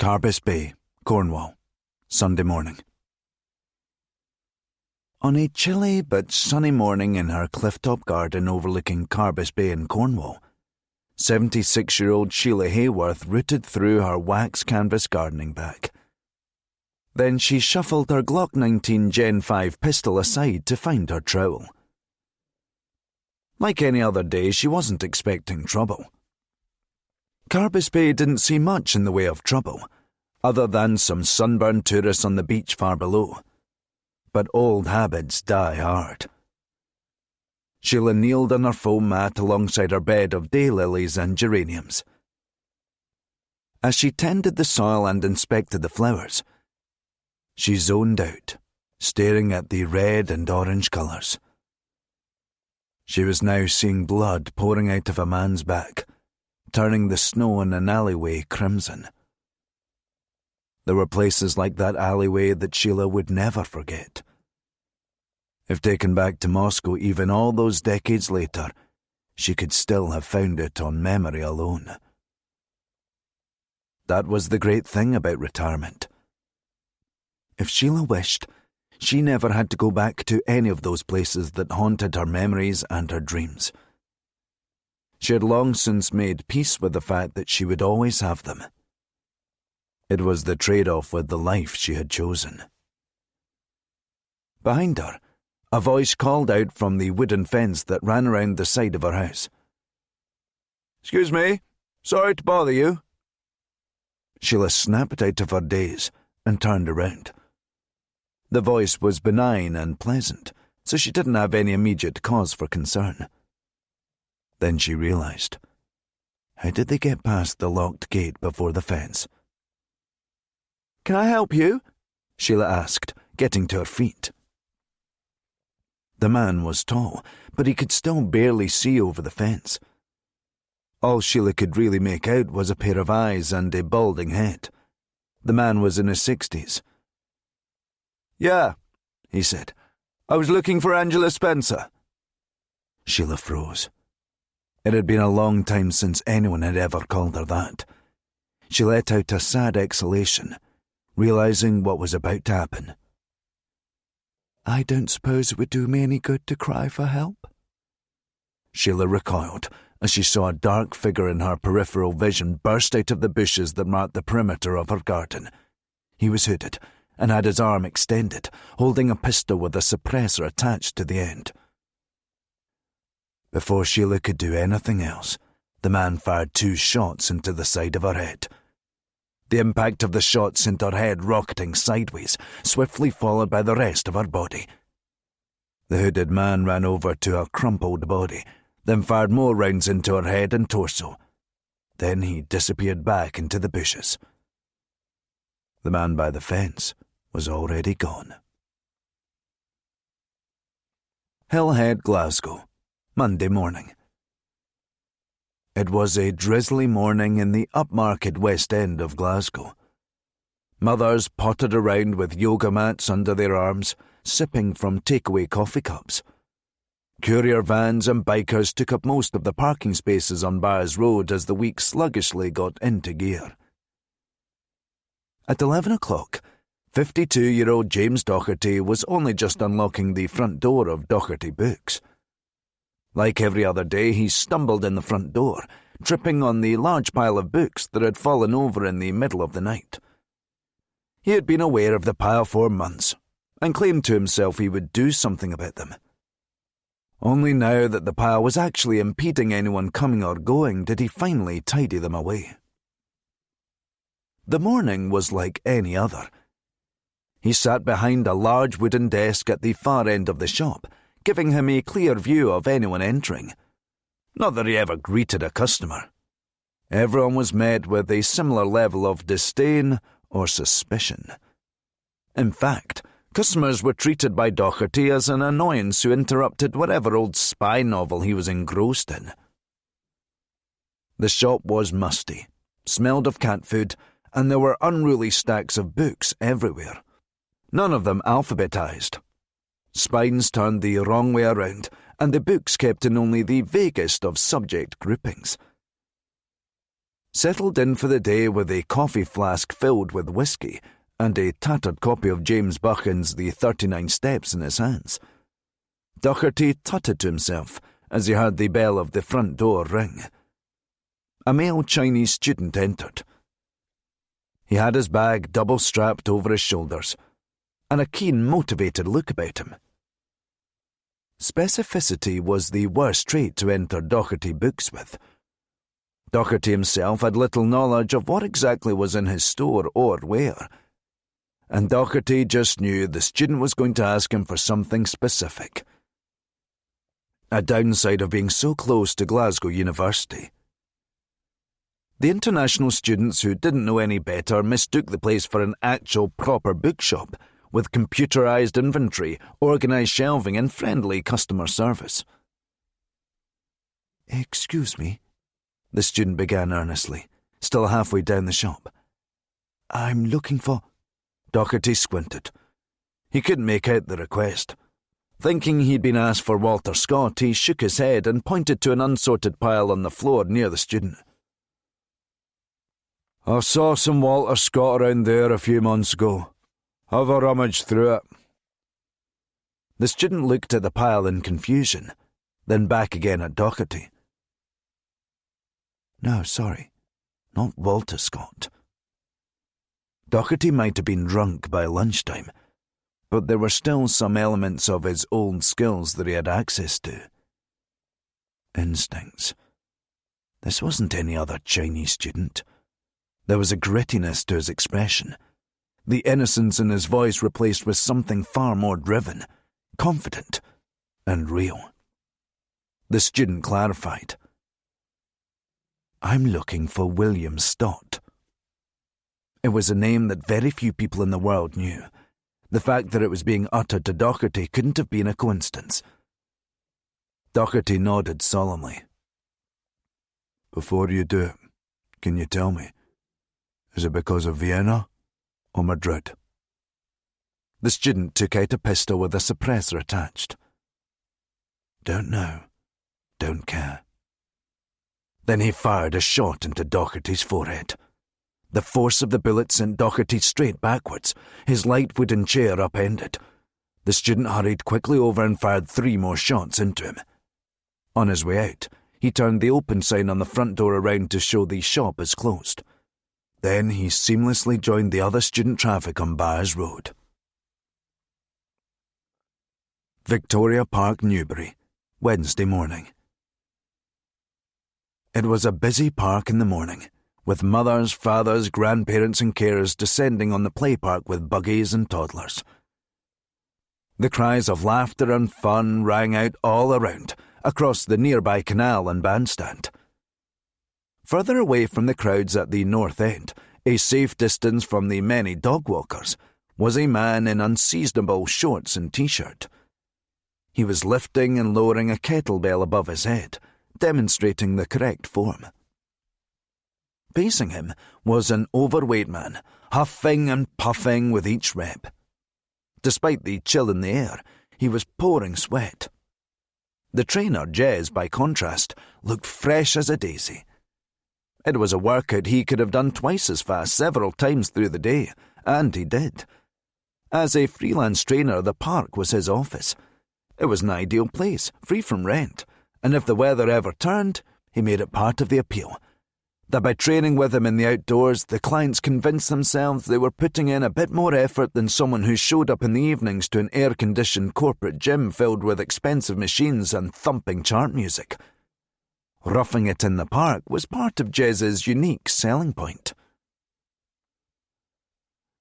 Carbis Bay, Cornwall, Sunday morning. On a chilly but sunny morning in her cliff-top garden overlooking Carbis Bay in Cornwall, 76-year-old Sheila Hayworth rooted through her wax canvas gardening bag. Then she shuffled her Glock 19 Gen 5 pistol aside to find her trowel. Like any other day, she wasn't expecting trouble. Carbis Bay didn't see much in the way of trouble, other than some sunburned tourists on the beach far below. But old habits die hard. Sheila kneeled on her foam mat alongside her bed of daylilies and geraniums. As she tended the soil and inspected the flowers, she zoned out, staring at the red and orange colours. She was now seeing blood pouring out of a man's back, turning the snow in an alleyway crimson. There were places like that alleyway that Sheila would never forget. If taken back to Moscow even all those decades later, she could still have found it on memory alone. That was the great thing about retirement. If Sheila wished, she never had to go back to any of those places that haunted her memories and her dreams. She had long since made peace with the fact that she would always have them. It was the trade-off with the life she had chosen. Behind her, a voice called out from the wooden fence that ran around the side of her house. "Excuse me, sorry to bother you." Sheila snapped out of her daze and turned around. The voice was benign and pleasant, so she didn't have any immediate cause for concern. Then she realised. How did they get past the locked gate before the fence? "Can I help you?" Sheila asked, getting to her feet. The man was tall, but he could still barely see over the fence. All Sheila could really make out was a pair of eyes and a balding head. The man was in his 60s. "Yeah," he said. "I was looking for Angela Spencer." Sheila froze. It had been a long time since anyone had ever called her that. She let out a sad exhalation, realising what was about to happen. "I don't suppose it would do me any good to cry for help?" Sheila recoiled as she saw a dark figure in her peripheral vision burst out of the bushes that marked the perimeter of her garden. He was hooded and had his arm extended, holding a pistol with a suppressor attached to the end. Before Sheila could do anything else, the man fired 2 shots into the side of her head. The impact of the shot sent her head rocketing sideways, swiftly followed by the rest of her body. The hooded man ran over to her crumpled body, then fired more rounds into her head and torso. Then he disappeared back into the bushes. The man by the fence was already gone. Hillhead, Glasgow, Monday morning. It was a drizzly morning in the upmarket West End of Glasgow. Mothers pottered around with yoga mats under their arms, sipping from takeaway coffee cups. Courier vans and bikers took up most of the parking spaces on Byres Road as the week sluggishly got into gear. At 11 o'clock, 52-year-old James Docherty was only just unlocking the front door of Docherty Books. Like every other day, he stumbled in the front door, tripping on the large pile of books that had fallen over in the middle of the night. He had been aware of the pile for months, and claimed to himself he would do something about them. Only now that the pile was actually impeding anyone coming or going did he finally tidy them away. The morning was like any other. He sat behind a large wooden desk at the far end of the shop, giving him a clear view of anyone entering. Not that he ever greeted a customer. Everyone was met with a similar level of disdain or suspicion. In fact, customers were treated by Docherty as an annoyance who interrupted whatever old spy novel he was engrossed in. The shop was musty, smelled of cat food, and there were unruly stacks of books everywhere. None of them alphabetized. Spines turned the wrong way around, and the books kept in only the vaguest of subject groupings. settled in for the day with a coffee flask filled with whiskey and a tattered copy of James Buchan's The 39 Steps in his hands. Docherty tutted to himself as he heard the bell of the front door ring. A male Chinese student entered. He had his bag double-strapped over his shoulders, and a keen, motivated look about him. Specificity was the worst trait to enter Docherty books with. Docherty himself had little knowledge of what exactly was in his store or where, and Docherty just knew the student was going to ask him for something specific. A downside of being so close to Glasgow University. The international students who didn't know any better mistook the place for an actual proper bookshop, with computerized inventory, organized shelving and friendly customer service. "Excuse me," the student began earnestly, still halfway down the shop. "I'm looking for—" Docherty squinted. He couldn't make out the request. Thinking he'd been asked for Walter Scott, he shook his head and pointed to an unsorted pile on the floor near the student. "I saw some Walter Scott around there a few months ago. Have a rummage through it." The student looked at the pile in confusion, then back again at Docherty. "No, sorry, not Walter Scott." Docherty might have been drunk by lunchtime, but there were still some elements of his old skills that he had access to. Instincts. This wasn't any other Chinese student. There was a grittiness to his expression, the innocence in his voice replaced with something far more driven, confident, and real. The student clarified. "I'm looking for William Stott." It was a name that very few people in the world knew. The fact that it was being uttered to Docherty couldn't have been a coincidence. Docherty nodded solemnly. "Before you do it, can you tell me, is it because of Vienna or Madrid?" The student took out a pistol with a suppressor attached. "Don't know. Don't care." Then he fired a shot into Docherty's forehead. The force of the bullet sent Docherty straight backwards, his light wooden chair upended. The student hurried quickly over and fired 3 more shots into him. On his way out, he turned the open sign on the front door around to show the shop is closed. Then he seamlessly joined the other student traffic on Byres Road. Victoria Park, Newbury, Wednesday morning. It was a busy park in the morning, with mothers, fathers, grandparents and carers descending on the play park with buggies and toddlers. The cries of laughter and fun rang out all around, across the nearby canal and bandstand. Further away from the crowds at the north end, a safe distance from the many dog walkers, was a man in unseasonable shorts and t-shirt. He was lifting and lowering a kettlebell above his head, demonstrating the correct form. Facing him was an overweight man, huffing and puffing with each rep. Despite the chill in the air, he was pouring sweat. The trainer, Jez, by contrast, looked fresh as a daisy. It was a workout he could have done twice as fast several times through the day, and he did. As a freelance trainer, the park was his office. It was an ideal place, free from rent, and if the weather ever turned, he made it part of the appeal. That by training with him in the outdoors, the clients convinced themselves they were putting in a bit more effort than someone who showed up in the evenings to an air-conditioned corporate gym filled with expensive machines and thumping chart music. Roughing it in the park was part of Jez's unique selling point.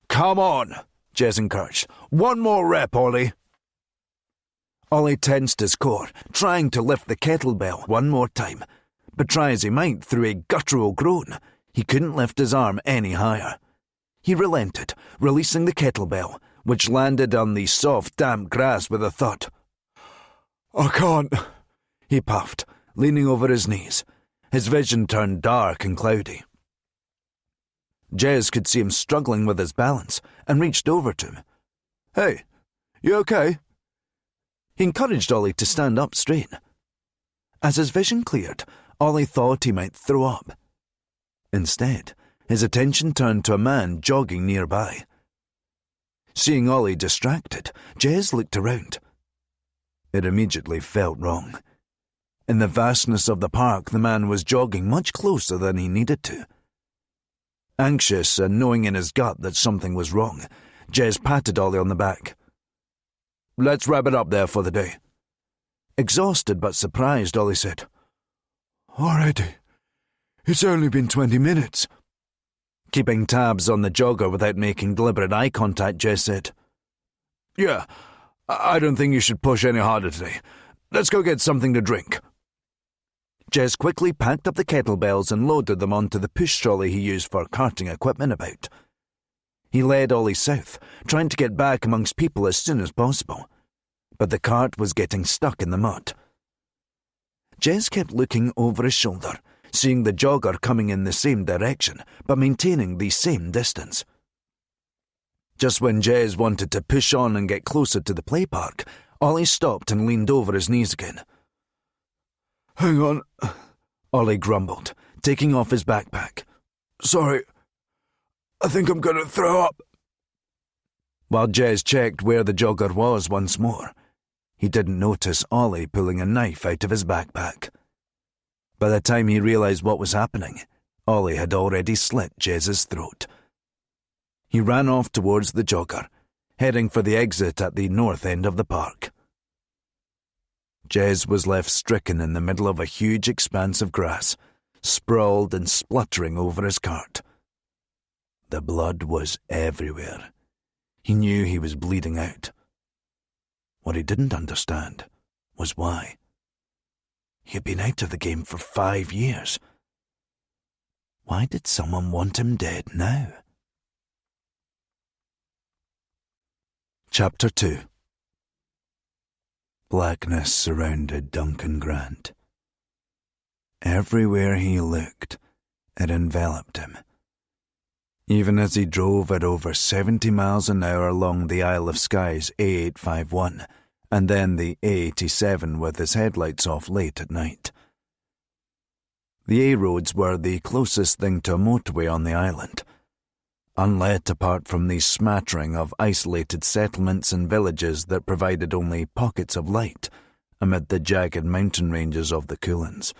"Come on," Jez encouraged. "One more rep, Ollie." Ollie tensed his core, trying to lift the kettlebell one more time. But try as he might through a guttural groan, he couldn't lift his arm any higher. He relented, releasing the kettlebell, which landed on the soft, damp grass with a thud. "I can't," he puffed, leaning over his knees. His vision turned dark and cloudy. Jez could see him struggling with his balance and reached over to him. "Hey, you okay?" He encouraged Ollie to stand up straight. As his vision cleared, Ollie thought he might throw up. Instead, his attention turned to a man jogging nearby. Seeing Ollie distracted, Jez looked around. It immediately felt wrong. In the vastness of the park, the man was jogging much closer than he needed to. Anxious and knowing in his gut that something was wrong, Jez patted Ollie on the back. "Let's wrap it up there for the day." Exhausted but surprised, Ollie said, "Already? It's only been 20 minutes. Keeping tabs on the jogger without making deliberate eye contact, Jez said, "Yeah, I don't think you should push any harder today. Let's go get something to drink." Jez quickly packed up the kettlebells and loaded them onto the push trolley he used for carting equipment about. He led Ollie south, trying to get back amongst people as soon as possible, but the cart was getting stuck in the mud. Jez kept looking over his shoulder, seeing the jogger coming in the same direction, but maintaining the same distance. Just when Jez wanted to push on and get closer to the play park, Ollie stopped and leaned over his knees again. "Hang on," Ollie grumbled, taking off his backpack. "Sorry, I think I'm going to throw up." While Jez checked where the jogger was once more, he didn't notice Ollie pulling a knife out of his backpack. By the time he realised what was happening, Ollie had already slit Jez's throat. He ran off towards the jogger, heading for the exit at the north end of the park. Jez was left stricken in the middle of a huge expanse of grass, sprawled and spluttering over his cart. The blood was everywhere. He knew he was bleeding out. What he didn't understand was why. He had been out of the game for 5 years. Why did someone want him dead now? Chapter 2. Blackness surrounded Duncan Grant. Everywhere he looked, it enveloped him. Even as he drove at over 70 miles an hour along the Isle of Skye's A851, and then the A87 with his headlights off late at night. The A-roads were the closest thing to a motorway on the island, unlit apart from the smattering of isolated settlements and villages that provided only pockets of light amid the jagged mountain ranges of the Cuillins.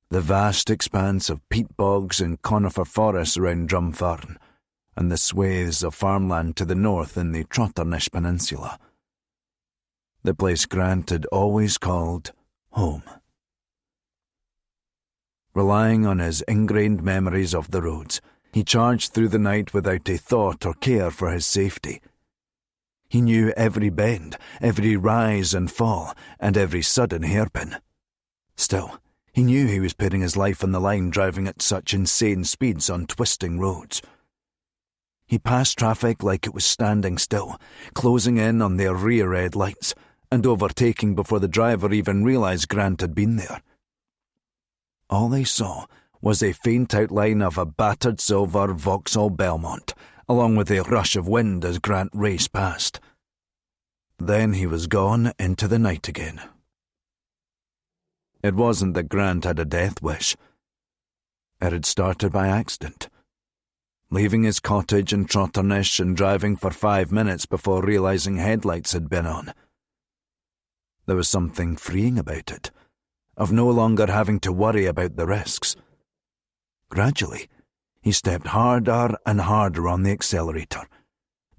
The vast expanse of peat bogs and conifer forests around Drumfarn, and the swathes of farmland to the north in the Trotternish Peninsula. The place Grant had always called home. Relying on his ingrained memories of the roads, he charged through the night without a thought or care for his safety. He knew every bend, every rise and fall, and every sudden hairpin. Still, he knew he was putting his life on the line driving at such insane speeds on twisting roads. He passed traffic like it was standing still, closing in on their rear red lights, and overtaking before the driver even realised Grant had been there. All they saw was a faint outline of a battered silver Vauxhall Belmont, along with a rush of wind as Grant raced past. Then he was gone into the night again. It wasn't that Grant had a death wish. It had started by accident. Leaving his cottage in Trotternish and driving for 5 minutes before realising headlights had been on. There was something freeing about it, of no longer having to worry about the risks. Gradually, he stepped harder and harder on the accelerator.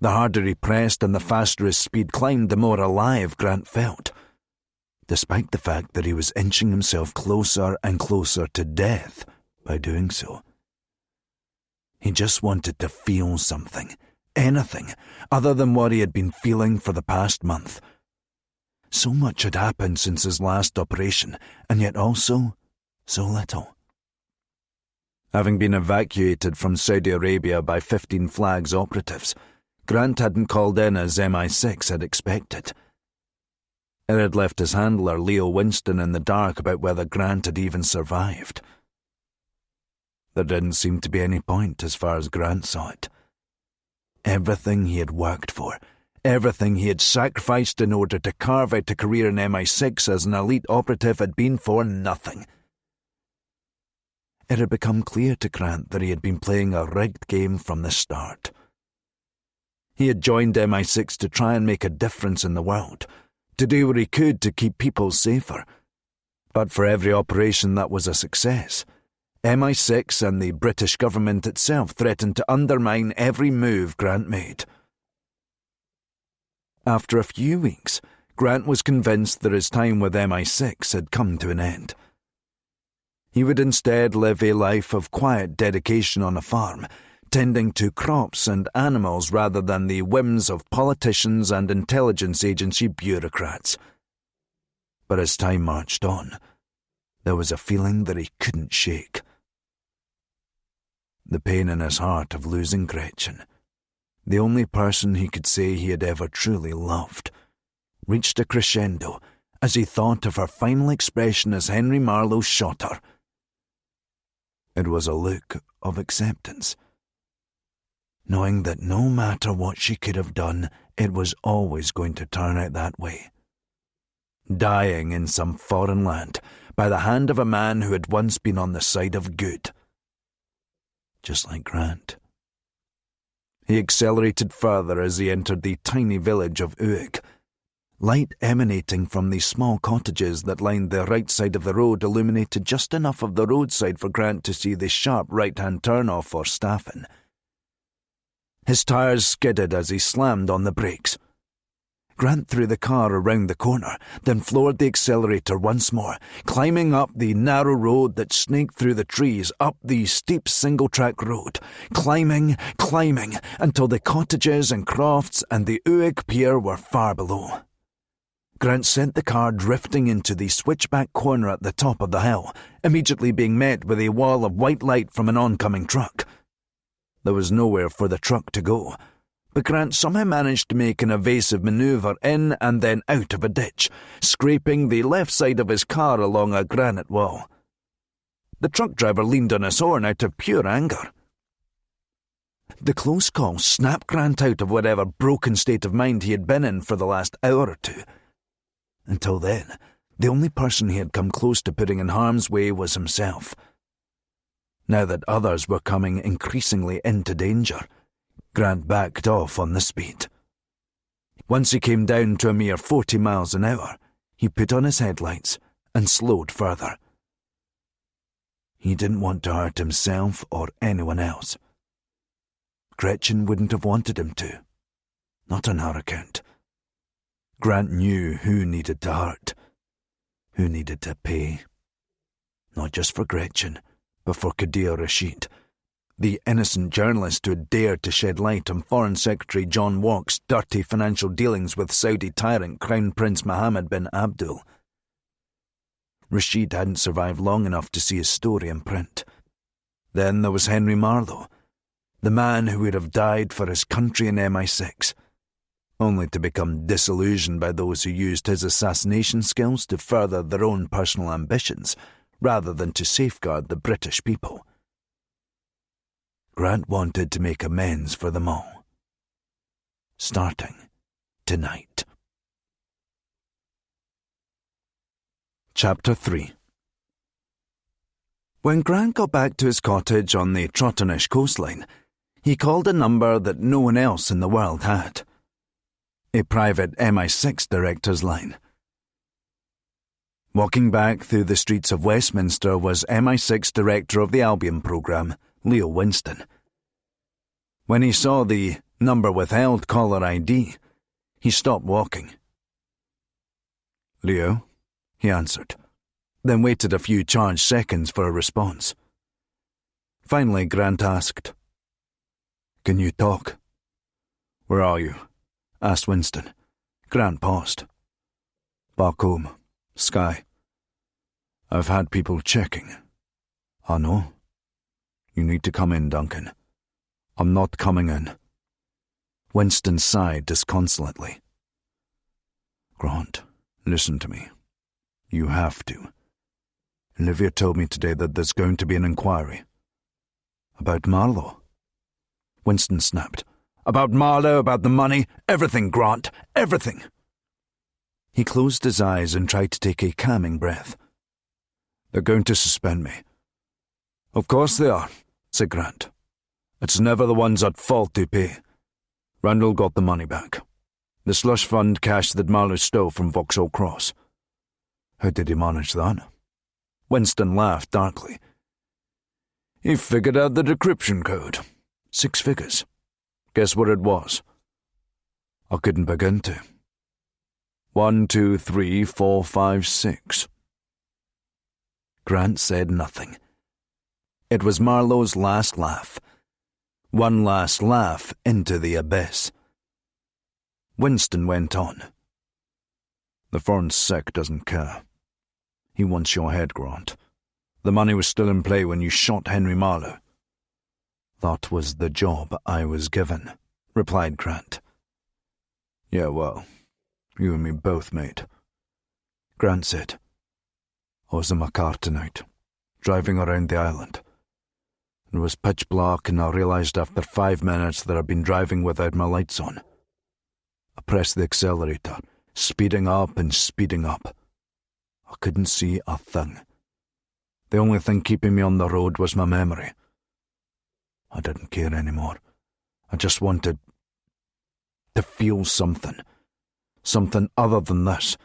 The harder he pressed and the faster his speed climbed, the more alive Grant felt, despite the fact that he was inching himself closer and closer to death by doing so. He just wanted to feel something, anything, other than what he had been feeling for the past month. So much had happened since his last operation, and yet also so little. Having been evacuated from Saudi Arabia by 15 Flags operatives, Grant hadn't called in as MI6 had expected. It had left his handler Leo Winston in the dark about whether Grant had even survived. There didn't seem to be any point as far as Grant saw it. Everything he had worked for, everything he had sacrificed in order to carve out a career in MI6 as an elite operative had been for nothing. it had become clear to Grant that he had been playing a rigged game from the start. He had joined MI6 to try and make a difference in the world, to do what he could to keep people safer. But for every operation that was a success, MI6 and the British government itself threatened to undermine every move Grant made. After a few weeks, Grant was convinced that his time with MI6 had come to an end. He would instead live a life of quiet dedication on a farm, tending to crops and animals rather than the whims of politicians and intelligence agency bureaucrats. But as time marched on, there was a feeling that he couldn't shake. The pain in his heart of losing Gretchen, the only person he could say he had ever truly loved, reached a crescendo as he thought of her final expression as Henry Marlowe shot her. It was a look of acceptance, knowing that no matter what she could have done, it was always going to turn out that way. Dying in some foreign land by the hand of a man who had once been on the side of good. Just like Grant. He accelerated further as he entered the tiny village of Uig. Light emanating from the small cottages that lined the right side of the road illuminated just enough of the roadside for Grant to see the sharp right-hand turn-off for Staffen. His tires skidded as he slammed on the brakes. Grant threw the car around the corner, then floored the accelerator once more, climbing up the narrow road that snaked through the trees, up the steep single-track road, climbing, until the cottages and crofts and the Uig pier were far below. Grant sent the car drifting into the switchback corner at the top of the hill, immediately being met with a wall of white light from an oncoming truck. There was nowhere for the truck to go, but Grant somehow managed to make an evasive manoeuvre in and then out of a ditch, scraping the left side of his car along a granite wall. The truck driver leaned on his horn out of pure anger. The close call snapped Grant out of whatever broken state of mind he had been in for the last hour or two. Until then, the only person he had come close to putting in harm's way was himself. Now that others were coming increasingly into danger, Grant backed off on the speed. Once he came down to a mere 40 miles an hour, he put on his headlights and slowed further. He didn't want to hurt himself or anyone else. Gretchen wouldn't have wanted him to. Not on her account. Grant knew who needed to hurt, who needed to pay. Not just for Gretchen, but for Qadir Rashid, the innocent journalist who had dared to shed light on Foreign Secretary John Walk's dirty financial dealings with Saudi tyrant Crown Prince Mohammed bin Abdul. Rashid hadn't survived long enough to see his story in print. Then there was Henry Marlowe, the man who would have died for his country in MI6, only to become disillusioned by those who used his assassination skills to further their own personal ambitions, rather than to safeguard the British people. Grant wanted to make amends for them all. Starting tonight. Chapter 3. When Grant got back to his cottage on the Trotternish coastline, he called a number that no one else in the world had. A private MI6 director's line. Walking back through the streets of Westminster was MI6 Director of the Albion programme, Leo Winston. When he saw the number withheld caller ID, he stopped walking. "Leo," he answered, then waited a few charged seconds for a response. Finally, Grant asked, "Can you talk?" "Where are you?" asked Winston. Grant paused. "Back home. Skye. I've had people checking." "I know." "You need to come in, Duncan." "I'm not coming in." Winston sighed disconsolately. "Grant, listen to me. You have to. Olivia told me today that there's going to be an inquiry." "About Marlowe?" Winston snapped. "About Marlowe, about the money, everything, Grant, everything." He closed his eyes and tried to take a calming breath. "They're going to suspend me. Of course they are, said Grant. It's never the ones at fault who pay. Randall got the money back. The slush fund cash that Marlowe stole from Vauxhall Cross. How did he manage that? Winston laughed darkly. He figured out the decryption code. 6 figures. Guess what it was? I couldn't begin to. 1, 2, 3, 4, 5, 6. Grant said nothing. It was Marlowe's last laugh. One last laugh into the abyss. Winston went on. The foreign sec doesn't care. He wants your head, Grant. The money was still in play when you shot Henry Marlowe. That was the job I was given, replied Grant. Yeah, well, you and me both, mate. Grant said. I was in my car tonight, driving around the island. It was pitch black and I realised after 5 minutes that I'd been driving without my lights on. I pressed the accelerator, speeding up and speeding up. I couldn't see a thing. The only thing keeping me on the road was my memory. I didn't care anymore. I just wanted to feel something. Something other than this.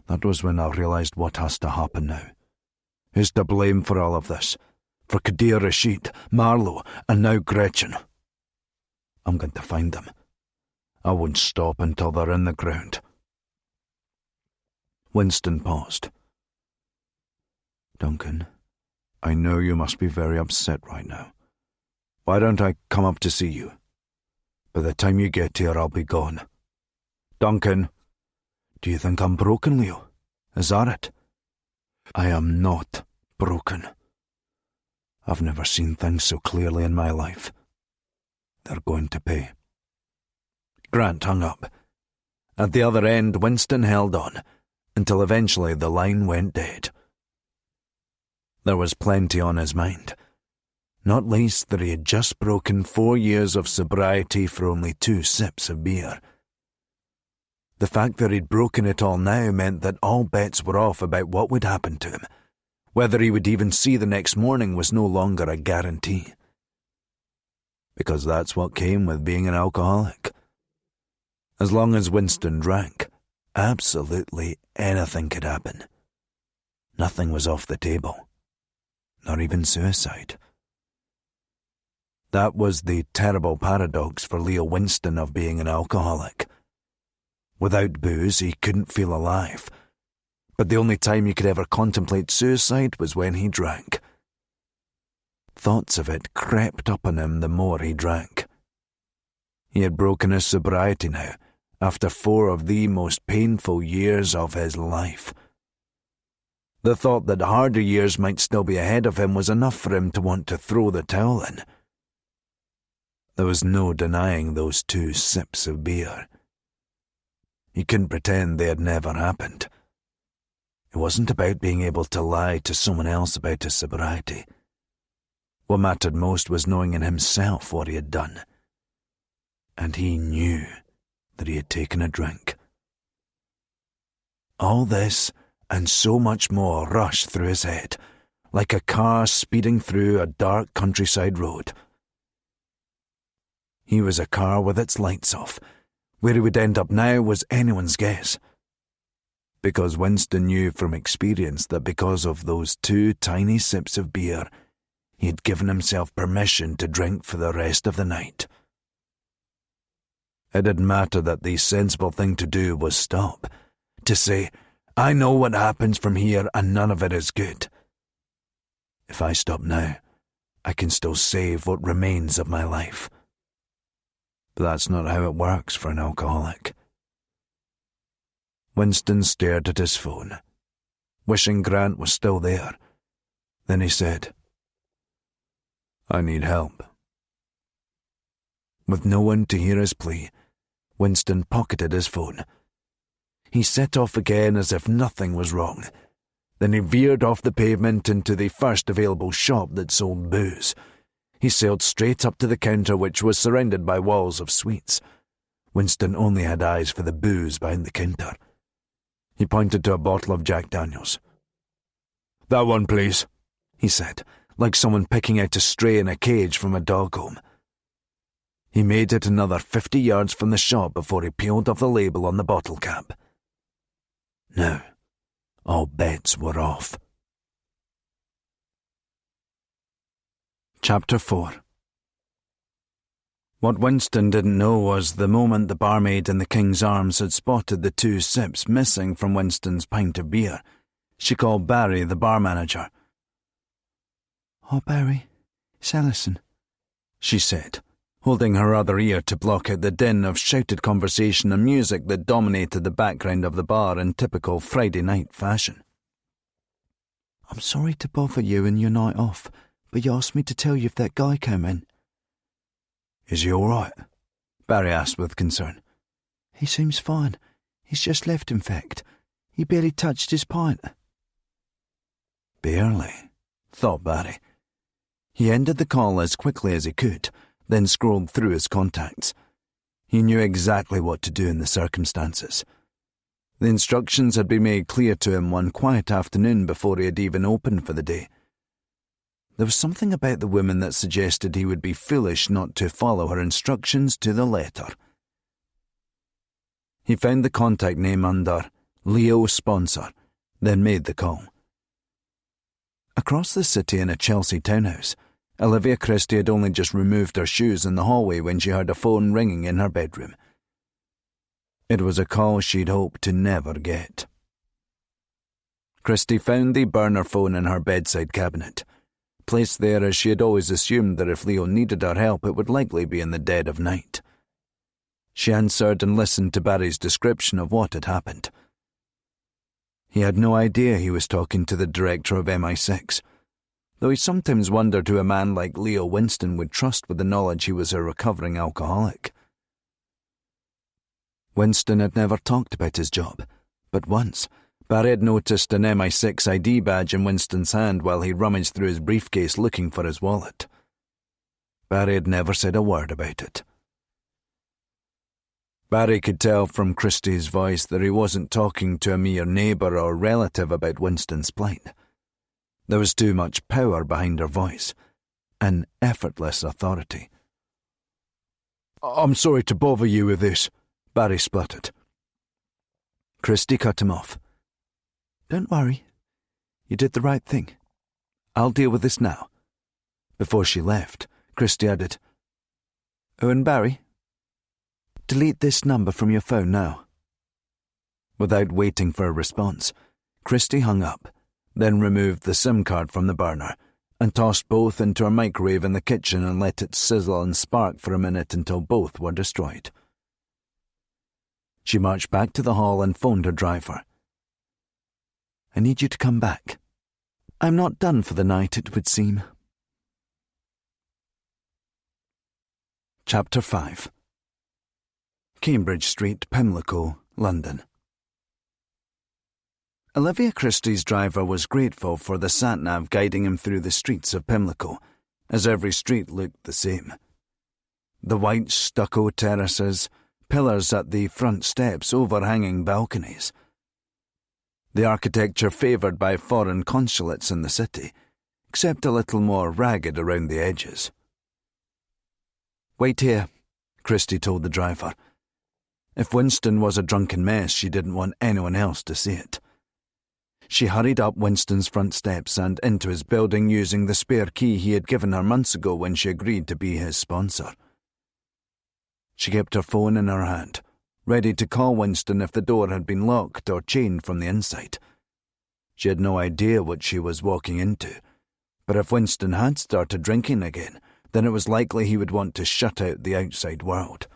That was when I realised what has to happen now. Who's to blame for all of this? For Kadir Rashid, Marlowe, and now Gretchen. I'm going to find them. I won't stop until they're in the ground. Winston paused. Duncan, I know you must be very upset right now. Why don't I come up to see you? By the time you get here, I'll be gone. Duncan, do you think I'm broken, Leo? Is that it? I am not broken. I've never seen things so clearly in my life. They're going to pay. Grant hung up. At the other end, Winston held on, until eventually the line went dead. There was plenty on his mind, not least that he had just broken 4 years of sobriety for only 2 sips of beer. The fact that he'd broken it all now meant that all bets were off about what would happen to him. Whether he would even see the next morning was no longer a guarantee. Because that's what came with being an alcoholic. As long as Winston drank, absolutely anything could happen. Nothing was off the table. Not even suicide. That was the terrible paradox for Leo Winston of being an alcoholic. Without booze, he couldn't feel alive. But the only time he could ever contemplate suicide was when he drank. Thoughts of it crept up on him the more he drank. He had broken his sobriety now, after 4 of the most painful years of his life. The thought that harder years might still be ahead of him was enough for him to want to throw the towel in. There was no denying those 2 sips of beer. He couldn't pretend they had never happened. It wasn't about being able to lie to someone else about his sobriety. What mattered most was knowing in himself what he had done. And he knew that he had taken a drink. All this and so much more rushed through his head, like a car speeding through a dark countryside road. He was a car with its lights off. Where he would end up now was anyone's guess. Because Winston knew from experience that because of those 2 tiny sips of beer, he had given himself permission to drink for the rest of the night. It didn't matter that the sensible thing to do was stop, to say, I know what happens from here and none of it is good. If I stop now, I can still save what remains of my life. But that's not how it works for an alcoholic. Winston stared at his phone, wishing Grant was still there. Then he said, I need help. With no one to hear his plea, Winston pocketed his phone. He set off again as if nothing was wrong. Then he veered off the pavement into the first available shop that sold booze. He sailed straight up to the counter, which was surrounded by walls of sweets. Winston only had eyes for the booze behind the counter. He pointed to a bottle of Jack Daniels. That one, please, he said, like someone picking out a stray in a cage from a dog home. He made it another 50 yards from the shop before he peeled off the label on the bottle cap. Now, all bets were off. Chapter 4. What Winston didn't know was the moment the barmaid in the King's Arms had spotted the 2 sips missing from Winston's pint of beer, she called Barry, the bar manager. "Oh, Barry, it's Alison," she said, holding her other ear to block out the din of shouted conversation and music that dominated the background of the bar in typical Friday night fashion. "I'm sorry to bother you in your night off, but you asked me to tell you if that guy came in." "Is he all right?" Barry asked with concern. "He seems fine. He's just left, in fact. He barely touched his pint." Barely, thought Barry. He ended the call as quickly as he could, then scrolled through his contacts. He knew exactly what to do in the circumstances. The instructions had been made clear to him one quiet afternoon before he had even opened for the day. There was something about the woman that suggested he would be foolish not to follow her instructions to the letter. He found the contact name under Leo Sponsor, then made the call. Across the city in a Chelsea townhouse, Olivia Christie had only just removed her shoes in the hallway when she heard a phone ringing in her bedroom. It was a call she'd hoped to never get. Christie found the burner phone in her bedside cabinet, placed there as she had always assumed that if Leo needed her help it would likely be in the dead of night. She answered and listened to Barry's description of what had happened. He had no idea he was talking to the director of MI6, though he sometimes wondered who a man like Leo Winston would trust with the knowledge he was a recovering alcoholic. Winston had never talked about his job, but once, Barry had noticed an MI6 ID badge in Winston's hand while he rummaged through his briefcase looking for his wallet. Barry had never said a word about it. Barry could tell from Christie's voice that he wasn't talking to a mere neighbour or relative about Winston's plight. There was too much power behind her voice, an effortless authority. "I'm sorry to bother you with this," Barry spluttered. Christie cut him off. "Don't worry. You did the right thing. I'll deal with this now." Before she left, Christie added, "Oh, and Barry, delete this number from your phone now." Without waiting for a response, Christie hung up, then removed the SIM card from the burner and tossed both into a microwave in the kitchen and let it sizzle and spark for a minute until both were destroyed. She marched back to the hall and phoned her driver. "I need you to come back. I'm not done for the night, it would seem." Chapter 5. Cambridge Street, Pimlico, London. Olivia Christie's driver was grateful for the sat-nav guiding him through the streets of Pimlico, as every street looked the same. The white stucco terraces, pillars at the front steps overhanging balconies. The architecture favoured by foreign consulates in the city, except a little more ragged around the edges. "Wait here," Christie told the driver. If Winston was a drunken mess, she didn't want anyone else to see it. She hurried up Winston's front steps and into his building using the spare key he had given her months ago when she agreed to be his sponsor. She kept her phone in her hand, ready to call Winston if the door had been locked or chained from the inside. She had no idea what she was walking into, but if Winston had started drinking again, then it was likely he would want to shut out the outside world.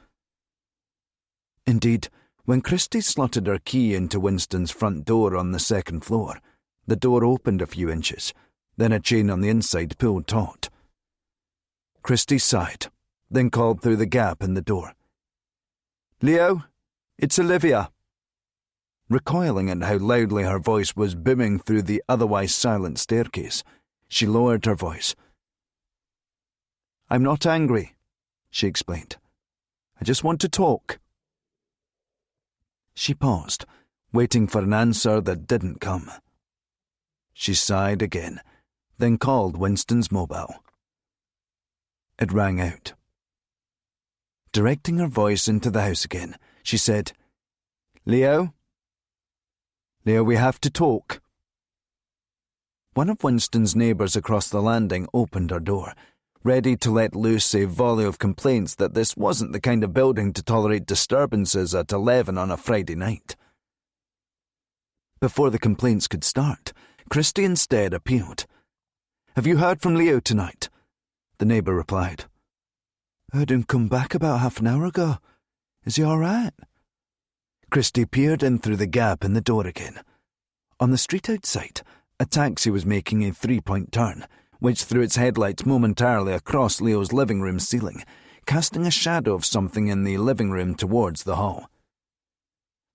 Indeed, when Christie slotted her key into Winston's front door on the second floor, the door opened a few inches, then a chain on the inside pulled taut. Christie sighed, then called through the gap in the door. "Leo, it's Olivia." Recoiling at how loudly her voice was booming through the otherwise silent staircase, she lowered her voice. "I'm not angry," she explained. "I just want to talk." She paused, waiting for an answer that didn't come. She sighed again, then called Winston's mobile. It rang out. Directing her voice into the house again, she said, "Leo? Leo, we have to talk." One of Winston's neighbours across the landing opened her door, ready to let loose a volley of complaints that this wasn't the kind of building to tolerate disturbances at 11 on a Friday night. Before the complaints could start, Christy instead appealed. "Have you heard from Leo tonight?" The neighbour replied. "Heard him come back about half an hour ago. Is he all right?" Christy peered in through the gap in the door again. On the street outside, a taxi was making a three-point turn, which threw its headlights momentarily across Leo's living room ceiling, casting a shadow of something in the living room towards the hall.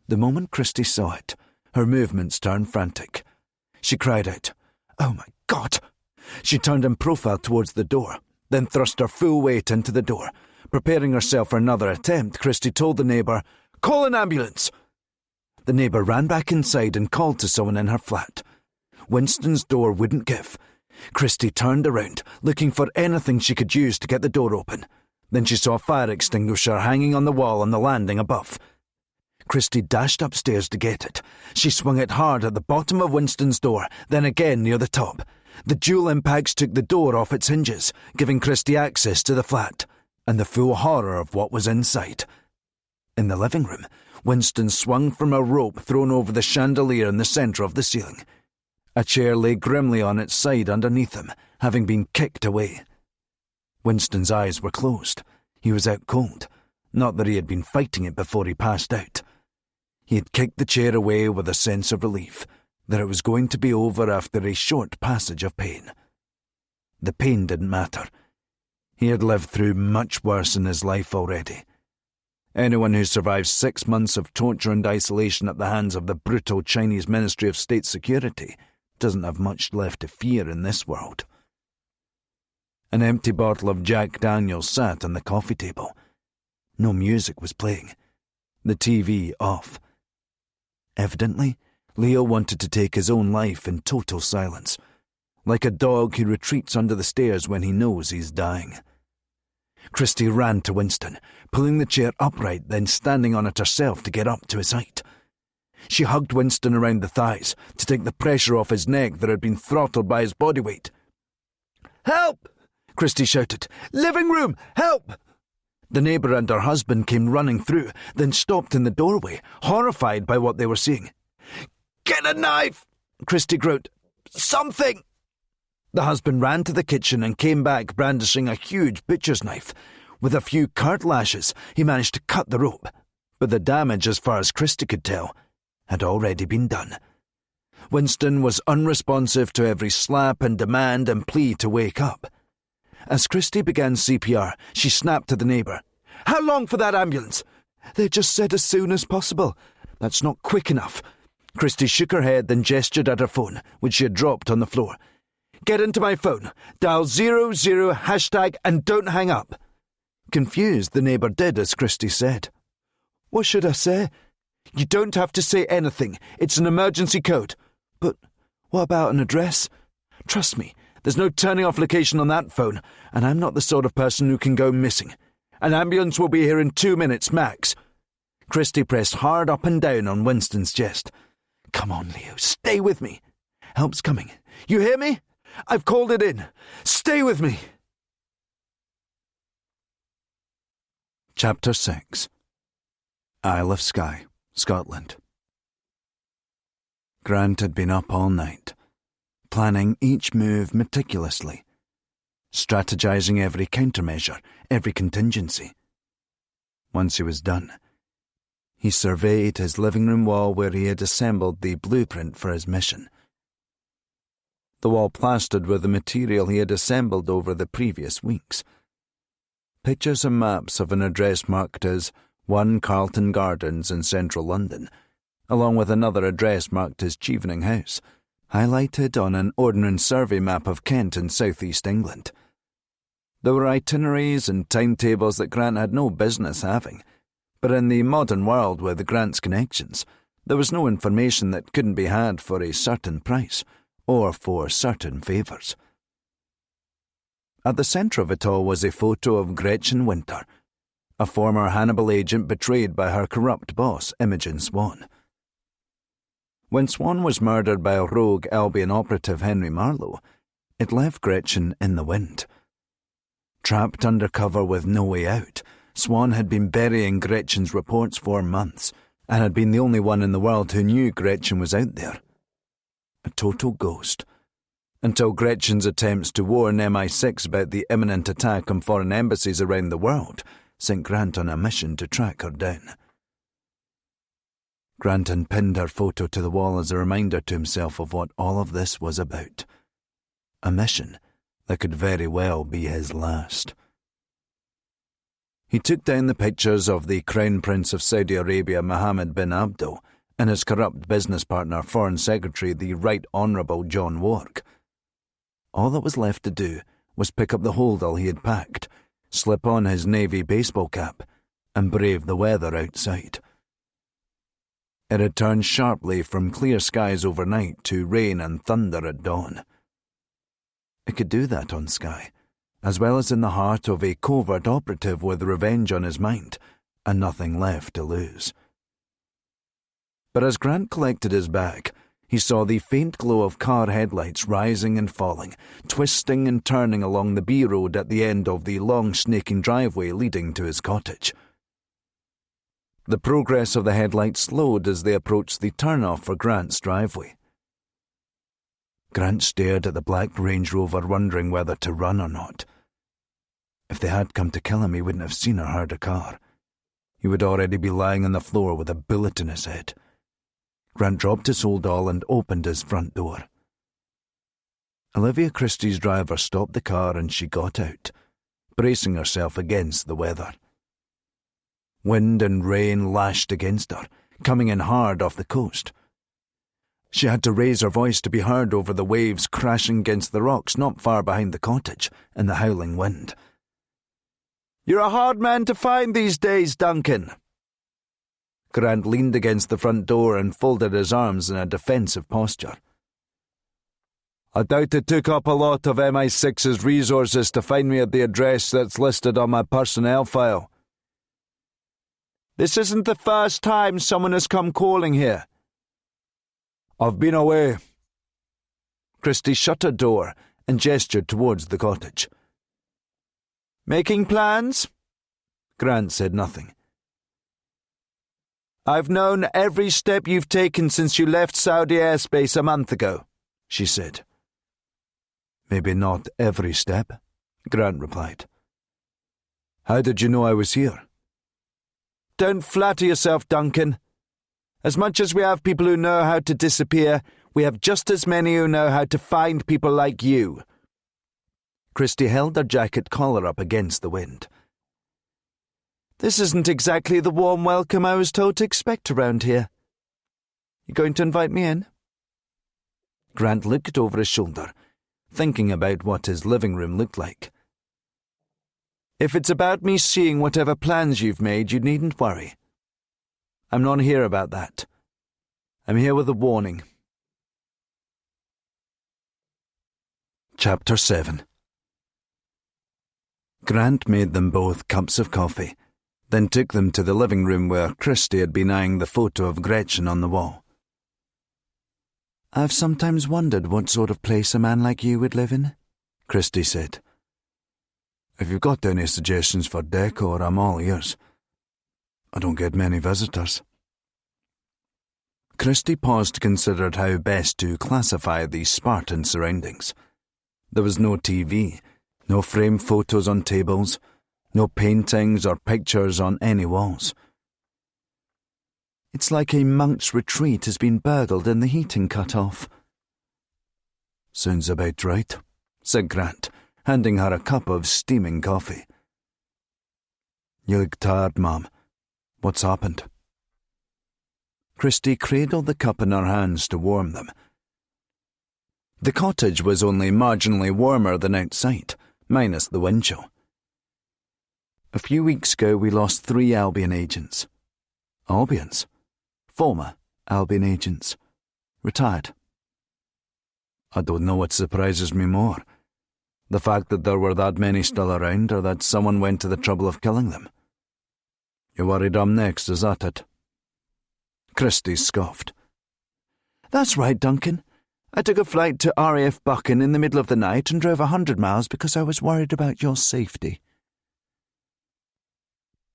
The moment Christy saw it, her movements turned frantic. She cried out, "Oh my God!" She turned in profile towards the door, then thrust her full weight into the door. Preparing herself for another attempt, Christy told the neighbour, "Call an ambulance!" The neighbour ran back inside and called to someone in her flat. Winston's door wouldn't give. Christy turned around, looking for anything she could use to get the door open. Then she saw a fire extinguisher hanging on the wall on the landing above. Christy dashed upstairs to get it. She swung it hard at the bottom of Winston's door, then again near the top. The dual impacts took the door off its hinges, giving Christy access to the flat, and the full horror of what was inside. In the living room, Winston swung from a rope thrown over the chandelier in the centre of the ceiling. A chair lay grimly on its side underneath him, having been kicked away. Winston's eyes were closed. He was out cold. Not that he had been fighting it before he passed out. He had kicked the chair away with a sense of relief, that it was going to be over after a short passage of pain. The pain didn't matter. He had lived through much worse in his life already. Anyone who survives 6 months of torture and isolation at the hands of the brutal Chinese Ministry of State Security doesn't have much left to fear in this world. An empty bottle of Jack Daniels sat on the coffee table. No music was playing. The TV off. Evidently, Leo wanted to take his own life in total silence, like a dog who retreats under the stairs when he knows he's dying. Christy ran to Winston, pulling the chair upright, then standing on it herself to get up to his height. She hugged Winston around the thighs to take the pressure off his neck that had been throttled by his body weight. "Help!" Christy shouted. "Living room! Help!" The neighbour and her husband came running through, then stopped in the doorway, horrified by what they were seeing. "Get a knife!" Christy groaned. "Something!" The husband ran to the kitchen and came back brandishing a huge butcher's knife. With a few curt lashes, he managed to cut the rope, but the damage, as far as Christy could tell, had already been done. Winston was unresponsive to every slap and demand and plea to wake up. As Christy began CPR, she snapped to the neighbour. "How long for that ambulance?" "They just said as soon as possible." "That's not quick enough." Christy shook her head, then gestured at her phone, which she had dropped on the floor. "Get into my phone. Dial 00 hashtag and don't hang up." Confused, the neighbour did as Christy said. "What should I say?" "You don't have to say anything. It's an emergency code." "But what about an address?" "Trust me, there's no turning off location on that phone, and I'm not the sort of person who can go missing. An ambulance will be here in 2 minutes max." Christy pressed hard up and down on Winston's chest. "Come on, Leo, stay with me. Help's coming. You hear me? I've called it in. Stay with me." Chapter 6. Isle of Skye, Scotland. Grant had been up all night, planning each move meticulously, strategizing every countermeasure, every contingency. Once he was done, he surveyed his living room wall where he had assembled the blueprint for his mission. The wall plastered with the material he had assembled over the previous weeks. Pictures and maps of an address marked as 1 Carlton Gardens in central London, along with another address marked as Chevening House, highlighted on an Ordnance Survey map of Kent in southeast England. There were itineraries and timetables that Grant had no business having, but in the modern world with Grant's connections, there was no information that couldn't be had for a certain price, or for certain favours. At the centre of it all was a photo of Gretchen Winter, a former Hannibal agent betrayed by her corrupt boss, Imogen Swan. When Swan was murdered by a rogue Albion operative, Henry Marlowe, it left Gretchen in the wind. Trapped under cover with no way out, Swan had been burying Gretchen's reports for months, and had been the only one in the world who knew Gretchen was out there. A total ghost. Until Gretchen's attempts to warn MI6 about the imminent attack on foreign embassies around the world sent Grant on a mission to track her down. Grant had pinned her photo to the wall as a reminder to himself of what all of this was about. A mission that could very well be his last. He took down the pictures of the Crown Prince of Saudi Arabia, Mohammed bin Abdul, and his corrupt business partner, Foreign Secretary, the Right Honourable John Wark. All that was left to do was pick up the holdall he had packed, slip on his navy baseball cap, and brave the weather outside. It had turned sharply from clear skies overnight to rain and thunder at dawn. It could do that on Skye, as well as in the heart of a covert operative with revenge on his mind, and nothing left to lose. But as Grant collected his bag, he saw the faint glow of car headlights rising and falling, twisting and turning along the B road at the end of the long snaking driveway leading to his cottage. The progress of the headlights slowed as they approached the turn-off for Grant's driveway. Grant stared at the black Range Rover, wondering whether to run or not. If they had come to kill him, he wouldn't have seen or heard a car. He would already be lying on the floor with a bullet in his head. Grant dropped his holdall and opened his front door. Olivia Christie's driver stopped the car and she got out, bracing herself against the weather. Wind and rain lashed against her, coming in hard off the coast. She had to raise her voice to be heard over the waves crashing against the rocks not far behind the cottage in the howling wind. "You're a hard man to find these days, Duncan." Grant leaned against the front door and folded his arms in a defensive posture. "I doubt it took up a lot of MI6's resources to find me at the address that's listed on my personnel file. This isn't the first time someone has come calling here." "I've been away." Christie shut her door and gestured towards the cottage. "Making plans?" Grant said nothing. "I've known every step you've taken since you left Saudi airspace a month ago," she said. "Maybe not every step," Grant replied. "How did you know I was here?" "Don't flatter yourself, Duncan. As much as we have people who know how to disappear, we have just as many who know how to find people like you." Christie held her jacket collar up against the wind. "This isn't exactly the warm welcome I was told to expect around here. You going to invite me in?" Grant looked over his shoulder, thinking about what his living room looked like. "If it's about me seeing whatever plans you've made, you needn't worry. I'm not here about that. I'm here with a warning." Chapter 7. Grant made them both cups of coffee, then took them to the living room where Christie had been eyeing the photo of Gretchen on the wall. "I've sometimes wondered what sort of place a man like you would live in," Christie said. "If you've got any suggestions for decor, I'm all ears. I don't get many visitors." Christie paused to consider how best to classify these Spartan surroundings. There was no TV, no framed photos on tables, no paintings or pictures on any walls. "It's like a monk's retreat has been burgled and the heating cut off." "Sounds about right," said Grant, handing her a cup of steaming coffee. "You look tired, Mum. What's happened?" Christie cradled the cup in her hands to warm them. The cottage was only marginally warmer than outside, minus the wind chill. "A few weeks ago we lost 3 Albion agents." "Albions?" "Former Albion agents. Retired." "I don't know what surprises me more. The fact that there were that many still around, or that someone went to the trouble of killing them. You're worried I'm next, is that it? Christie scoffed. That's right, Duncan. I took a flight to RAF Buchan in the middle of the night and drove 100 miles because I was worried about your safety.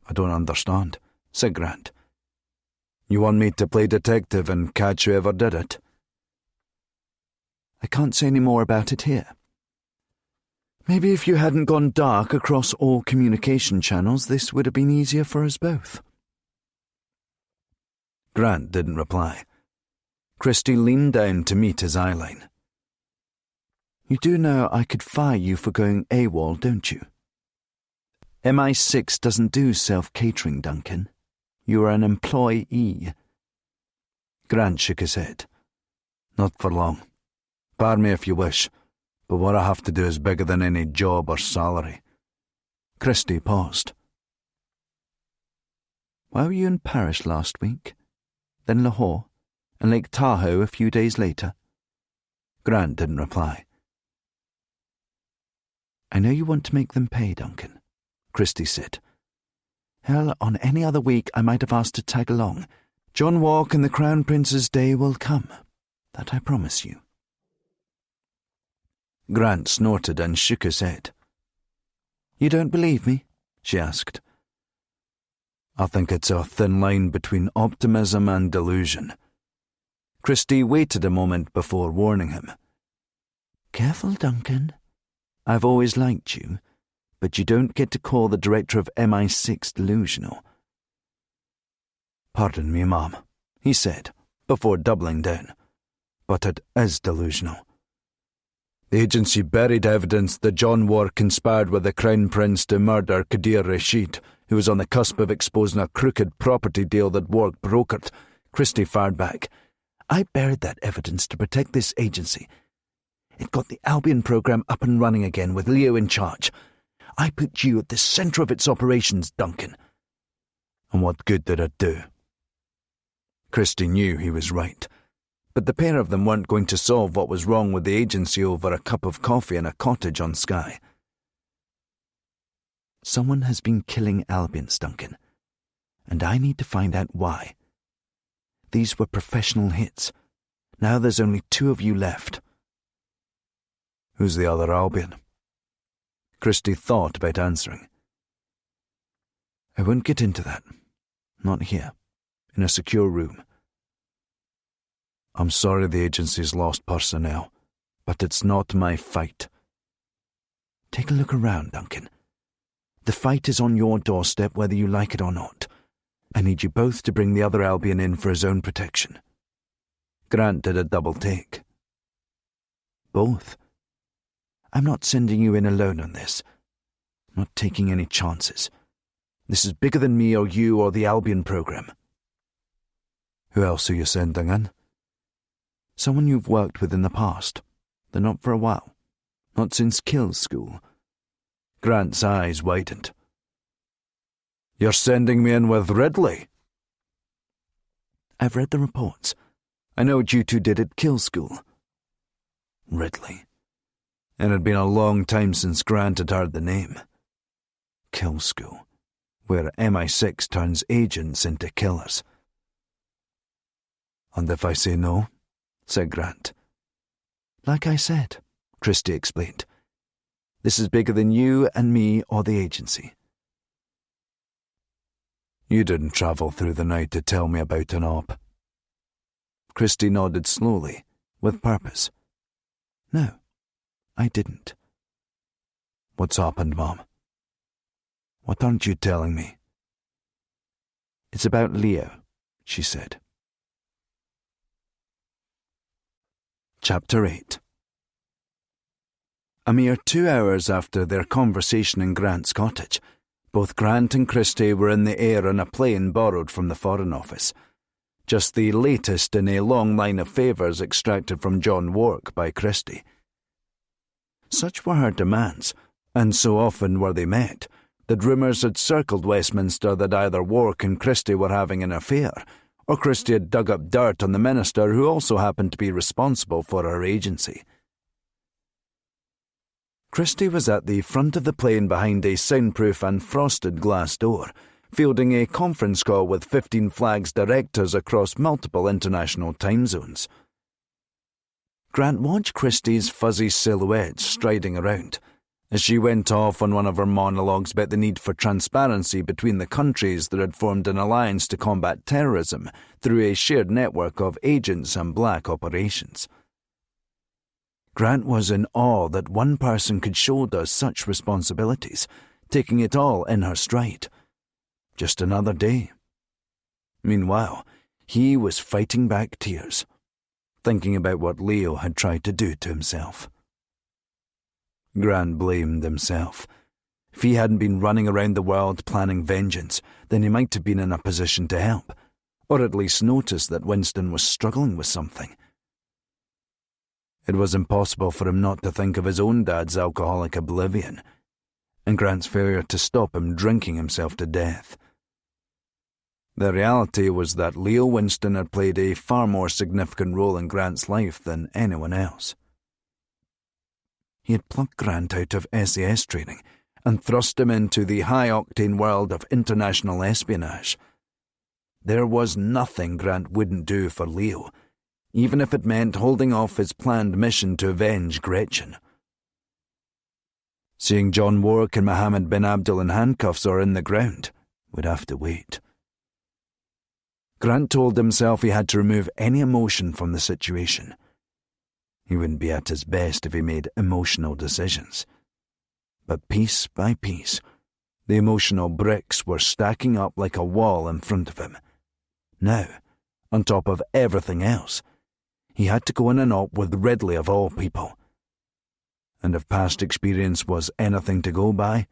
I don't understand, said Grant. You want me to play detective and catch whoever did it? I can't say any more about it here. Maybe if you hadn't gone dark across all communication channels, this would have been easier for us both. Grant didn't reply. Christie leaned down to meet his eyeline. You do know I could fire you for going AWOL, don't you? MI6 doesn't do self-catering, Duncan. You are an employee. Grant shook his head. Not for long. Bar me if you wish, but what I have to do is bigger than any job or salary. Christie paused. Why were you in Paris last week? Then Lahore, and Lake Tahoe a few days later? Grant didn't reply. I know you want to make them pay, Duncan, Christie said. Hell, on any other week I might have asked to tag along. John Walk and the Crown Prince's day will come. That I promise you. Grant snorted and shook his head. You don't believe me? She asked. I think it's a thin line between optimism and delusion. Christie waited a moment before warning him. Careful, Duncan. I've always liked you, but you don't get to call the director of MI6 delusional. Pardon me, ma'am, he said, before doubling down. But it is delusional. The agency buried evidence that John Wark conspired with the Crown Prince to murder Qadir Rashid, who was on the cusp of exposing a crooked property deal that Wark brokered. Christie fired back. I buried that evidence to protect this agency. It got the Albion program up and running again with Leo in charge. I put you at the centre of its operations, Duncan. And what good did it do? Christie knew he was right. But the pair of them weren't going to solve what was wrong with the agency over a cup of coffee in a cottage on Skye. Someone has been killing Albions, Duncan, and I need to find out why. These were professional hits. Now there's only 2 of you left. Who's the other Albion? Christie thought about answering. I won't get into that. Not here. In a secure room. I'm sorry the agency's lost personnel, but it's not my fight. Take a look around, Duncan. The fight is on your doorstep whether you like it or not. I need you both to bring the other Albion in for his own protection. Grant did a double take. Both? I'm not sending you in alone on this. I'm not taking any chances. This is bigger than me or you or the Albion program. Who else are you sending in? Someone you've worked with in the past, though not for a while. Not since Kills School. Grant's eyes widened. You're sending me in with Ridley? I've read the reports. I know what you two did at Kills School. Ridley. It had been a long time since Grant had heard the name. Kills School, where MI6 turns agents into killers. And if I say no? Said Grant. Like I said, Christie explained. This is bigger than you and me or the agency. You didn't travel through the night to tell me about an op. Christie nodded slowly, with purpose. No, I didn't. What's happened, Mom? What aren't you telling me? It's about Leo, she said. Chapter 8. A mere 2 hours after their conversation in Grant's cottage, both Grant and Christie were in the air on a plane borrowed from the Foreign Office. Just the latest in a long line of favours extracted from John Wark by Christie. Such were her demands, and so often were they met, that rumours had circled Westminster that either Wark and Christie were having an affair, or Christie had dug up dirt on the minister who also happened to be responsible for her agency. Christie was at the front of the plane behind a soundproof and frosted glass door, fielding a conference call with 15 flags directors across multiple international time zones. Grant watched Christie's fuzzy silhouette striding around as she went off on one of her monologues about the need for transparency between the countries that had formed an alliance to combat terrorism through a shared network of agents and black operations. Grant was in awe that one person could shoulder such responsibilities, taking it all in her stride. Just another day. Meanwhile, he was fighting back tears, thinking about what Leo had tried to do to himself. Grant blamed himself. If he hadn't been running around the world planning vengeance, then he might have been in a position to help, or at least notice that Winston was struggling with something. It was impossible for him not to think of his own dad's alcoholic oblivion, and Grant's failure to stop him drinking himself to death. The reality was that Leo Winston had played a far more significant role in Grant's life than anyone else. He had plucked Grant out of SAS training and thrust him into the high-octane world of international espionage. There was nothing Grant wouldn't do for Leo, even if it meant holding off his planned mission to avenge Gretchen. Seeing John Warwick and Mohammed bin Abdul in handcuffs or in the ground would have to wait. Grant told himself he had to remove any emotion from the situation. He wouldn't be at his best if he made emotional decisions. But piece by piece, the emotional bricks were stacking up like a wall in front of him. Now, on top of everything else, he had to go in an op with Ridley of all people. And if past experience was anything to go by,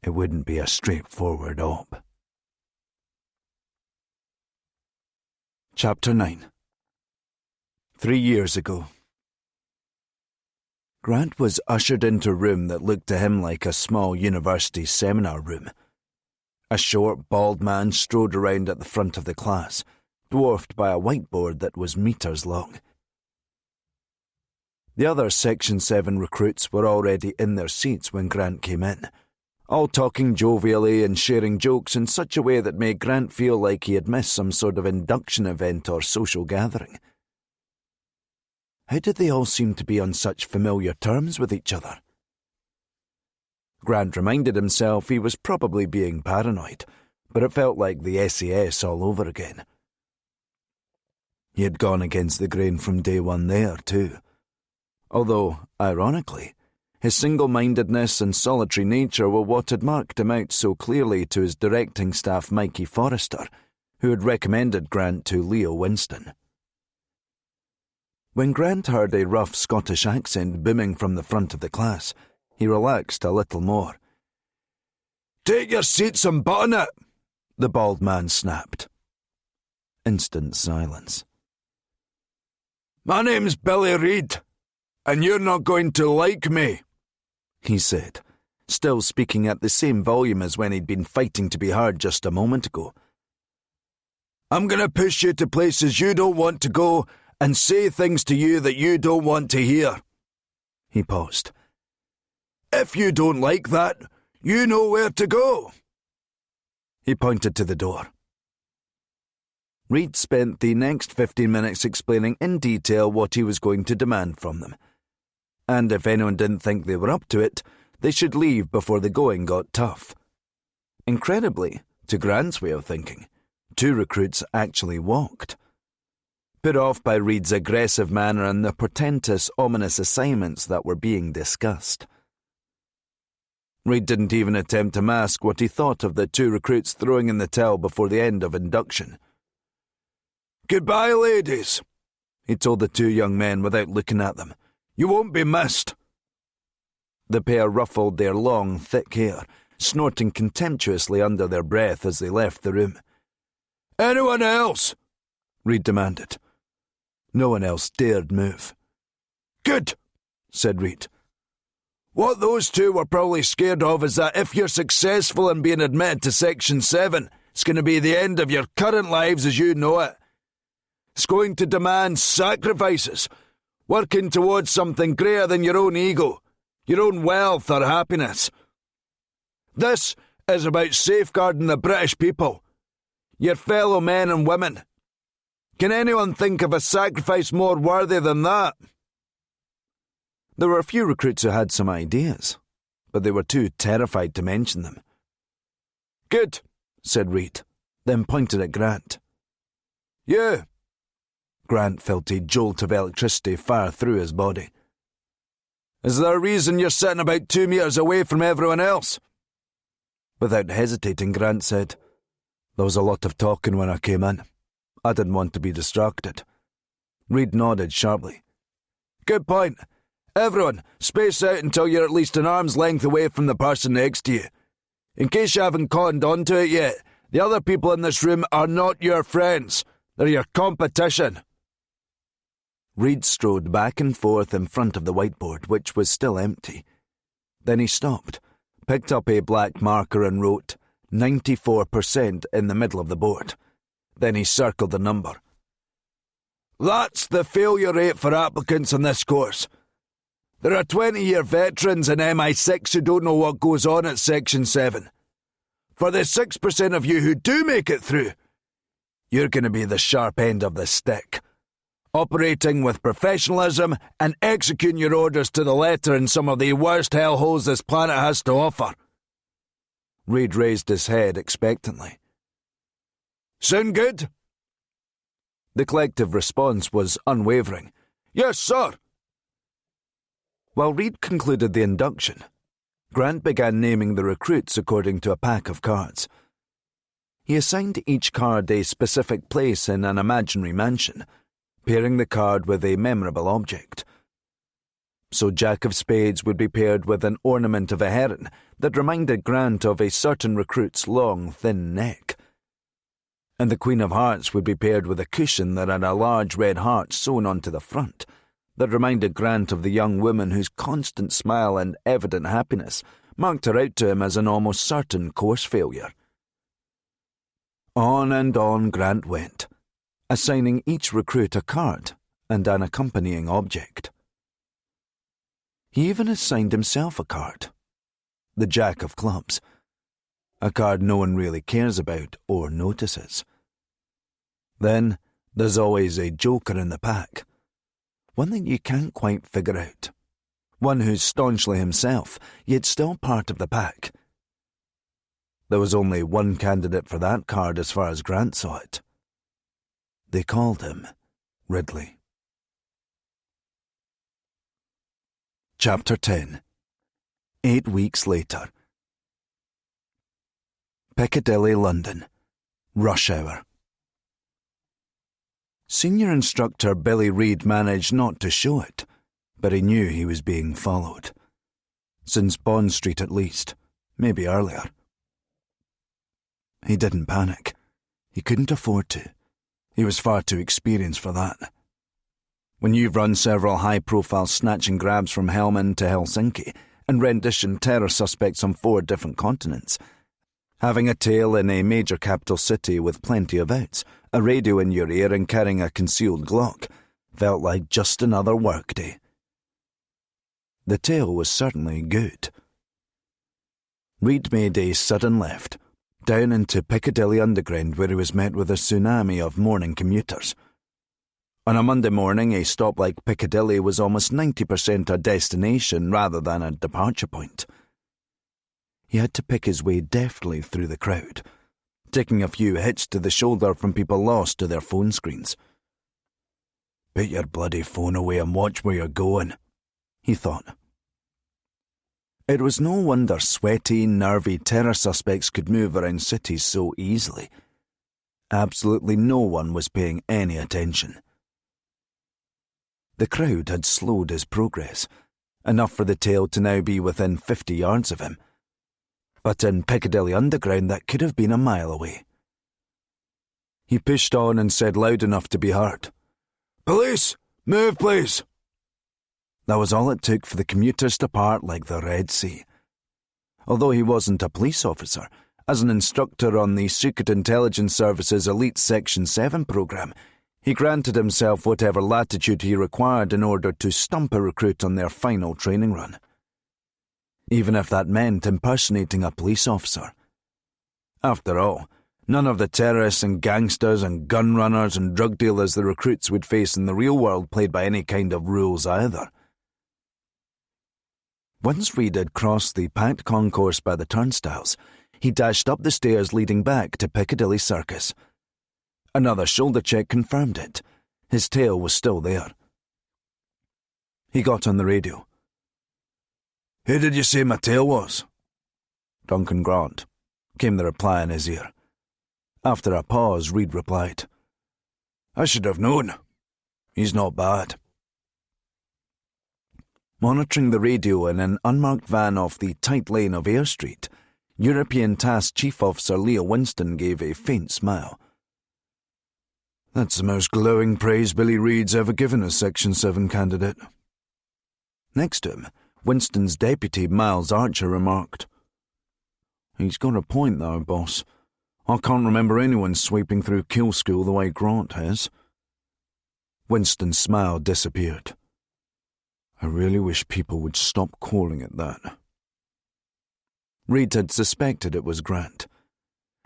it wouldn't be a straightforward op. Chapter 9. 3 years ago. Grant was ushered into a room that looked to him like a small university seminar room. A short, bald man strode around at the front of the class, dwarfed by a whiteboard that was meters long. The other Section 7 recruits were already in their seats when Grant came in, all talking jovially and sharing jokes in such a way that made Grant feel like he had missed some sort of induction event or social gathering. How did they all seem to be on such familiar terms with each other? Grant reminded himself he was probably being paranoid, but it felt like the SAS all over again. He had gone against the grain from day one there, too. Although, ironically, his single-mindedness and solitary nature were what had marked him out so clearly to his directing staff Mikey Forrester, who had recommended Grant to Leo Winston. When Grant heard a rough Scottish accent booming from the front of the class, he relaxed a little more. "Take your seats and button it," the bald man snapped. Instant silence. "My name's Billy Reid, and you're not going to like me," he said, still speaking at the same volume as when he'd been fighting to be heard just a moment ago. "I'm going to push you to places you don't want to go and say things to you that you don't want to hear." He paused. "If you don't like that, you know where to go." He pointed to the door. Reid spent the next 15 minutes explaining in detail what he was going to demand from them. And if anyone didn't think they were up to it, they should leave before the going got tough. Incredibly, to Grant's way of thinking, 2 recruits actually walked. Put off by Reid's aggressive manner and the portentous, ominous assignments that were being discussed. Reid didn't even attempt to mask what he thought of the 2 recruits throwing in the towel before the end of induction. "Goodbye, ladies," he told the 2 young men without looking at them. "You won't be missed." The pair ruffled their long, thick hair, snorting contemptuously under their breath as they left the room. "Anyone else?" Reid demanded. No one else dared move. "Good," said Reid. "What those 2 were probably scared of is that if you're successful in being admitted to Section 7, it's going to be the end of your current lives as you know it. It's going to demand sacrifices, working towards something greater than your own ego. your own wealth or happiness. This is about safeguarding the British people, your fellow men and women. Can anyone think of a sacrifice more worthy than that? There were a few recruits who had some ideas, but they were too terrified to mention them. Good, said Reed, then pointed at Grant. You. Grant felt a jolt of electricity fire through his body. Is there a reason you're sitting about 2 meters away from everyone else? Without hesitating, Grant said, There was a lot of talking when I came in. I didn't want to be distracted. Reed nodded sharply. Good point. Everyone, space out until you're at least an arm's length away from the person next to you. In case you haven't cottoned onto it yet, the other people in this room are not your friends. They're your competition. Reed strode back and forth in front of the whiteboard, which was still empty. Then he stopped, picked up a black marker and wrote 94% in the middle of the board. Then he circled the number. That's the failure rate for applicants on this course. There are 20-year veterans in MI6 who don't know what goes on at Section 7. For the 6% of you who do make it through, you're going to be the sharp end of the stick, operating with professionalism and executing your orders to the letter in some of the worst hellholes this planet has to offer. Reed raised his head expectantly. Sound good? The collective response was unwavering. Yes, sir. While Reed concluded the induction, Grant began naming the recruits according to a pack of cards. He assigned each card a specific place in an imaginary mansion, pairing the card with a memorable object. So Jack of Spades would be paired with an ornament of a heron that reminded Grant of a certain recruit's long, thin neck. And the Queen of Hearts would be paired with a cushion that had a large red heart sewn onto the front, that reminded Grant of the young woman whose constant smile and evident happiness marked her out to him as an almost certain course failure. On and on Grant went, assigning each recruit a card and an accompanying object. He even assigned himself a card, the Jack of Clubs, a card no one really cares about or notices. Then there's always a joker in the pack, one that you can't quite figure out, one who's staunchly himself, yet still part of the pack. There was only one candidate for that card as far as Grant saw it. They called him Ridley. Chapter 10. 8 weeks later. Piccadilly, London. Rush hour. Senior instructor Billy Reed managed not to show it, but he knew he was being followed. Since Bond Street at least, maybe earlier. He didn't panic. He couldn't afford to. He was far too experienced for that. When you've run several high-profile snatch and grabs from Helmand to Helsinki and renditioned terror suspects on 4 different continents, having a tail in a major capital city with plenty of outs, a radio in your ear and carrying a concealed Glock, felt like just another workday. The tale was certainly good. Reed made a sudden left, down into Piccadilly Underground, where he was met with a tsunami of morning commuters. On a Monday morning, a stop like Piccadilly was almost 90% a destination rather than a departure point. He had to pick his way deftly through the crowd, taking a few hits to the shoulder from people lost to their phone screens. Put your bloody phone away and watch where you're going, he thought. It was no wonder sweaty, nervy terror suspects could move around cities so easily. Absolutely no one was paying any attention. The crowd had slowed his progress, enough for the tail to now be within 50 yards of him. But in Piccadilly Underground that could have been a mile away. He pushed on and said loud enough to be heard, "Police! Move, please!" That was all it took for the commuters to part like the Red Sea. Although he wasn't a police officer, as an instructor on the Secret Intelligence Service's Elite Section 7 program, he granted himself whatever latitude he required in order to stump a recruit on their final training run. even if that meant impersonating a police officer. After all, none of the terrorists and gangsters and gun runners and drug dealers the recruits would face in the real world played by any kind of rules either. Once Reed had crossed the packed concourse by the turnstiles, he dashed up the stairs leading back to Piccadilly Circus. Another shoulder check confirmed it. His tail was still there. He got on the radio. "Who did you say my tail was?" "Duncan Grant," came the reply in his ear. After a pause, Reed replied, "I should have known. He's not bad." Monitoring the radio in an unmarked van off the tight lane of Eyre Street, European Task Chief Officer Leo Winston gave a faint smile. "That's the most glowing praise Billy Reed's ever given a Section 7 candidate." Next to him, Winston's deputy, Miles Archer, remarked, "He's got a point though, boss. I can't remember anyone sweeping through Kill School the way Grant has." Winston's smile disappeared. "I really wish people would stop calling it that." Reed had suspected it was Grant.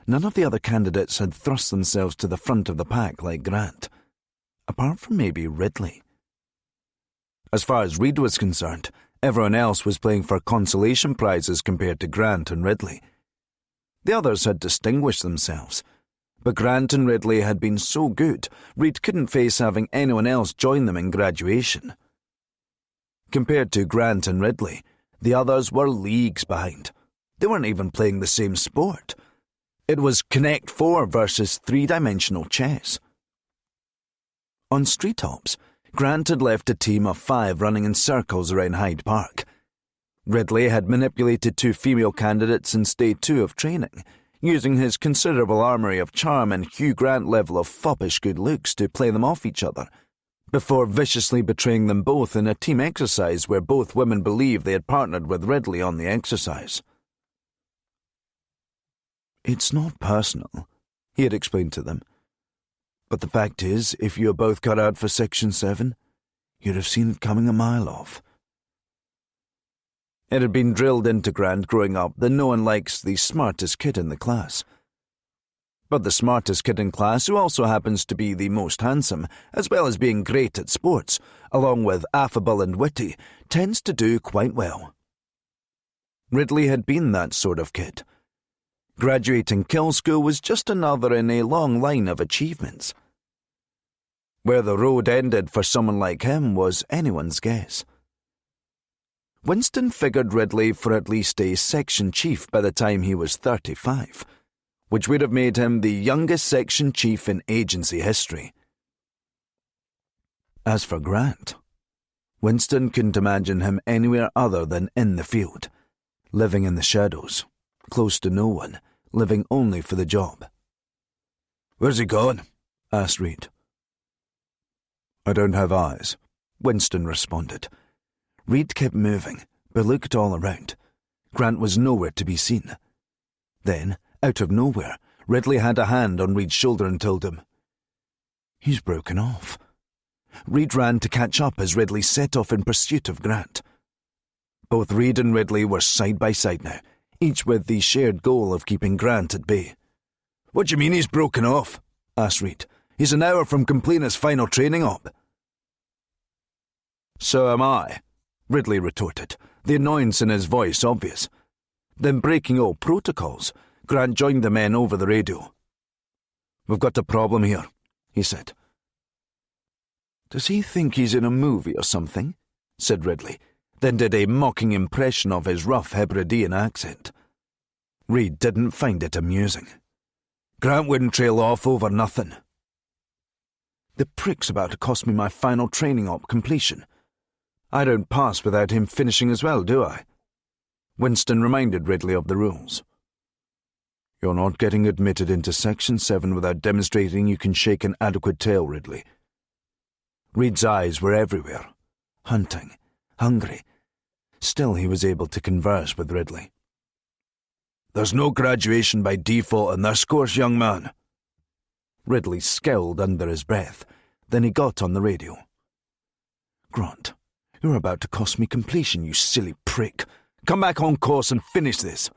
None of the other candidates had thrust themselves to the front of the pack like Grant, apart from maybe Ridley. As far as Reed was concerned, everyone else was playing for consolation prizes compared to Grant and Ridley. The others had distinguished themselves, but Grant and Ridley had been so good, Reed couldn't face having anyone else join them in graduation. Compared to Grant and Ridley, the others were leagues behind. They weren't even playing the same sport. It was Connect 4 versus three-dimensional chess. On street hops, Grant had left a team of 5 running in circles around Hyde Park. Ridley had manipulated 2 female candidates in Stage 2 of training, using his considerable armoury of charm and Hugh Grant level of foppish good looks to play them off each other, before viciously betraying them both in a team exercise where both women believed they had partnered with Ridley on the exercise. "It's not personal," he had explained to them. "But the fact is, if you were both cut out for Section 7, you'd have seen it coming a mile off." It had been drilled into Grant growing up that no one likes the smartest kid in the class. But the smartest kid in class, who also happens to be the most handsome, as well as being great at sports, along with affable and witty, tends to do quite well. Ridley had been that sort of kid. Graduating Kill School was just another in a long line of achievements. Where the road ended for someone like him was anyone's guess. Winston figured Ridley for at least a section chief by the time he was 35, which would have made him the youngest section chief in agency history. As for Grant, Winston couldn't imagine him anywhere other than in the field, living in the shadows, close to no one, living only for the job. "Where's he gone?" asked Reed. "I don't have eyes," Winston responded. Reed kept moving, but looked all around. Grant was nowhere to be seen. Then, out of nowhere, Ridley had a hand on Reed's shoulder and told him, "He's broken off." Reed ran to catch up as Ridley set off in pursuit of Grant. Both Reed and Ridley were side by side now, each with the shared goal of keeping Grant at bay. "What do you mean he's broken off?" asked Reed. "He's an hour from completing his final training op." "So am I," Ridley retorted, the annoyance in his voice obvious. Then, breaking all protocols, Grant joined the men over the radio. "We've got a problem here," he said. "Does he think he's in a movie or something?" said Ridley, then did a mocking impression of his rough Hebridean accent. Reed didn't find it amusing. "Grant wouldn't trail off over nothing." "The prick's about to cost me my final training op completion. I don't pass without him finishing as well, do I?" Winston reminded Ridley of the rules. "You're not getting admitted into Section 7 without demonstrating you can shake an adequate tail, Ridley." Reed's eyes were everywhere, hunting, hungry. Still he was able to converse with Ridley. "There's no graduation by default in this course, young man." Ridley scowled under his breath. Then he got on the radio. "Grant, you're about to cost me completion, you silly prick. Come back on course and finish this."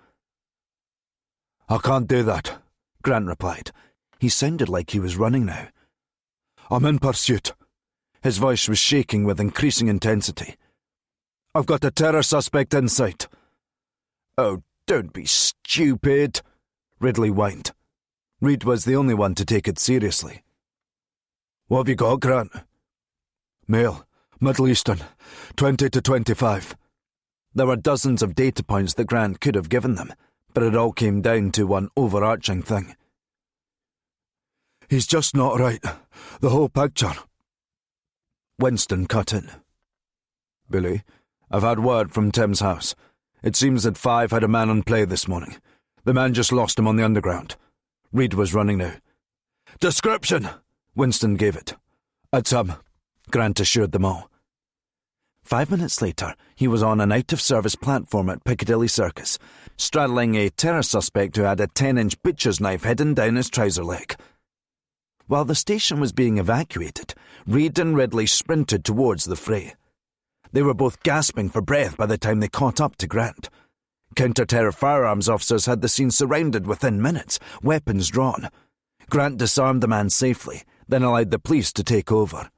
"I can't do that," Grant replied. He sounded like he was running now. "I'm in pursuit." His voice was shaking with increasing intensity. "I've got a terror suspect in sight." "Oh, don't be stupid," Ridley whined. Reed was the only one to take it seriously. "What have you got, Grant?" "Male, Middle Eastern, 20 to 25. There were dozens of data points that Grant could have given them, but it all came down to one overarching thing. "He's just not right. The whole picture." Winston cut in. "Billy, I've had word from Tim's house. It seems that 5 had a man on play this morning. The man just lost him on the underground." Reed was running now. "Description!" Winston gave it. "It's him," Grant assured them all. 5 minutes later, he was on an out-of-service platform at Piccadilly Circus, straddling a terror suspect who had a 10-inch butcher's knife hidden down his trouser leg. While the station was being evacuated, Reed and Ridley sprinted towards the fray. They were both gasping for breath by the time they caught up to Grant. Counter-terror firearms officers had the scene surrounded within minutes, weapons drawn. Grant disarmed the man safely, then allowed the police to take over.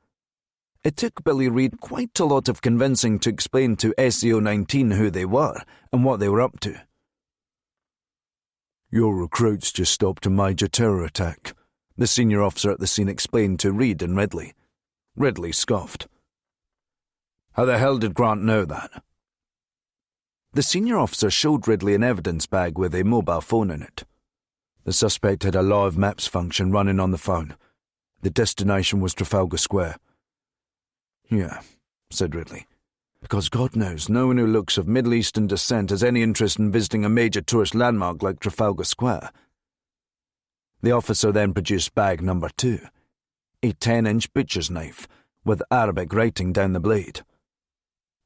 It took Billy Reed quite a lot of convincing to explain to SEO 19 who they were and what they were up to. "Your recruits just stopped a major terror attack," the senior officer at the scene explained to Reed and Ridley. Ridley scoffed. "How the hell did Grant know that?" The senior officer showed Ridley an evidence bag with a mobile phone in it. The suspect had a live maps function running on the phone. The destination was Trafalgar Square. "Yeah," said Ridley, "because God knows no one who looks of Middle Eastern descent has any interest in visiting a major tourist landmark like Trafalgar Square." The officer then produced bag number 2, a 10-inch butcher's knife with Arabic writing down the blade.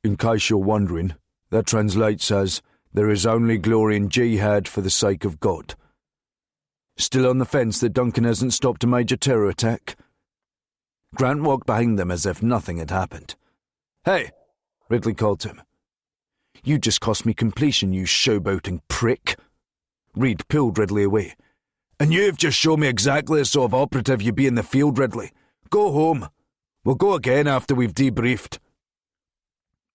"In case you're wondering, that translates as, 'There is only glory in jihad for the sake of God.' Still on the fence that Duncan hasn't stopped a major terror attack?" Grant walked behind them as if nothing had happened. "Hey!" Ridley called to him. "You just cost me completion, you showboating prick." Reed pulled Ridley away. "And you've just shown me exactly the sort of operative you'd be in the field, Ridley. Go home. We'll go again after we've debriefed."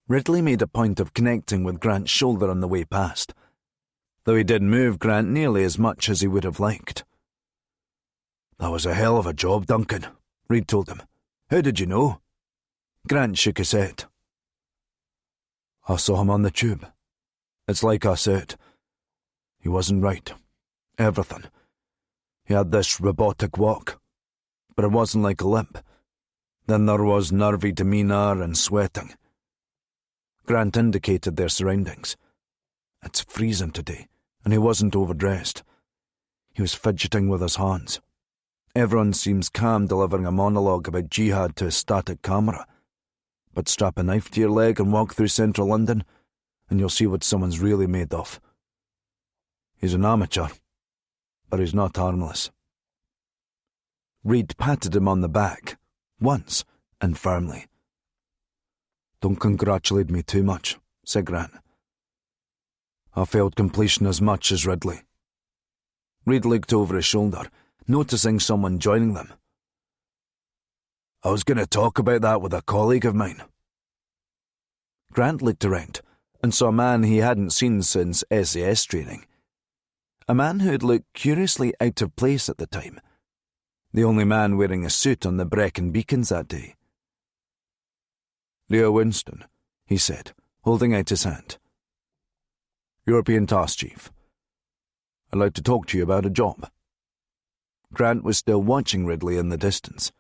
Ridley made a point of connecting with Grant's shoulder on the way past, though he didn't move Grant nearly as much as he would have liked. "That was a hell of a job, Duncan," Reed told him. "How did you know?" Grant shook his head. "I saw him on the tube. It's like I said. He wasn't right. Everything. He had this robotic walk, but it wasn't like a limp. Then there was nervy demeanour and sweating." Grant indicated their surroundings. "It's freezing today, and he wasn't overdressed. He was fidgeting with his hands. Everyone seems calm delivering a monologue about jihad to a static camera. But strap a knife to your leg and walk through central London, and you'll see what someone's really made of. He's an amateur, but he's not harmless." Reed patted him on the back, once and firmly. "Don't congratulate me too much," said Grant. "I failed completion as much as Ridley." Reed looked over his shoulder, noticing someone joining them. "I was going to talk about that with a colleague of mine." Grant looked around and saw a man he hadn't seen since SAS training. A man who had looked curiously out of place at the time. The only man wearing a suit on the Brecon Beacons that day. "Leo Winston," he said, holding out his hand. "European Task Chief. I'd like to talk to you about a job." Grant was still watching Ridley in the distance.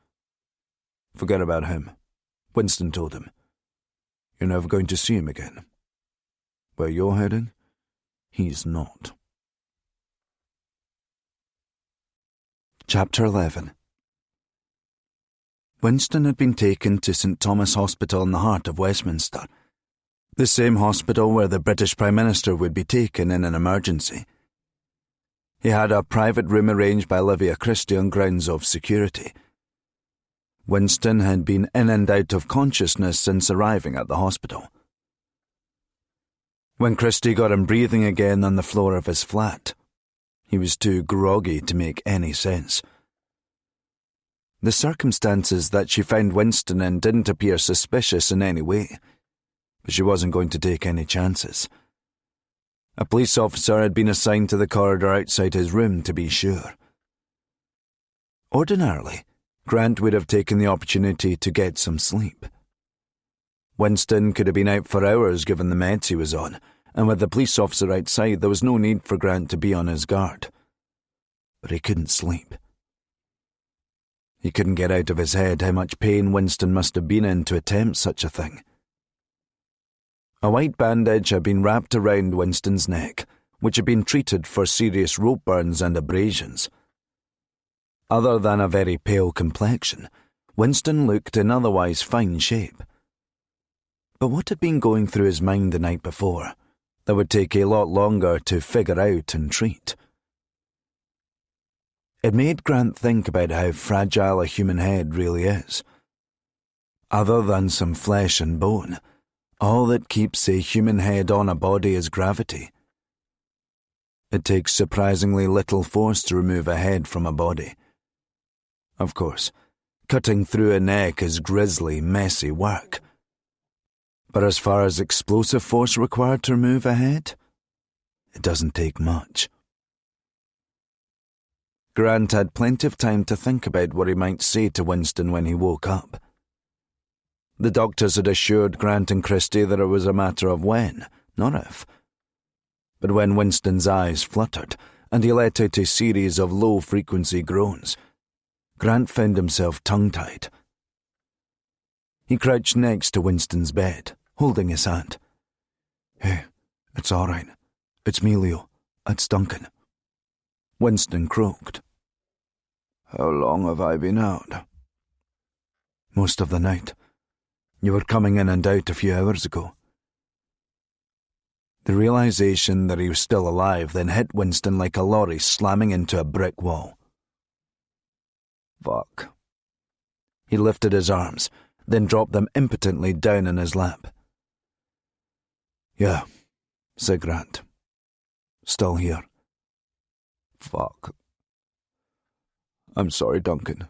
"Forget about him," Winston told him. "You're never going to see him again. Where you're heading, he's not." Chapter 11. Winston had been taken to St Thomas Hospital in the heart of Westminster, the same hospital where the British Prime Minister would be taken in an emergency. He had a private room arranged by Olivia Christie on grounds of security. Winston had been in and out of consciousness since arriving at the hospital. When Christie got him breathing again on the floor of his flat, he was too groggy to make any sense. The circumstances that she found Winston in didn't appear suspicious in any way, but she wasn't going to take any chances. A police officer had been assigned to the corridor outside his room to be sure. Ordinarily, Grant would have taken the opportunity to get some sleep. Winston could have been out for hours given the meds he was on, and with the police officer outside there was no need for Grant to be on his guard. But he couldn't sleep. He couldn't get out of his head how much pain Winston must have been in to attempt such a thing. A white bandage had been wrapped around Winston's neck, which had been treated for serious rope burns and abrasions. Other than a very pale complexion, Winston looked in otherwise fine shape. But what had been going through his mind the night before that would take a lot longer to figure out and treat? It made Grant think about how fragile a human head really is. Other than some flesh and bone, all that keeps a human head on a body is gravity. It takes surprisingly little force to remove a head from a body. Of course, cutting through a neck is grisly, messy work. But as far as explosive force required to remove a head, it doesn't take much. Grant had plenty of time to think about what he might say to Winston when he woke up. The doctors had assured Grant and Christie that it was a matter of when, not if. But when Winston's eyes fluttered and he let out a series of low-frequency groans, Grant found himself tongue-tied. He crouched next to Winston's bed, holding his hand. "Hey, it's all right. It's me, Leo. It's Duncan." Winston croaked. "How long have I been out?" "Most of the night. You were coming in and out a few hours ago." The realization that he was still alive then hit Winston like a lorry slamming into a brick wall. Fuck. He lifted his arms, then dropped them impotently down in his lap. "Yeah," said Grant. "Still here." "Fuck. I'm sorry, Duncan."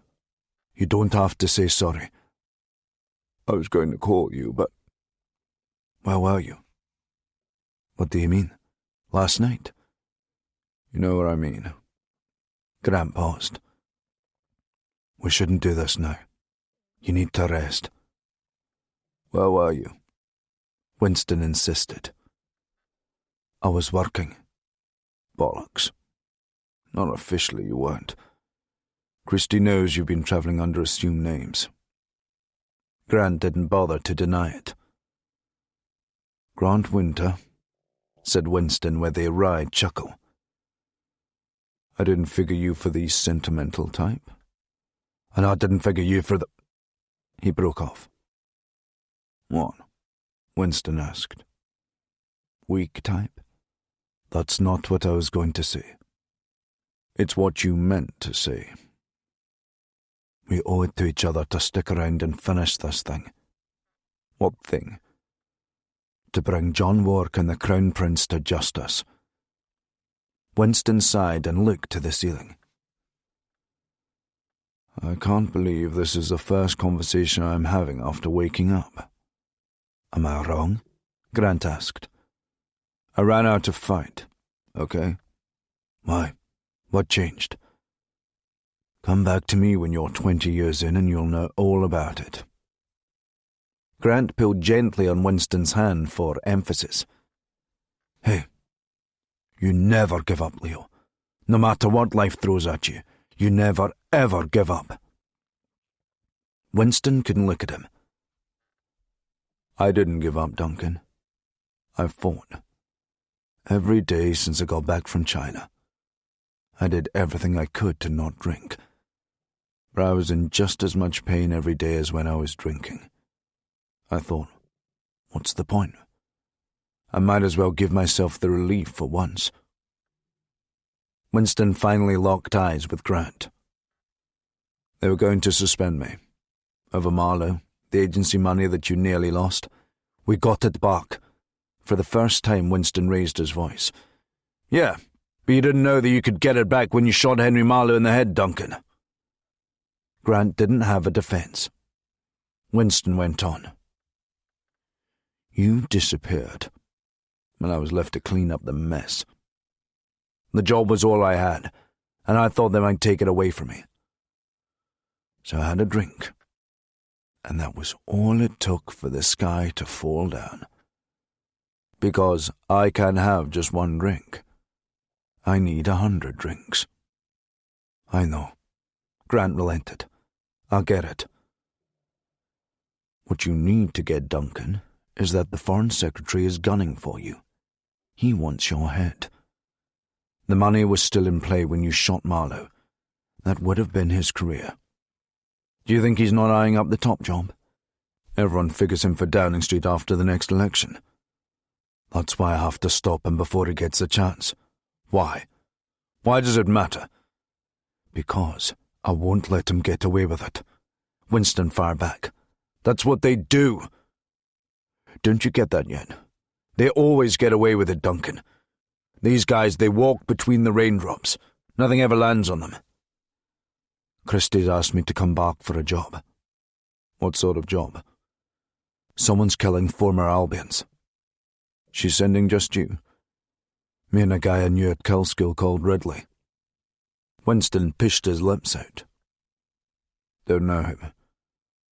"You don't have to say sorry." "I was going to call you, but..." "Where were you?" "What do you mean? Last night?" "You know what I mean." Grant paused. "We shouldn't do this now. You need to rest." "Where were you?" Winston insisted. "I was working." "Bollocks. Not officially you weren't. Christie knows you've been travelling under assumed names." Grant didn't bother to deny it. "Grant Winter," said Winston with a wry chuckle. "I didn't figure you for the sentimental type. And I didn't figure you for the..." He broke off. "What?" Winston asked. "Weak type? That's not what I was going to say." "It's what you meant to say." "We owe it to each other to stick around and finish this thing." "What thing?" "To bring John Wark and the Crown Prince to justice." Winston sighed and looked to the ceiling. "I can't believe this is the first conversation I'm having after waking up." "Am I wrong?" Grant asked. "I ran out of fight, okay?" "Why? What changed?" "Come back to me when you're 20 years in and you'll know all about it." Grant pulled gently on Winston's hand for emphasis. "Hey, you never give up, Leo. No matter what life throws at you, you never, ever give up." Winston couldn't look at him. "I didn't give up, Duncan. I fought. Every day since I got back from China. I did everything I could to not drink. But I was in just as much pain every day as when I was drinking. I thought, what's the point? I might as well give myself the relief for once." Winston finally locked eyes with Grant. "They were going to suspend me. Over Marlowe, the agency money that you nearly lost. We got it back. For the first time, Winston raised his voice. "Yeah, but you didn't know that you could get it back when you shot Henry Marlowe in the head, Duncan." Grant didn't have a defence. Winston went on. "You disappeared, and I was left to clean up the mess. The job was all I had, and I thought they might take it away from me. So I had a drink, and that was all it took for the sky to fall down. Because I can't have just one drink. I need 100 drinks." "I know." Grant relented. "I'll get it." "What you need to get, Duncan, is that the Foreign Secretary is gunning for you. He wants your head. The money was still in play when you shot Marlowe. That would have been his career. Do you think he's not eyeing up the top job? Everyone figures him for Downing Street after the next election. That's why I have to stop him before he gets a chance. Why? Why does it matter?" "Because I won't let him get away with it." Winston fired back. "That's what they do." "Don't you get that yet? They always get away with it, Duncan. These guys, they walk between the raindrops. Nothing ever lands on them." "Christie's asked me to come back for a job." "What sort of job?" "Someone's killing former Albions." "She's sending just you?" "Me and a guy I knew at Kill School called Ridley." Winston pushed his lips out. "Don't know him.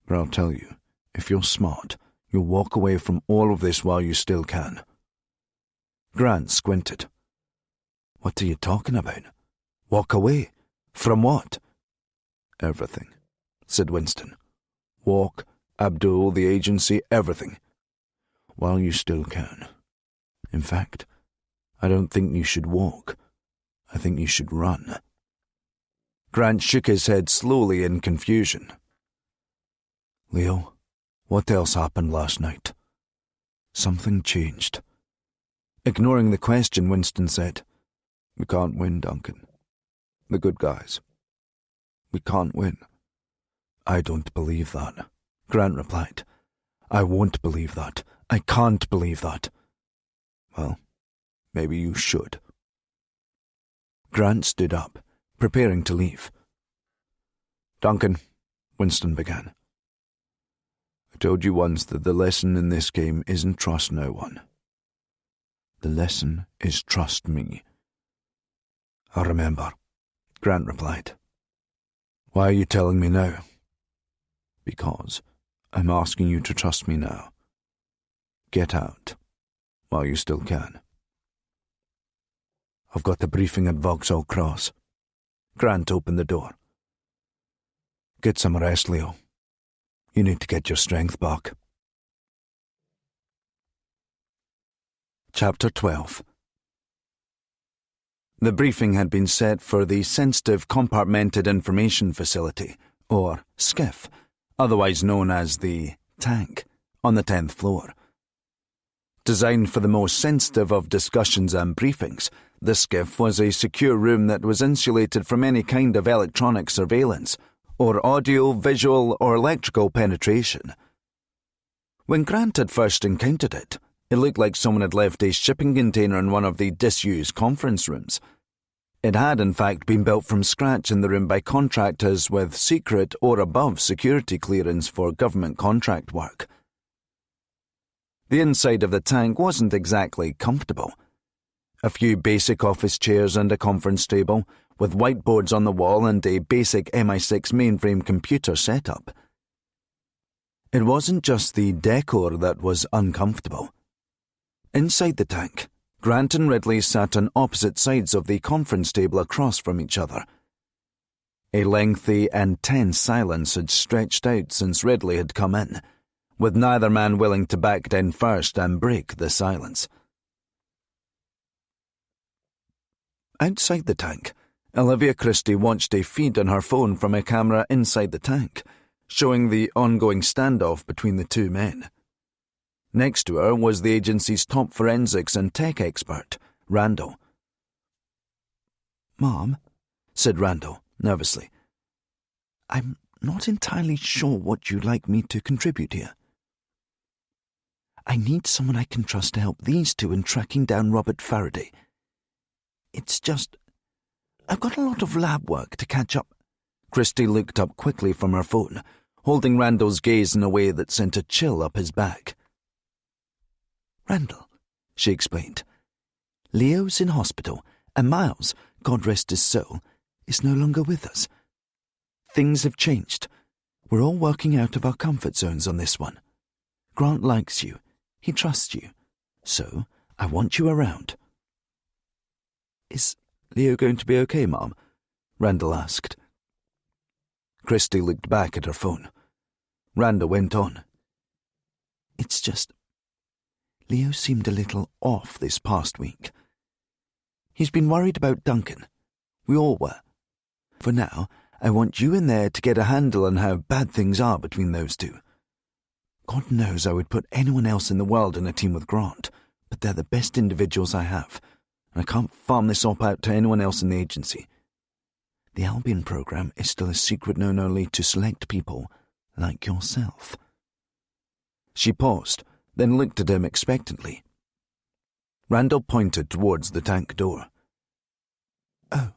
But I'll tell you, if you're smart, you'll walk away from all of this while you still can." Grant squinted. "What are you talking about? Walk away? From what?" "Everything," said Winston. "Walk, Abdul, the agency, everything. While you still can. In fact, I don't think you should walk. I think you should run." Grant shook his head slowly in confusion. "Leo, what else happened last night?" "Something changed." Ignoring the question, Winston said, "We can't win, Duncan. The good guys. We can't win." "I don't believe that," Grant replied. "I won't believe that. I can't believe that." "Well, maybe you should." Grant stood up, preparing to leave. "Duncan," Winston began, "I told you once that the lesson in this game isn't trust no one. The lesson is trust me." "I remember," Grant replied. "Why are you telling me now?" "Because I'm asking you to trust me now. Get out, while you still can." "I've got the briefing at Vauxhall Cross." Grant opened the door. "Get some rest, Leo. You need to get your strength back." Chapter 12. The briefing had been set for the Sensitive Compartmented Information Facility, or SCIF, otherwise known as the Tank, on the 10th floor. Designed for the most sensitive of discussions and briefings, the SCIF was a secure room that was insulated from any kind of electronic surveillance, or audio, visual, or electrical penetration. When Grant had first encountered it, it looked like someone had left a shipping container in one of the disused conference rooms. It had, in fact, been built from scratch in the room by contractors with secret or above security clearance for government contract work. The inside of the tank wasn't exactly comfortable. A few basic office chairs and a conference table, with whiteboards on the wall and a basic MI6 mainframe computer setup. It wasn't just the decor that was uncomfortable. Inside the tank, Grant and Ridley sat on opposite sides of the conference table across from each other. A lengthy and tense silence had stretched out since Ridley had come in, with neither man willing to back down first and break the silence. Outside the tank, Olivia Christie watched a feed on her phone from a camera inside the tank, showing the ongoing standoff between the two men. Next to her was the agency's top forensics and tech expert, Randall. "Mom," said Randall, nervously, "I'm not entirely sure what you'd like me to contribute here." I need someone I can trust to help these two in tracking down Robert Faraday. It's just, I've got a lot of lab work to catch up. Christie looked up quickly from her phone, holding Randall's gaze in a way that sent a chill up his back. Randall, she explained. Leo's in hospital, and Miles, God rest his soul, is no longer with us. Things have changed. We're all working out of our comfort zones on this one. Grant likes you. He trusts you. So, I want you around. Is Leo going to be okay, Mom? Randall asked. Christie looked back at her phone. Randall went on. It's just, Leo seemed a little off this past week. He's been worried about Duncan. We all were. For now, I want you in there to get a handle on how bad things are between those two. God knows I would put anyone else in the world in a team with Grant, but they're the best individuals I have, and I can't farm this op out to anyone else in the agency. The Albion program is still a secret known only to select people like yourself. She paused, then looked at him expectantly. Randall pointed towards the tank door. Oh,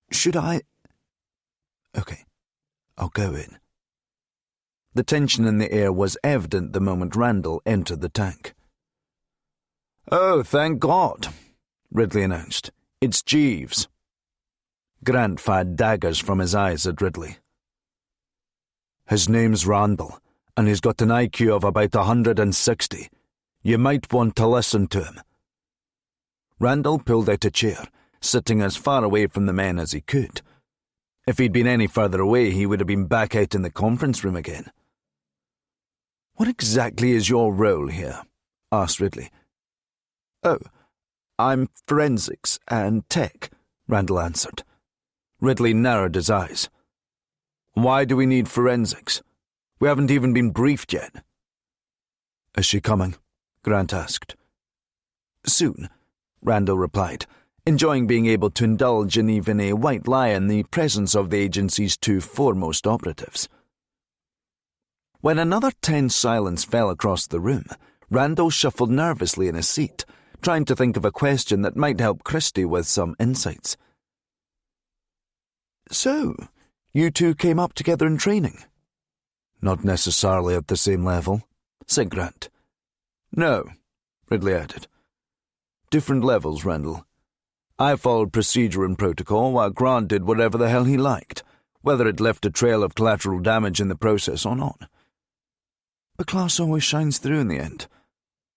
should I? Okay, I'll go in. The tension in the air was evident the moment Randall entered the tank. Oh, thank God, Ridley announced. It's Jeeves. Grant fired daggers from his eyes at Ridley. His name's Randall, and he's got an IQ of about 160. You might want to listen to him. Randall pulled out a chair, sitting as far away from the men as he could. If he'd been any further away, he would have been back out in the conference room again. What exactly is your role here? Asked Ridley. Oh, I'm forensics and tech, Randall answered. Ridley narrowed his eyes. Why do we need forensics? We haven't even been briefed yet. Is she coming? Grant asked. Soon, Randall replied, enjoying being able to indulge in even a white lie in the presence of the agency's two foremost operatives. When another tense silence fell across the room, Randall shuffled nervously in his seat, trying to think of a question that might help Christie with some insights. So, you two came up together in training? Not necessarily at the same level, said Grant. No, Ridley added. Different levels, Randall. I followed procedure and protocol while Grant did whatever the hell he liked, whether it left a trail of collateral damage in the process or not. But class always shines through in the end.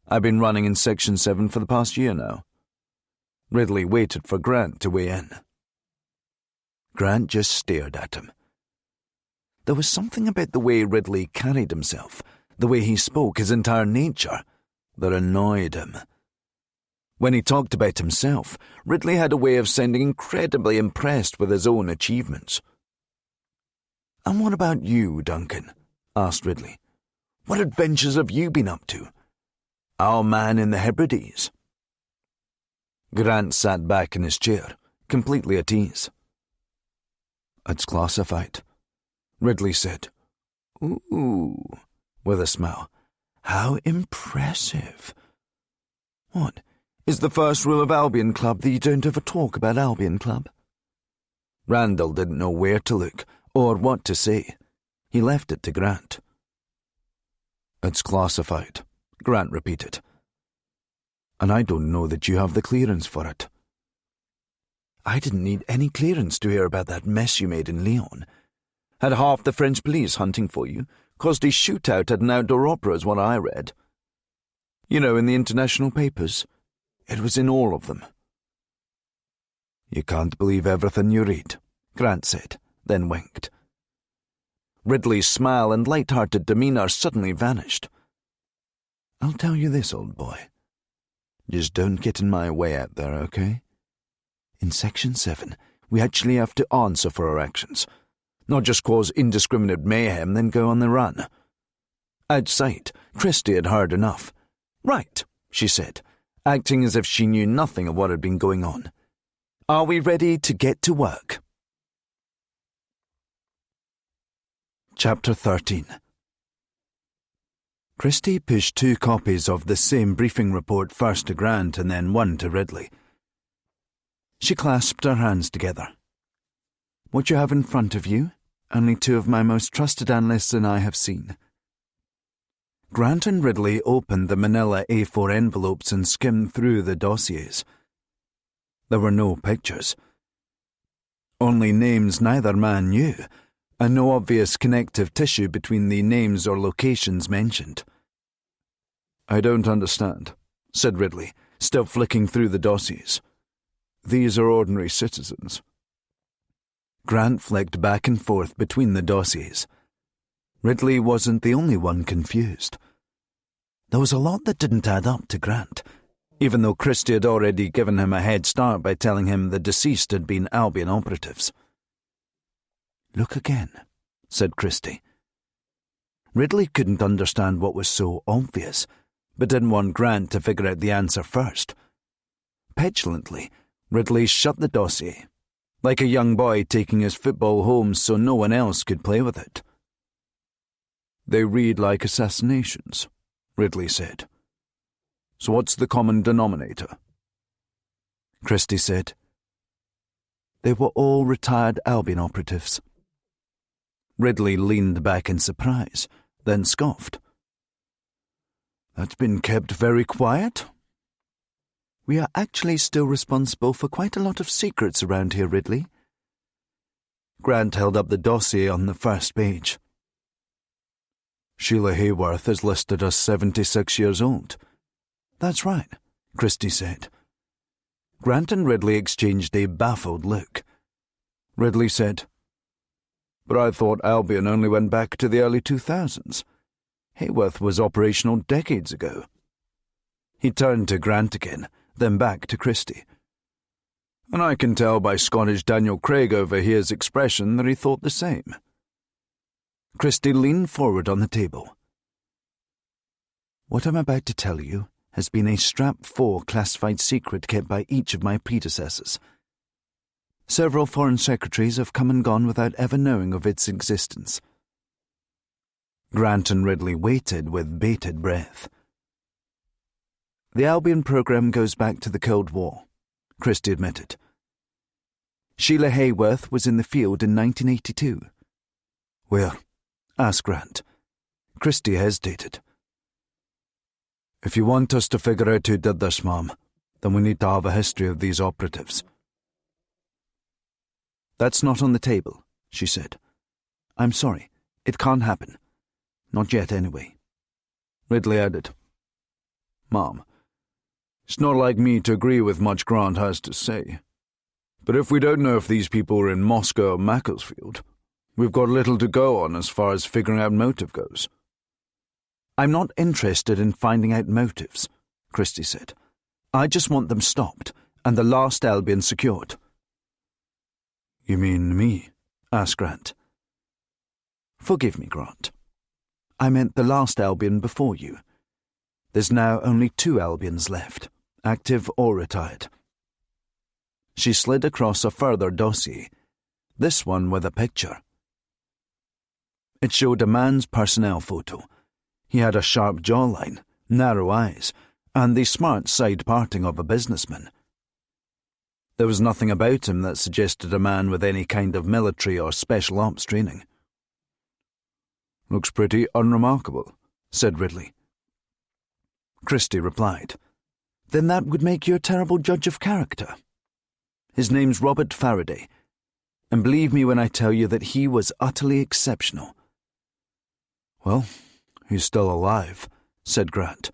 I've been running in Section 7 for the past year now. Ridley waited for Grant to weigh in. Grant just stared at him. There was something about the way Ridley carried himself, the way he spoke, his entire nature, that annoyed him. When he talked about himself, Ridley had a way of sounding incredibly impressed with his own achievements. And what about you, Duncan? Asked Ridley. What adventures have you been up to? Our man in the Hebrides. Grant sat back in his chair, completely at ease. It's classified, Ridley said. Ooh, with a smile. How impressive. What, is the first rule of Albion Club that you don't ever talk about Albion Club? Randall didn't know where to look or what to say. He left it to Grant. It's classified, Grant repeated. And I don't know that you have the clearance for it. I didn't need any clearance to hear about that mess you made in Lyon. Had half the French police hunting for you, caused a shootout at an outdoor opera is what I read. You know, in the international papers. It was in all of them. You can't believe everything you read, Grant said, then winked. Ridley's smile and light-hearted demeanour suddenly vanished. I'll tell you this, old boy. Just don't get in my way out there, okay? In Section 7, we actually have to answer for our actions, not just cause indiscriminate mayhem, then go on the run. Outside, Christie had heard enough. Right, she said, acting as if she knew nothing of what had been going on. Are we ready to get to work? Chapter 13. Christie pushed 2 copies of the same briefing report first to Grant and then one to Ridley. She clasped her hands together. "What you have in front of you, only 2 of my most trusted analysts and I have seen." Grant and Ridley opened the manila A4 envelopes and skimmed through the dossiers. There were no pictures. Only names neither man knew, and no obvious connective tissue between the names or locations mentioned. "I don't understand," said Ridley, still flicking through the dossiers. "These are ordinary citizens." Grant flicked back and forth between the dossiers. Ridley wasn't the only one confused. There was a lot that didn't add up to Grant, even though Christie had already given him a head start by telling him the deceased had been Albion operatives. "Look again," said Christie. Ridley couldn't understand what was so obvious, but didn't want Grant to figure out the answer first. Petulantly, Ridley shut the dossier, like a young boy taking his football home so no one else could play with it. "They read like assassinations," Ridley said. "So what's the common denominator?" Christie said, "They were all retired Albion operatives." Ridley leaned back in surprise, then scoffed. "That's been kept very quiet?" "We are actually still responsible for quite a lot of secrets around here, Ridley." Grant held up the dossier on the first page. "Sheila Hayworth is listed as 76 years old." "That's right," Christie said. Grant and Ridley exchanged a baffled look. Ridley said, "But I thought Albion only went back to the early 2000s. Hayworth was operational decades ago." He turned to Grant again, then back to Christie. "And I can tell by Scottish Daniel Craig over here's expression that he thought the same." Christie leaned forward on the table. "What I'm about to tell you has been a Strap 4 classified secret kept by each of my predecessors. Several foreign secretaries have come and gone without ever knowing of its existence." Grant and Ridley waited with bated breath. "The Albion program goes back to the Cold War," Christie admitted. "Sheila Hayworth was in the field in 1982. "Where?" asked Grant. Christie hesitated. "If you want us to figure out who did this, Mom, then we need to have a history of these operatives." "That's not on the table," she said. "I'm sorry, it can't happen. Not yet, anyway." Ridley added, "Mom, it's not like me to agree with much Grant has to say. But if we don't know if these people were in Moscow or Macclesfield, we've got little to go on as far as figuring out motive goes." "I'm not interested in finding out motives," Christie said. "I just want them stopped and the Last Albion secured." "You mean me?" asked Grant. "Forgive me, Grant. I meant the Last Albion before you. There's now only 2 Albions left, active or retired." She slid across a further dossier, this one with a picture. It showed a man's personnel photo. He had a sharp jawline, narrow eyes, and the smart side parting of a businessman. There was nothing about him that suggested a man with any kind of military or special ops training. "Looks pretty unremarkable," said Ridley. Christie replied, "Then that would make you a terrible judge of character. His name's Robert Faraday, and believe me when I tell you that he was utterly exceptional." "Well, he's still alive," said Grant,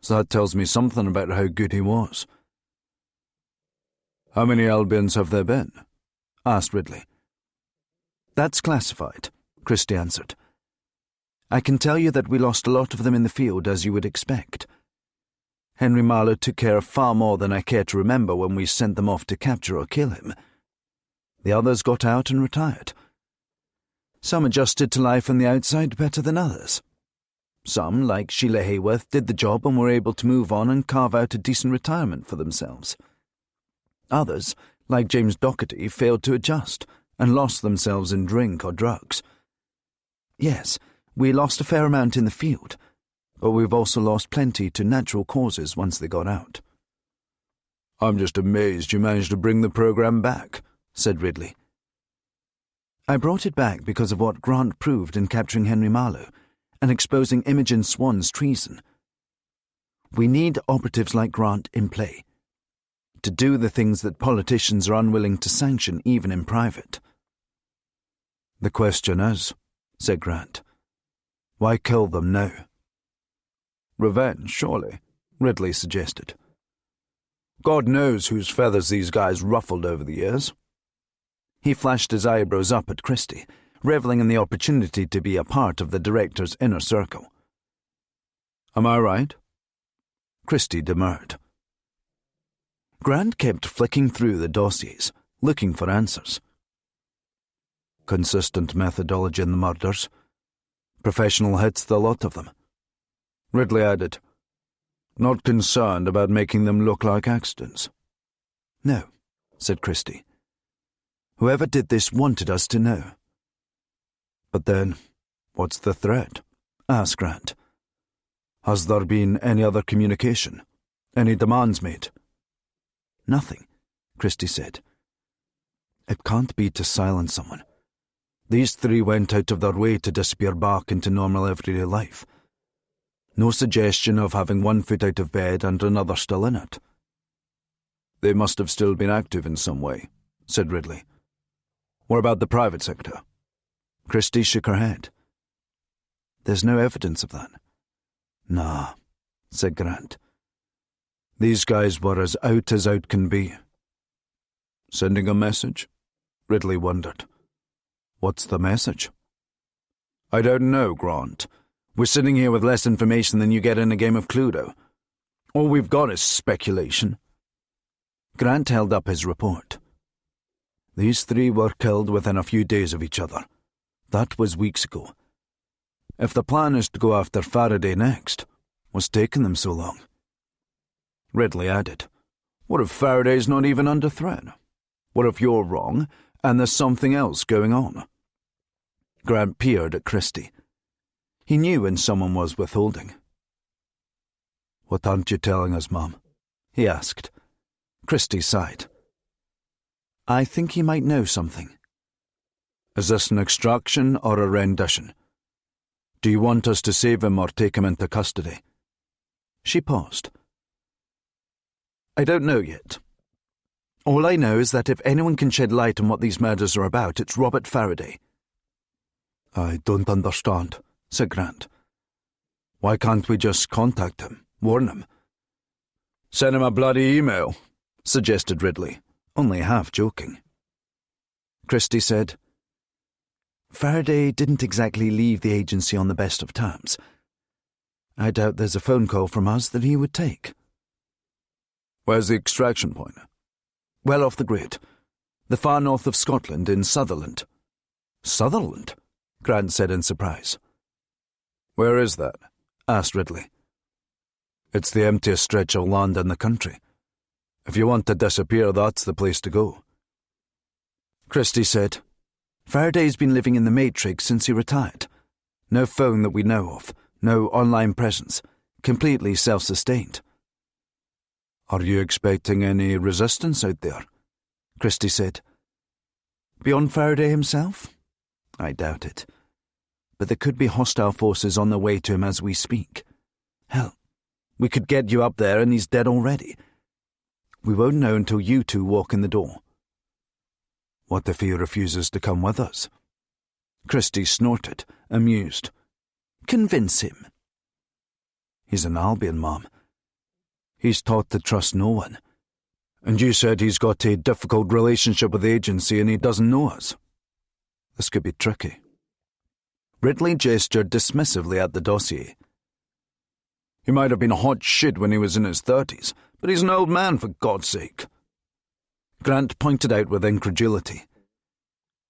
"so that tells me something about how good he was." "How many Albions have there been?" asked Ridley. "That's classified," Christie answered. "I can tell you that we lost a lot of them in the field, as you would expect. Henry Marlowe took care of far more than I care to remember when we sent them off to capture or kill him. The others got out and retired. Some adjusted to life on the outside better than others. Some, like Sheila Hayworth, did the job and were able to move on and carve out a decent retirement for themselves. Others, like James Docherty, failed to adjust and lost themselves in drink or drugs. Yes, we lost a fair amount in the field, but we've also lost plenty to natural causes once they got out." "I'm just amazed you managed to bring the program back," said Ridley. "I brought it back because of what Grant proved in capturing Henry Marlowe and exposing Imogen Swan's treason. We need operatives like Grant in play, to do the things that politicians are unwilling to sanction even in private." "The question is," said Grant, "why kill them now?" "Revenge, surely," Ridley suggested. "God knows whose feathers these guys ruffled over the years." He flashed his eyebrows up at Christie, reveling in the opportunity to be a part of the director's inner circle. "Am I right?" Christie demurred. Grant kept flicking through the dossiers, looking for answers. "Consistent methodology in the murders. Professional hits, the lot of them." Ridley added, "Not concerned about making them look like accidents." "No," said Christie. "Whoever did this wanted us to know." "But then, what's the threat?" asked Grant. "Has there been any other communication? Any demands made?" "Nothing," Christie said. "It can't be to silence someone. These three went out of their way to disappear back into normal everyday life. No suggestion of having one foot out of bed and another still in it." "They must have still been active in some way," said Ridley. "What about the private sector?" Christie shook her head. "There's no evidence of that." "Nah," said Grant. "These guys were as out can be." "Sending a message?" Ridley wondered. "What's the message?" "I don't know, Grant. We're sitting here with less information than you get in a game of Cluedo. All we've got is speculation." Grant held up his report. "These three were killed within a few days of each other. That was weeks ago. If the plan is to go after Faraday next, what's taking them so long?" Ridley added, "What if Faraday's not even under threat? What if you're wrong and there's something else going on?" Grant peered at Christie. He knew when someone was withholding. "What aren't you telling us, Mum?" he asked. Christie sighed. "I think he might know something." "Is this an extraction or a rendition? Do you want us to save him or take him into custody?" She paused. "I don't know yet. All I know is that if anyone can shed light on what these murders are about, it's Robert Faraday." "I don't understand," said Grant. "Why can't we just contact him, warn him?" "Send him a bloody email," suggested Ridley, only half joking. Christie said, "Faraday didn't exactly leave the agency on the best of terms. I doubt there's a phone call from us that he would take." "Where's the extraction point?" "Well off the grid. The far north of Scotland in Sutherland." "Sutherland?" Grant said in surprise. "Where is that?" asked Ridley. "It's the emptiest stretch of land in the country. If you want to disappear, that's the place to go." Christie said, "Faraday's been living in the Matrix since he retired. No phone that we know of, no online presence, completely self-sustained." "Are you expecting any resistance out there?" Christie said. "Beyond Faraday himself? I doubt it. But there could be hostile forces on their way to him as we speak. Hell, we could get you up there and he's dead already. We won't know until you two walk in the door." "What if he refuses to come with us?" Christie snorted, amused. "Convince him." "He's an Albion, Mom. He's taught to trust no one. And you said he's got a difficult relationship with the agency and he doesn't know us. This could be tricky." Ridley gestured dismissively at the dossier. "He might have been hot shit when he was in his 30s, but he's an old man, for God's sake." Grant pointed out with incredulity.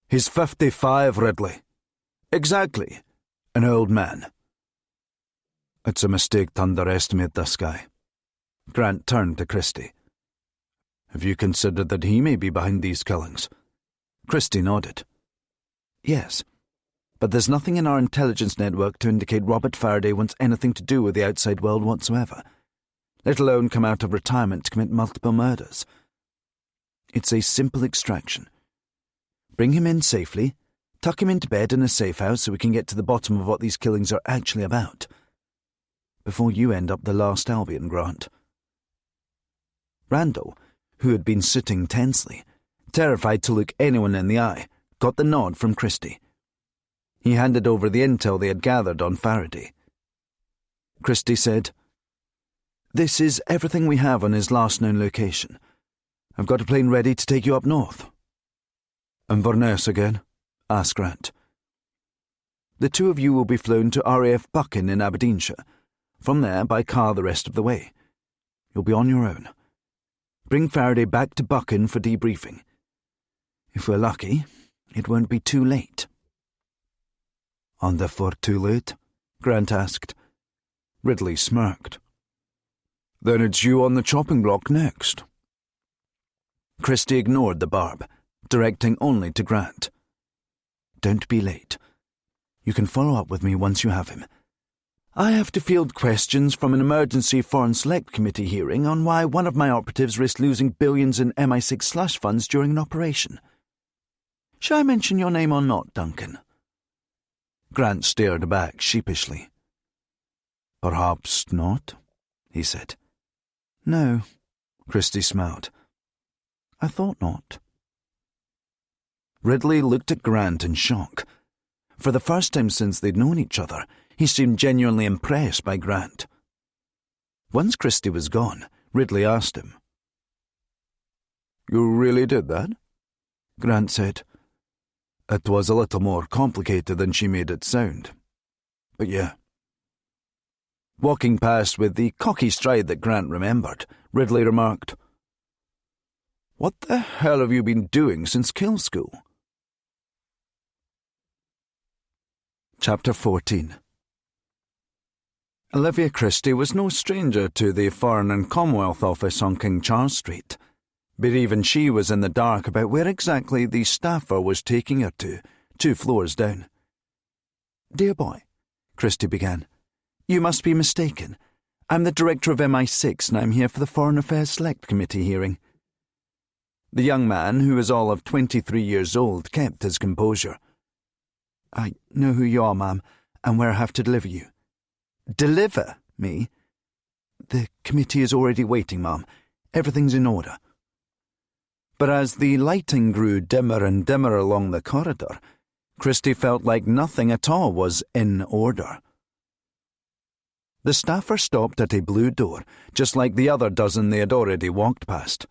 "He's 55, Ridley." "Exactly. An old man." "It's a mistake to underestimate this guy." Grant turned to Christie. "Have you considered that he may be behind these killings?" Christie nodded. "Yes. but there's nothing in our intelligence network to indicate Robert Faraday wants anything to do with the outside world whatsoever, let alone come out of retirement to commit multiple murders. It's a simple extraction. Bring him in safely, tuck him into bed in a safe house so we can get to the bottom of what these killings are actually about, before you end up the Last Albion, Grant. Randall, who had been sitting tensely, terrified to look anyone in the eye, got the nod from Christie. He handed over the intel they had gathered on Faraday. Christie said, "This is everything we have on his last known location. I've got a plane ready to take you up north." "Inverness again?" asked Grant. "The two of you will be flown to RAF Buchan in Aberdeenshire. From there, by car the rest of the way. You'll be on your own. Bring Faraday back to Buchan for debriefing. If we're lucky, it won't be too late." "And if we're too late?" Grant asked. Ridley smirked. "Then it's you on the chopping block next." Christie ignored the barb, directing only to Grant. "Don't be late. You can follow up with me once you have him. I have to field questions from an emergency Foreign Select Committee hearing on why one of my operatives risked losing billions in MI6 slush funds during an operation. Shall I mention your name or not, Duncan?" Grant stared back sheepishly. "Perhaps not," he said. "No," Christie smiled. "I thought not." Ridley looked at Grant in shock. For the first time since they'd known each other, he seemed genuinely impressed by Grant. Once Christie was gone, Ridley asked him. "You really did that?" Grant said. "It was a little more complicated than she made it sound. But yeah." Walking past with the cocky stride that Grant remembered, Ridley remarked, "What the hell have you been doing since Kill School?" Chapter 14. Olivia Christie was no stranger to the Foreign and Commonwealth Office on King Charles Street, but even she was in the dark about where exactly the staffer was taking her to, 2 floors down. "Dear boy," Christie began, "you must be mistaken. I'm the director of MI6 and I'm here for the Foreign Affairs Select Committee hearing." The young man, who was all of 23 years old, kept his composure. "I know who you are, ma'am, and where I have to deliver you." "Deliver me?" "The committee is already waiting, ma'am. Everything's in order." But as the lighting grew dimmer and dimmer along the corridor, Christie felt like nothing at all was in order. The staffer stopped at a blue door, just like the other dozen they had already walked past.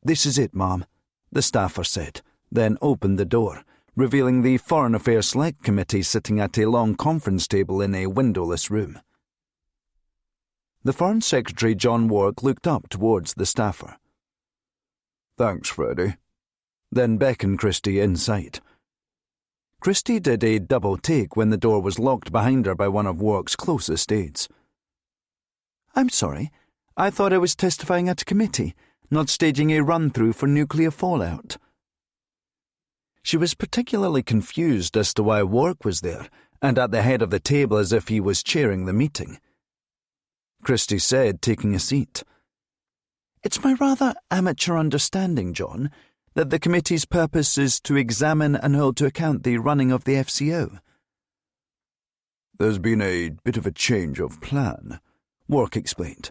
"This is it, ma'am," the staffer said, then opened the door, revealing the Foreign Affairs Select Committee sitting at a long conference table in a windowless room. The Foreign Secretary John Wark looked up towards the staffer. "Thanks, Freddie," then beckoned Christie inside. Christie did a double take when the door was locked behind her by one of Wark's closest aides. "I'm sorry. I thought I was testifying at a committee, not staging a run-through for nuclear fallout." She was particularly confused as to why Wark was there, and at the head of the table as if he was chairing the meeting. Christie said, taking a seat, "It's my rather amateur understanding, John, that the committee's purpose is to examine and hold to account the running of the FCO." "There's been a bit of a change of plan," Wark explained.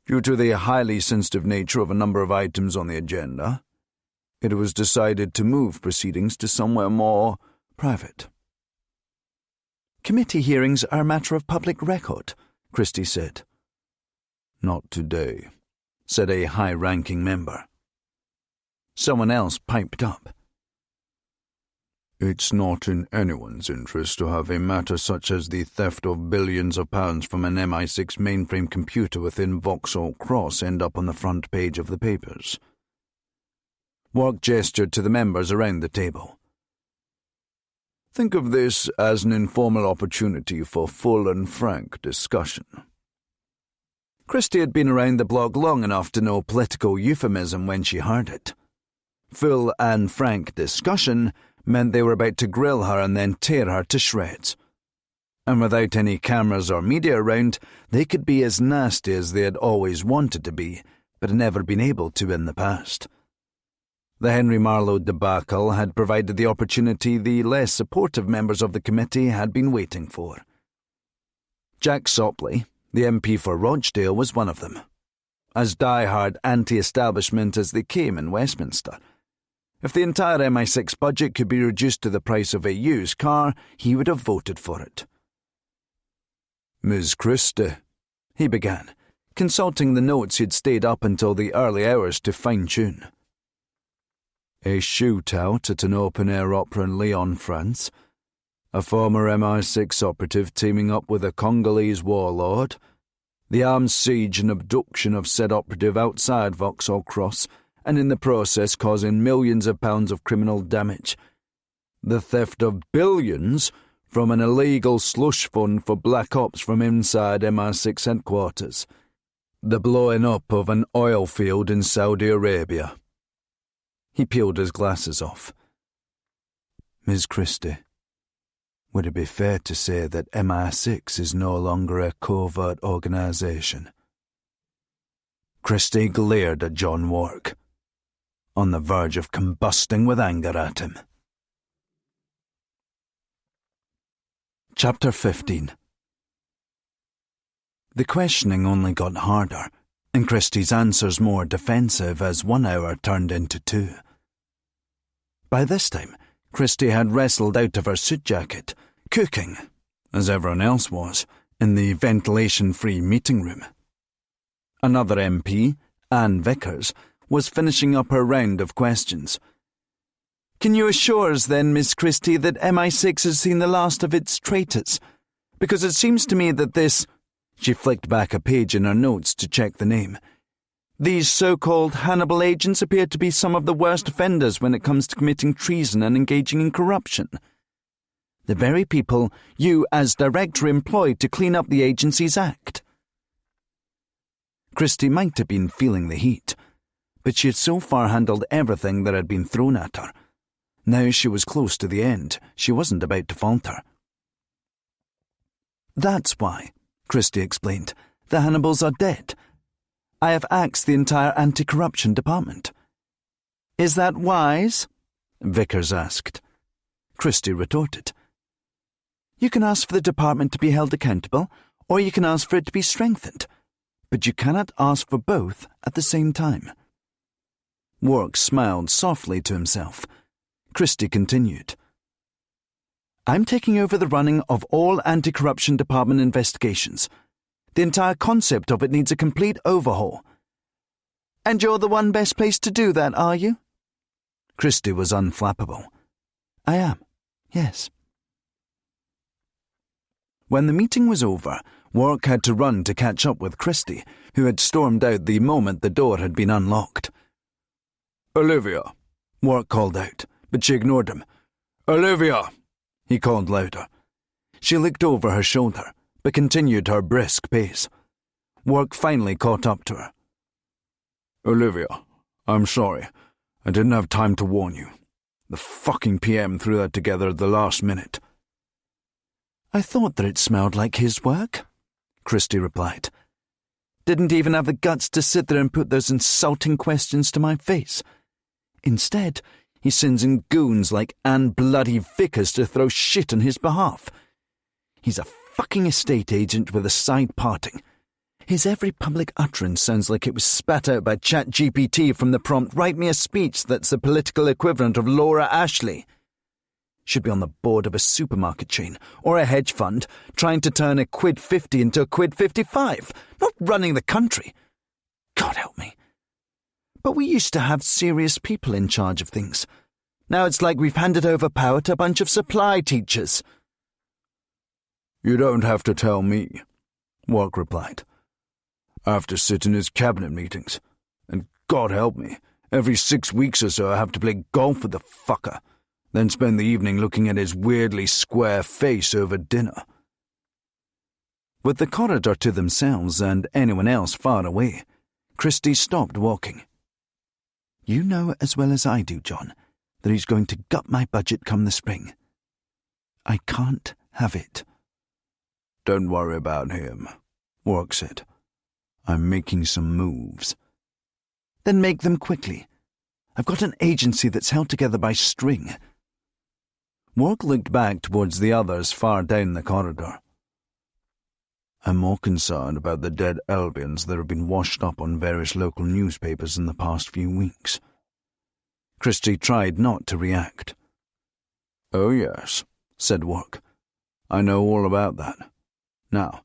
"Due to the highly sensitive nature of a number of items on the agenda, it was decided to move proceedings to somewhere more private." "Committee hearings are a matter of public record," Christie said. "Not today," said a high-ranking member. Someone else piped up. "It's not in anyone's interest to have a matter such as the theft of billions of pounds from an MI6 mainframe computer within Vauxhall Cross end up on the front page of the papers." Wark gestured to the members around the table. "Think of this as an informal opportunity for full and frank discussion." Christie had been around the block long enough to know political euphemism when she heard it. Full and frank discussion meant they were about to grill her and then tear her to shreds. And without any cameras or media around, they could be as nasty as they had always wanted to be, but had never been able to in the past. The Henry Marlowe debacle had provided the opportunity the less supportive members of the committee had been waiting for. Jack Sopley, the MP for Rochdale, was one of them. As die-hard anti-establishment as they came in Westminster. If the entire MI6 budget could be reduced to the price of a used car, he would have voted for it. "Miss Christie," he began, consulting the notes he'd stayed up until the early hours to fine-tune. "A shootout at an open-air opera in Lyon, France. A former MI6 operative teaming up with a Congolese warlord. The armed siege and abduction of said operative outside Vauxhall Cross, and in the process causing millions of pounds of criminal damage. The theft of billions from an illegal slush fund for black ops from inside MI6 headquarters. The blowing up of an oil field in Saudi Arabia." He peeled his glasses off. "Miss Christie, would it be fair to say that MI6 is no longer a covert organisation?" Christie glared at John Wark, on the verge of combusting with anger at him. Chapter 15. The questioning only got harder, and Christie's answers more defensive as 1 hour turned into 2. By this time, Christie had wrestled out of her suit jacket, cooking, as everyone else was, in the ventilation-free meeting room. Another MP, Anne Vickers, was finishing up her round of questions. "Can you assure us then, Miss Christie, that MI6 has seen the last of its traitors? Because it seems to me that this—" She flicked back a page in her notes to check the name. "These so-called Hannibal agents appear to be some of the worst offenders when it comes to committing treason and engaging in corruption. The very people you as director employed to clean up the agency's act." Christie might have been feeling the heat, but she had so far handled everything that had been thrown at her. Now she was close to the end. She wasn't about to falter. "That's why," Christie explained, "the Hannibals are dead. I have axed the entire anti-corruption department." "Is that wise?" Vickers asked. Christie retorted. "You can ask for the department to be held accountable, or you can ask for it to be strengthened, but you cannot ask for both at the same time." Wark smiled softly to himself. Christie continued. "I'm taking over the running of all anti-corruption department investigations. The entire concept of it needs a complete overhaul." "And you're the one best placed to do that, are you?" Christie was unflappable. "I am, yes." When the meeting was over, Wark had to run to catch up with Christie, who had stormed out the moment the door had been unlocked. "Olivia," Wark called out, but she ignored him. "Olivia!" he called louder. She looked over her shoulder, but continued her brisk pace. Wark finally caught up to her. "Olivia, I'm sorry. I didn't have time to warn you. The fucking PM threw that together at the last minute." "I thought that it smelled like his work," Christie replied. "Didn't even have the guts to sit there and put those insulting questions to my face. Instead, he sends in goons like Anne bloody Vickers to throw shit on his behalf. He's a fucking estate agent with a side parting. His every public utterance sounds like it was spat out by ChatGPT from the prompt, 'Write me a speech that's the political equivalent of Laura Ashley.' Should be on the board of a supermarket chain or a hedge fund trying to turn a £50 into a £55, not running the country. God help me. But we used to have serious people in charge of things. Now it's like we've handed over power to a bunch of supply teachers." "You don't have to tell me," Wark replied. "I have to sit in his cabinet meetings, and God help me, every 6 weeks or so I have to play golf with the fucker, then spend the evening looking at his weirdly square face over dinner." With the corridor to themselves and anyone else far away, Christie stopped walking. "You know as well as I do, John, that he's going to gut my budget come the spring. I can't have it. Don't worry about him, Wark said. I'm making some moves. Then make them quickly. I've got an agency that's held together by string. Wark looked back towards the others far down the corridor. I'm more concerned about the dead Albions that have been washed up on various local newspapers in the past few weeks. Christie tried not to react. Oh yes, said Wark. I know all about that. Now,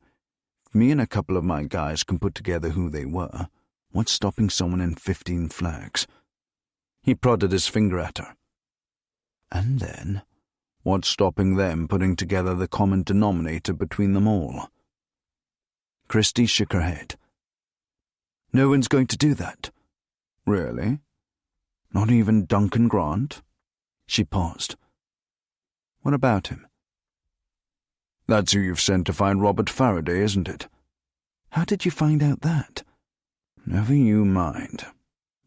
if me and a couple of my guys can put together who they were, what's stopping someone in 15 flags? He prodded his finger at her. And then, what's stopping them putting together the common denominator between them all? Christie shook her head. No one's going to do that. Really? Not even Duncan Grant? She paused. What about him? That's who you've sent to find Robert Faraday, isn't it? How did you find out that? Never you mind.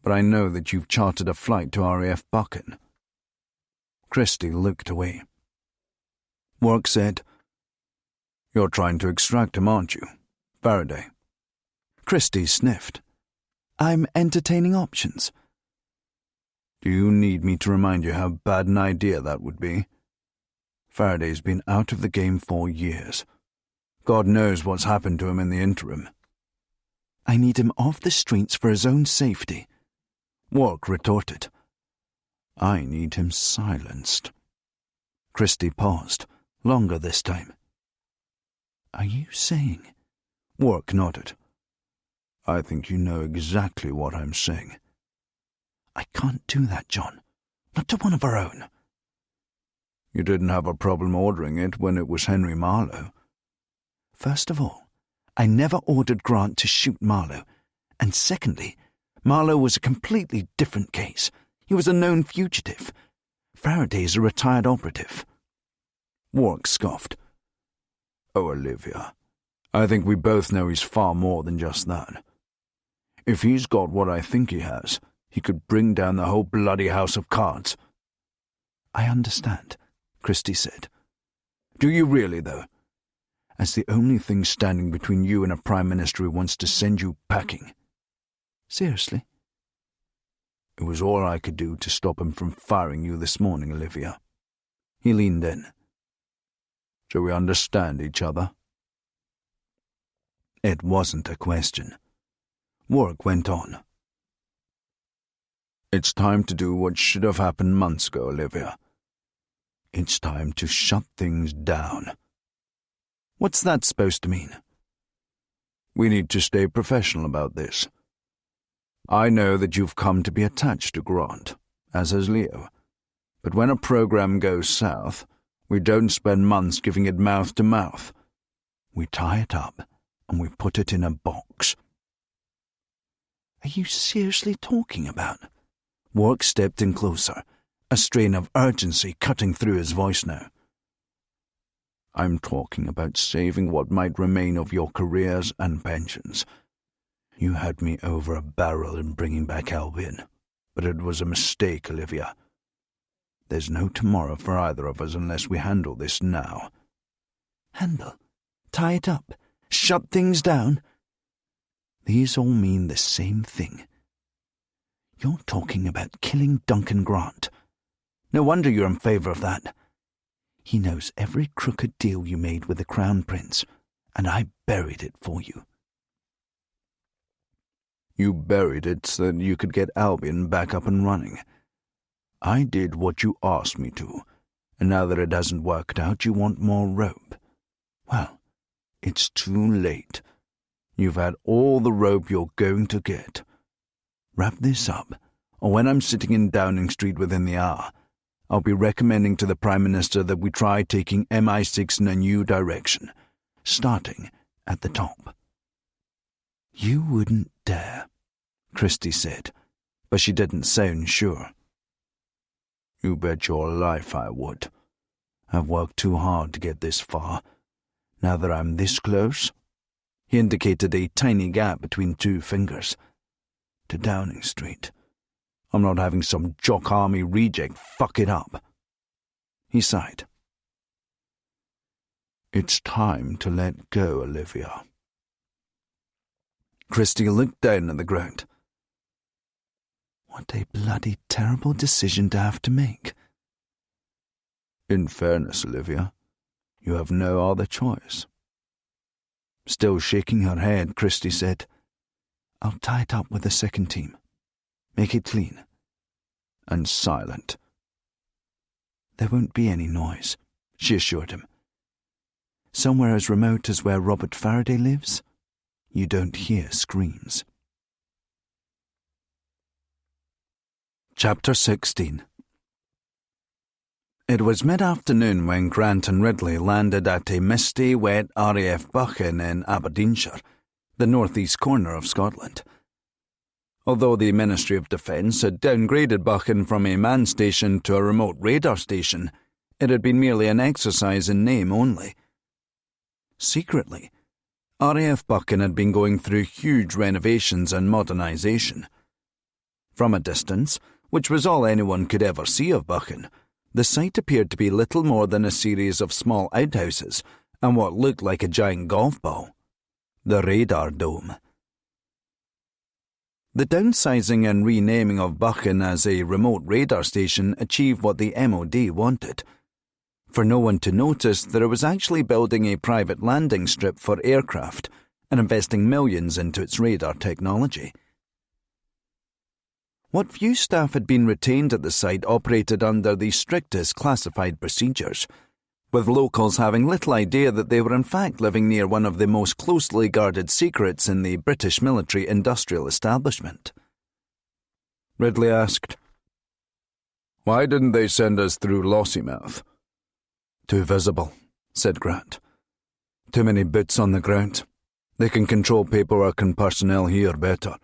But I know that you've chartered a flight to RAF Buchan. Christie looked away. Wark said, You're trying to extract him, aren't you? Faraday. Christie sniffed. I'm entertaining options. Do you need me to remind you how bad an idea that would be? Faraday's been out of the game for years. God knows what's happened to him in the interim. I need him off the streets for his own safety, Wark retorted. I need him silenced. Christie paused, longer this time. Are you saying? Wark nodded. I think you know exactly what I'm saying. I can't do that, John. Not to one of our own. You didn't have a problem ordering it when it was Henry Marlowe. First of all, I never ordered Grant to shoot Marlowe. And secondly, Marlowe was a completely different case. He was a known fugitive. Faraday's a retired operative. Wark scoffed. Oh, Olivia, I think we both know he's far more than just that. If he's got what I think he has, he could bring down the whole bloody house of cards. I understand, Christie said. Do you really, though? As the only thing standing between you and a Prime Minister who wants to send you packing. Seriously? It was all I could do to stop him from firing you this morning, Olivia. He leaned in. Do we understand each other? It wasn't a question. Wark went on. It's time to do what should have happened months ago, Olivia. It's time to shut things down. What's that supposed to mean? We need to stay professional about this. I know that you've come to be attached to Grant, as has Leo. But when a program goes south, we don't spend months giving it mouth to mouth. We tie it up and we put it in a box. Are you seriously talking about? Wark stepped in closer, a strain of urgency cutting through his voice now. I'm talking about saving what might remain of your careers and pensions. You had me over a barrel in bringing back Albion, but it was a mistake, Olivia. There's no tomorrow for either of us unless we handle this now. Handle? Tie it up? Shut things down? These all mean the same thing. You're talking about killing Duncan Grant. No wonder you're in favour of that. He knows every crooked deal you made with the Crown Prince, and I buried it for you. You buried it so that you could get Albion back up and running. I did what you asked me to, and now that it hasn't worked out, you want more rope. Well, it's too late. You've had all the rope you're going to get. Wrap this up, or when I'm sitting in Downing Street within the hour, I'll be recommending to the Prime Minister that we try taking MI6 in a new direction, starting at the top. You wouldn't dare, Christie said, but she didn't sound sure. You bet your life I would. I've worked too hard to get this far. Now that I'm this close, he indicated a tiny gap between two fingers, to Downing Street, I'm not having some jock army reject fuck it up. He sighed. It's time to let go, Olivia. Christie looked down at the ground. What a bloody terrible decision to have to make. In fairness, Olivia, you have no other choice. Still shaking her head, Christie said, I'll tie it up with the second team. Make it clean. And silent. There won't be any noise, she assured him. Somewhere as remote as where Robert Faraday lives, you don't hear screams. Chapter 16. It was mid-afternoon when Grant and Ridley landed at a misty, wet RAF Buchan in Aberdeenshire, the northeast corner of Scotland. Although the Ministry of Defence had downgraded Buchan from a manned station to a remote radar station, it had been merely an exercise in name only. Secretly, RAF Buchan had been going through huge renovations and modernisation. From a distance, which was all anyone could ever see of Buchan, the site appeared to be little more than a series of small outhouses and what looked like a giant golf ball. The radar dome. The downsizing and renaming of Buchan as a remote radar station achieved what the MOD wanted. For no one to notice that it was actually building a private landing strip for aircraft and investing millions into its radar technology. What few staff had been retained at the site operated under the strictest classified procedures, with locals having little idea that they were in fact living near one of the most closely guarded secrets in the British military-industrial establishment. Ridley asked, Why didn't they send us through Lossiemouth? Too visible, said Grant. Too many boots on the ground. They can control paperwork and personnel here better.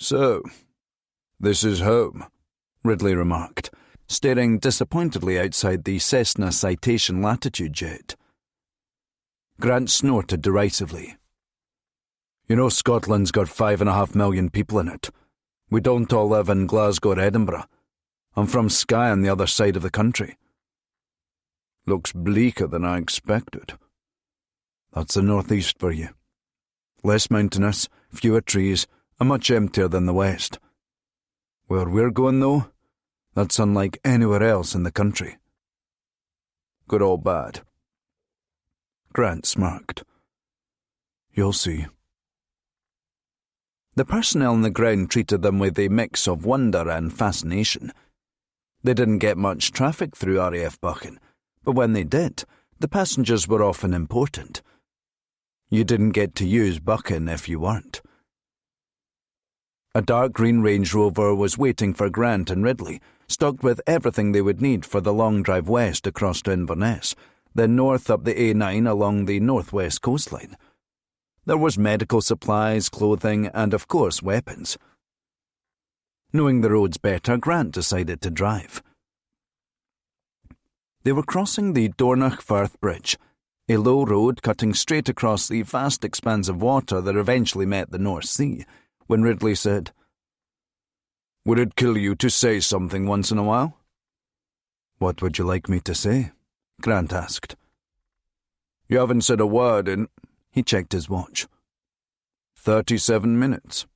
So, this is home, Ridley remarked, staring disappointedly outside the Cessna Citation Latitude jet. Grant snorted derisively. You know Scotland's got 5.5 million people in it. We don't all live in Glasgow or Edinburgh. I'm from Skye on the other side of the country. Looks bleaker than I expected. That's the northeast for you. Less mountainous, fewer trees, and much emptier than the west. Where we're going, though, that's unlike anywhere else in the country. Good or bad? Grant smirked. You'll see. The personnel on the ground treated them with a mix of wonder and fascination. They didn't get much traffic through RAF Buchan, but when they did, the passengers were often important. You didn't get to use Buchan if you weren't. A dark green Range Rover was waiting for Grant and Ridley, stocked with everything they would need for the long drive west across to Inverness, then north up the A9 along the northwest coastline. There was medical supplies, clothing, and of course weapons. Knowing the roads better, Grant decided to drive. They were crossing the Dornoch Firth Bridge, a low road cutting straight across the vast expanse of water that eventually met the North Sea, when Ridley said, Would it kill you to say something once in a while? What would you like me to say? Grant asked. You haven't said a word in... He checked his watch. 37 minutes.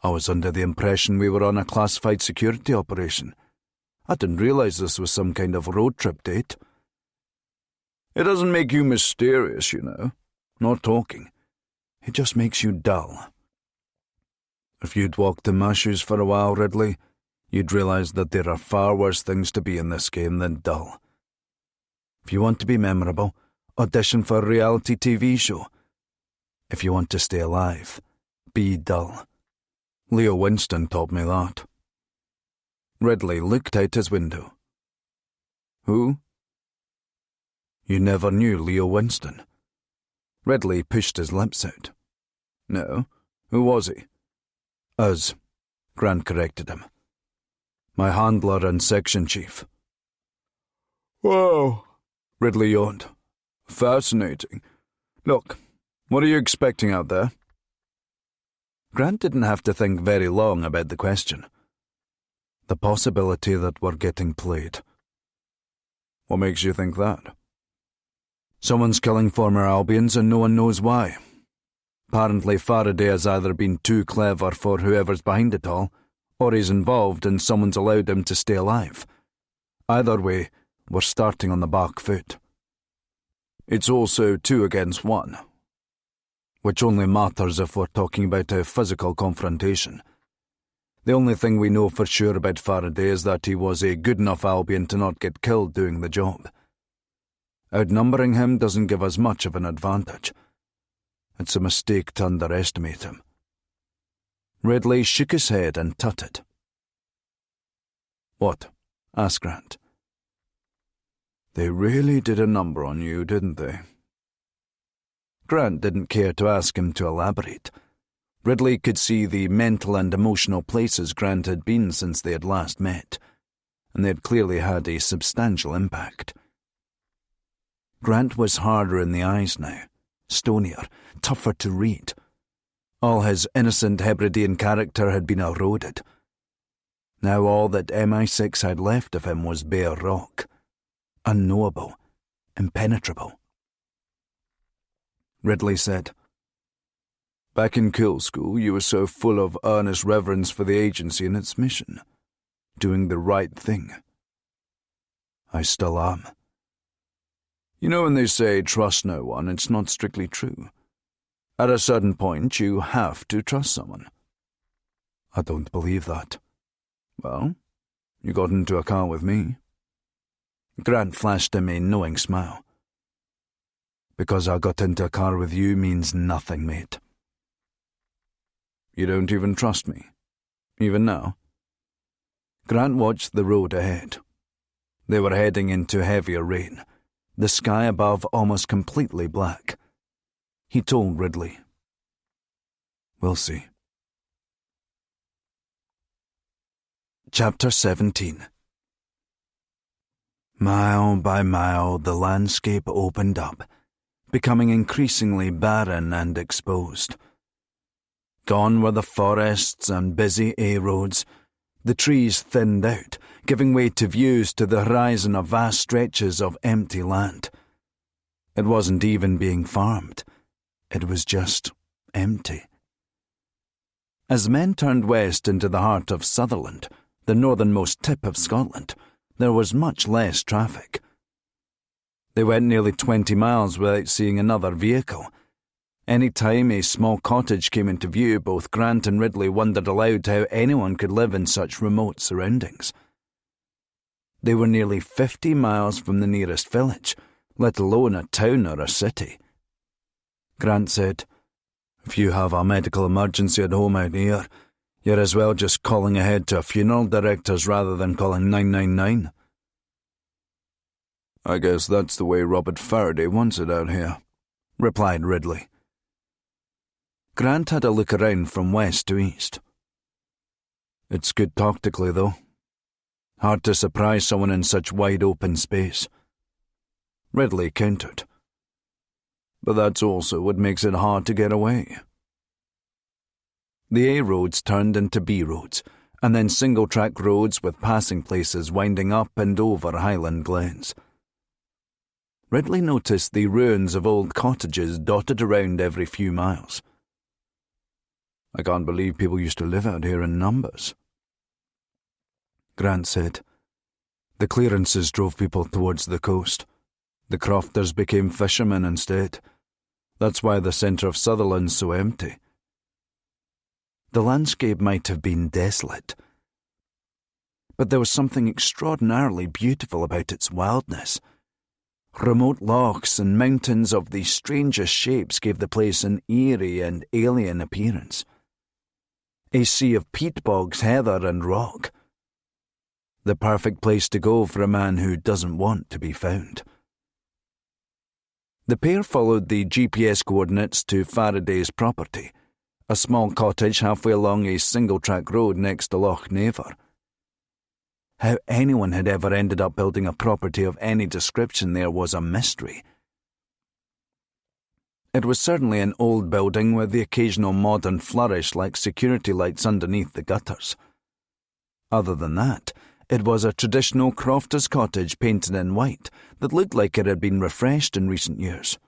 I was under the impression we were on a classified security operation. I didn't realize this was some kind of road trip date. It doesn't make you mysterious, you know. Not talking. It just makes you dull. If you'd walked in my shoes for a while, Ridley, you'd realize that there are far worse things to be in this game than dull. If you want to be memorable, audition for a reality TV show. If you want to stay alive, be dull. Leo Winston taught me that. Ridley looked out his window. Who? You never knew Leo Winston. Ridley pushed his lips out. No, who was he? Us, Grant corrected him. My handler and section chief. Whoa, Ridley yawned. Fascinating. Look, what are you expecting out there? Grant didn't have to think very long about the question. The possibility that we're getting played. What makes you think that? Someone's killing former Albions and no one knows why. Apparently Faraday has either been too clever for whoever's behind it all, or he's involved and someone's allowed him to stay alive. Either way, we're starting on the back foot. It's also 2 against 1, which only matters if we're talking about a physical confrontation. The only thing we know for sure about Faraday is that he was a good enough Albion to not get killed doing the job. Outnumbering him doesn't give us much of an advantage. It's a mistake to underestimate him. Ridley shook his head and tutted. What? Asked Grant. They really did a number on you, didn't they? Grant didn't care to ask him to elaborate. Ridley could see the mental and emotional places Grant had been since they had last met, and they had clearly had a substantial impact. Grant was harder in the eyes now, stonier, tougher to read. All his innocent Hebridean character had been eroded. Now all that MI6 had left of him was bare rock, unknowable, impenetrable. Ridley said, Back in Kill School, you were so full of earnest reverence for the agency and its mission, doing the right thing. I still am. You know when they say trust no one, it's not strictly true. At a certain point, you have to trust someone. I don't believe that. Well, you got into a car with me. Grant flashed him a knowing smile. Because I got into a car with you means nothing, mate. You don't even trust me, even now? Grant watched the road ahead. They were heading into heavier rain, the sky above almost completely black. He told Ridley, We'll see. Chapter 17. Mile by mile the landscape opened up, becoming increasingly barren and exposed. Gone were the forests and busy A-roads. The trees thinned out, giving way to views to the horizon of vast stretches of empty land. It wasn't even being farmed. It was just empty. As men turned west into the heart of Sutherland, the northernmost tip of Scotland, there was much less traffic. They went nearly 20 miles without seeing another vehicle. Any time a small cottage came into view, both Grant and Ridley wondered aloud how anyone could live in such remote surroundings. They were nearly 50 miles from the nearest village, let alone a town or a city. Grant said, If you have a medical emergency at home out here, you're as well just calling ahead to a funeral director's rather than calling 999. I guess that's the way Robert Faraday wants it out here, replied Ridley. Grant had a look around from west to east. It's good tactically, though. Hard to surprise someone in such wide open space. Ridley countered. But that's also what makes it hard to get away. The A roads turned into B roads, and then single-track roads with passing places winding up and over highland glens. Ridley noticed the ruins of old cottages dotted around every few miles. I can't believe people used to live out here in numbers. Grant said, The clearances drove people towards the coast. The crofters became fishermen instead. That's why the centre of Sutherland's so empty. The landscape might have been desolate, but there was something extraordinarily beautiful about its wildness. Remote lochs and mountains of the strangest shapes gave the place an eerie and alien appearance. A sea of peat bogs, heather and rock. The perfect place to go for a man who doesn't want to be found. The pair followed the GPS coordinates to Faraday's property, a small cottage halfway along a single-track road next to Loch Naver. How anyone had ever ended up building a property of any description there was a mystery. It was certainly an old building with the occasional modern flourish like security lights underneath the gutters. Other than that, it was a traditional crofter's cottage painted in white that looked like it had been refreshed in recent years.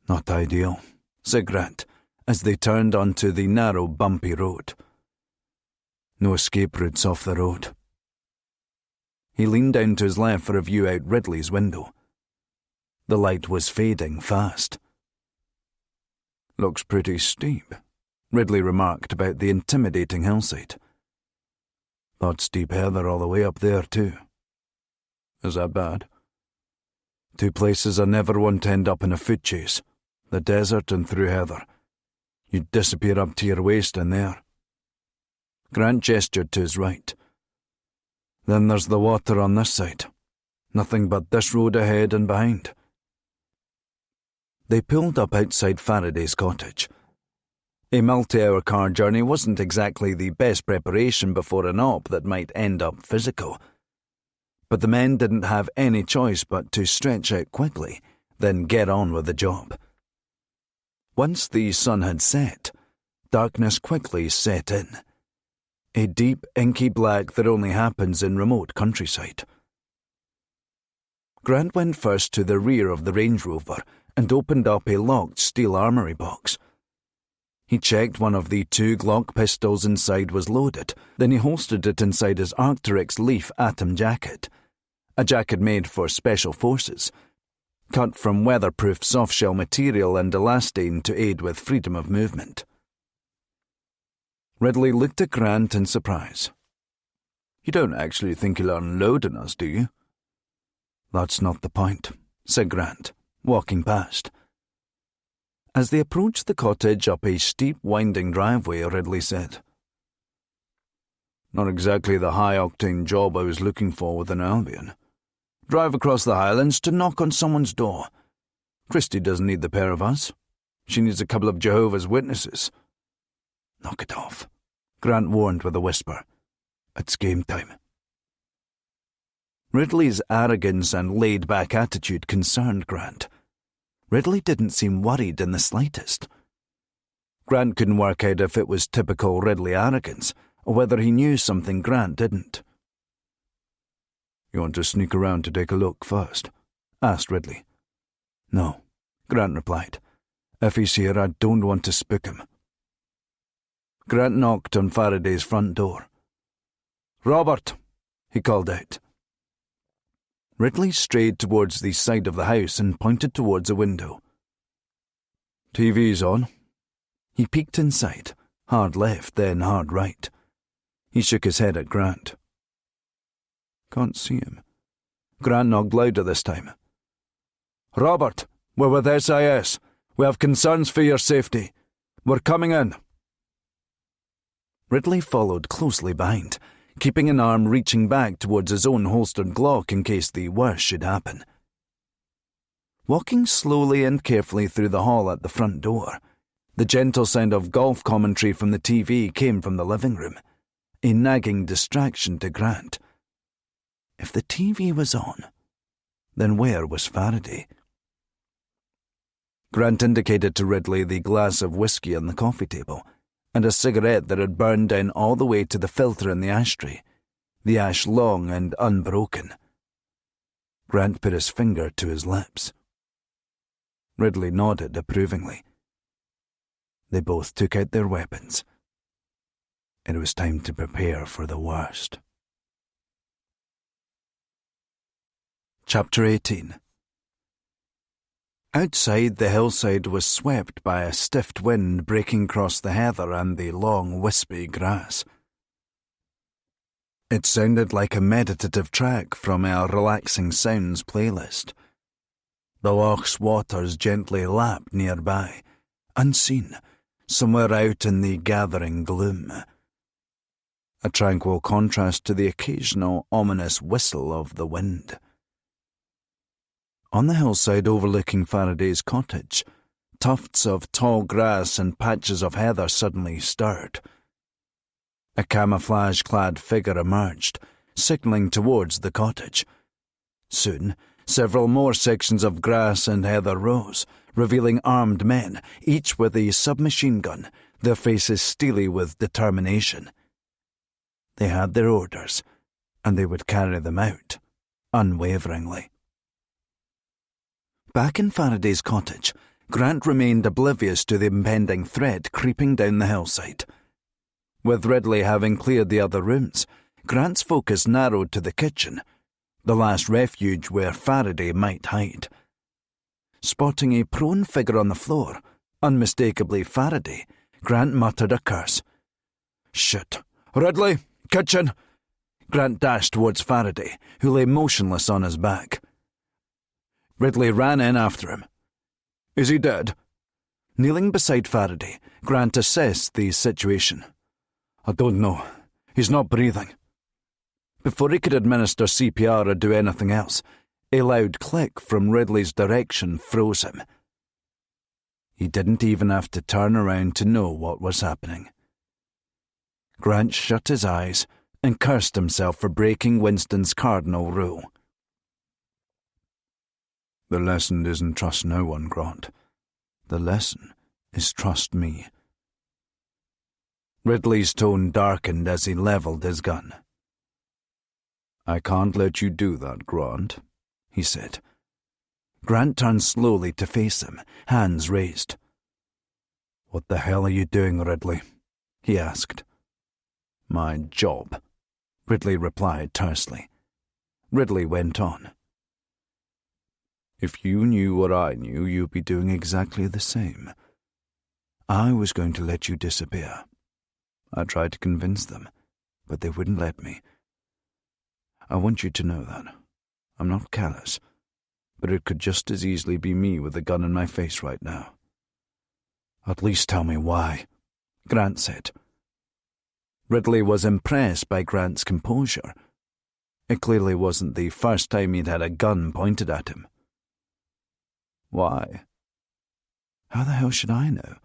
"Not ideal," said Grant, as they turned onto the narrow, bumpy road. "No escape routes off the road." He leaned down to his left for a view out Ridley's window. The light was fading fast. "Looks pretty steep," Ridley remarked about the intimidating hillside. "Thought steep heather all the way up there, too." "Is that bad?" "Two places I never want to end up in a foot chase, the desert and through heather. You'd disappear up to your waist in there." Grant gestured to his right. "Then there's the water on this side. Nothing but this road ahead and behind." They pulled up outside Faraday's cottage. A multi-hour car journey wasn't exactly the best preparation before an op that might end up physical. But the men didn't have any choice but to stretch out quickly, then get on with the job. Once the sun had set, darkness quickly set in. A deep, inky black that only happens in remote countryside. Grant went first to the rear of the Range Rover and opened up a locked steel armoury box. He checked one of the 2 Glock pistols inside was loaded, then he holstered it inside his Arc'teryx Leaf Atom jacket, a jacket made for special forces, cut from weatherproof softshell material and elastane to aid with freedom of movement. Ridley looked at Grant in surprise. "You don't actually think you'll unload on us, do you?" "That's not the point," said Grant, walking past. As they approached the cottage up a steep, winding driveway, Ridley said, "Not exactly the high-octane job I was looking for with an Albion. Drive across the Highlands to knock on someone's door. Christy doesn't need the pair of us. She needs a couple of Jehovah's Witnesses." "Knock it off," Grant warned with a whisper. "It's game time." Ridley's arrogance and laid-back attitude concerned Grant. Ridley didn't seem worried in the slightest. Grant couldn't work out if it was typical Ridley arrogance, or whether he knew something Grant didn't. "You want to sneak around to take a look first?" asked Ridley. "No," Grant replied. "If he's here, I don't want to spook him." Grant knocked on Faraday's front door. "Robert!" he called out. Ridley strayed towards the side of the house and pointed towards a window. "TV's on." He peeked inside, hard left, then hard right. He shook his head at Grant. "Can't see him." Grant knocked louder this time. "Robert, we're with SIS. We have concerns for your safety. We're coming in." Ridley followed closely behind, keeping an arm reaching back towards his own holstered Glock in case the worst should happen. Walking slowly and carefully through the hall at the front door, the gentle sound of golf commentary from the TV came from the living room, a nagging distraction to Grant. If the TV was on, then where was Faraday? Grant indicated to Ridley the glass of whiskey on the coffee table, and a cigarette that had burned down all the way to the filter in the ashtray, the ash long and unbroken. Grant put his finger to his lips. Ridley nodded approvingly. They both took out their weapons. It was time to prepare for the worst. Chapter 18. Outside, the hillside was swept by a stiff wind breaking across the heather and the long, wispy grass. It sounded like a meditative track from a relaxing sounds playlist. The loch's waters gently lapped nearby, unseen, somewhere out in the gathering gloom. A tranquil contrast to the occasional ominous whistle of the wind. On the hillside overlooking Faraday's cottage, tufts of tall grass and patches of heather suddenly stirred. A camouflage-clad figure emerged, signalling towards the cottage. Soon, several more sections of grass and heather rose, revealing armed men, each with a submachine gun, their faces steely with determination. They had their orders, and they would carry them out, unwaveringly. Back in Faraday's cottage, Grant remained oblivious to the impending threat creeping down the hillside. With Ridley having cleared the other rooms, Grant's focus narrowed to the kitchen, the last refuge where Faraday might hide. Spotting a prone figure on the floor, unmistakably Faraday, Grant muttered a curse. "Shit! Ridley! Kitchen!" Grant dashed towards Faraday, who lay motionless on his back. Ridley ran in after him. "Is he dead?" Kneeling beside Faraday, Grant assessed the situation. "I don't know. He's not breathing." Before he could administer CPR or do anything else, a loud click from Ridley's direction froze him. He didn't even have to turn around to know what was happening. Grant shut his eyes and cursed himself for breaking Winston's cardinal rule. "The lesson isn't trust no one, Grant. The lesson is trust me." Ridley's tone darkened as he levelled his gun. "I can't let you do that, Grant," he said. Grant turned slowly to face him, hands raised. "What the hell are you doing, Ridley?" he asked. "My job," Ridley replied tersely. Ridley went on. "If you knew what I knew, you'd be doing exactly the same. I was going to let you disappear. I tried to convince them, but they wouldn't let me. I want you to know that. I'm not callous, but it could just as easily be me with a gun in my face right now." "At least tell me why," Grant said. Ridley was impressed by Grant's composure. It clearly wasn't the first time he'd had a gun pointed at him. "Why?" "How the hell should I know?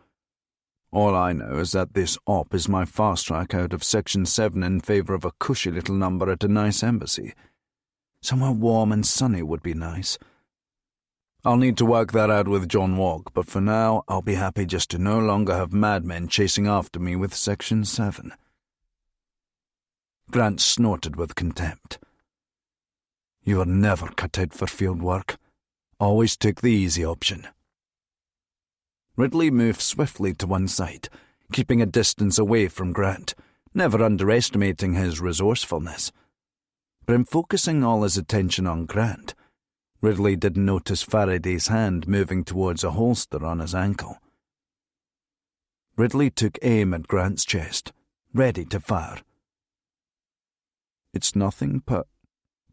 All I know is that this op is my fast track out of Section 7 in favour of a cushy little number at a nice embassy. Somewhere warm and sunny would be nice. I'll need to work that out with John Walk, but for now I'll be happy just to no longer have madmen chasing after me with Section 7. Grant snorted with contempt. "You were never cut out for field work. Always took the easy option." Ridley moved swiftly to one side, keeping a distance away from Grant, never underestimating his resourcefulness. But in focusing all his attention on Grant, Ridley didn't notice Faraday's hand moving towards a holster on his ankle. Ridley took aim at Grant's chest, ready to fire. "It's nothing, but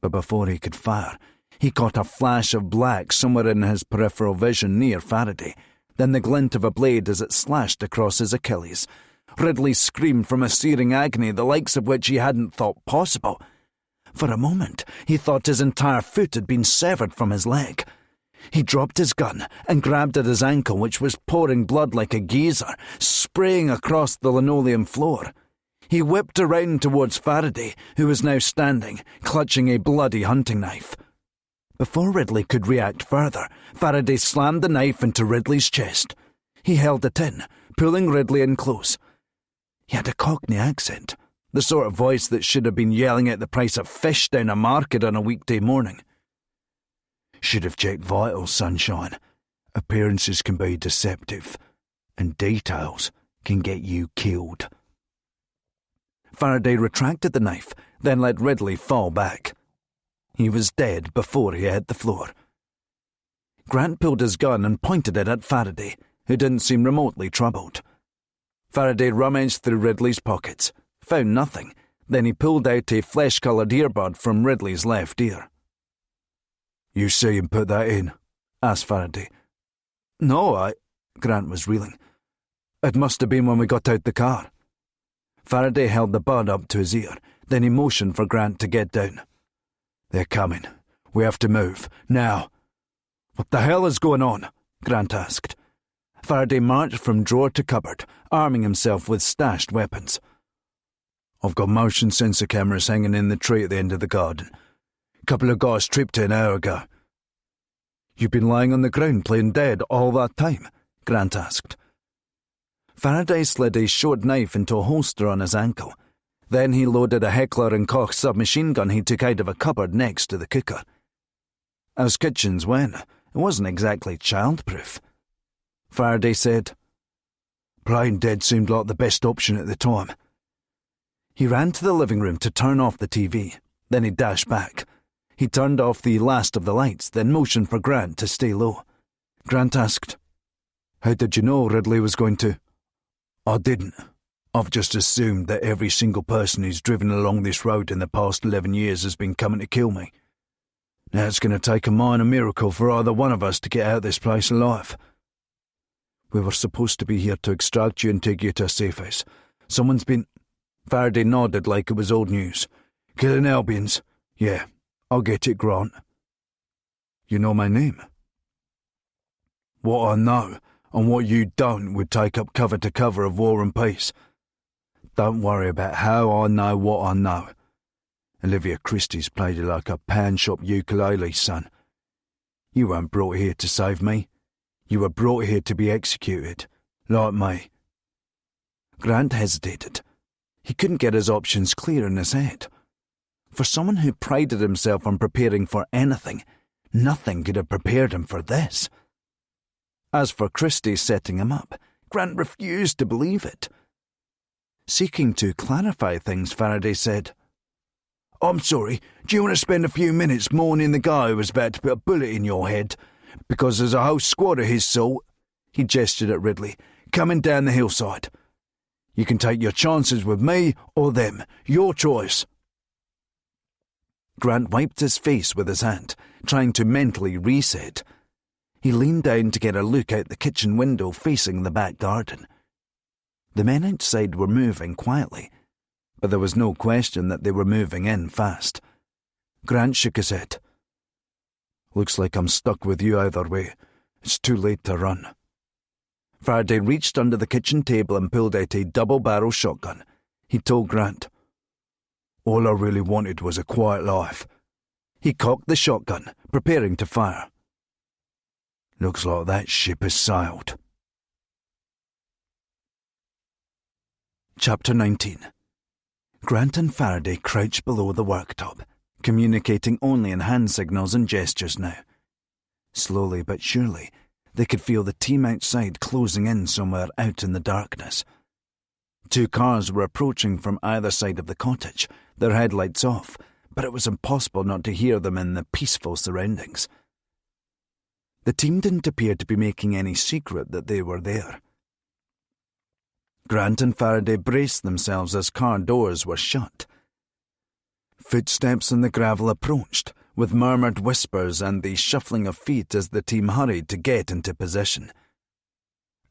before he could fire, he caught a flash of black somewhere in his peripheral vision near Faraday, then the glint of a blade as it slashed across his Achilles. Ridley screamed from a searing agony, the likes of which he hadn't thought possible. For a moment, he thought his entire foot had been severed from his leg. He dropped his gun and grabbed at his ankle, which was pouring blood like a geyser, spraying across the linoleum floor. He whipped around towards Faraday, who was now standing, clutching a bloody hunting knife. Before Ridley could react further, Faraday slammed the knife into Ridley's chest. He held it in, pulling Ridley in close. He had a Cockney accent, the sort of voice that should have been yelling at the price of fish down a market on a weekday morning. "Should have checked vitals, sunshine. Appearances can be deceptive, and details can get you killed." Faraday retracted the knife, then let Ridley fall back. He was dead before he hit the floor. Grant pulled his gun and pointed it at Faraday, who didn't seem remotely troubled. Faraday rummaged through Ridley's pockets, found nothing, then he pulled out a flesh-coloured earbud from Ridley's left ear. "You see him put that in?" asked Faraday. "No, Grant was reeling. "It must have been when we got out the car." Faraday held the bud up to his ear, then he motioned for Grant to get down. "They're coming. We have to move. Now." "What the hell is going on?" Grant asked. Faraday marched from drawer to cupboard, arming himself with stashed weapons. "I've got motion sensor cameras hanging in the tree at the end of the garden. Couple of guys tripped an hour ago." "You been lying on the ground playing dead all that time?" Grant asked. Faraday slid a short knife into a holster on his ankle. Then he loaded a Heckler & Koch submachine gun he took out of a cupboard next to the cooker. As kitchens went, it wasn't exactly childproof. Faraday said, "Playing dead seemed like the best option at the time." He ran to the living room to turn off the TV. Then he dashed back. He turned off the last of the lights, then motioned for Grant to stay low. Grant asked, "How did you know Ridley was going to?" "I didn't. I've just assumed that every single person who's driven along this road in the past 11 years has been coming to kill me. Now it's going to take a minor miracle for either one of us to get out of this place alive. We were supposed to be here to extract you and take you to a safe house. Someone's been—" Faraday nodded like it was old news. "Killing Albions. Yeah, I'll get it, Grant." "You know my name?" "What I know and what you don't would take up cover to cover of War and Peace. Don't worry about how I know what I know. Olivia Christie's played it like a pan-shop ukulele, son. You weren't brought here to save me. You were brought here to be executed, like me." Grant hesitated. He couldn't get his options clear in his head. For someone who prided himself on preparing for anything, nothing could have prepared him for this. As for Christie setting him up, Grant refused to believe it. Seeking to clarify things, Faraday said, "I'm sorry, do you want to spend a few minutes mourning the guy who was about to put a bullet in your head? Because there's a whole squad of his sort," he gestured at Ridley, "coming down the hillside. You can take your chances with me or them, your choice." Grant wiped his face with his hand, trying to mentally reset. He leaned down to get a look out the kitchen window facing the back garden. The men outside were moving quietly, but there was no question that they were moving in fast. Grant shook his head. "Looks like I'm stuck with you either way. It's too late to run." Faraday reached under the kitchen table and pulled out a double-barrel shotgun. He told Grant, "All I really wanted was a quiet life." He cocked the shotgun, preparing to fire. "Looks like that ship has sailed." Chapter 19. Grant and Faraday crouched below the worktop, communicating only in hand signals and gestures now. Slowly but surely, they could feel the team outside closing in somewhere out in the darkness. 2 cars were approaching from either side of the cottage, their headlights off, but it was impossible not to hear them in the peaceful surroundings. The team didn't appear to be making any secret that they were there. Grant and Faraday braced themselves as car doors were shut. Footsteps on the gravel approached, with murmured whispers and the shuffling of feet as the team hurried to get into position.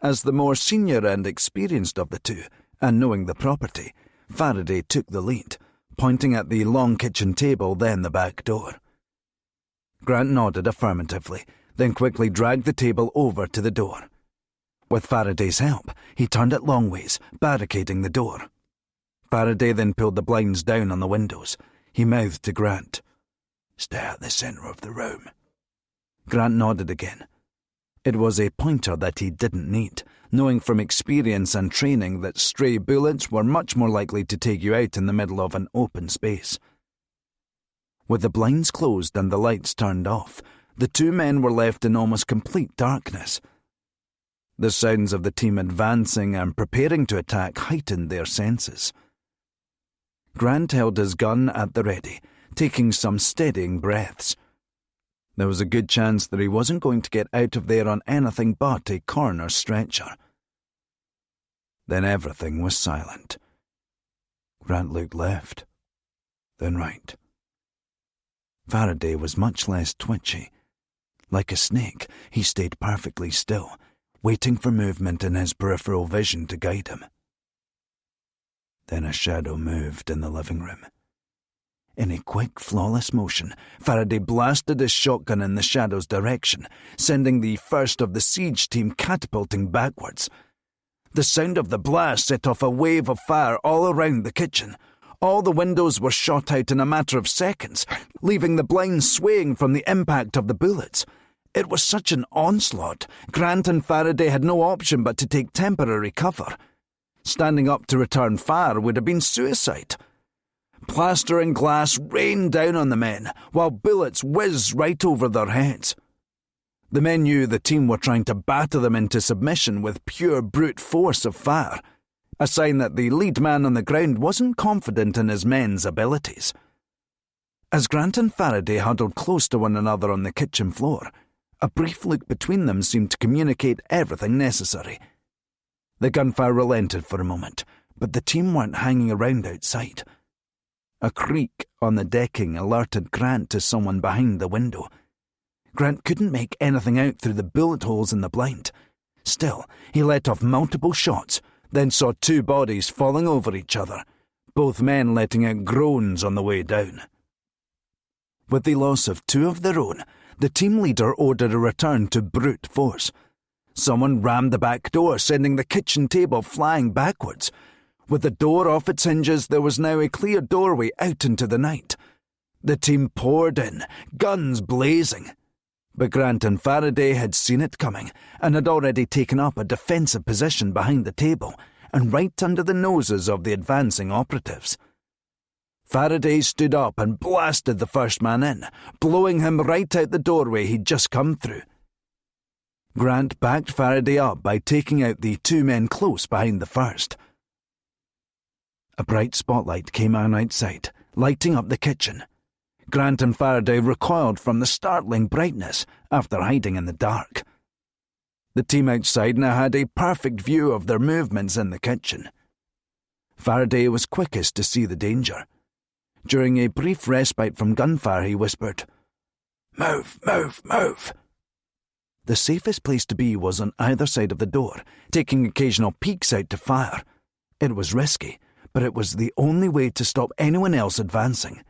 As the more senior and experienced of the two, and knowing the property, Faraday took the lead, pointing at the long kitchen table, then the back door. Grant nodded affirmatively, then quickly dragged the table over to the door. With Faraday's help, he turned it longways, barricading the door. Faraday then pulled the blinds down on the windows. He mouthed to Grant, "Stay at the centre of the room." Grant nodded again. It was a pointer that he didn't need, knowing from experience and training that stray bullets were much more likely to take you out in the middle of an open space. With the blinds closed and the lights turned off, the 2 men were left in almost complete darkness. The sounds of the team advancing and preparing to attack heightened their senses. Grant held his gun at the ready, taking some steadying breaths. There was a good chance that he wasn't going to get out of there on anything but a corner stretcher. Then everything was silent. Grant looked left, then right. Faraday was much less twitchy. Like a snake, he stayed perfectly still, waiting for movement in his peripheral vision to guide him. Then a shadow moved in the living room. In a quick, flawless motion, Faraday blasted his shotgun in the shadow's direction, sending the first of the siege team catapulting backwards. The sound of the blast set off a wave of fire all around the kitchen. All the windows were shot out in a matter of seconds, leaving the blinds swaying from the impact of the bullets. It was such an onslaught, Grant and Faraday had no option but to take temporary cover. Standing up to return fire would have been suicide. Plaster and glass rained down on the men, while bullets whizzed right over their heads. The men knew the team were trying to batter them into submission with pure brute force of fire, a sign that the lead man on the ground wasn't confident in his men's abilities. As Grant and Faraday huddled close to one another on the kitchen floor, a brief look between them seemed to communicate everything necessary. The gunfire relented for a moment, but the team weren't hanging around outside. A creak on the decking alerted Grant to someone behind the window. Grant couldn't make anything out through the bullet holes in the blind. Still, he let off multiple shots, then saw two bodies falling over each other, both men letting out groans on the way down. With the loss of two of their own, the team leader ordered a return to brute force. Someone rammed the back door, sending the kitchen table flying backwards. With the door off its hinges, there was now a clear doorway out into the night. The team poured in, guns blazing. But Grant and Faraday had seen it coming and had already taken up a defensive position behind the table and right under the noses of the advancing operatives. Faraday stood up and blasted the first man in, blowing him right out the doorway he'd just come through. Grant backed Faraday up by taking out the two men close behind the first. A bright spotlight came on outside, lighting up the kitchen. Grant and Faraday recoiled from the startling brightness after hiding in the dark. The team outside now had a perfect view of their movements in the kitchen. Faraday was quickest to see the danger. During a brief respite from gunfire, he whispered, "Move, move, move." The safest place to be was on either side of the door, taking occasional peeks out to fire. It was risky, but it was the only way to stop anyone else advancing.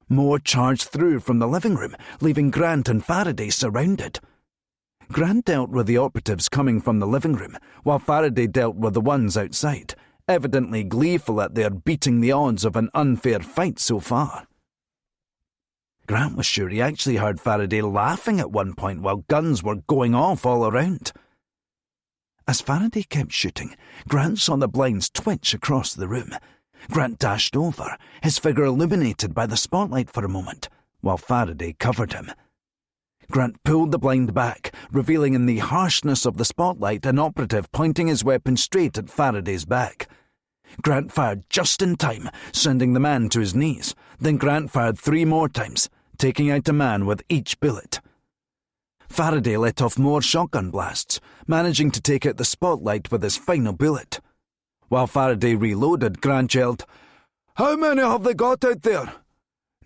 More charged through from the living room, leaving Grant and Faraday surrounded. Grant dealt with the operatives coming from the living room, while Faraday dealt with the ones outside, evidently gleeful at their beating the odds of an unfair fight so far. Grant was sure he actually heard Faraday laughing at one point while guns were going off all around. As Faraday kept shooting, Grant saw the blinds twitch across the room. Grant dashed over, his figure illuminated by the spotlight for a moment, while Faraday covered him. Grant pulled the blind back, revealing in the harshness of the spotlight an operative pointing his weapon straight at Faraday's back. Grant fired just in time, sending the man to his knees. Then Grant fired 3 more times, taking out a man with each bullet. Faraday let off more shotgun blasts, managing to take out the spotlight with his final bullet. While Faraday reloaded, Grant yelled, "How many have they got out there?"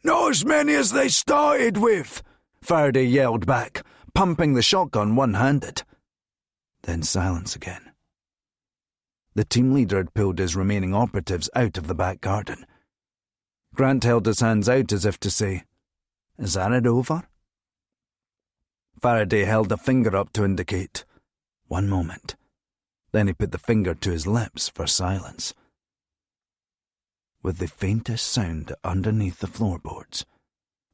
"Not as many as they started with," Faraday yelled back, pumping the shotgun one-handed. Then silence again. The team leader had pulled his remaining operatives out of the back garden. Grant held his hands out as if to say, "Is that it over?" Faraday held a finger up to indicate, "1 moment." Then he put the finger to his lips for silence. With the faintest sound underneath the floorboards,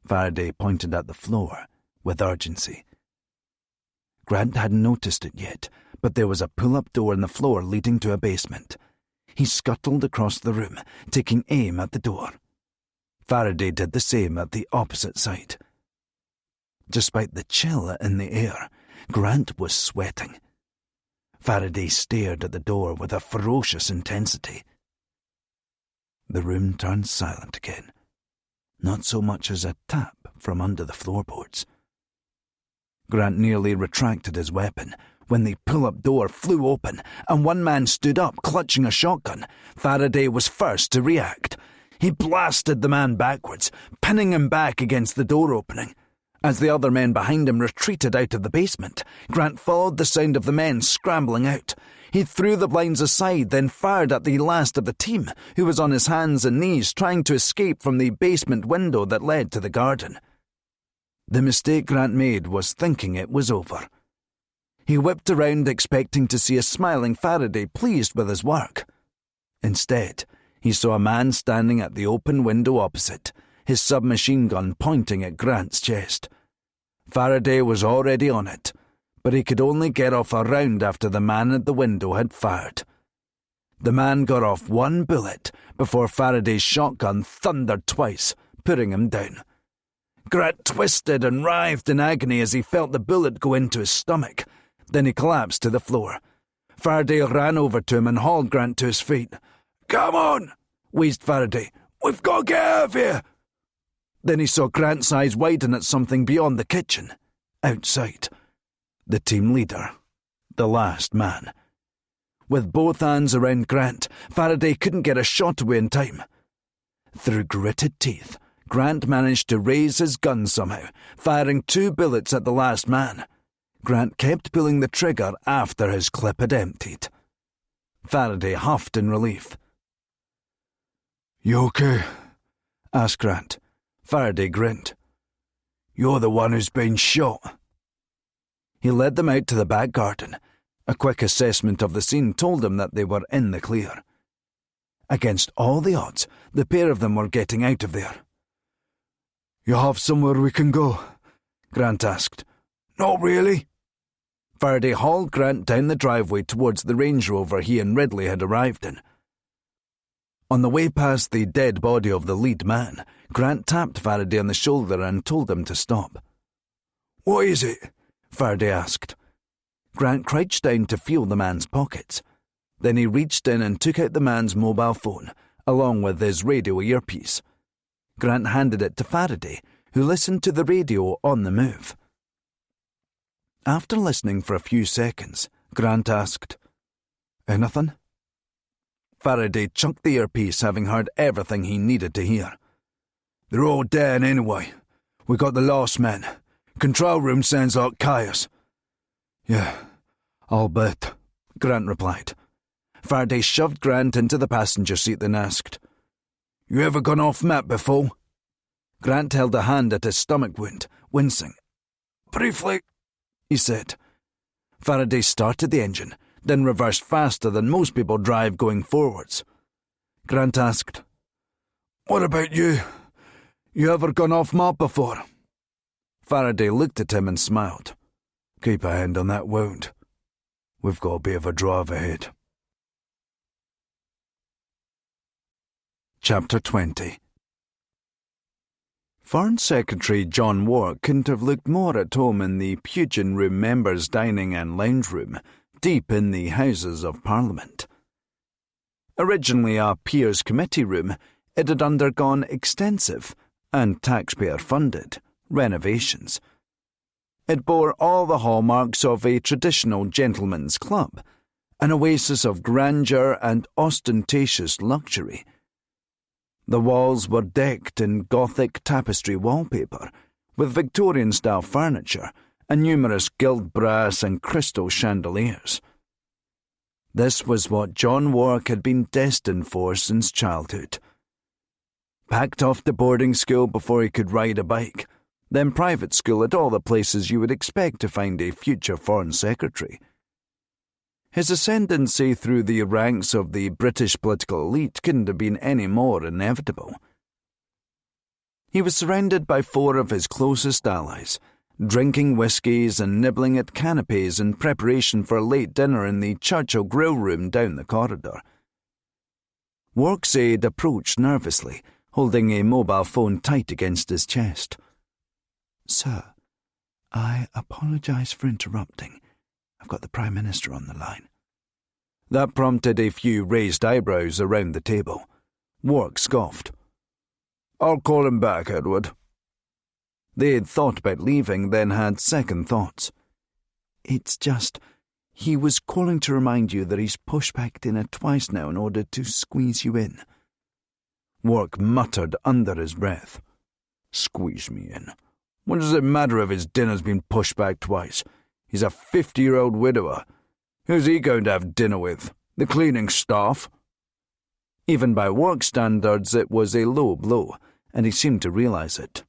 Faraday pointed at the floor with urgency. Grant hadn't noticed it yet, but there was a pull-up door in the floor leading to a basement. He scuttled across the room, taking aim at the door. Faraday did the same at the opposite side. Despite the chill in the air, Grant was sweating. Faraday stared at the door with a ferocious intensity. The room turned silent again. Not so much as a tap from under the floorboards. Grant nearly retracted his weapon when the pull-up door flew open and one man stood up clutching a shotgun. Faraday was first to react. He blasted the man backwards, pinning him back against the door opening. As the other men behind him retreated out of the basement, Grant followed the sound of the men scrambling out. He threw the blinds aside, then fired at the last of the team, who was on his hands and knees trying to escape from the basement window that led to the garden. The mistake Grant made was thinking it was over. He whipped around expecting to see a smiling Faraday pleased with his work. Instead, he saw a man standing at the open window opposite, his submachine gun pointing at Grant's chest. Faraday was already on it, but he could only get off a round after the man at the window had fired. The man got off one bullet before Faraday's shotgun thundered twice, putting him down. Grant twisted and writhed in agony as he felt the bullet go into his stomach. Then he collapsed to the floor. Faraday ran over to him and hauled Grant to his feet. "Come on," wheezed Faraday. "We've got to get out of here." Then he saw Grant's eyes widen at something beyond the kitchen, outside. The team leader, the last man. With both hands around Grant, Faraday couldn't get a shot away in time. Through gritted teeth, Grant managed to raise his gun somehow, firing 2 bullets at the last man. Grant kept pulling the trigger after his clip had emptied. Faraday huffed in relief. "You okay?" asked Grant. Faraday grinned. "You're the one who's been shot." He led them out to the back garden. A quick assessment of the scene told him that they were in the clear. Against all the odds, the pair of them were getting out of there. "You have somewhere we can go?" Grant asked. "Not really." Faraday hauled Grant down the driveway towards the Range Rover he and Ridley had arrived in. On the way past the dead body of the lead man, Grant tapped Faraday on the shoulder and told him to stop. "What is it?" Faraday asked. Grant crouched down to feel the man's pockets. Then he reached in and took out the man's mobile phone, along with his radio earpiece. Grant handed it to Faraday, who listened to the radio on the move. After listening for a few seconds, Grant asked, "Anything?" Faraday chucked the earpiece, having heard everything he needed to hear. "They're all down anyway. We got the last man. Control room sounds like chaos." "Yeah, I'll bet," Grant replied. Faraday shoved Grant into the passenger seat then asked, "You ever gone off map before?" Grant held a hand at his stomach wound, wincing. "Briefly," he said. Faraday started the engine, then reversed faster than most people drive going forwards. Grant asked, "What about you? You ever gone off map before?" Faraday looked at him and smiled. "Keep a hand on that wound. We've got a bit of a drive ahead." Chapter 20. Foreign Secretary John Wark couldn't have looked more at home in the Pugin Room members' dining and lounge room, deep in the Houses of Parliament. Originally a Peers Committee room, it had undergone extensive, and taxpayer-funded, renovations. It bore all the hallmarks of a traditional gentleman's club, an oasis of grandeur and ostentatious luxury. The walls were decked in Gothic tapestry wallpaper, with Victorian-style furniture and numerous gilt brass and crystal chandeliers. This was what John Wark had been destined for since childhood. Packed off to boarding school before he could ride a bike, then private school at all the places you would expect to find a future Foreign Secretary. His ascendancy through the ranks of the British political elite couldn't have been any more inevitable. He was surrounded by 4 of his closest allies, drinking whiskies and nibbling at canapes in preparation for a late dinner in the Churchill grill room down the corridor. Wark's aide approached nervously, holding a mobile phone tight against his chest. "Sir, I apologise for interrupting. I've got the Prime Minister on the line." That prompted a few raised eyebrows around the table. Wark scoffed. "I'll call him back, Edward." They had thought about leaving, then had second thoughts. "It's just, he was calling to remind you that he's pushed back dinner twice now in order to squeeze you in." Wark muttered under his breath. "Squeeze me in? What does it matter if his dinner's been pushed back twice? He's a 50-year-old widower. Who's he going to have dinner with? The cleaning staff?" Even by Wark's standards, it was a low blow, and he seemed to realise it.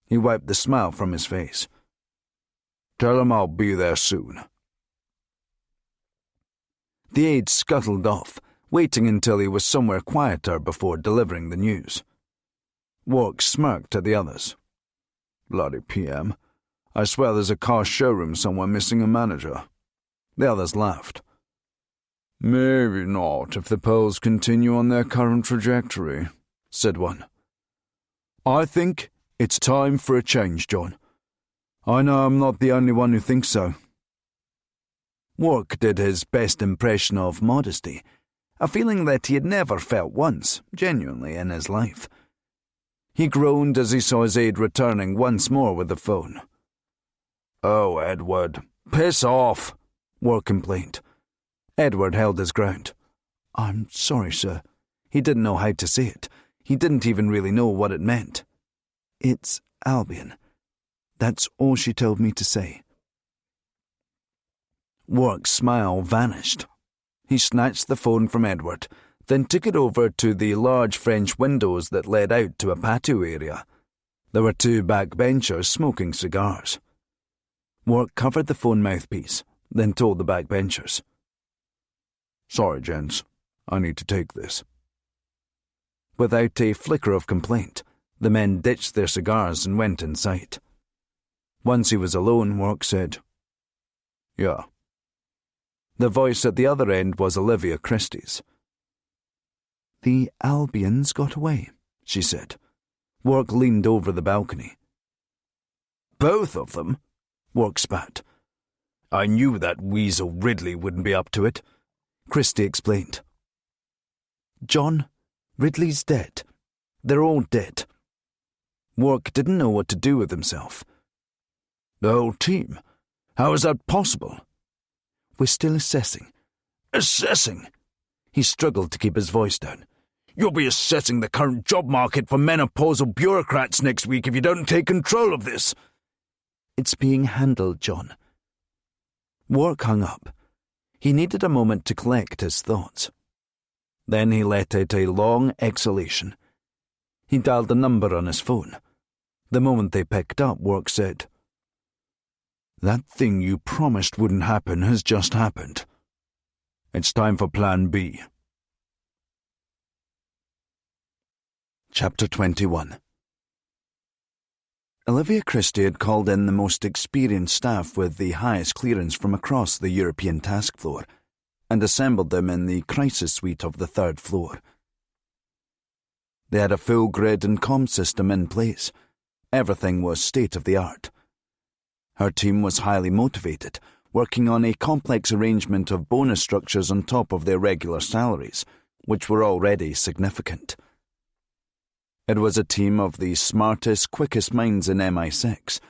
He wiped the smile from his face. "Tell him I'll be there soon." The aide scuttled off, waiting until he was somewhere quieter before delivering the news. Wark smirked at the others. "Bloody PM. I swear there's a car showroom somewhere missing a manager." The others laughed. "Maybe not if the polls continue on their current trajectory," said one. "I think it's time for a change, John. I know I'm not the only one who thinks so." Wark did his best impression of modesty, a feeling that he had never felt once, genuinely, in his life. He groaned as he saw his aide returning once more with the phone. "Oh, Edward, piss off," Wark complained. Edward held his ground. "I'm sorry, sir." He didn't know how to say it. He didn't even really know what it meant. "It's Albion. That's all she told me to say." Wark's smile vanished. He snatched the phone from Edward, then took it over to the large French windows that led out to a patio area. There were 2 backbenchers smoking cigars. Wark covered the phone mouthpiece, then told the backbenchers, "Sorry, gents, I need to take this." Without a flicker of complaint, the men ditched their cigars and went inside. Once he was alone, Wark said, "Yeah." The voice at the other end was Olivia Christie's. "The Albions got away," she said. Wark leaned over the balcony. "Both of them?" Wark spat. "I knew that weasel Ridley wouldn't be up to it," Christie explained. "John, Ridley's dead. They're all dead." Wark didn't know what to do with himself. "The whole team? How is that possible?" "We're still assessing." "Assessing?" He struggled to keep his voice down. "You'll be assessing the current job market for menopausal bureaucrats next week if you don't take control of this." "It's being handled, John." Wark hung up. He needed a moment to collect his thoughts. Then he let out a long exhalation. He dialed a number on his phone. The moment they picked up, Wark said, "That thing you promised wouldn't happen has just happened. It's time for Plan B." Chapter 21. Olivia Christie had called in the most experienced staff with the highest clearance from across the European task floor and assembled them in the crisis suite of the 3rd floor. They had a full grid and comm system in place. Everything was state-of-the-art. Her team was highly motivated, working on a complex arrangement of bonus structures on top of their regular salaries, which were already significant. It was a team of the smartest, quickest minds in MI6,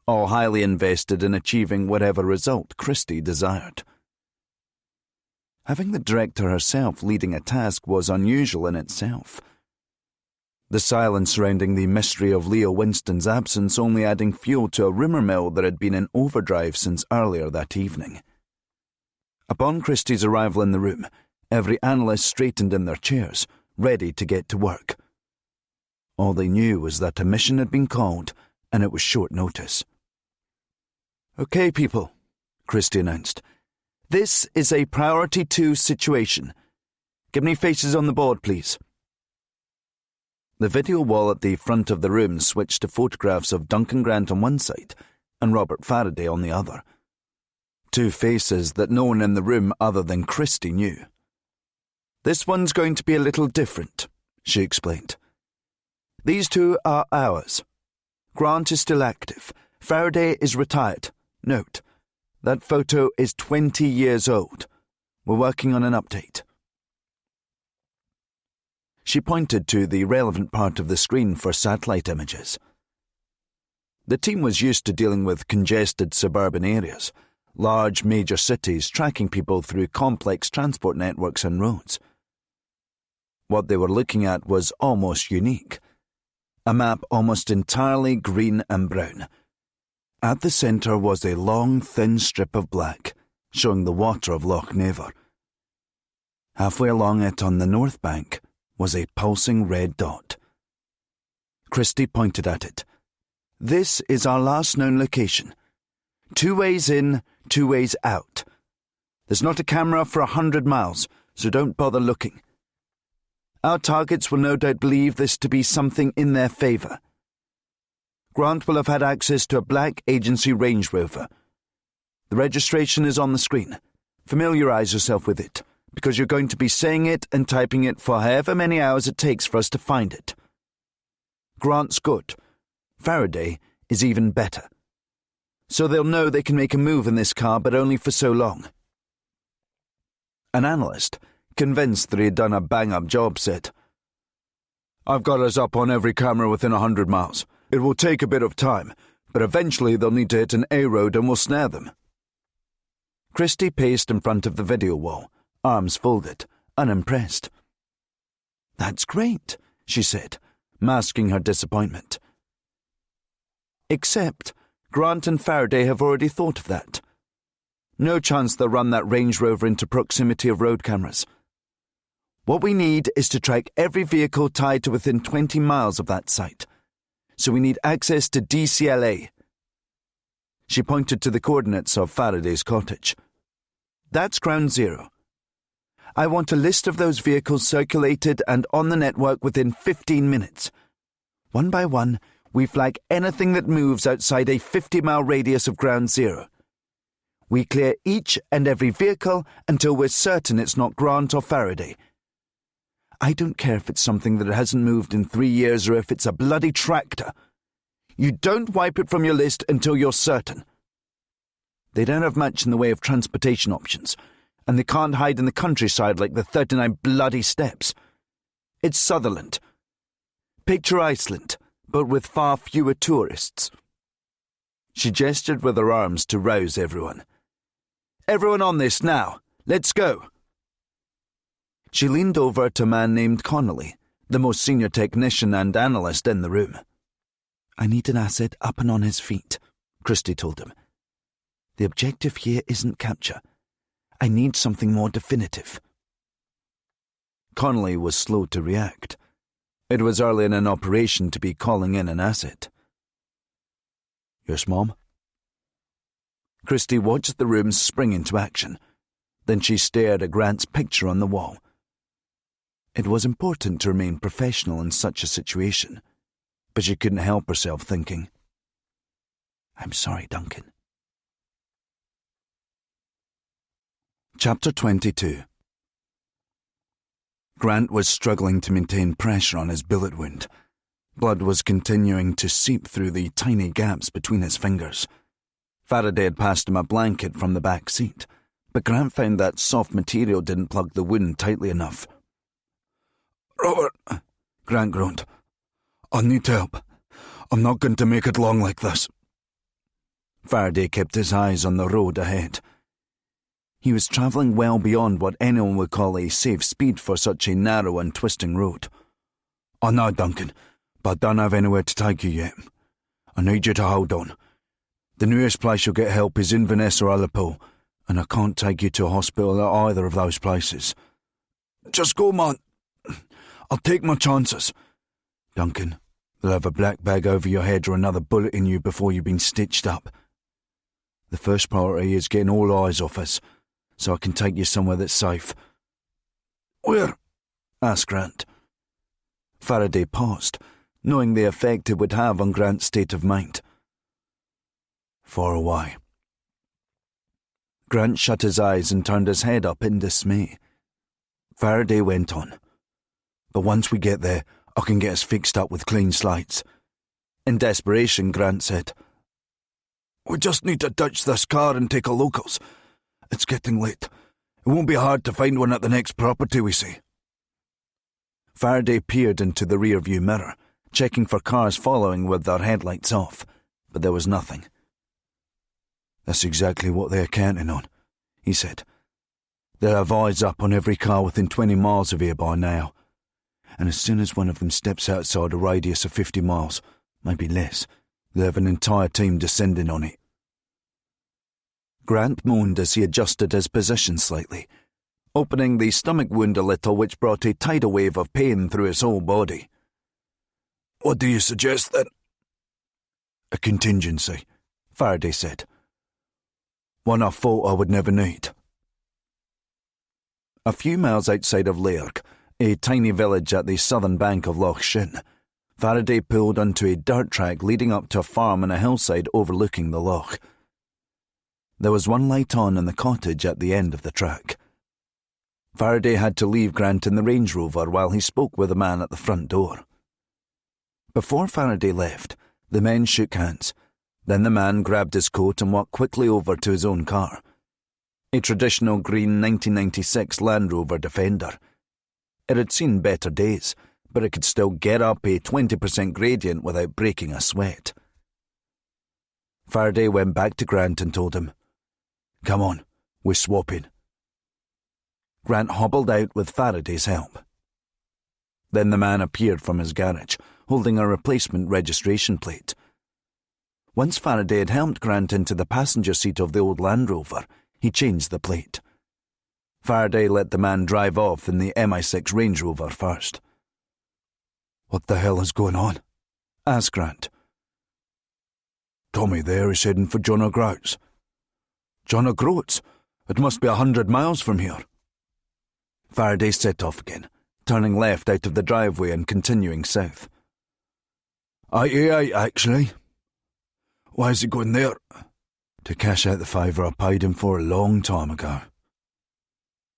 all highly invested in achieving whatever result Christie desired. Having the director herself leading a task was unusual in itself, the silence surrounding the mystery of Leo Winston's absence only adding fuel to a rumour mill that had been in overdrive since earlier that evening. Upon Christie's arrival in the room, every analyst straightened in their chairs, ready to get to work. All they knew was that a mission had been called, and it was short notice. "Okay, people," Christie announced. "This is a Priority 2 situation. Give me faces on the board, please." The video wall at the front of the room switched to photographs of Duncan Grant on one side and Robert Faraday on the other. 2 faces that no one in the room other than Christie knew. "This one's going to be a little different," she explained. "These 2 are ours. Grant is still active. Faraday is retired. Note, that photo is 20 years old. We're working on an update." She pointed to the relevant part of the screen for satellite images. The team was used to dealing with congested suburban areas, large major cities tracking people through complex transport networks and roads. What they were looking at was almost unique. A map almost entirely green and brown. At the centre was a long, thin strip of black, showing the water of Loch Never. Halfway along it on the north bank was a pulsing red dot. Christie pointed at it. "This is our last known location. 2 ways in, 2 ways out. There's not a camera for 100 miles, so don't bother looking. Our targets will no doubt believe this to be something in their favour. Grant will have had access to a black agency Range Rover. The registration is on the screen. Familiarise yourself with it, because you're going to be saying it and typing it for however many hours it takes for us to find it. Grant's good. Faraday is even better. So they'll know they can make a move in this car, but only for so long. An analyst, convinced that he had done a bang-up job, said, "I've got us up on every camera within 100 miles. It will take a bit of time, but eventually they'll need to hit an A road and we'll snare them." Christie paced in front of the video wall, arms folded, unimpressed. "That's great," she said, masking her disappointment. Except Grant and Faraday have already thought of that. No chance they'll run that Range Rover into proximity of road cameras. What we need is to track every vehicle tied to within 20 miles of that site. So we need access to DCLA. She pointed to the coordinates of Faraday's cottage. That's ground zero. I want a list of those vehicles circulated and on the network within 15 minutes. One by one, we flag anything that moves outside a 50-mile radius of ground zero. We clear each and every vehicle until we're certain it's not Grant or Faraday. I don't care if it's something that hasn't moved in 3 years or if it's a bloody tractor. You don't wipe it from your list until you're certain. They don't have much in the way of transportation options, and they can't hide in the countryside like the 39 bloody steps. It's Sutherland. Picture Iceland, but with far fewer tourists. She gestured with her arms to rouse everyone. "Everyone on this now. Let's go." She leaned over to a man named Connolly, the most senior technician and analyst in the room. "I need an asset up and on his feet," Christie told him. "The objective here isn't capture. I need something more definitive." Connolly was slow to react. It was early in an operation to be calling in an asset. "Yes, Mom?" Christie watched the room spring into action. Then she stared at Grant's picture on the wall. It was important to remain professional in such a situation, but she couldn't help herself thinking, "I'm sorry, Duncan." Chapter 22. Grant was struggling to maintain pressure on his bullet wound. Blood was continuing to seep through the tiny gaps between his fingers. Faraday had passed him a blanket from the back seat, but Grant found that soft material didn't plug the wound tightly enough. "Robert," Grant groaned, "I need help. I'm not going to make it long like this." Faraday kept his eyes on the road ahead. He was travelling well beyond what anyone would call a safe speed for such a narrow and twisting road. "I know, Duncan, but I don't have anywhere to take you yet. I need you to hold on. The nearest place you'll get help is Inverness or Ullapool, and I can't take you to a hospital at either of those places. Just go, man. I'll take my chances. Duncan, they'll have a black bag over your head or another bullet in you before you've been stitched up. The first priority is getting all eyes off us, so I can take you somewhere that's safe." "Where?" asked Grant. Faraday paused, knowing the effect it would have on Grant's state of mind. "Far away." Grant shut his eyes and turned his head up in dismay. Faraday went on. "But once we get there, I can get us fixed up with clean slates." In desperation, Grant said, "We just need to ditch this car and take a locals. It's getting late. It won't be hard to find one at the next property we see." Faraday peered into the rear-view mirror, checking for cars following with their headlights off, but there was nothing. "That's exactly what they're counting on," he said. "They'll have eyes up on every car within 20 miles of here by now. And as soon as one of them steps outside a radius of 50 miles, maybe less, they'll have an entire team descending on it." Grant moaned as he adjusted his position slightly, opening the stomach wound a little, which brought a tidal wave of pain through his whole body. "What do you suggest, then?" "A contingency," Faraday said. "One I thought I would never need." A few miles outside of Lairg, a tiny village at the southern bank of Loch Shin, Faraday pulled onto a dirt track leading up to a farm on a hillside overlooking the loch. There was one light on in the cottage at the end of the track. Faraday had to leave Grant in the Range Rover while he spoke with the man at the front door. Before Faraday left, the men shook hands. Then the man grabbed his coat and walked quickly over to his own car. A traditional green 1996 Land Rover Defender. It had seen better days, but it could still get up a 20% gradient without breaking a sweat. Faraday went back to Grant and told him, "Come on, we're swapping." Grant hobbled out with Faraday's help. Then the man appeared from his garage, holding a replacement registration plate. Once Faraday had helped Grant into the passenger seat of the old Land Rover, he changed the plate. Faraday let the man drive off in the MI6 Range Rover first. "What the hell is going on?" asked Grant. "Tommy there is heading for John O'Groats." "John O'Groats? It must be 100 miles from here." Faraday set off again, turning left out of the driveway and continuing south. "Aye, actually. Why is he going there?" "To cash out the $5 I paid him for a long time ago."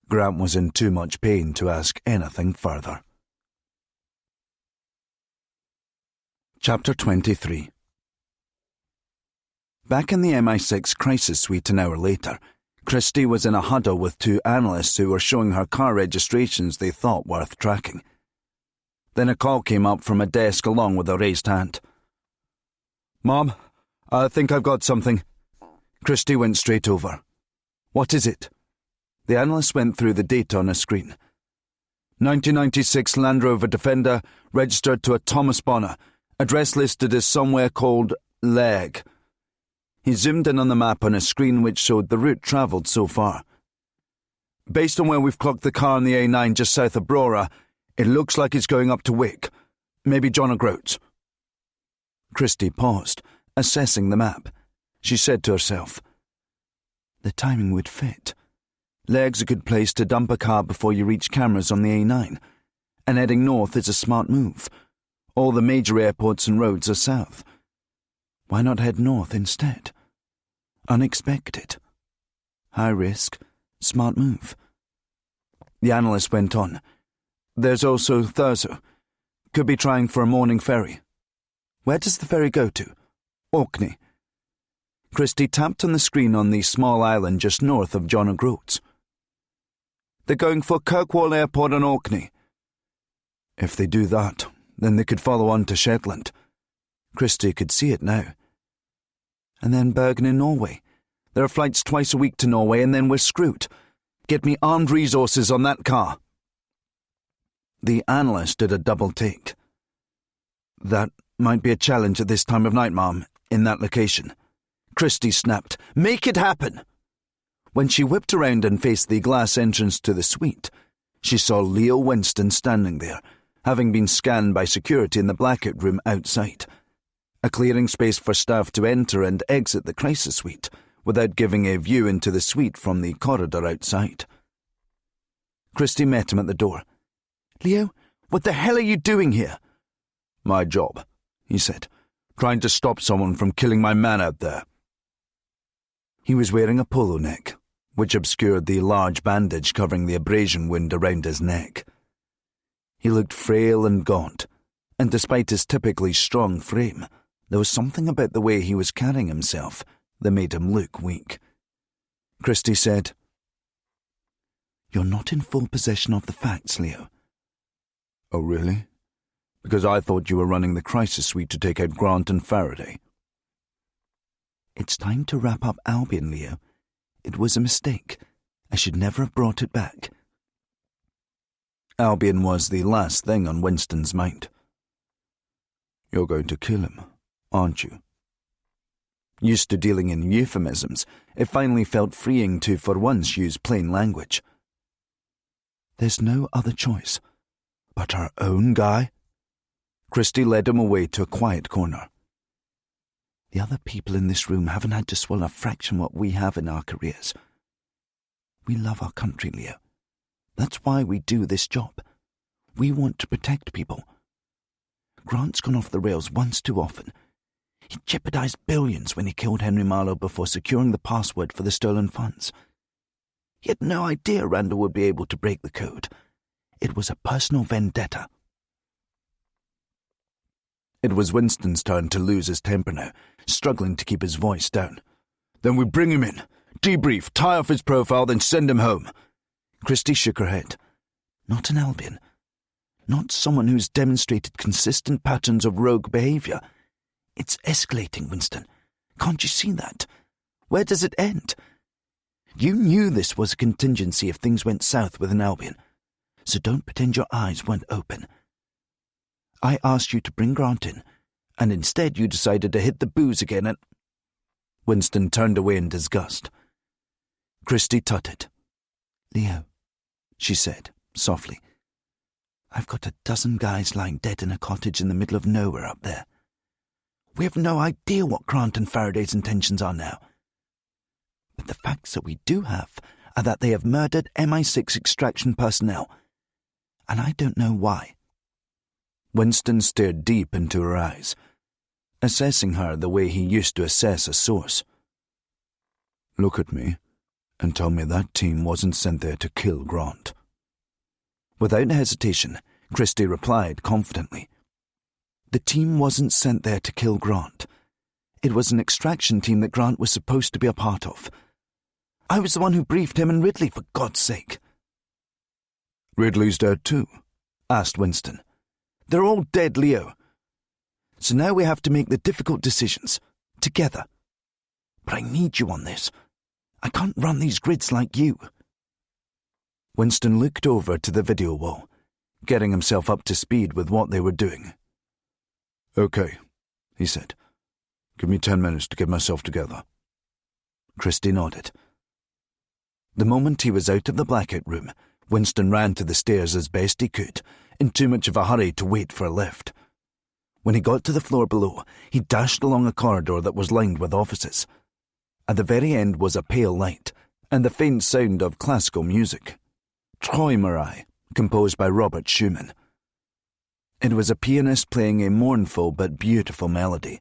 Grant was in too much pain to ask anything further. Chapter 23. Back in the MI6 crisis suite an hour later, Christie was in a huddle with two analysts who were showing her car registrations they thought worth tracking. Then a call came up from a desk along with a raised hand. "Mom, I think I've got something." Christie went straight over. "What is it?" The analyst went through the data on a screen. 1996 Land Rover Defender, registered to a Thomas Bonner, address listed as somewhere called Leg. He zoomed in on the map on a screen which showed the route travelled so far. "Based on where we've clocked the car on the A9 just south of Brora, it looks like it's going up to Wick. Maybe John O'Groats." Christie paused, assessing the map. She said to herself, "The timing would fit. Leg's a good place to dump a car before you reach cameras on the A9, and heading north is a smart move. All the major airports and roads are south. Why not head north instead? Unexpected. High risk, smart move." The analyst went on. "There's also Thurso. Could be trying for a morning ferry. Where does the ferry go to? Orkney." Christie tapped on the screen on the small island just north of John O'Groats. "They're going for Kirkwall Airport on Orkney." If they do that, then they could follow on to Shetland. Christie could see it now. And then Bergen in Norway. There are flights twice a week to Norway, and then we're screwed. Get me armed resources on that car. The analyst did a double take. "That might be a challenge at this time of night, Mom, in that location." Christie snapped, "Make it happen!" When she whipped around and faced the glass entrance to the suite, she saw Leo Winston standing there, having been scanned by security in the blackout room outside. A clearing space for staff to enter and exit the crisis suite without giving a view into the suite from the corridor outside. Christie met him at the door. "Leo, what the hell are you doing here?" "My job," he said, "trying to stop someone from killing my man out there." He was wearing a polo neck, which obscured the large bandage covering the abrasion wound around his neck. He looked frail and gaunt, and despite his typically strong frame, there was something about the way he was carrying himself that made him look weak. Christie said, "You're not in full possession of the facts, Leo." "Oh, really? Because I thought you were running the crisis suite to take out Grant and Faraday." "It's time to wrap up Albion, Leo. It was a mistake. I should never have brought it back." Albion was the last thing on Winston's mind. "You're going to kill him, aren't you?" Used to dealing in euphemisms, it finally felt freeing to for once use plain language. "There's no other choice." "But our own guy?" Christie led him away to a quiet corner. "The other people in this room haven't had to swallow a fraction what we have in our careers. We love our country, Leo. That's why we do this job. We want to protect people. Grant's gone off the rails once too often. He jeopardized billions when he killed Henry Marlowe before securing the password for the stolen funds. He had no idea Randall would be able to break the code. It was a personal vendetta. It was Winston's turn to lose his temper now, struggling to keep his voice down. "Then we bring him in, debrief, tie off his profile, then send him home." Christie shook her head. Not an Albion. Not someone who's demonstrated consistent patterns of rogue behaviour. It's escalating, Winston. Can't you see that? Where does it end? You knew this was a contingency if things went south with an Albion, so don't pretend your eyes weren't open. I asked you to bring Grant in, and instead you decided to hit the booze again and... Winston turned away in disgust. Christie tutted. "Leo," she said, softly, "I've got a dozen guys lying dead in a cottage in the middle of nowhere up there. We have no idea what Grant and Faraday's intentions are now. But the facts that we do have are that they have murdered MI6 extraction personnel, and I don't know why." Winston stared deep into her eyes, assessing her the way he used to assess a source. "Look at me and tell me that team wasn't sent there to kill Grant." Without hesitation, Christie replied confidently. "The team wasn't sent there to kill Grant. It was an extraction team that Grant was supposed to be a part of. I was the one who briefed him and Ridley, for God's sake." "Ridley's dead too?" asked Winston. "They're all dead, Leo. So now we have to make the difficult decisions, together. But I need you on this. I can't run these grids like you." Winston looked over to the video wall, getting himself up to speed with what they were doing. "Okay," he said. "Give me 10 minutes to get myself together." Christie nodded. The moment he was out of the blackout room, Winston ran to the stairs as best he could, in too much of a hurry to wait for a lift. When he got to the floor below, he dashed along a corridor that was lined with offices. At the very end was a pale light, and the faint sound of classical music. Träumerei, composed by Robert Schumann. It was a pianist playing a mournful but beautiful melody.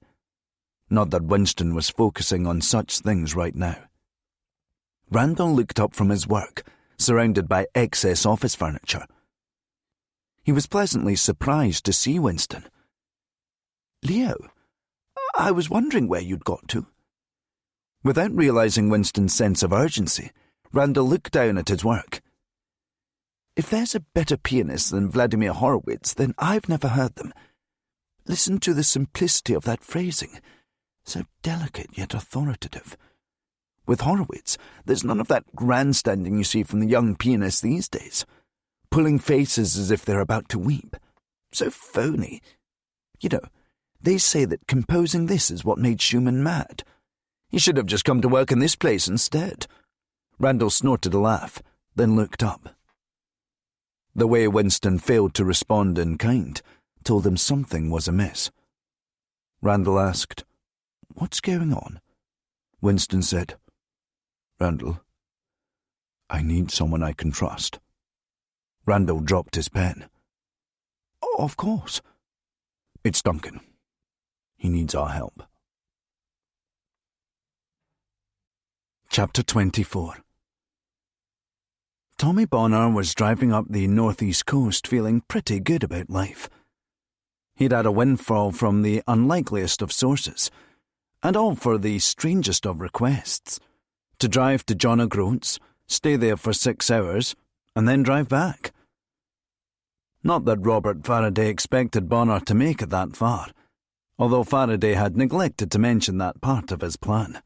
Not that Winston was focusing on such things right now. Randall looked up from his work, surrounded by excess office furniture. He was pleasantly surprised to see Winston. "Leo, I was wondering where you'd got to." Without realizing Winston's sense of urgency, Randall looked down at his work. "If there's a better pianist than Vladimir Horowitz, then I've never heard them. Listen to the simplicity of that phrasing, so delicate yet authoritative. With Horowitz, there's none of that grandstanding you see from the young pianists these days, pulling faces as if they're about to weep. So phony. You know, they say that composing this is what made Schumann mad. He should have just come to work in this place instead." Randall snorted a laugh, then looked up. The way Winston failed to respond in kind told him something was amiss. Randall asked, "What's going on?" Winston said, "Randall, I need someone I can trust." Randall dropped his pen. "Oh, of course." "It's Duncan. He needs our help." Chapter 24. Tommy Bonner was driving up the northeast coast feeling pretty good about life. He'd had a windfall from the unlikeliest of sources, and all for the strangest of requests. To drive to John O'Groats, stay there for 6 hours, and then drive back. Not that Robert Faraday expected Bonner to make it that far, although Faraday had neglected to mention that part of his plan.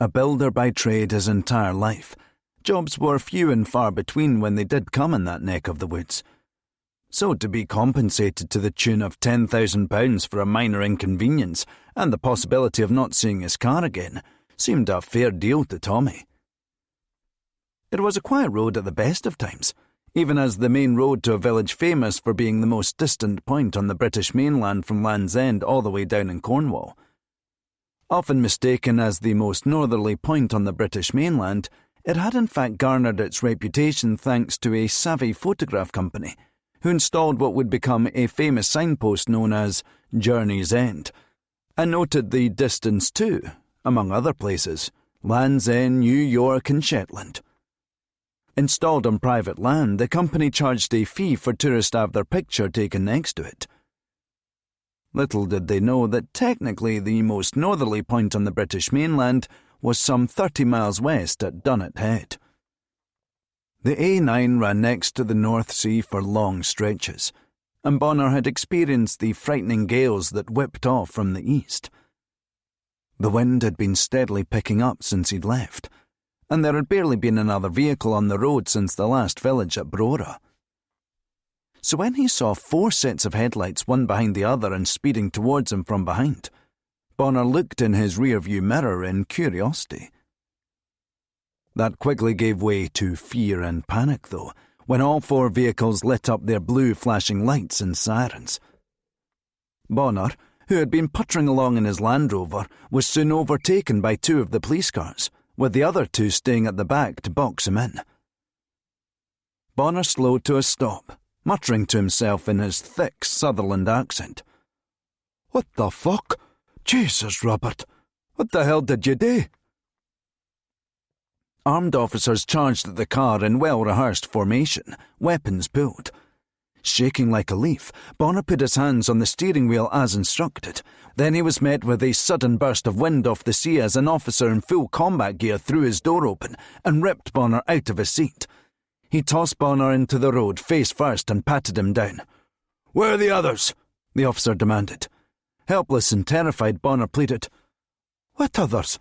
A builder by trade his entire life, jobs were few and far between when they did come in that neck of the woods. So to be compensated to the tune of £10,000 for a minor inconvenience and the possibility of not seeing his car again seemed a fair deal to Tommy. It was a quiet road at the best of times, even as the main road to a village famous for being the most distant point on the British mainland from Land's End all the way down in Cornwall. Often mistaken as the most northerly point on the British mainland, it had in fact garnered its reputation thanks to a savvy photograph company who installed what would become a famous signpost known as Journey's End, and noted the distance too, among other places, Land's End, New York and Shetland. Installed on private land, the company charged a fee for tourists to have their picture taken next to it. Little did they know that technically the most northerly point on the British mainland was some 30 miles west at Dunnet Head. The A9 ran next to the North Sea for long stretches, and Bonner had experienced the frightening gales that whipped off from the east. The wind had been steadily picking up since he'd left, and there had barely been another vehicle on the road since the last village at Brora. So when he saw 4 sets of headlights one behind the other and speeding towards him from behind, Bonner looked in his rear-view mirror in curiosity. That quickly gave way to fear and panic, though, when all 4 vehicles lit up their blue flashing lights and sirens. Bonner, who had been puttering along in his Land Rover, was soon overtaken by 2 of the police cars, with the other 2 staying at the back to box him in. Bonner slowed to a stop, muttering to himself in his thick Sutherland accent. "What the fuck? Jesus, Robert, what the hell did you do?" Armed officers charged at the car in well-rehearsed formation, weapons pulled. Shaking like a leaf, Bonner put his hands on the steering wheel as instructed. Then he was met with a sudden burst of wind off the sea as an officer in full combat gear threw his door open and ripped Bonner out of his seat. He tossed Bonner into the road face first and patted him down. "Where are the others?" the officer demanded. Helpless and terrified, Bonner pleaded, "What others?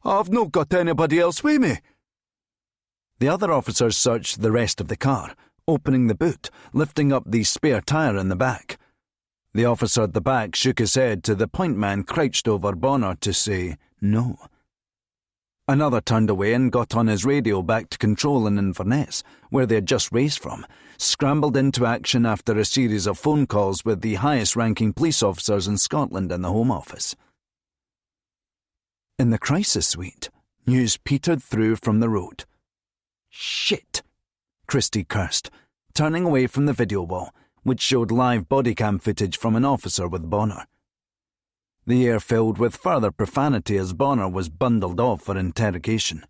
I've not got anybody else with me." The other officers searched the rest of the car, opening the boot, lifting up the spare tyre in the back. The officer at the back shook his head to the point man crouched over Bonner to say no. Another turned away and got on his radio back to control in Inverness, where they had just raced from, scrambled into action after a series of phone calls with the highest-ranking police officers in Scotland and the Home Office. In the crisis suite, news petered through from the road. "Shit," Christie cursed, turning away from the video wall, which showed live body cam footage from an officer with Bonner. The air filled with further profanity as Bonner was bundled off for interrogation.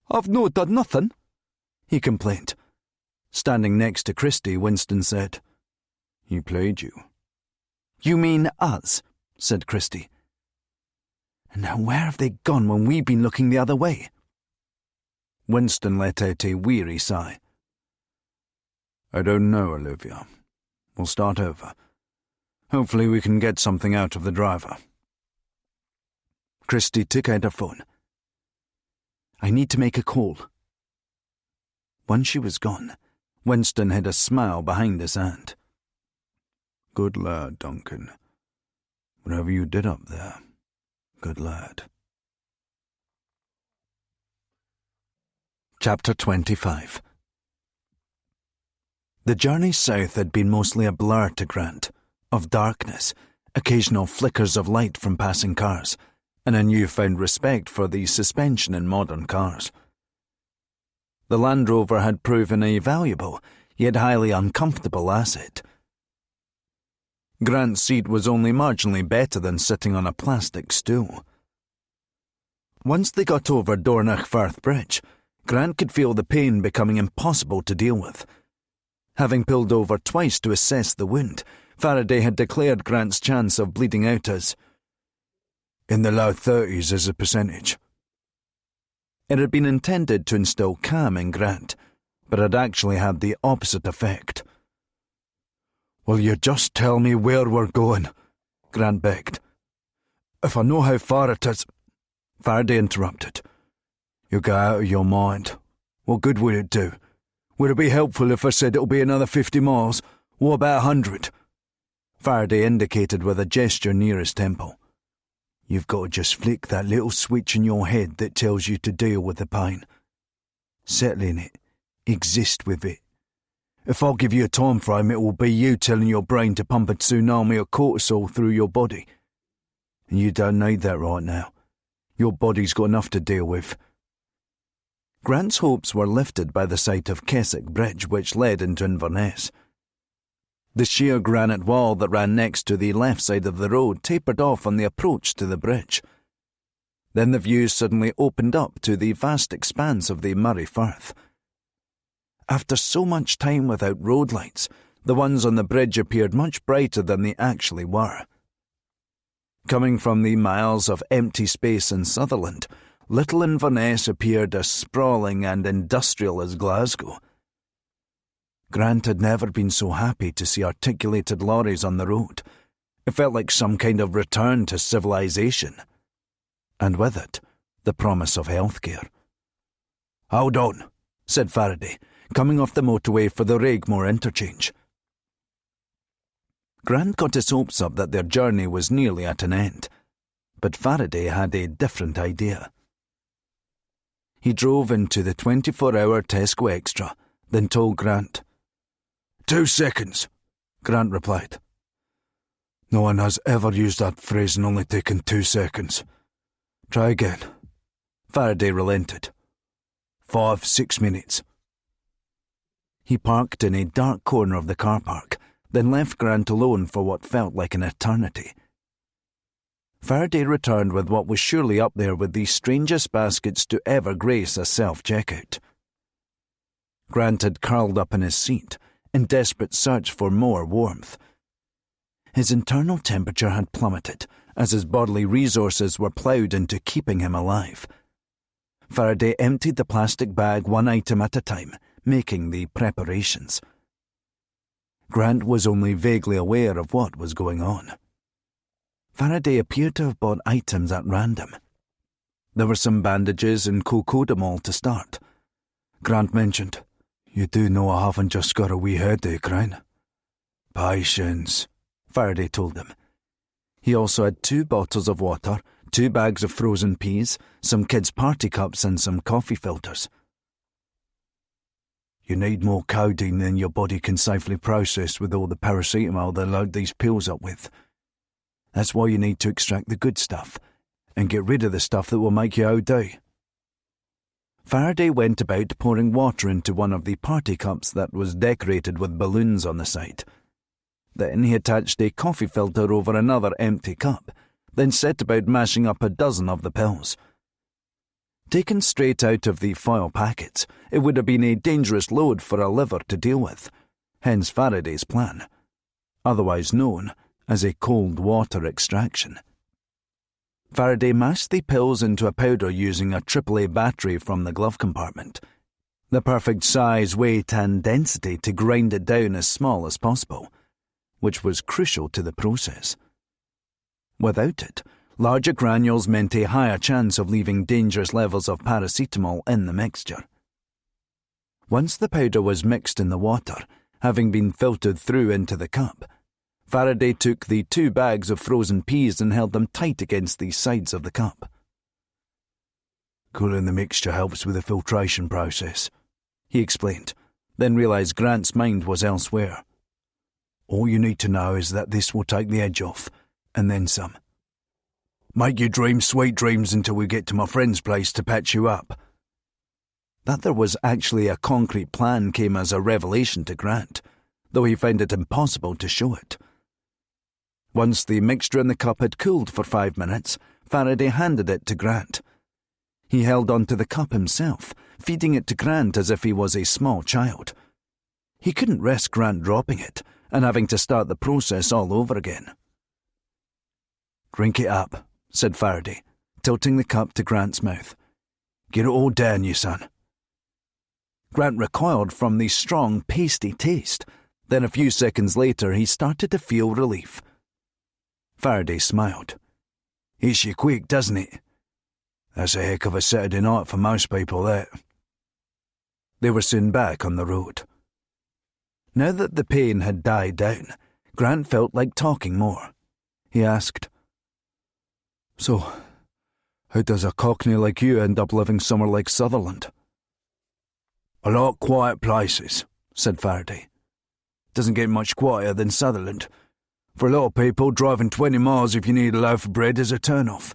"I've no done nothing," he complained. Standing next to Christie, Winston said, "He played you." "You mean us," said Christie. "And now where have they gone when we've been looking the other way?" Winston let out a weary sigh. "I don't know, Olivia. We'll start over. Hopefully we can get something out of the driver." Christie took out her phone. "I need to make a call." Once she was gone, Winston hid a smile behind his hand. "Good lad, Duncan. Whatever you did up there, good lad." Chapter 25. The journey south had been mostly a blur to Grant, of darkness, occasional flickers of light from passing cars, and a newfound respect for the suspension in modern cars. The Land Rover had proven a valuable, yet highly uncomfortable asset. Grant's seat was only marginally better than sitting on a plastic stool. Once they got over Dornoch Firth Bridge, Grant could feel the pain becoming impossible to deal with. Having pulled over twice to assess the wound, Faraday had declared Grant's chance of bleeding out as in the low 30s as a percentage. It had been intended to instill calm in Grant, but had actually had the opposite effect. "Will you just tell me where we're going?" Grant begged. "If I know how far it is—" Faraday interrupted. "You go out of your mind. What good would it do? Would it be helpful if I said it'll be another 50 miles? What about 100? Faraday indicated with a gesture near his temple. "You've got to just flick that little switch in your head that tells you to deal with the pain. Settle in it. Exist with it. If I give you a time frame, it will be you telling your brain to pump a tsunami of cortisol through your body. And you don't need that right now. Your body's got enough to deal with." Grant's hopes were lifted by the sight of Keswick Bridge, which led into Inverness. The sheer granite wall that ran next to the left side of the road tapered off on the approach to the bridge. Then the view suddenly opened up to the vast expanse of the Moray Firth. After so much time without road lights, the ones on the bridge appeared much brighter than they actually were. Coming from the miles of empty space in Sutherland, little Inverness appeared as sprawling and industrial as Glasgow. Grant had never been so happy to see articulated lorries on the road. It felt like some kind of return to civilization. And with it, the promise of healthcare. "Hold on," said Faraday, coming off the motorway for the Raigmore interchange. Grant got his hopes up that their journey was nearly at an end, but Faraday had a different idea. He drove into the 24-hour Tesco Extra, then told Grant. 2 seconds, Grant replied. No one has ever used that phrase and only taken 2 seconds. Try again. Faraday relented. 5-6 minutes. He parked in a dark corner of the car park, then left Grant alone for what felt like an eternity. Faraday returned with what was surely up there with the strangest baskets to ever grace a self-checkout. Grant had curled up in his seat, in desperate search for more warmth. His internal temperature had plummeted as his bodily resources were ploughed into keeping him alive. Faraday emptied the plastic bag one item at a time, making the preparations. Grant was only vaguely aware of what was going on. Faraday appeared to have bought items at random. There were some bandages and cocodamol to start. Grant mentioned, "You do know I haven't just got a wee headache, right?" "Patience," Faraday told him. He also had 2 bottles of water, 2 bags of frozen peas, some kids' party cups and some coffee filters. "You need more codeine than your body can safely process with all the paracetamol they load these pills up with. That's why you need to extract the good stuff and get rid of the stuff that will make you OD." Faraday went about pouring water into one of the party cups that was decorated with balloons on the side. Then he attached a coffee filter over another empty cup, then set about mashing up a dozen of the pills. Taken straight out of the foil packets, it would have been a dangerous load for a liver to deal with, hence Faraday's plan, otherwise known as a cold water extraction. Faraday mashed the pills into a powder using a AAA battery from the glove compartment, the perfect size, weight and density to grind it down as small as possible, which was crucial to the process. Without it, larger granules meant a higher chance of leaving dangerous levels of paracetamol in the mixture. Once the powder was mixed in the water, having been filtered through into the cup, Faraday took the 2 bags of frozen peas and held them tight against the sides of the cup. "Cooling the mixture helps with the filtration process," he explained, then realised Grant's mind was elsewhere. "All you need to know is that this will take the edge off, and then some. Make you dream sweet dreams until we get to my friend's place to patch you up." That there was actually a concrete plan came as a revelation to Grant, though he found it impossible to show it. Once the mixture in the cup had cooled for 5 minutes, Faraday handed it to Grant. He held onto the cup himself, feeding it to Grant as if he was a small child. He couldn't risk Grant dropping it and having to start the process all over again. "Drink it up," said Faraday, tilting the cup to Grant's mouth. "Get it all down, you son." Grant recoiled from the strong, pasty taste. Then a few seconds later he started to feel relief. Faraday smiled. "Hits you quick, doesn't it? That's a heck of a Saturday night for most people, that." They were soon back on the road. Now that the pain had died down, Grant felt like talking more. He asked, "So, how does a cockney like you end up living somewhere like Sutherland?" "I like quiet places," said Faraday. "Doesn't get much quieter than Sutherland. For a lot of people, driving 20 miles if you need a loaf of bread is a turn-off.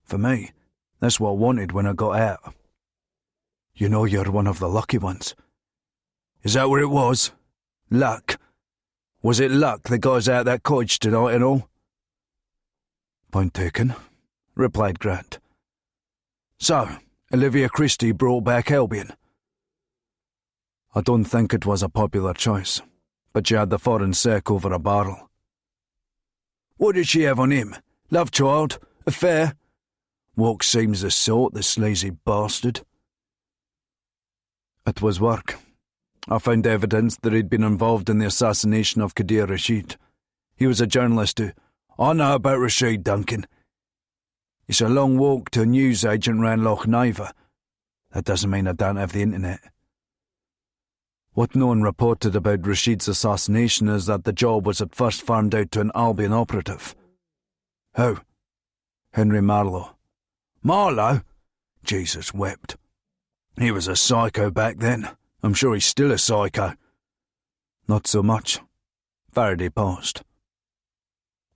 For me, that's what I wanted when I got out." You know you're one of the lucky ones. Is that what it was? Luck? Was it luck that got us out of that cottage tonight and all? Point taken, replied Grant. So, Olivia Christie brought back Albion. I don't think it was a popular choice, but she had the foreign sec over a barrel. What did she have on him? Love child? Affair? Walk seems the sort, the sleazy bastard. It was work. I found evidence that he'd been involved in the assassination of Kadir Rashid. He was a journalist who... I know about Rashid, Duncan. It's a long walk to a newsagent round Loch Niver. That doesn't mean I don't have the internet. What no one reported about Rashid's assassination is that the job was at first farmed out to an Albion operative. Who? Henry Marlowe. Marlowe? Jesus wept. He was a psycho back then. I'm sure he's still a psycho. Not so much. Faraday paused.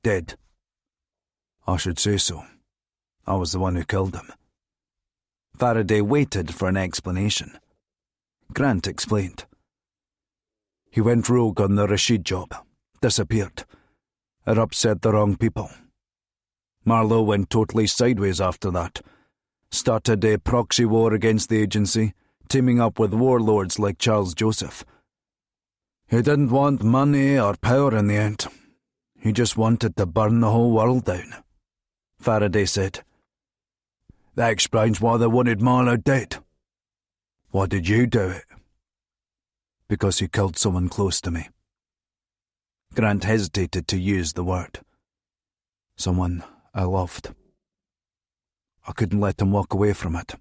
Dead. I should say so. I was the one who killed him. Faraday waited for an explanation. Grant explained. He went rogue on the Rashid job. Disappeared. It upset the wrong people. Marlowe went totally sideways after that. Started a proxy war against the agency, teaming up with warlords like Charles Joseph. He didn't want money or power in the end. He just wanted to burn the whole world down. Faraday said. That explains why they wanted Marlowe dead. Why did you do it? Because he killed someone close to me. Grant hesitated to use the word. Someone I loved. I couldn't let him walk away from it.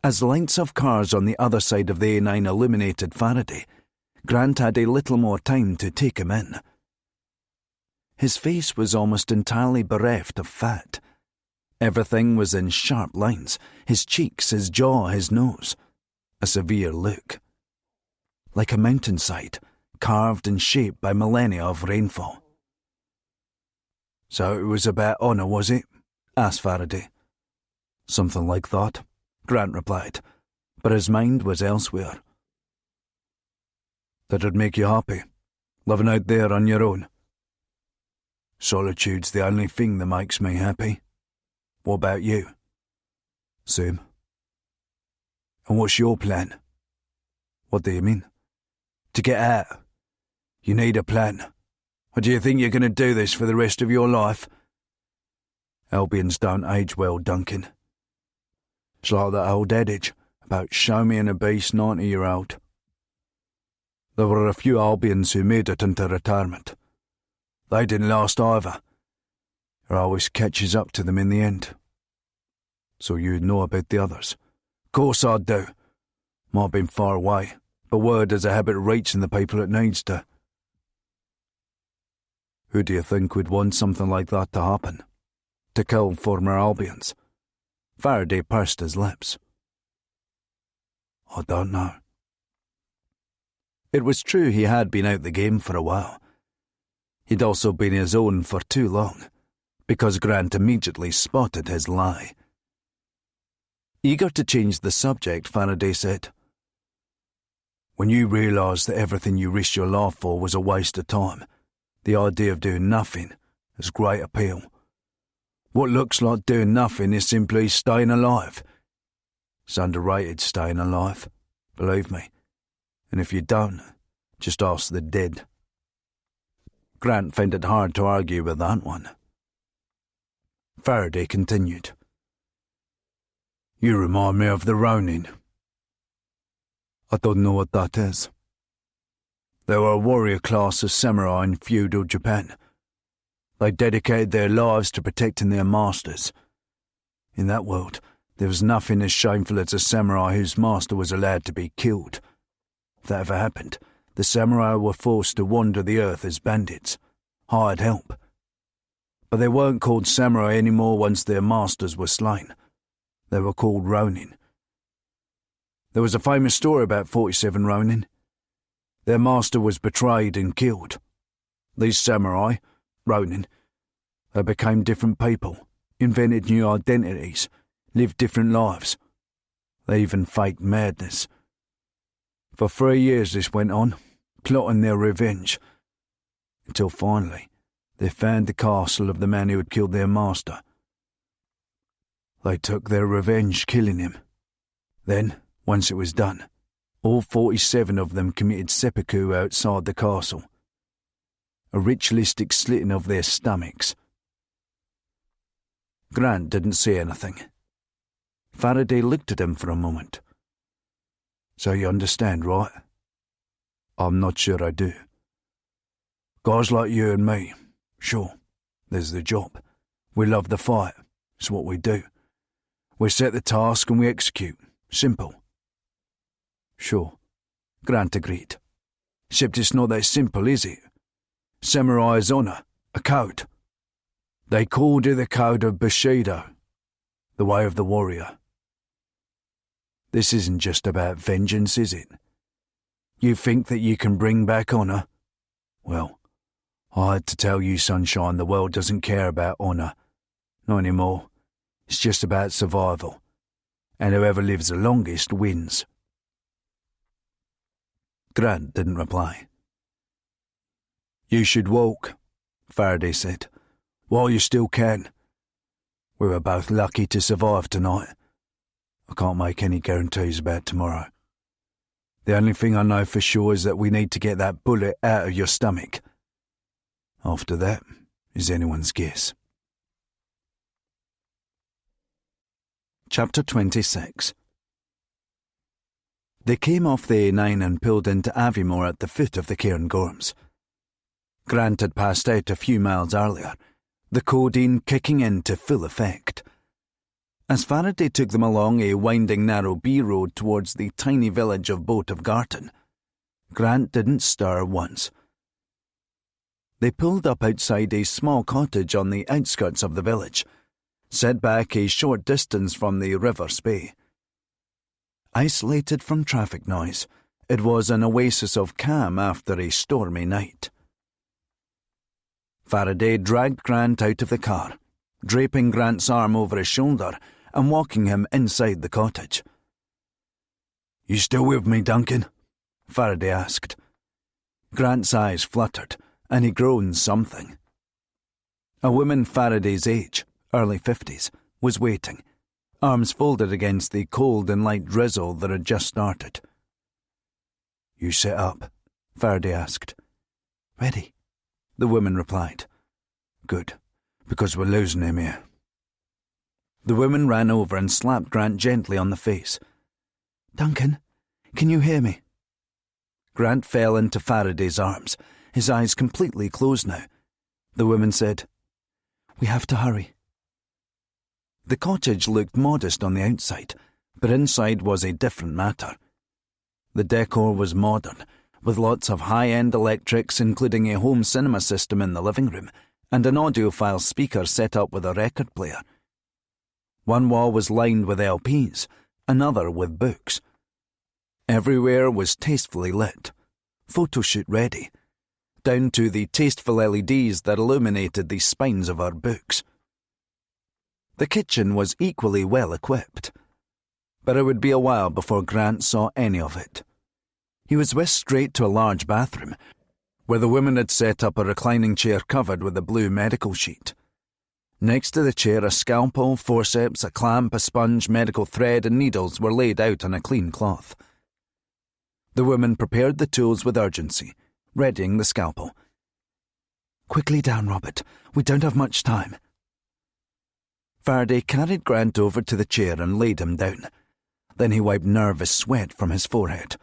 As lights of cars on the other side of the A9 illuminated Faraday, Grant had a little more time to take him in. His face was almost entirely bereft of fat. Everything was in sharp lines, his cheeks, his jaw, his nose. A severe look. Like a mountainside, carved and shaped by millennia of rainfall. So it was about honour, was it? Asked Faraday. Something like that, Grant replied, but his mind was elsewhere. Did it make you happy, living out there on your own? Solitude's the only thing that makes me happy. What about you? Same. And what's your plan? What do you mean? To get out. You need a plan. Or do you think you're going to do this for the rest of your life? Albions don't age well, Duncan. It's like that old adage about show me an obese 90-year-old. There were a few Albions who made it into retirement. They didn't last either. It always catches up to them in the end. So you know about the others? Of course I do. Might have been far away, but word has a habit of reaching the people it needs to. Who do you think would want something like that to happen? To kill former Albions? Faraday pursed his lips. I don't know. It was true he had been out the game for a while. He'd also been his own for too long, because Grant immediately spotted his lie. Eager to change the subject, Faraday said, When you realised that everything you risked your life for was a waste of time, the idea of doing nothing has great appeal. What looks like doing nothing is simply staying alive. It's underrated staying alive, believe me. And if you don't, just ask the dead. Grant found it hard to argue with that one. Faraday continued. You remind me of the Ronin. I don't know what that is. They were a warrior class of samurai in feudal Japan. They dedicated their lives to protecting their masters. In that world, there was nothing as shameful as a samurai whose master was allowed to be killed. If that ever happened, the samurai were forced to wander the earth as bandits, hired help. But they weren't called samurai anymore once their masters were slain. They were called Ronin. There was a famous story about 47 Ronin. Their master was betrayed and killed. These samurai, Ronin, they became different people, invented new identities, lived different lives. They even faked madness. For 3 years this went on, plotting their revenge, until finally they found the castle of the man who had killed their master. They took their revenge, killing him. Then, once it was done, all 47 of them committed seppuku outside the castle. A ritualistic slitting of their stomachs. Grant didn't say anything. Faraday looked at him for a moment. So you understand, right? I'm not sure I do. Guys like you and me, sure, there's the job. We love the fight, it's what we do. We set the task and we execute. Simple. Sure, Grant agreed. Except it's not that simple, is it? Samurai's honour, a code. They called it the Code of Bushido, the way of the warrior. This isn't just about vengeance, is it? You think that you can bring back honour? Well, I had to tell you, Sunshine, the world doesn't care about honour. Not anymore. It's just about survival. And whoever lives the longest wins. Grant didn't reply. You should walk, Faraday said, while you still can. We were both lucky to survive tonight. I can't make any guarantees about tomorrow. The only thing I know for sure is that we need to get that bullet out of your stomach. After that is anyone's guess. Chapter 26. They came off the A9 and pulled into Aviemore at the foot of the Cairngorms. Grant had passed out a few miles earlier, the codeine kicking into full effect. As Faraday took them along a winding narrow B-road towards the tiny village of Boat of Garton, Grant didn't stir once. They pulled up outside a small cottage on the outskirts of the village, set back a short distance from the River Spey. Isolated from traffic noise, it was an oasis of calm after a stormy night. Faraday dragged Grant out of the car, draping Grant's arm over his shoulder and walking him inside the cottage. "You still with me, Duncan?" Faraday asked. Grant's eyes fluttered, and he groaned something. A woman Faraday's age, early 50s, was waiting, arms folded against the cold and light drizzle that had just started. "You set up?" Faraday asked. "Ready," the woman replied. "Good, because we're losing him here." The woman ran over and slapped Grant gently on the face. "Duncan, can you hear me?" Grant fell into Faraday's arms, his eyes completely closed now. The woman said, "We have to hurry." The cottage looked modest on the outside, but inside was a different matter. The decor was modern, with lots of high-end electrics, including a home cinema system in the living room and an audiophile speaker set up with a record player. One wall was lined with LPs, another with books. Everywhere was tastefully lit, photoshoot ready, down to the tasteful LEDs that illuminated the spines of our books. The kitchen was equally well equipped, but it would be a while before Grant saw any of it. He was whisked straight to a large bathroom, where the woman had set up a reclining chair covered with a blue medical sheet. Next to the chair, a scalpel, forceps, a clamp, a sponge, medical thread, and needles were laid out on a clean cloth. The woman prepared the tools with urgency, readying the scalpel. "Quickly down, Robert. We don't have much time." Faraday carried Grant over to the chair and laid him down. Then he wiped nervous sweat from his forehead.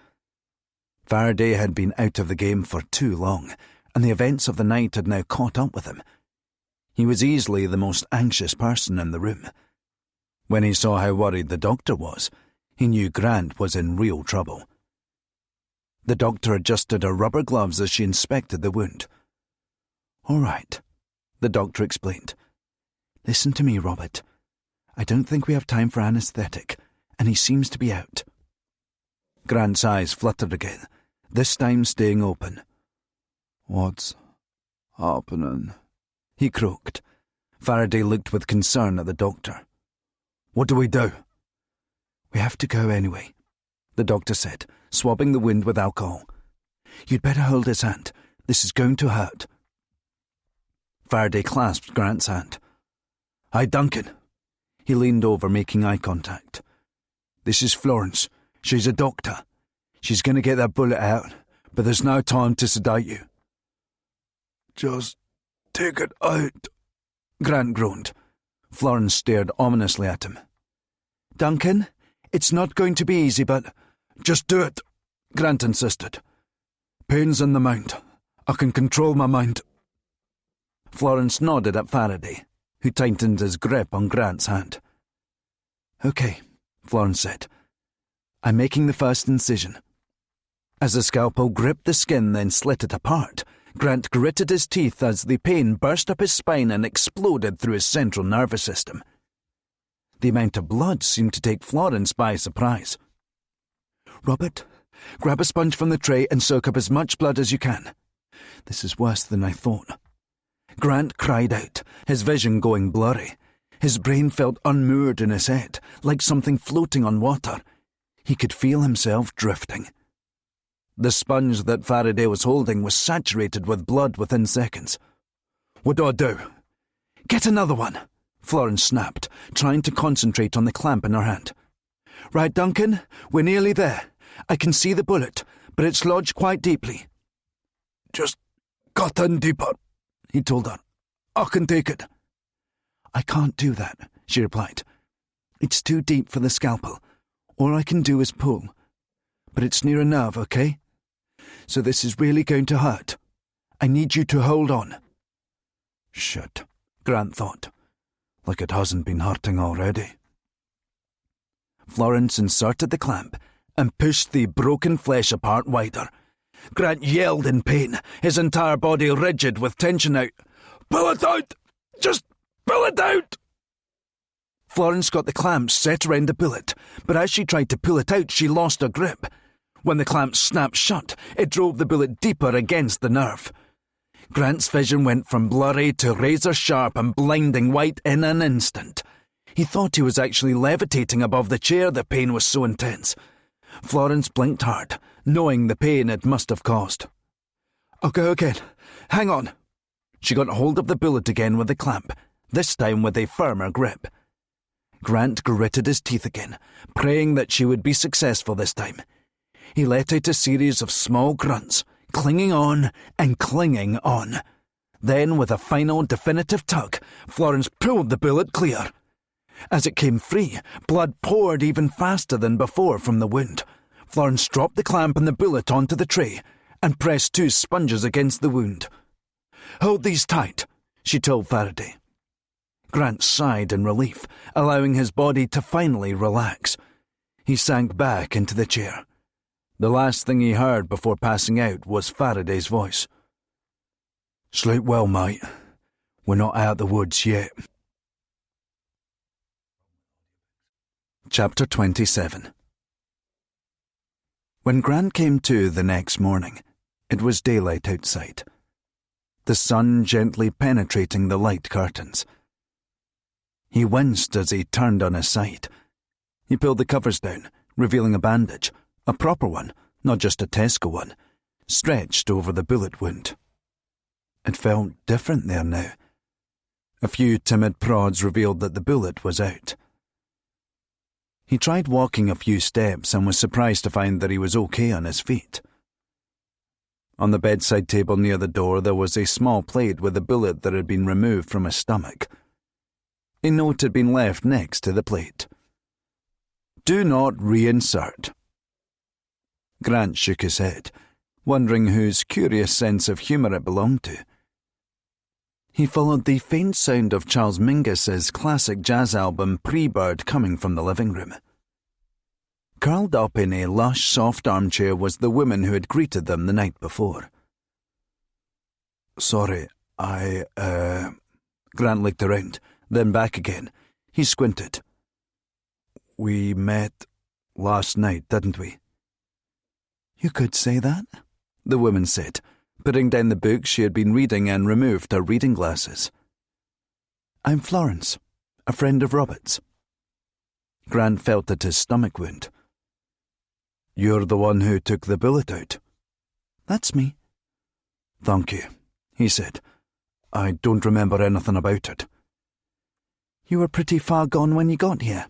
Faraday had been out of the game for too long, and the events of the night had now caught up with him. He was easily the most anxious person in the room. When he saw how worried the doctor was, he knew Grant was in real trouble. The doctor adjusted her rubber gloves as she inspected the wound. "All right," the doctor explained. "Listen to me, Robert. I don't think we have time for anaesthetic, and he seems to be out." Grant's eyes fluttered again, this time staying open. "What's happening?" he croaked. Faraday looked with concern at the doctor. "What do we do?" "We have to go anyway," the doctor said, swabbing the wound with alcohol. "You'd better hold his hand. This is going to hurt." Faraday clasped Grant's hand. "Hi, Duncan." He leaned over, making eye contact. "This is Florence. She's a doctor. She's going to get that bullet out, but there's no time to sedate you." "Just take it out," Grant groaned. Florence stared ominously at him. "Duncan, it's not going to be easy, but—" "Just do it," Grant insisted. "Pain's in the mind. I can control my mind." Florence nodded at Faraday, who tightened his grip on Grant's hand. "Okay," Florence said. "I'm making the first incision." As the scalpel gripped the skin, then slit it apart, Grant gritted his teeth as the pain burst up his spine and exploded through his central nervous system. The amount of blood seemed to take Florence by surprise. "Robert, grab a sponge from the tray and soak up as much blood as you can. This is worse than I thought." Grant cried out, his vision going blurry. His brain felt unmoored in his head, like something floating on water. He could feel himself drifting. The sponge that Faraday was holding was saturated with blood within seconds. "What do I do?" "Get another one," Florence snapped, trying to concentrate on the clamp in her hand. "Right, Duncan, we're nearly there. I can see the bullet, but it's lodged quite deeply." "Just cut in deeper," he told her. "I can take it." "I can't do that," she replied. "It's too deep for the scalpel. All I can do is pull. But it's near a nerve, okay? So this is really going to hurt. I need you to hold on." Shit, Grant thought. Like it hasn't been hurting already. Florence inserted the clamp and pushed the broken flesh apart wider. Grant yelled in pain, his entire body rigid with tension out. "Pull it out! Just pull it out!" Florence got the clamp set around the bullet, but as she tried to pull it out, she lost her grip. When the clamp snapped shut, it drove the bullet deeper against the nerve. Grant's vision went from blurry to razor-sharp and blinding white in an instant. He thought he was actually levitating above the chair, the pain was so intense. Florence blinked hard, knowing the pain it must have caused. "I'll go again. Hang on." She got hold of the bullet again with the clamp, this time with a firmer grip. Grant gritted his teeth again, praying that she would be successful this time. He let out a series of small grunts, clinging on and clinging on. Then, with a final definitive tug, Florence pulled the bullet clear. As it came free, blood poured even faster than before from the wound. Florence dropped the clamp and the bullet onto the tray and pressed 2 sponges against the wound. "Hold these tight," she told Faraday. Grant sighed in relief, allowing his body to finally relax. He sank back into the chair. The last thing he heard before passing out was Faraday's voice. "Sleep well, mate. We're not out of the woods yet." Chapter 27. When Grant came to the next morning, it was daylight outside, the sun gently penetrating the light curtains. He winced as he turned on his side. He pulled the covers down, revealing a bandage, a proper one, not just a Tesco one, stretched over the bullet wound. It felt different there now. A few timid prods revealed that the bullet was out. He tried walking a few steps and was surprised to find that he was okay on his feet. On the bedside table near the door there was a small plate with a bullet that had been removed from his stomach. A note had been left next to the plate. "Do not reinsert." Grant shook his head, wondering whose curious sense of humour it belonged to. He followed the faint sound of Charles Mingus's classic jazz album Pre-Bird coming from the living room. Curled up in a lush, soft armchair was the woman who had greeted them the night before. "Sorry, Grant looked around, then back again. He squinted. "We met last night, didn't we?" "You could say that," the woman said, putting down the book she had been reading and removed her reading glasses. "I'm Florence, a friend of Robert's." Grant felt at his stomach wound. "You're the one who took the bullet out?" "That's me." "Thank you," he said. "I don't remember anything about it." "You were pretty far gone when you got here,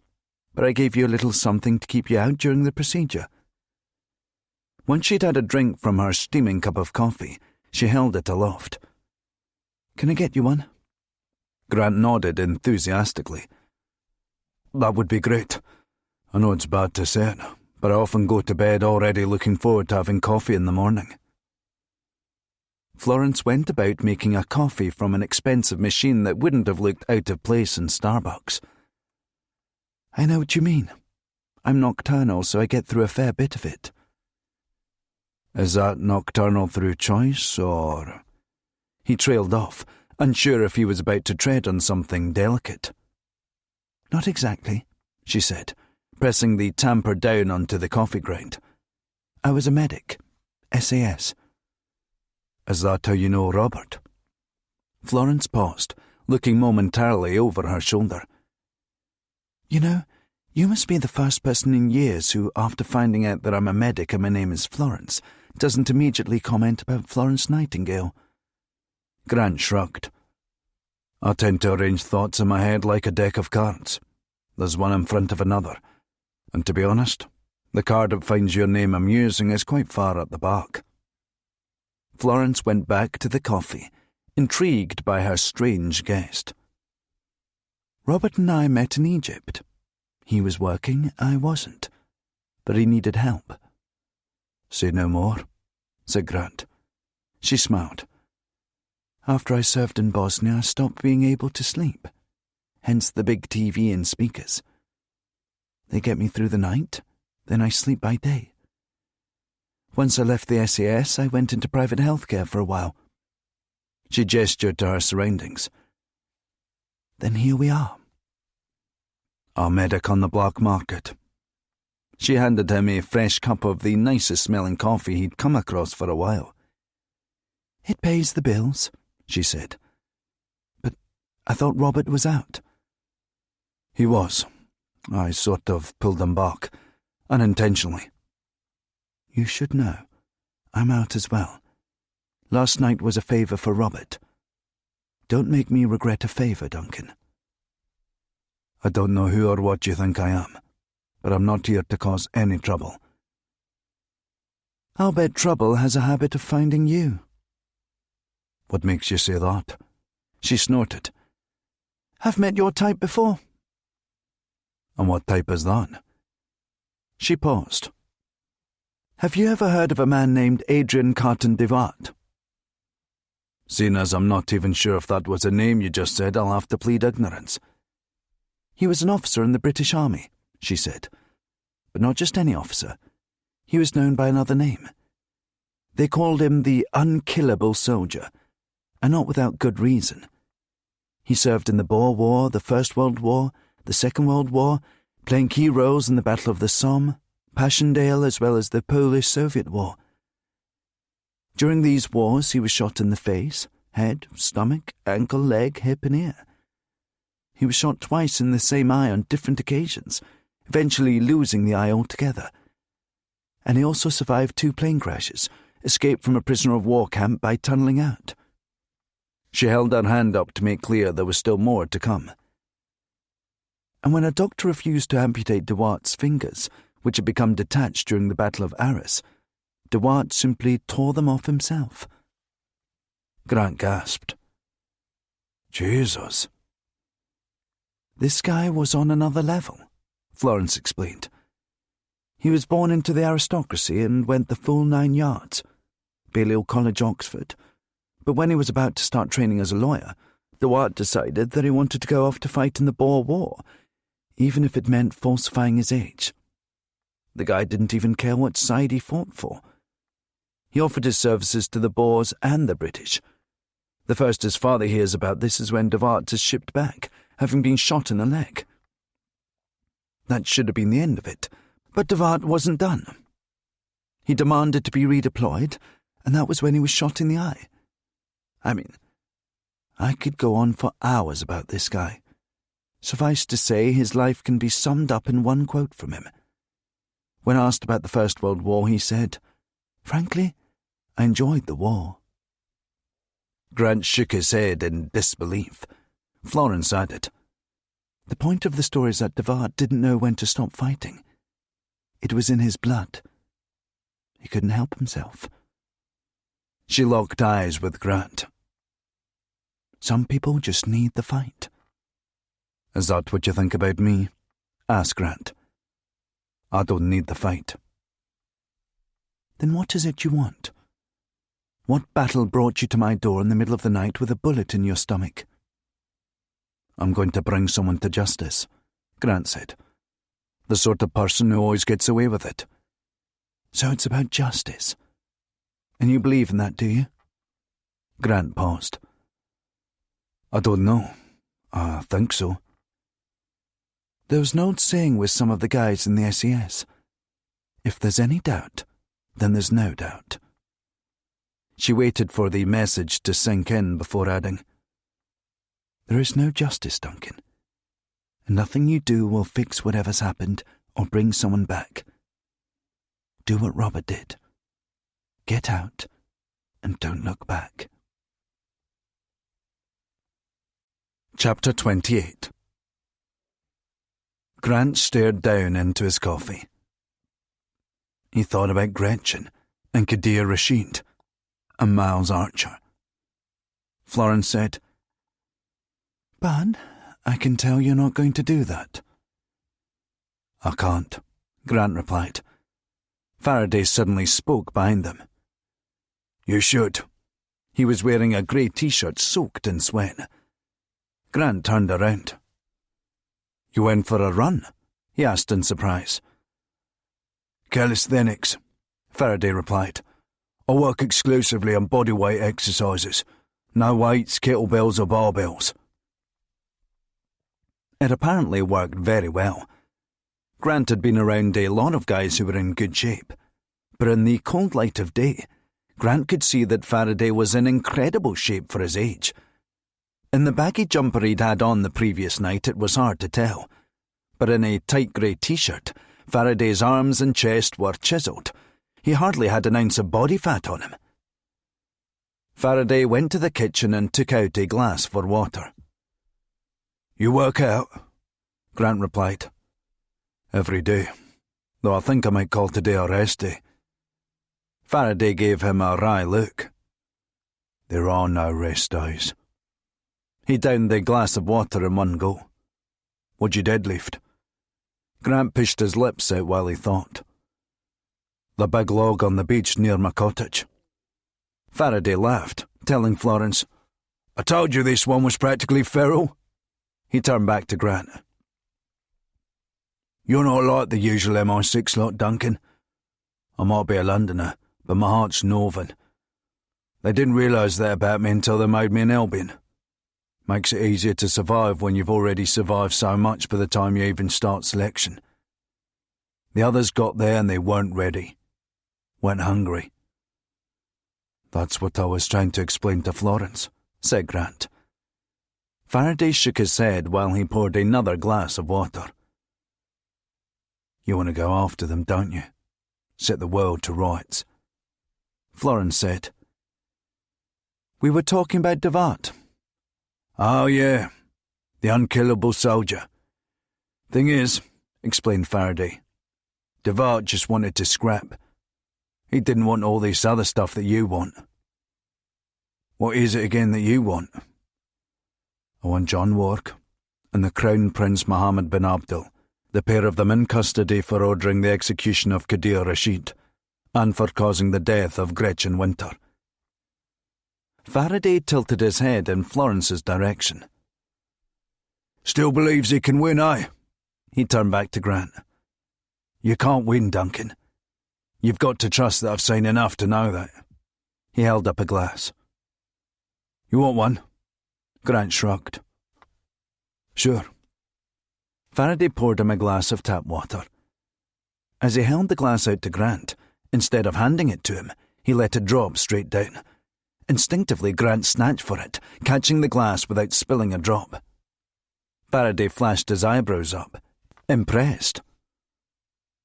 but I gave you a little something to keep you out during the procedure." Once she'd had a drink from her steaming cup of coffee, she held it aloft. "Can I get you one?" Grant nodded enthusiastically. "That would be great. I know it's bad to say it, but I often go to bed already looking forward to having coffee in the morning." Florence went about making a coffee from an expensive machine that wouldn't have looked out of place in Starbucks. "I know what you mean. I'm nocturnal, so I get through a fair bit of it." "Is that nocturnal through choice, or—" He trailed off, unsure if he was about to tread on something delicate. "Not exactly," she said, pressing the tamper down onto the coffee grind. "I was a medic. SAS." "Is that how you know Robert?" Florence paused, looking momentarily over her shoulder. "You know, you must be the first person in years who, after finding out that I'm a medic and my name is Florence, doesn't immediately comment about Florence Nightingale." Grant shrugged. "I tend to arrange thoughts in my head like a deck of cards. There's one in front of another. And to be honest, the card that finds your name amusing is quite far at the back." Florence went back to the coffee, intrigued by her strange guest. "Robert and I met in Egypt. He was working, I wasn't. But he needed help." "Say no more," said Grant. She smiled. "After I served in Bosnia, I stopped being able to sleep. Hence the big TV and speakers. They get me through the night, then I sleep by day. Once I left the SAS, I went into private healthcare for a while." She gestured to her surroundings. "Then here we are." "A medic on the black market." She handed him a fresh cup of the nicest-smelling coffee he'd come across for a while. "It pays the bills," she said. "But I thought Robert was out." "He was. I sort of pulled him back, unintentionally." "You should know. I'm out as well. Last night was a favour for Robert. Don't make me regret a favour, Duncan." "I don't know who or what you think I am, but I'm not here to cause any trouble." "I'll bet trouble has a habit of finding you." "What makes you say that?" She snorted. "I've met your type before." "And what type is that?" She paused. "Have you ever heard of a man named Adrian Carton Devat?" "Seeing as I'm not even sure if that was a name you just said, I'll have to plead ignorance." "He was an officer in the British Army," she said. "But not just any officer. He was known by another name. They called him the Unkillable Soldier, and not without good reason. He served in the Boer War, the First World War, the Second World War, playing key roles in the Battle of the Somme, Passchendaele, as well as the Polish-Soviet War. During these wars, he was shot in the face, head, stomach, ankle, leg, hip, and ear. He was shot twice in the same eye on different occasions, eventually losing the eye altogether. And he also survived 2 plane crashes, escaped from a prisoner of war camp by tunnelling out." She held her hand up to make clear there was still more to come. "And when a doctor refused to amputate Dewart's fingers, which had become detached during the Battle of Arras, Dewart simply tore them off himself." Grant gasped. "Jesus." "This guy was on another level," Florence explained. "He was born into the aristocracy and went the full 9 yards. Balliol College, Oxford. But when he was about to start training as a lawyer, Dewart decided that he wanted to go off to fight in the Boer War, even if it meant falsifying his age. The guy didn't even care what side he fought for. He offered his services to the Boers and the British. The first his father hears about this is when Dewart is shipped back, having been shot in the leg. That should have been the end of it, but Dewart wasn't done. He demanded to be redeployed, and that was when he was shot in the eye. I mean, I could go on for hours about this guy. Suffice to say, his life can be summed up in one quote from him. When asked about the First World War, he said, "Frankly, I enjoyed the war." Grant shook his head in disbelief. Florence added, "The point of the story is that Devard didn't know when to stop fighting. It was in his blood. He couldn't help himself." She locked eyes with Grant. "Some people just need the fight." "Is that what you think about me?" asked Grant. "I don't need the fight." "Then what is it you want? What battle brought you to my door in the middle of the night with a bullet in your stomach?" "I'm going to bring someone to justice," Grant said. "The sort of person who always gets away with it." "So it's about justice. And you believe in that, do you?" Grant paused. "I don't know. I think so." There was an old saying with some of the guys in the SES. "If there's any doubt, then there's no doubt." She waited for the message to sink in before adding, "There is no justice, Duncan. And nothing you do will fix whatever's happened or bring someone back. Do what Robert did. Get out and don't look back." Chapter 28. Grant stared down into his coffee. He thought about Gretchen and Kadir Rashid and Miles Archer. Florence said, "But I can tell you're not going to do that." "I can't," Grant replied. Faraday suddenly spoke behind them. "You should." He was wearing a grey t-shirt soaked in sweat. Grant turned around. "You went for a run?" he asked in surprise. "Calisthenics," Faraday replied. "I work exclusively on bodyweight exercises. No weights, kettlebells or barbells." It apparently worked very well. Grant had been around a lot of guys who were in good shape, but in the cold light of day, Grant could see that Faraday was in incredible shape for his age. In the baggy jumper he'd had on the previous night, it was hard to tell, but in a tight grey t-shirt, Faraday's arms and chest were chiselled. He hardly had an ounce of body fat on him. Faraday went to the kitchen and took out a glass for water. "You work out?" Grant replied. "Every day, though I think I might call today a rest day." Faraday gave him a wry look. "There are no rest days." He downed the glass of water in one go. "What'd you deadlift?" Grant pushed his lips out while he thought. "The big log on the beach near my cottage." Faraday laughed, telling Florence, "I told you this one was practically feral." He turned back to Grant. "You're not like the usual MI6 lot, Duncan. I might be a Londoner, but my heart's Northern. They didn't realise that about me until they made me an Albion. Makes it easier to survive when you've already survived so much by the time you even start selection. The others got there and they weren't ready. Weren't hungry." "That's what I was trying to explain to Florence," said Grant. Faraday shook his head while he poured another glass of water. "You want to go after them, don't you? Set the world to rights." Florence said, "We were talking about Devard." "Oh, yeah. The unkillable soldier. Thing is," explained Faraday, "Devard just wanted to scrap. He didn't want all this other stuff that you want." "What is it again that you want?" "I want John Wark and the Crown Prince Mohammed bin Abdul, the pair of them in custody for ordering the execution of Kadir Rashid, and for causing the death of Gretchen Winter." Faraday tilted his head in Florence's direction. "Still believes he can win, eh?" He turned back to Grant. "You can't win, Duncan. You've got to trust that I've seen enough to know that." He held up a glass. "You want one?" Grant shrugged. "Sure." Faraday poured him a glass of tap water. As he held the glass out to Grant, instead of handing it to him, he let it drop straight down. Instinctively, Grant snatched for it, catching the glass without spilling a drop. Faraday flashed his eyebrows up, impressed.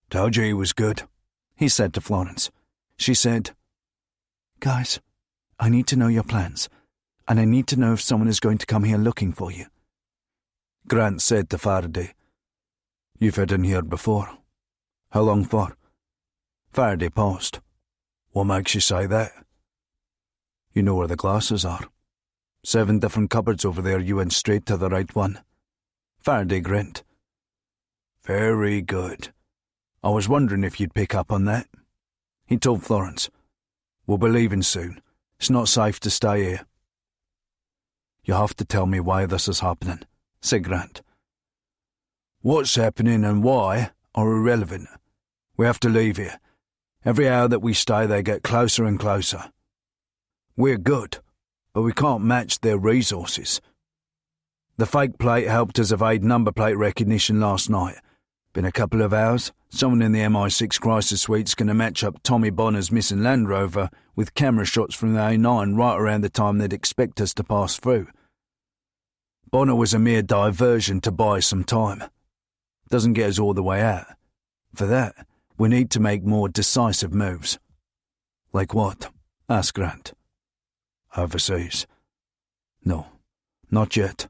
"Told you he was good," he said to Florence. She said, "Guys, I need to know your plans, and I need to know if someone is going to come here looking for you." Grant said to Faraday, "You've had in here before. How long for?" Faraday paused. "What makes you say that?" "You know where the glasses are. 7 different cupboards over there. You went straight to the right one." Faraday grinned. "Very good. I was wondering if you'd pick up on that." He told Florence, "We'll be leaving soon. It's not safe to stay here." "You have to tell me why this is happening," said Grant. "What's happening and why are irrelevant. We have to leave here. Every hour that we stay, they get closer and closer. We're good, but we can't match their resources. The fake plate helped us evade number plate recognition last night. Been a couple of hours. Someone in the MI6 crisis suite's going to match up Tommy Bonner's missing Land Rover with camera shots from the A9 right around the time they'd expect us to pass through. Bonner was a mere diversion to buy some time. Doesn't get us all the way out. For that, we need to make more decisive moves." "Like what?" asked Grant. "Overseas." "No, not yet.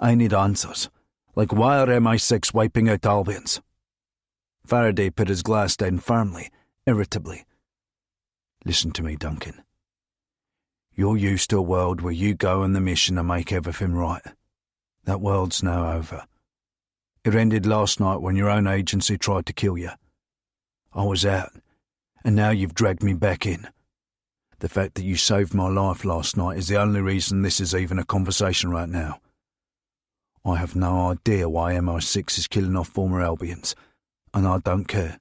I need answers. Like, why are MI6 wiping out Albions?" Faraday put his glass down firmly, irritably. "Listen to me, Duncan. You're used to a world where you go on the mission and make everything right. That world's now over. It ended last night when your own agency tried to kill you. I was out, and now you've dragged me back in. The fact that you saved my life last night is the only reason this is even a conversation right now. I have no idea why MI6 is killing off former Albions, and I don't care.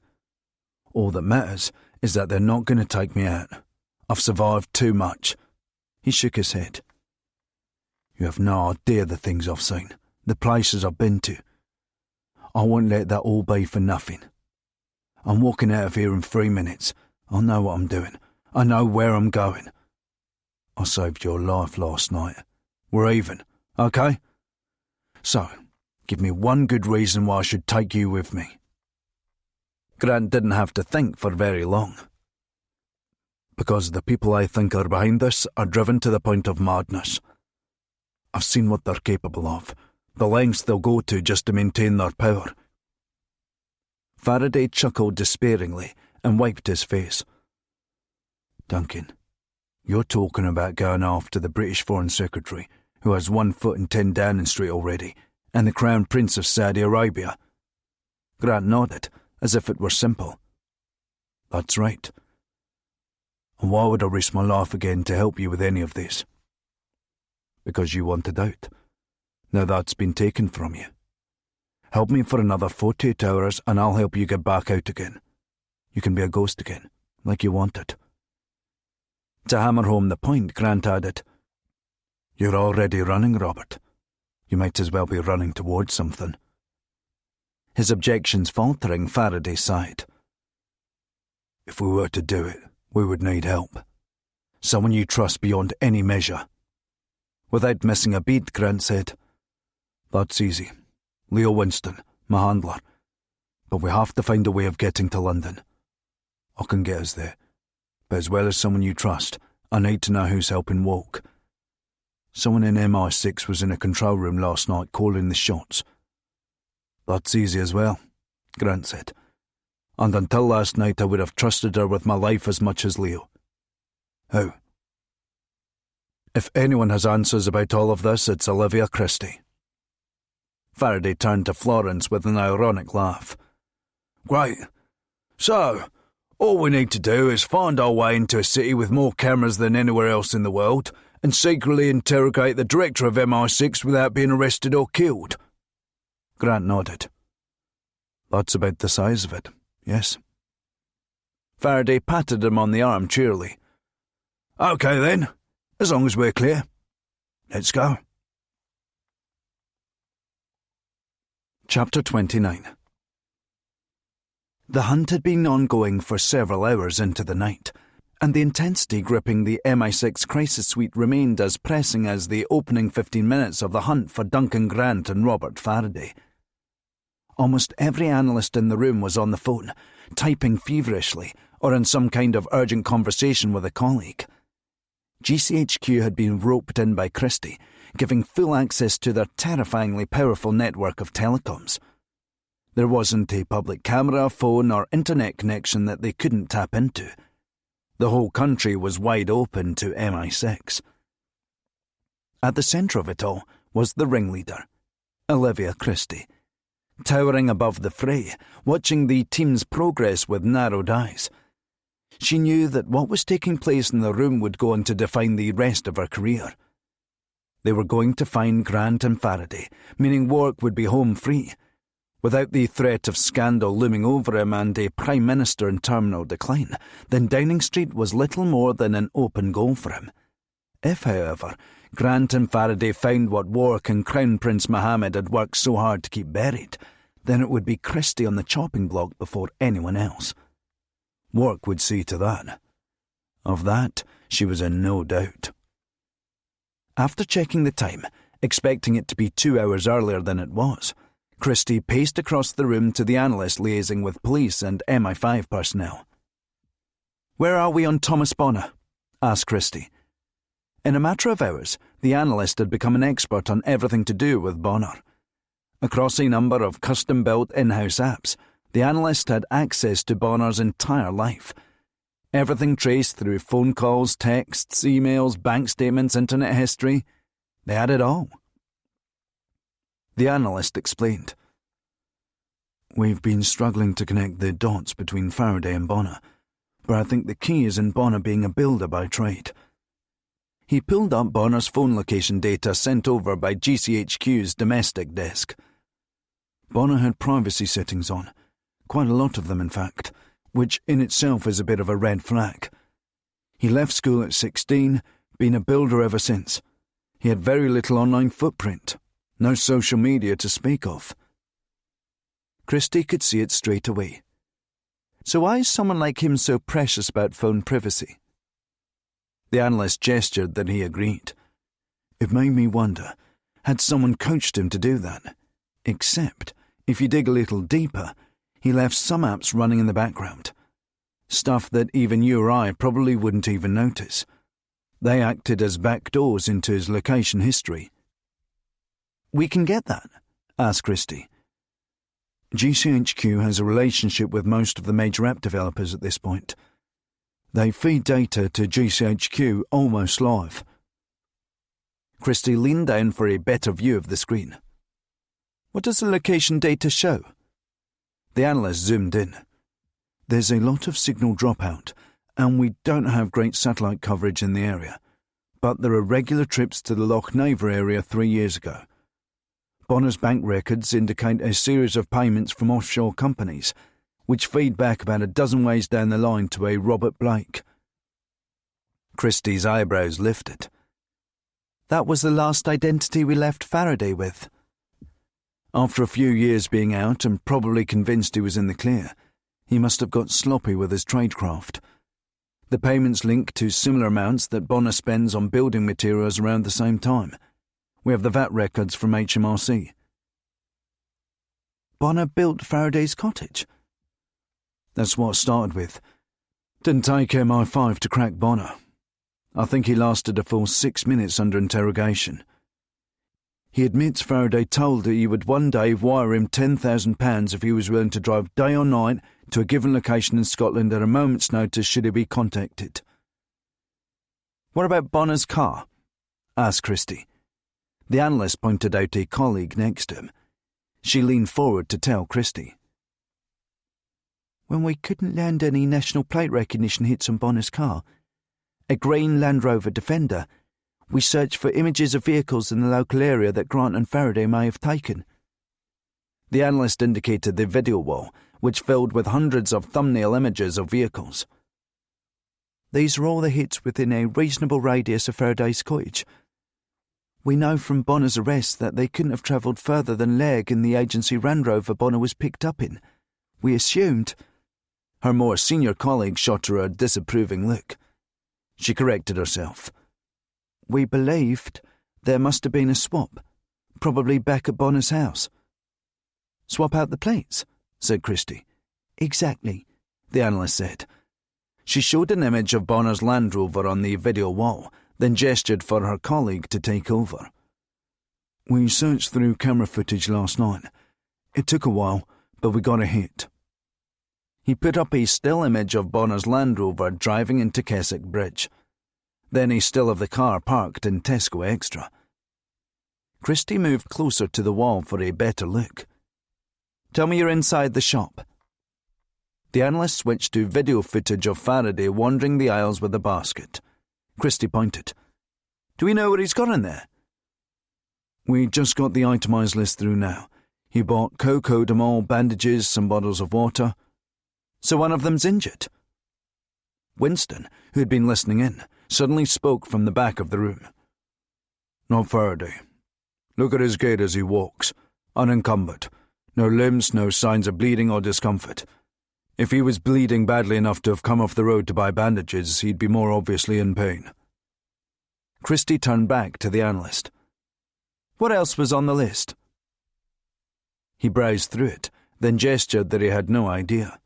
All that matters is that they're not going to take me out. I've survived too much." He shook his head. "You have no idea the things I've seen, the places I've been to. I won't let that all be for nothing. I'm walking out of here in 3 minutes. I know what I'm doing. I know where I'm going. I saved your life last night. We're even, okay? So, give me one good reason why I should take you with me." Grant didn't have to think for very long. "Because the people I think are behind this are driven to the point of madness. I've seen what they're capable of, the lengths they'll go to just to maintain their power." Faraday chuckled despairingly and wiped his face. "Duncan, you're talking about going after the British Foreign Secretary, who has 1 foot in 10 Downing Street already, and the Crown Prince of Saudi Arabia." Grant nodded, as if it were simple. "That's right. And why would I risk my life again to help you with any of this?" "Because you wanted out. Now that's been taken from you. Help me for another 48 hours and I'll help you get back out again. You can be a ghost again, like you wanted." To hammer home the point, Grant added, "You're already running, Robert. You might as well be running towards something." His objections faltering, Faraday sighed. "If we were to do it, we would need help. Someone you trust beyond any measure." Without missing a beat, Grant said, "That's easy. Leo Winston, my handler. But we have to find a way of getting to London. I can get us there. But as well as someone you trust, I need to know who's helping Woke. Someone in MI6 was in a control room last night calling the shots." "That's easy as well," Grant said. "And until last night I would have trusted her with my life as much as Leo." "Who?" "If anyone has answers about all of this, it's Olivia Christie." Faraday turned to Florence with an ironic laugh. "Great. So, all we need to do is find our way into a city with more cameras than anywhere else in the world and secretly interrogate the director of MI6 without being arrested or killed." Grant nodded. "That's about the size of it, yes?" Faraday patted him on the arm cheerily. "Okay then, as long as we're clear. Let's go." Chapter 29. The hunt had been ongoing for several hours into the night, and the intensity gripping the MI6 crisis suite remained as pressing as the opening 15 minutes of the hunt for Duncan Grant and Robert Faraday. Almost every analyst in the room was on the phone, typing feverishly, or in some kind of urgent conversation with a colleague. GCHQ had been roped in by Christie, giving full access to their terrifyingly powerful network of telecoms. There wasn't a public camera, phone, or internet connection that they couldn't tap into. The whole country was wide open to MI6. At the centre of it all was the ringleader, Olivia Christie, towering above the fray, watching the team's progress with narrowed eyes. She knew that what was taking place in the room would go on to define the rest of her career. They were going to find Grant and Faraday, meaning Warwick would be home free. Without the threat of scandal looming over him and a Prime Minister in terminal decline, then Downing Street was little more than an open goal for him. If, however, Grant and Faraday found what Warwick and Crown Prince Mohammed had worked so hard to keep buried, then it would be Christie on the chopping block before anyone else. Warwick would see to that. Of that, she was in no doubt. After checking the time, expecting it to be 2 hours earlier than it was, Christie paced across the room to the analyst liaising with police and MI5 personnel. "Where are we on Thomas Bonner?" asked Christie. In a matter of hours, the analyst had become an expert on everything to do with Bonner. Across a number of custom-built in-house apps, the analyst had access to Bonner's entire life. Everything traced through phone calls, texts, emails, bank statements, internet history. They had it all. The analyst explained. "We've been struggling to connect the dots between Faraday and Bonner, but I think the key is in Bonner being a builder by trade." He pulled up Bonner's phone location data sent over by GCHQ's domestic desk. Bonner had privacy settings on, quite a lot of them in fact, which in itself is a bit of a red flag. He left school at 16, been a builder ever since. He had very little online footprint, no social media to speak of. Christie could see it straight away. So why is someone like him so precious about phone privacy? The analyst gestured that he agreed. It made me wonder, had someone coached him to do that? Except, if you dig a little deeper, he left some apps running in the background. Stuff that even you or I probably wouldn't even notice. They acted as backdoors into his location history. "We can get that?" asked Christie. GCHQ has a relationship with most of the major app developers at this point. They feed data to GCHQ almost live. Christie leaned down for a better view of the screen. "What does the location data show?" The analyst zoomed in. "There's a lot of signal dropout, and we don't have great satellite coverage in the area, but there are regular trips to the Loch Navy area 3 years ago. Bonner's bank records indicate a series of payments from offshore companies, which feed back about a dozen ways down the line to a Robert Blake." Christie's eyebrows lifted. "That was the last identity we left Faraday with." After a few years being out and probably convinced he was in the clear, he must have got sloppy with his tradecraft. The payments link to similar amounts that Bonner spends on building materials around the same time. We have the VAT records from HMRC. Bonner built Faraday's cottage? That's what it started with. Didn't take MI5 to crack Bonner. I think he lasted a full 6 minutes under interrogation. He admits Faraday told that he would one day wire him £10,000 if he was willing to drive day or night to a given location in Scotland at a moment's notice should he be contacted. "What about Bonner's car?" asked Christie. The analyst pointed out a colleague next to him. She leaned forward to tell Christie. "When we couldn't land any national plate recognition hits on Bonner's car, a green Land Rover Defender, we searched for images of vehicles in the local area that Grant and Faraday may have taken." The analyst indicated the video wall, which filled with hundreds of thumbnail images of vehicles. "These are all the hits within a reasonable radius of Faraday's cottage. We know from Bonner's arrest that they couldn't have travelled further than Legg in the agency Land Rover Bonner was picked up in. We assumed—" Her more senior colleague shot her a disapproving look. She corrected herself. We believed there must have been a swap, probably back at Bonner's house. Swap out the plates, said Christie. Exactly, the analyst said. She showed an image of Bonner's Land Rover on the video wall, then gestured for her colleague to take over. We searched through camera footage last night. It took a while, but we got a hit. He put up a still image of Bonner's Land Rover driving into Keswick Bridge. Then a still of the car parked in Tesco Extra. Christie moved closer to the wall for a better look. Tell me you're inside the shop. The analyst switched to video footage of Faraday wandering the aisles with a basket. Christie pointed. Do we know what he's got in there? We just got the itemised list through now. He bought Cocodamol, bandages, some bottles of water. So one of them's injured. Winston, who had been listening in, suddenly spoke from the back of the room. Not Faraday. Look at his gait as he walks. Unencumbered. No limbs, no signs of bleeding or discomfort. If he was bleeding badly enough to have come off the road to buy bandages, he'd be more obviously in pain. Christie turned back to the analyst. What else was on the list? He browsed through it, then gestured that he had no idea.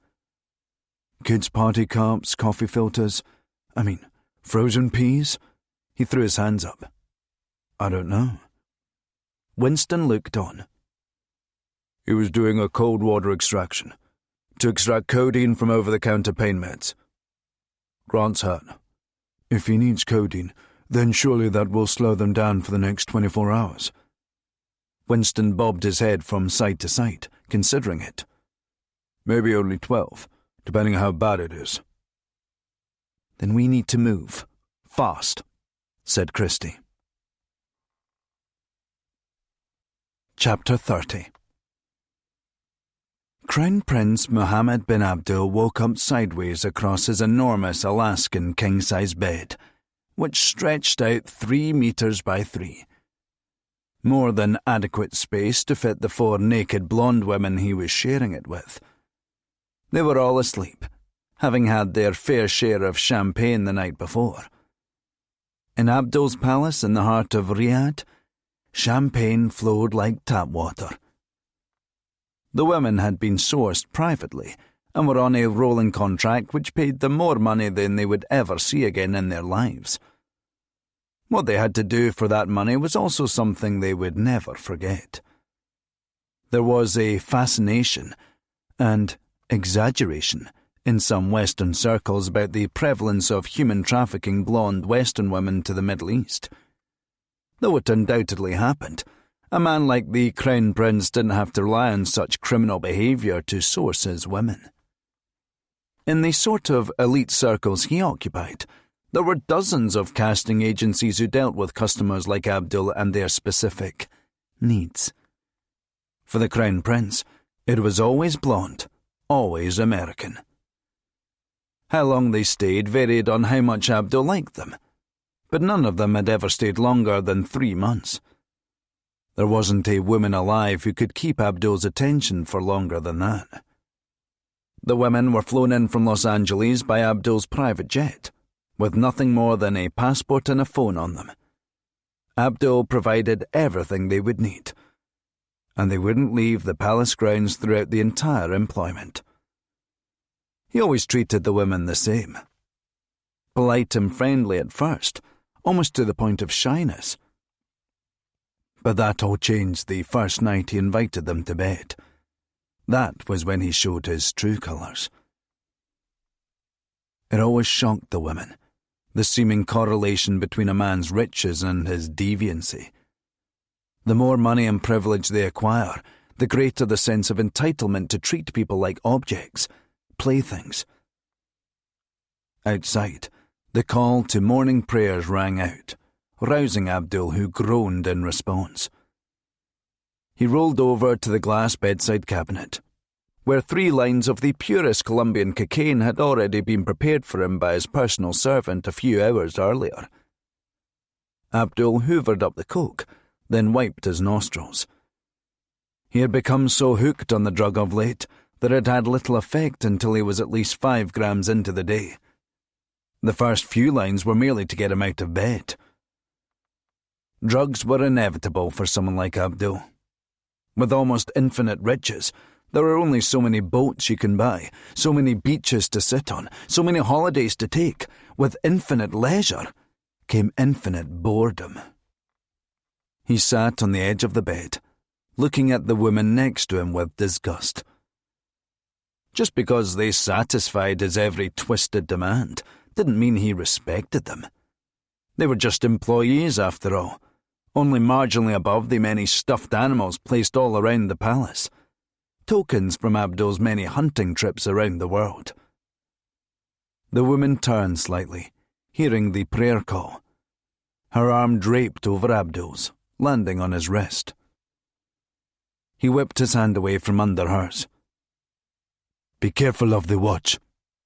Kids' party cups, coffee filters, frozen peas? He threw his hands up. I don't know. Winston looked on. He was doing a cold water extraction, to extract codeine from over-the-counter pain meds. Grant's hurt. If he needs codeine, then surely that will slow them down for the next 24 hours. Winston bobbed his head from side to side, considering it. Maybe only 12, depending on how bad it is. Then we need to move. Fast, said Christie. Chapter 30. Crown Prince Mohammed bin Abdul woke up sideways across his enormous Alaskan king-size bed, which stretched out 3 meters by 3. More than adequate space to fit the 4 naked blonde women he was sharing it with. They were all asleep, having had their fair share of champagne the night before. In Abdul's palace in the heart of Riyadh, champagne flowed like tap water. The women had been sourced privately and were on a rolling contract which paid them more money than they would ever see again in their lives. What they had to do for that money was also something they would never forget. There was a fascination and exaggeration in some Western circles about the prevalence of human trafficking blonde Western women to the Middle East. Though it undoubtedly happened, a man like the Crown Prince didn't have to rely on such criminal behaviour to source his women. In the sort of elite circles he occupied, there were dozens of casting agencies who dealt with customers like Abdul and their specific needs. For the Crown Prince, it was always blonde, always American. How long they stayed varied on how much Abdul liked them, but none of them had ever stayed longer than 3 months. There wasn't a woman alive who could keep Abdul's attention for longer than that. The women were flown in from Los Angeles by Abdul's private jet, with nothing more than a passport and a phone on them. Abdul provided everything they would need, and they wouldn't leave the palace grounds throughout the entire employment. He always treated the women the same. Polite and friendly at first, almost to the point of shyness. But that all changed the first night he invited them to bed. That was when he showed his true colours. It always shocked the women, the seeming correlation between a man's riches and his deviancy. The more money and privilege they acquire, the greater the sense of entitlement to treat people like objects, playthings. Outside, the call to morning prayers rang out, rousing Abdul, who groaned in response. He rolled over to the glass bedside cabinet, where 3 lines of the purest Colombian cocaine had already been prepared for him by his personal servant a few hours earlier. Abdul hoovered up the coke, then wiped his nostrils. He had become so hooked on the drug of late that it had little effect until he was at least 5 grams into the day. The first few lines were merely to get him out of bed. Drugs were inevitable for someone like Abdul. With almost infinite riches, there are only so many boats you can buy, so many beaches to sit on, so many holidays to take. With infinite leisure came infinite boredom. He sat on the edge of the bed, looking at the woman next to him with disgust. Just because they satisfied his every twisted demand didn't mean he respected them. They were just employees, after all, only marginally above the many stuffed animals placed all around the palace, tokens from Abdul's many hunting trips around the world. The woman turned slightly, hearing the prayer call. Her arm draped over Abdul's, landing on his wrist. He whipped his hand away from under hers. "Be careful of the watch,"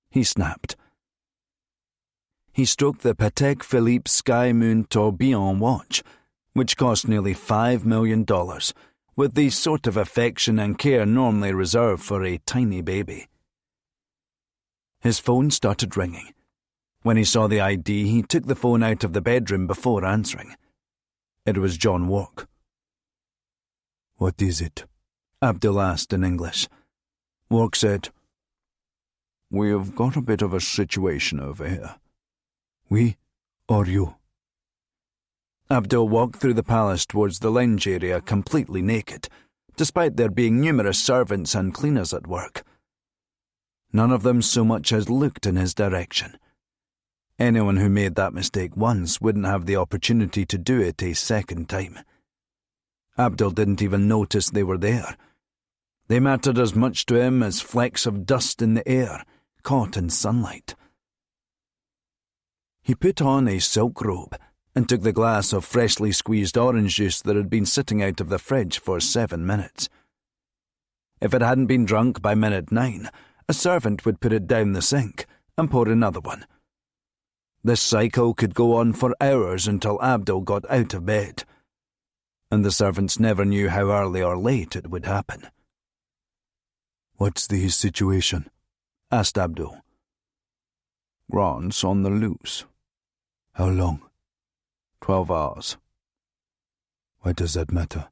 he snapped. He stroked the Patek Philippe Sky Moon Tourbillon watch, which cost nearly $5 million, with the sort of affection and care normally reserved for a tiny baby. His phone started ringing. When he saw the ID, he took the phone out of the bedroom before answering. It was John Walk. "What is it?" Abdul asked in English. Walk said, "We have got a bit of a situation over here." "We or you?" Abdul walked through the palace towards the lounge area completely naked, despite there being numerous servants and cleaners at work. None of them so much as looked in his direction. Anyone who made that mistake once wouldn't have the opportunity to do it a second time. Abdul didn't even notice they were there. They mattered as much to him as flecks of dust in the air, caught in sunlight. He put on a silk robe and took the glass of freshly squeezed orange juice that had been sitting out of the fridge for 7 minutes. If it hadn't been drunk by minute 9, a servant would put it down the sink and pour another one. This cycle could go on for hours until Abdul got out of bed, and the servants never knew how early or late it would happen. "What's the situation?" asked Abdul. "Grant's on the loose." "How long?" 12 hours. "Why does that matter?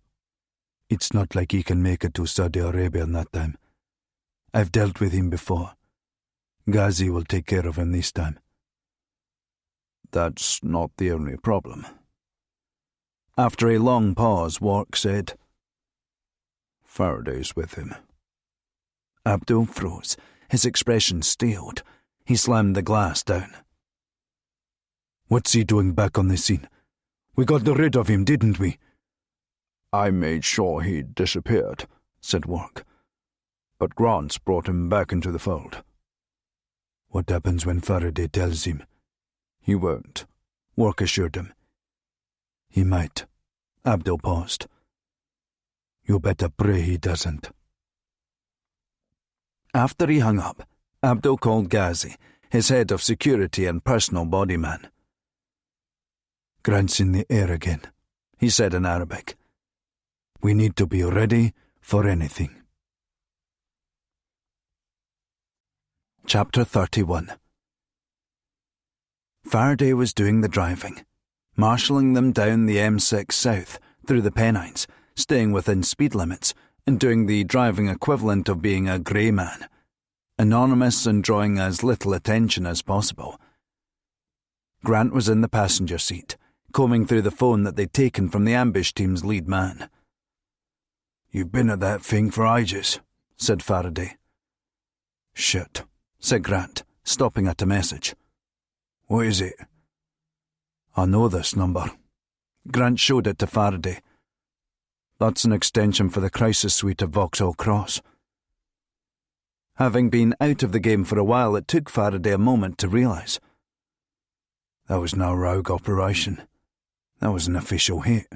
It's not like he can make it to Saudi Arabia in that time. I've dealt with him before. Ghazi will take care of him this time." "That's not the only problem." After a long pause, Walk said, "Faraday's with him." Abdul froze, his expression staled. He slammed the glass down. "What's he doing back on the scene? We got rid of him, didn't we?" "I made sure he'd disappeared," said Walk. "But Grant's brought him back into the fold." "What happens when Faraday tells him?" "He won't," Walk assured him. "He might." Abdul paused. "You better pray he doesn't." After he hung up, Abdul called Ghazi, his head of security and personal body man. "Grant's in the air again," he said in Arabic. "We need to be ready for anything." Chapter 31. Faraday was doing the driving, marshalling them down the M6 south through the Pennines, staying within speed limits, and doing the driving equivalent of being a grey man, anonymous and drawing as little attention as possible. Grant was in the passenger seat, combing through the phone that they'd taken from the ambush team's lead man. "You've been at that thing for ages," said Faraday. "Shit," said Grant, stopping at a message. "What is it?" "I know this number." Grant showed it to Faraday. "That's an extension for the crisis suite of Vauxhall Cross." Having been out of the game for a while, it took Faraday a moment to realise. That was no rogue operation. That was an official hit.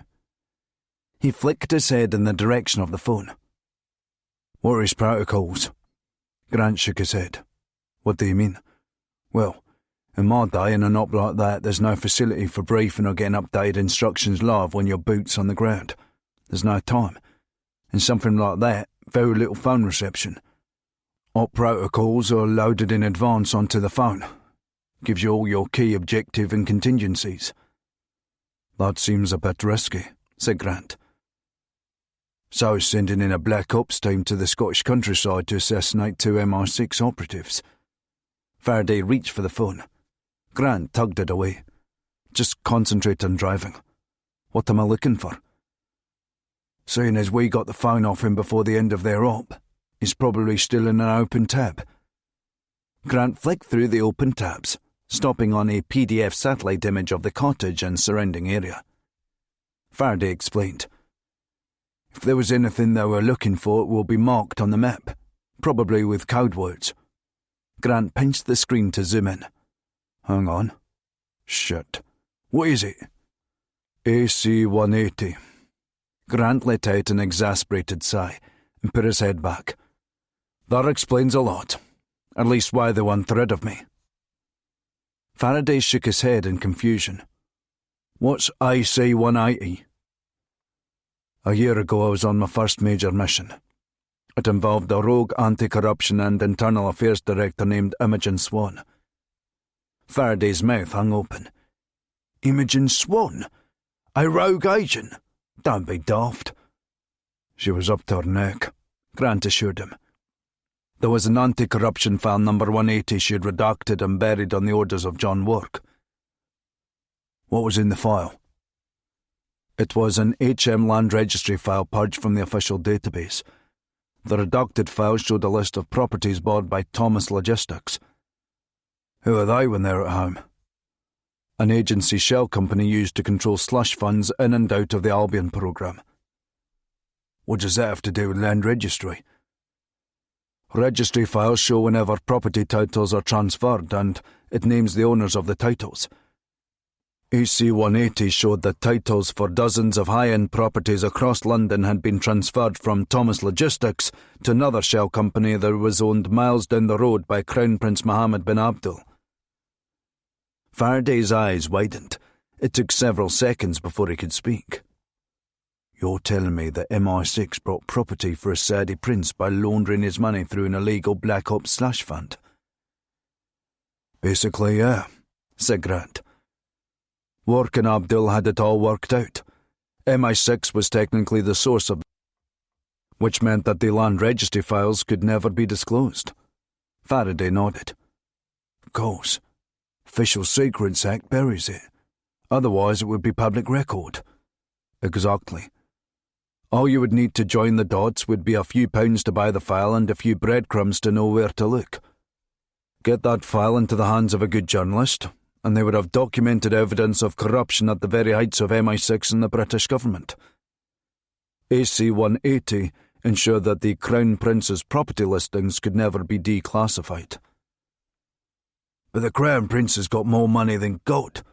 He flicked his head in the direction of the phone. "What are his protocols?" Grant shook his head. "What do you mean?" "Well, in my day in an op like that, there's no facility for briefing or getting updated instructions live when your boot's on the ground. There's no time. In something like that, very little phone reception. Op protocols are loaded in advance onto the phone. Gives you all your key objective and contingencies. That seems a bit risky, said Grant. So sending in a black ops team to the Scottish countryside to assassinate 2 MI6 operatives. Faraday reached for the phone. Grant tugged it away. Just concentrate on driving. What am I looking for? Seeing as we got the phone off him before the end of their op, he's probably still in an open tab. Grant flicked through the open tabs, stopping on a PDF satellite image of the cottage and surrounding area. Faraday explained. If there was anything they were looking for, it will be marked on the map, probably with code words. Grant pinched the screen to zoom in. Hang on. Shit. What is it? AC-180. Grant let out an exasperated sigh and put his head back. That explains a lot. At least why they want rid of me. Faraday shook his head in confusion. What's AC-180? A year ago I was on my first major mission. It involved a rogue anti-corruption and internal affairs director named Imogen Swan. Faraday's mouth hung open. Imogen Swan? A rogue agent? Don't be daft. She was up to her neck, Grant assured him. There was an anti-corruption file number 180 she'd redacted and buried on the orders of John Work. What was in the file? It was an HM land registry file purged from the official database. The redacted file showed a list of properties bought by Thomas Logistics. Who are they when they're at home? An agency shell company used to control slush funds in and out of the Albion programme. What does that have to do with land registry? Registry files show whenever property titles are transferred, and it names the owners of the titles. AC-180 showed that titles for dozens of high-end properties across London had been transferred from Thomas Logistics to another shell company that was owned miles down the road by Crown Prince Mohammed bin Abdul. Faraday's eyes widened. It took several seconds before he could speak. You're telling me that MI6 brought property for a Saudi prince by laundering his money through an illegal black ops slush fund? Basically, yeah, said Grant. Work and Abdul had it all worked out. MI6 was technically the source of, which meant that the land registry files could never be disclosed. Faraday nodded. Of course. Official Secrets Act buries it. Otherwise it would be public record. Exactly. All you would need to join the dots would be a few pounds to buy the file and a few breadcrumbs to know where to look. Get that file into the hands of a good journalist, and they would have documented evidence of corruption at the very heights of MI6 and the British government. AC-180 ensured that the Crown Prince's property listings could never be declassified. But the Crown Prince has got more money than God.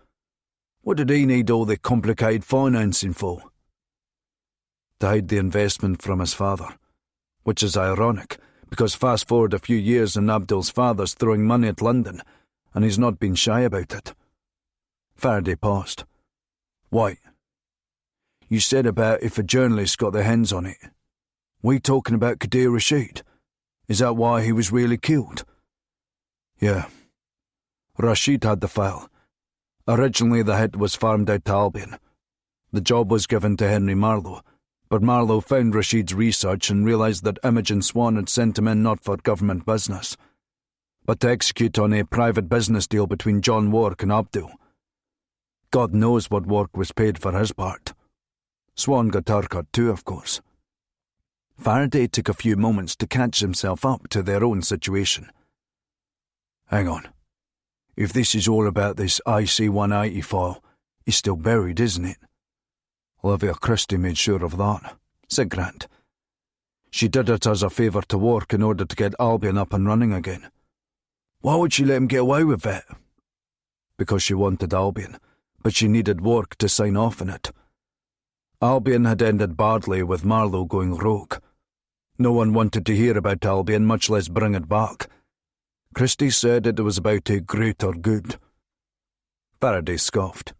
What did he need all the complicated financing for? To hide the investment from his father, which is ironic, because fast forward a few years and Abdul's father's throwing money at London, and he's not been shy about it. Faraday paused. Why? You said about if a journalist got their hands on it. We talking about Qadir Rashid? Is that why he was really killed? Yeah. Rashid had the file. Originally the hit was farmed out to Albion. The job was given to Henry Marlowe, but Marlowe found Rashid's research and realised that Imogen Swan had sent him in not for government business, but to execute on a private business deal between John Work and Abdul. God knows what Work was paid for his part. Swan got her cut too, of course. Faraday took a few moments to catch himself up to their own situation. Hang on. If this is all about this IC-180 file, it's still buried, isn't it? Olivia Christie made sure of that, said Grant. She did it as a favour to Work in order to get Albion up and running again. Why would she let him get away with that? Because she wanted Albion, but she needed Work to sign off on it. Albion had ended badly with Marlowe going rogue. No one wanted to hear about Albion, much less bring it back. Christie said it was about a greater good. Faraday scoffed.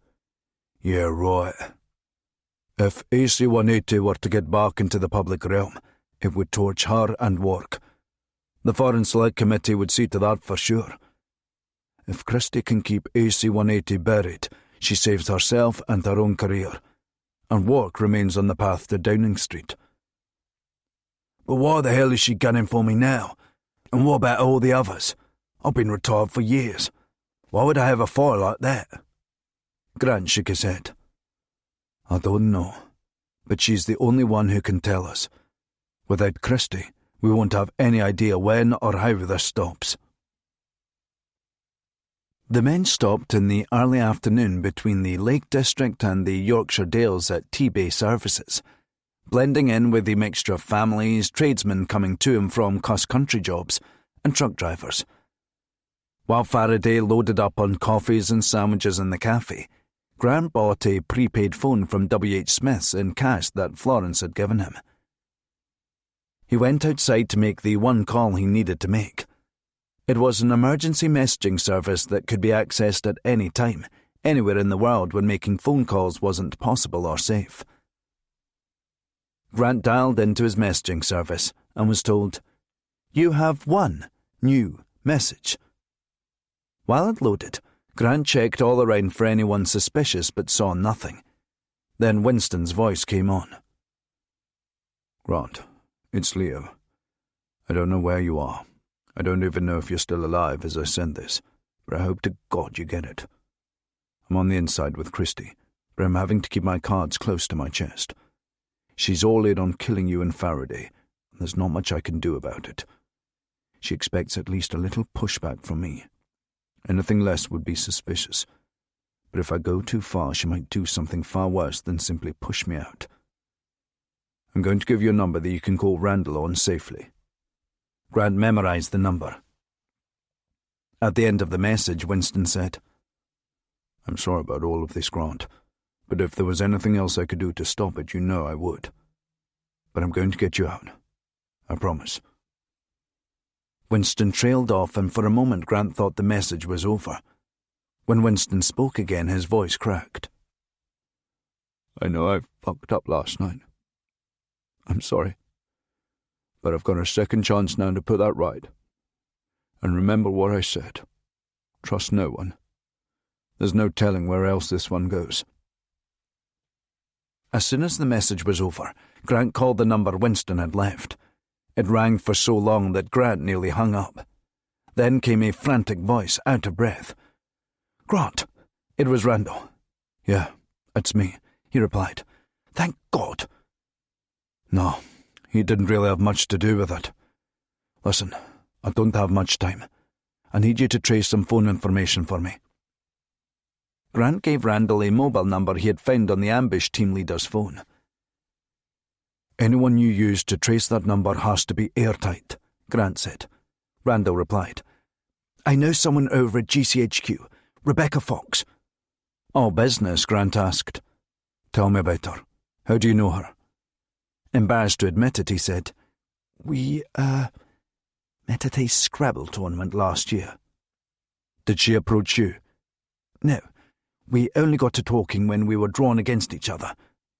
Yeah, right. If AC-180 were to get back into the public realm, it would torch her and Work. The Foreign Select Committee would see to that for sure. If Christie can keep AC-180 buried, she saves herself and her own career, and work remains on the path to Downing Street. But why the hell is she gunning for me now? And what about all the others? I've been retired for years. Why would I have a fire like that? Grant shook his head. I don't know, but she's the only one who can tell us. Without Christie, we won't have any idea when or how this stops. The men stopped in the early afternoon between the Lake District and the Yorkshire Dales at T-Bay services, blending in with the mixture of families, tradesmen coming to and from cross-country jobs, and truck drivers. While Faraday loaded up on coffees and sandwiches in the cafe, Grant bought a prepaid phone from W.H. Smith's in cash that Florence had given him. He went outside to make the one call he needed to make. It was an emergency messaging service that could be accessed at any time, anywhere in the world when making phone calls wasn't possible or safe. Grant dialed into his messaging service and was told, "You have one new message." While it loaded, Grant checked all around for anyone suspicious but saw nothing. Then Winston's voice came on. "Grant, it's Leo. I don't know where you are. I don't even know if you're still alive as I send this, but I hope to God you get it. I'm on the inside with Christie, but I'm having to keep my cards close to my chest. She's all in on killing you and Faraday, and there's not much I can do about it. She expects at least a little pushback from me. Anything less would be suspicious. But if I go too far, she might do something far worse than simply push me out. I'm going to give you a number that you can call Randall on safely." Grant memorized the number. At the end of the message, Winston said, "I'm sorry about all of this, Grant, but if there was anything else I could do to stop it, you know I would. But I'm going to get you out. I promise." Winston trailed off, and for a moment Grant thought the message was over. When Winston spoke again, his voice cracked. "I know I fucked up last night. I'm sorry. But I've got a second chance now to put that right. And remember what I said. Trust no one. There's no telling where else this one goes." As soon as the message was over, Grant called the number Winston had left. It rang for so long that Grant nearly hung up. Then came a frantic voice, out of breath. "Grant!" It was Randall. "Yeah, it's me," he replied. "Thank God." "No, he didn't really have much to do with it. Listen, I don't have much time. I need you to trace some phone information for me." Grant gave Randall a mobile number he had found on the ambush team leader's phone. "Anyone you use to trace that number has to be airtight," Grant said. Randall replied, "I know someone over at GCHQ, Rebecca Fox." "All business?" Grant asked. "Tell me about her. How do you know her?" Embarrassed to admit it, he said, We met at a Scrabble tournament last year." "Did she approach you?" "No. We only got to talking when we were drawn against each other."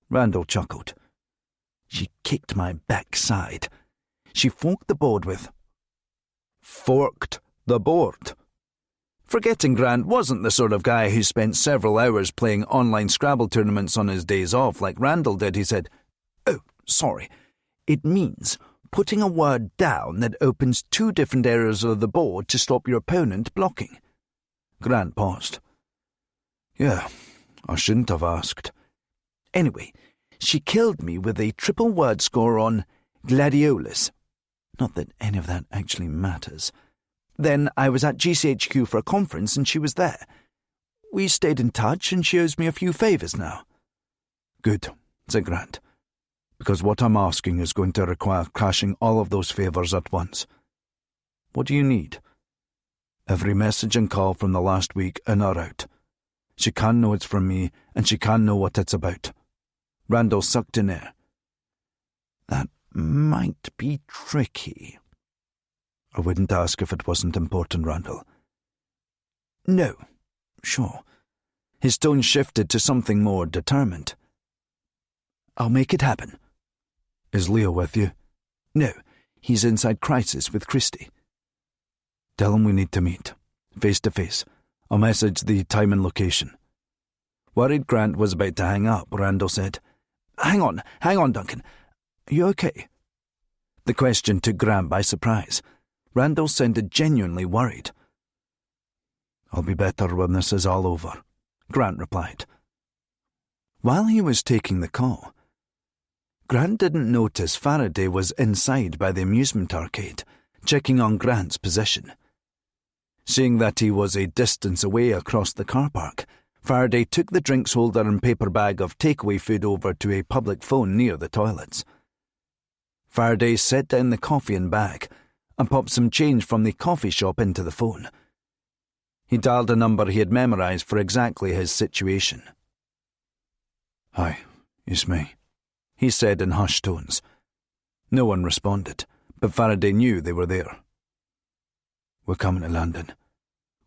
Randall chuckled. "She kicked my backside. She forked the board with—" "Forked the board?" Forgetting Grant wasn't the sort of guy who spent several hours playing online Scrabble tournaments on his days off like Randall did, he said, "Oh, sorry. It means putting a word down that opens two different areas of the board to stop your opponent blocking." Grant paused. "Yeah, I shouldn't have asked." "Anyway, she killed me with a triple word score on gladiolus. Not that any of that actually matters. Then I was at GCHQ for a conference and she was there. We stayed in touch and she owes me a few favours now." "Good," said Grant, "because what I'm asking is going to require crashing all of those favours at once. What do you need?" "Every message and call from the last week in or out. She can know it's from me, and she can know what it's about." Randall sucked in air. "That might be tricky." "I wouldn't ask if it wasn't important, Randall." "No, sure." His tone shifted to something more determined. "I'll make it happen." "Is Leo with you?" "No, he's inside Crisis with Christie." "Tell him we need to meet. Face to face. I'll message the time and location. Worried Grant was about to hang up, Randall said, Hang on, Duncan. Are you okay? The question took Grant by surprise. Randall sounded genuinely worried. I'll be better when this is all over, Grant replied. While he was taking the call, Grant didn't notice Faraday was inside by the amusement arcade, checking on Grant's position. Seeing that he was a distance away across the car park, Faraday took the drinks holder and paper bag of takeaway food over to a public phone near the toilets. Faraday set down the coffee and bag and popped some change from the coffee shop into the phone. He dialed a number he had memorized for exactly his situation. Hi, it's me, he said in hushed tones. No one responded, but Faraday knew they were there. We're coming to London.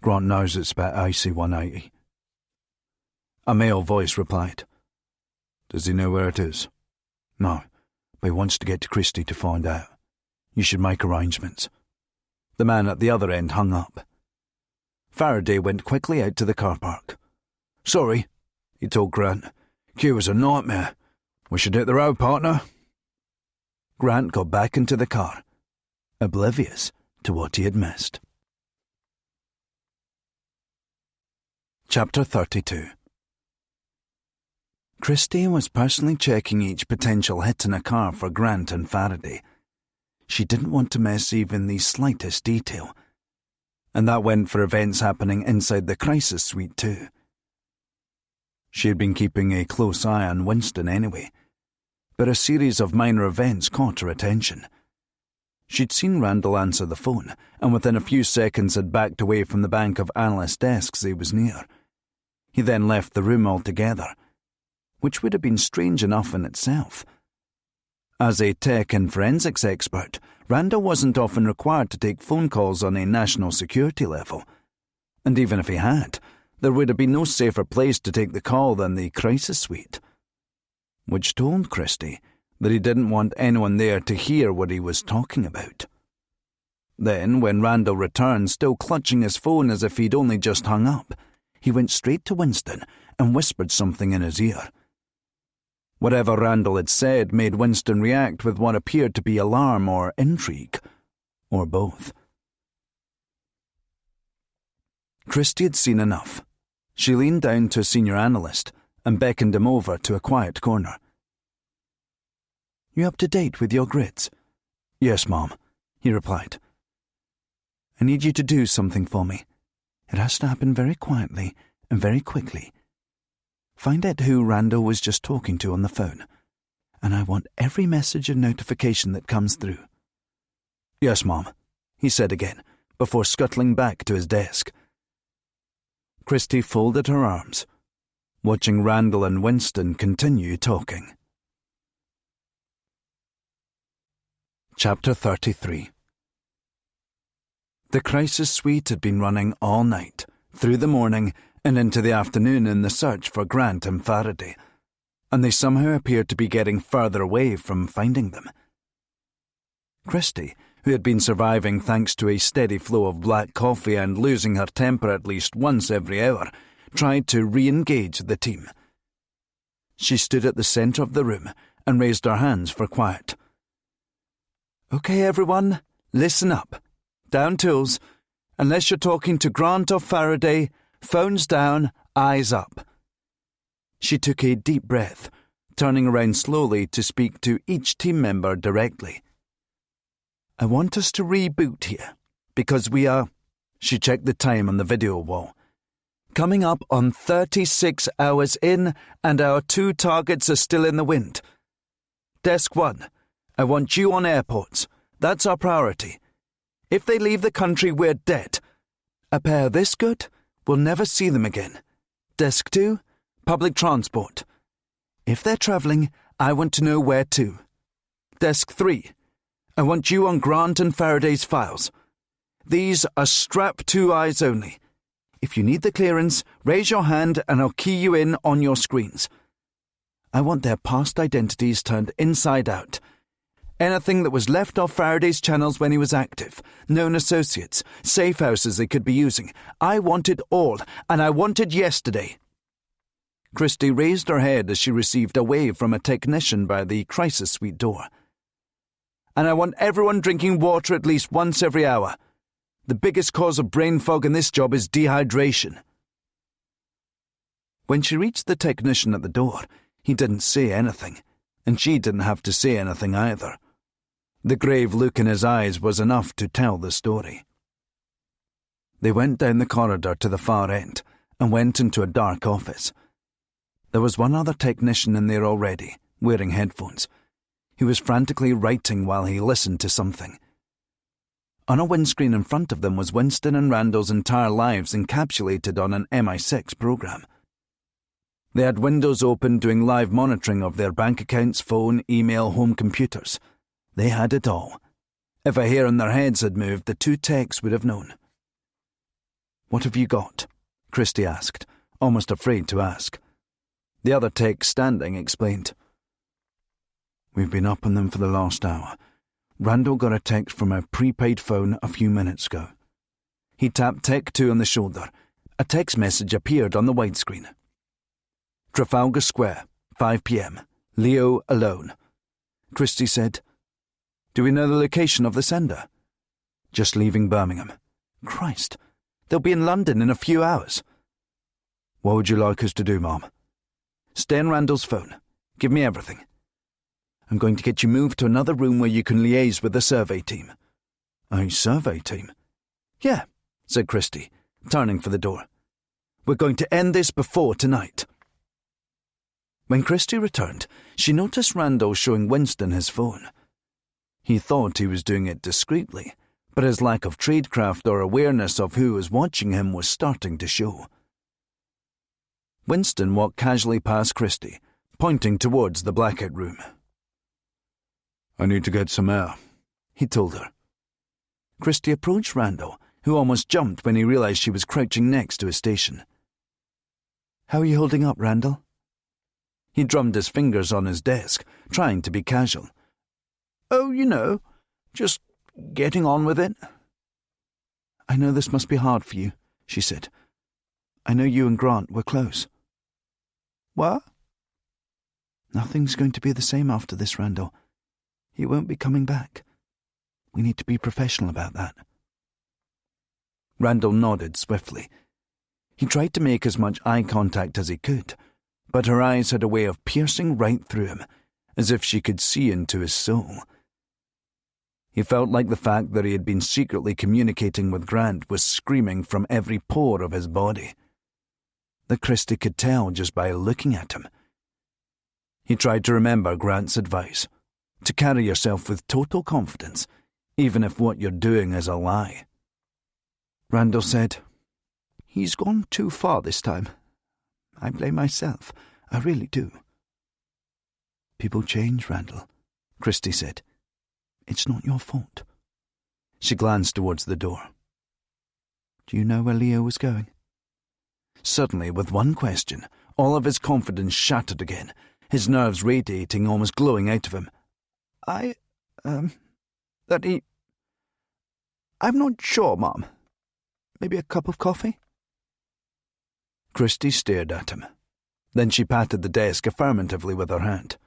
Grant knows it's about IC-180. A male voice replied. Does he know where it is? No, but he wants to get to Christie to find out. You should make arrangements. The man at the other end hung up. Faraday went quickly out to the car park. Sorry, he told Grant. Queue was a nightmare. We should hit the road, partner. Grant got back into the car, oblivious to what he had missed. Chapter 32. Christie was personally checking each potential hit in a car for Grant and Faraday. She didn't want to miss even the slightest detail. And that went for events happening inside the crisis suite too. She had been keeping a close eye on Winston anyway, but a series of minor events caught her attention. She'd seen Randall answer the phone, and within a few seconds had backed away from the bank of analyst desks he was near. He then left the room altogether, which would have been strange enough in itself. As a tech and forensics expert, Randall wasn't often required to take phone calls on a national security level. And even if he had, there would have been no safer place to take the call than the crisis suite. Which told Christie that he didn't want anyone there to hear what he was talking about. Then, when Randall returned, still clutching his phone as if he'd only just hung up, he went straight to Winston and whispered something in his ear. Whatever Randall had said made Winston react with what appeared to be alarm or intrigue, or both. Christie had seen enough. She leaned down to a senior analyst and beckoned him over to a quiet corner. You up to date with your grids? Yes, Mom, he replied. I need you to do something for me. It has to happen very quietly and very quickly. Find out who Randall was just talking to on the phone, and I want every message and notification that comes through. Yes, Mom, he said again, before scuttling back to his desk. Christie folded her arms, watching Randall and Winston continue talking. Chapter 33. The crisis suite had been running all night, through the morning and into the afternoon in the search for Grant and Faraday, and they somehow appeared to be getting further away from finding them. Christie, who had been surviving thanks to a steady flow of black coffee and losing her temper at least once every hour, tried to re-engage the team. She stood at the centre of the room and raised her hands for quiet. Okay, everyone, listen up. Down tools. Unless you're talking to Grant or Faraday, phones down, eyes up. She took a deep breath, turning around slowly to speak to each team member directly. I want us to reboot here, because we are... She checked the time on the video wall. Coming up on 36 hours in, and our 2 targets are still in the wind. Desk 1, I want you on airports. That's our priority. If they leave the country, we're dead. A pair this good, we'll never see them again. Desk 2, public transport. If they're travelling, I want to know where to. Desk 3, I want you on Grant and Faraday's files. These are strap 2 eyes only. If you need the clearance, raise your hand and I'll key you in on your screens. I want their past identities turned inside out. Anything that was left off Faraday's channels when he was active, known associates, safe houses they could be using. I wanted all, and I wanted yesterday. Christie raised her head as she received a wave from a technician by the crisis suite door. And I want everyone drinking water at least once every hour. The biggest cause of brain fog in this job is dehydration. When she reached the technician at the door, he didn't say anything, and she didn't have to say anything either. The grave look in his eyes was enough to tell the story. They went down the corridor to the far end and went into a dark office. There was one other technician in there already, wearing headphones. He was frantically writing while he listened to something. On a windscreen in front of them was Winston and Randall's entire lives encapsulated on an MI6 program. They had windows open doing live monitoring of their bank accounts, phone, email, home computers. They had it all. If a hair on their heads had moved, the two techs would have known. "What have you got?" Christie asked, almost afraid to ask. The other tech, standing, explained. "We've been up on them for the last hour. Randall got a text from a prepaid phone a few minutes ago." He tapped Tech 2 on the shoulder. A text message appeared on the widescreen. "Trafalgar Square, 5 p.m. Leo alone." Christie said, "Do we know the location of the sender?" "Just leaving Birmingham." "Christ, they'll be in London in a few hours." "What would you like us to do, Mom?" "Stay on Randall's phone. Give me everything. I'm going to get you moved to another room where you can liaise with the survey team." "A survey team?" "Yeah," said Christie, turning for the door. "We're going to end this before tonight." When Christie returned, she noticed Randall showing Winston his phone. He thought he was doing it discreetly, but his lack of tradecraft or awareness of who was watching him was starting to show. Winston walked casually past Christie, pointing towards the blackout room. "I need to get some air," he told her. Christie approached Randall, who almost jumped when he realized she was crouching next to his station. "How are you holding up, Randall?" He drummed his fingers on his desk, trying to be casual. "Oh, you know, just getting on with it." "I know this must be hard for you," she said. "I know you and Grant were close." "What?" "Nothing's going to be the same after this, Randall. He won't be coming back. We need to be professional about that." Randall nodded swiftly. He tried to make as much eye contact as he could, but her eyes had a way of piercing right through him, as if she could see into his soul. He felt like the fact that he had been secretly communicating with Grant was screaming from every pore of his body. That Christie could tell just by looking at him. He tried to remember Grant's advice, to carry yourself with total confidence, even if what you're doing is a lie. Randall said, "He's gone too far this time. I blame myself. I really do." "People change, Randall," Christie said. "It's not your fault." She glanced towards the door. "Do you know where Leo was going?" Suddenly, with one question, all of his confidence shattered again, his nerves radiating, almost glowing out of him. I'm not sure, Mom. Maybe a cup of coffee?" Christie stared at him. Then she patted the desk affirmatively with her hand.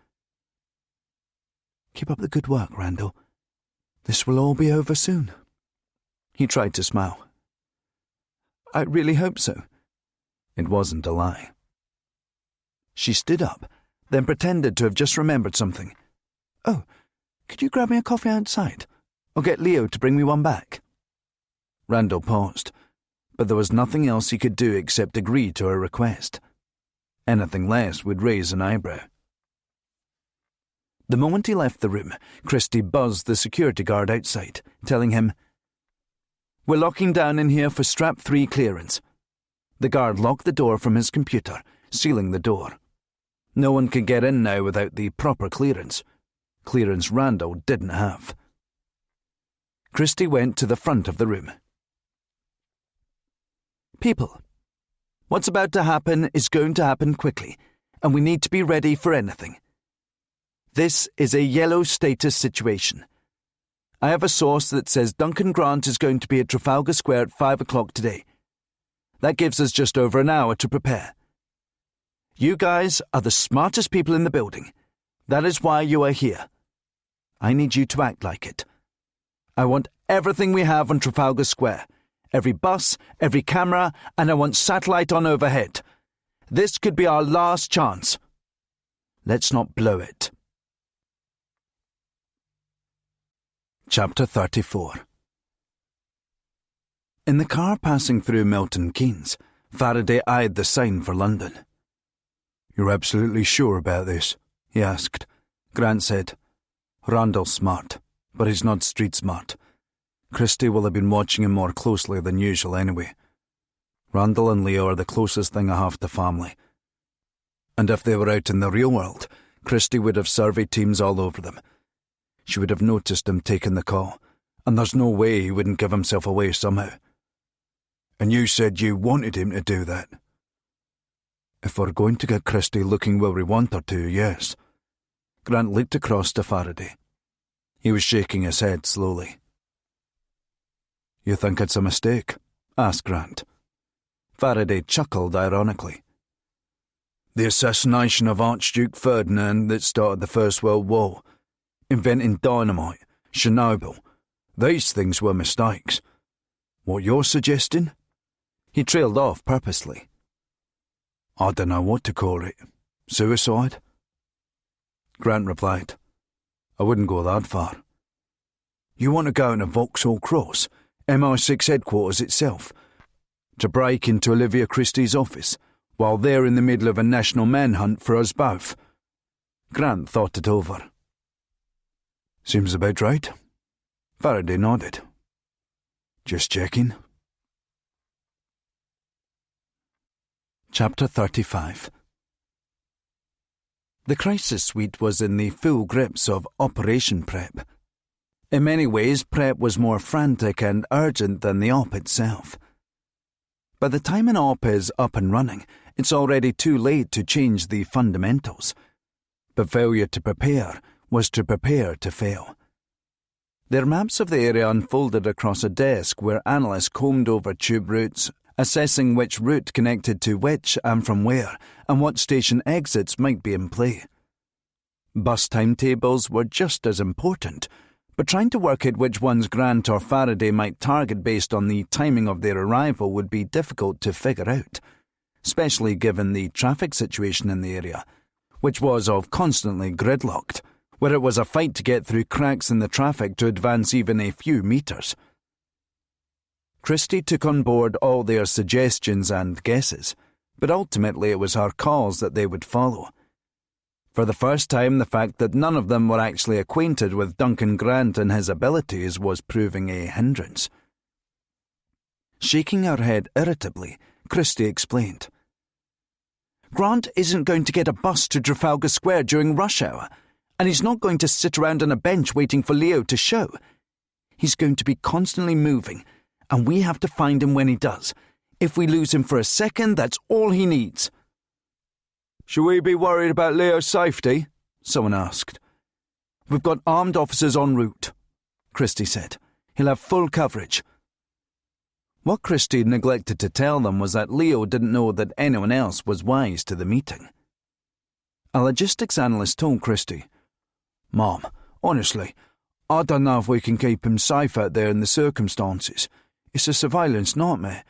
"Keep up the good work, Randall. This will all be over soon." He tried to smile. "I really hope so." It wasn't a lie. She stood up, then pretended to have just remembered something. "Oh, could you grab me a coffee outside? Or get Leo to bring me one back?" Randall paused, but there was nothing else he could do except agree to her request. Anything less would raise an eyebrow. The moment he left the room, Christie buzzed the security guard outside, telling him, "We're locking down in here for Strap 3 clearance." The guard locked the door from his computer, sealing the door. No one could get in now without the proper clearance. Clearance Randall didn't have. Christie went to the front of the room. "People, what's about to happen is going to happen quickly, and we need to be ready for anything. This is a yellow status situation. I have a source that says Duncan Grant is going to be at Trafalgar Square at 5 o'clock today. That gives us just over an hour to prepare. You guys are the smartest people in the building. That is why you are here. I need you to act like it. I want everything we have on Trafalgar Square. Every bus, every camera, and I want satellite on overhead. This could be our last chance. Let's not blow it. Chapter 34. In the car passing through Milton Keynes, Faraday eyed the sign for London. "You're absolutely sure about this?" he asked. Grant said, "Randall's smart, but he's not street smart. Christie will have been watching him more closely than usual anyway. Randall and Leo are the closest thing I have to family. And if they were out in the real world, Christie would have survey teams all over them. She would have noticed him taking the call, and there's no way he wouldn't give himself away somehow." "And you said you wanted him to do that?" "If we're going to get Christie looking where we want her to, yes." Grant looked across to Faraday. He was shaking his head slowly. "You think it's a mistake?" asked Grant. Faraday chuckled ironically. "The assassination of Archduke Ferdinand that started the First World War, inventing dynamite, Chernobyl, these things were mistakes. What you're suggesting?" He trailed off purposely. "I don't know what to call it. Suicide?" Grant replied, "I wouldn't go that far. You want to go into Vauxhall Cross, MI6 headquarters itself, to break into Olivia Christie's office, while they're in the middle of a national manhunt for us both?" Grant thought it over. "Seems about right." Faraday nodded. "Just checking." Chapter 35. The crisis suite was in the full grips of Operation Prep. In many ways, Prep was more frantic and urgent than the op itself. By the time an op is up and running, it's already too late to change the fundamentals. But failure to prepare was to prepare to fail. Their maps of the area unfolded across a desk where analysts combed over tube routes, assessing which route connected to which and from where, and what station exits might be in play. Bus timetables were just as important, but trying to work out which ones Grant or Faraday might target based on the timing of their arrival would be difficult to figure out, especially given the traffic situation in the area, which was of constantly gridlocked, where it was a fight to get through cracks in the traffic to advance even a few metres. Christie took on board all their suggestions and guesses, but ultimately it was her calls that they would follow. For the first time, the fact that none of them were actually acquainted with Duncan Grant and his abilities was proving a hindrance. Shaking her head irritably, Christie explained. "Grant isn't going to get a bus to Trafalgar Square during rush hour, and he's not going to sit around on a bench waiting for Leo to show. He's going to be constantly moving, and we have to find him when he does. If we lose him for a second, that's all he needs." "Should we be worried about Leo's safety?" someone asked. "We've got armed officers en route," Christie said. "He'll have full coverage." What Christie neglected to tell them was that Leo didn't know that anyone else was wise to the meeting. A logistics analyst told Christie, "Mom, honestly, I don't know if we can keep him safe out there in the circumstances. It's a surveillance nightmare.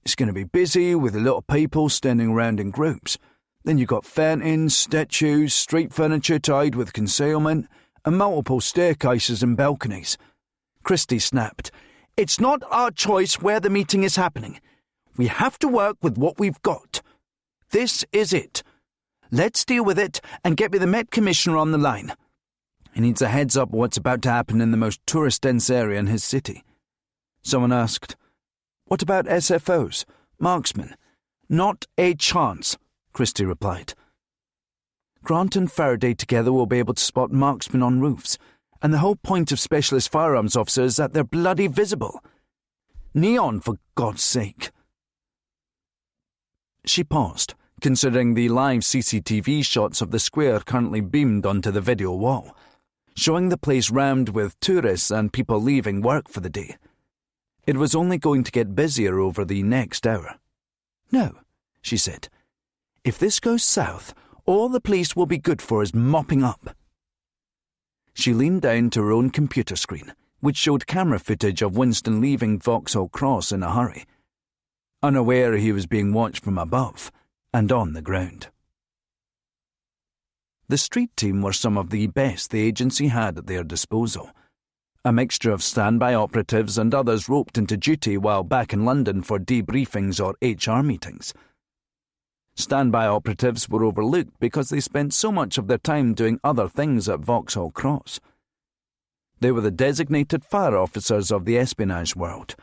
It's going to be busy with a lot of people standing around in groups. Then you've got fountains, statues, street furniture tied with concealment, and multiple staircases and balconies." Christie snapped, "It's not our choice where the meeting is happening. We have to work with what we've got. This is it. Let's deal with it and get me the Met Commissioner on the line. He needs a heads up what's about to happen in the most tourist-dense area in his city." Someone asked, "What about SFOs, marksmen?" "Not a chance," Christie replied. "Grant and Faraday together will be able to spot marksmen on roofs, and the whole point of specialist firearms officers is that they're bloody visible. Neon, for God's sake." She paused, considering the live CCTV shots of the square currently beamed onto the video wall, showing the place rammed with tourists and people leaving work for the day. It was only going to get busier over the next hour. "No," she said. "If this goes south, all the police will be good for is mopping up." She leaned down to her own computer screen, which showed camera footage of Winston leaving Vauxhall Cross in a hurry, unaware he was being watched from above and on the ground. The street team were some of the best the agency had at their disposal, a mixture of standby operatives and others roped into duty while back in London for debriefings or HR meetings. Standby operatives were overlooked because they spent so much of their time doing other things at Vauxhall Cross. They were the designated fire officers of the espionage world.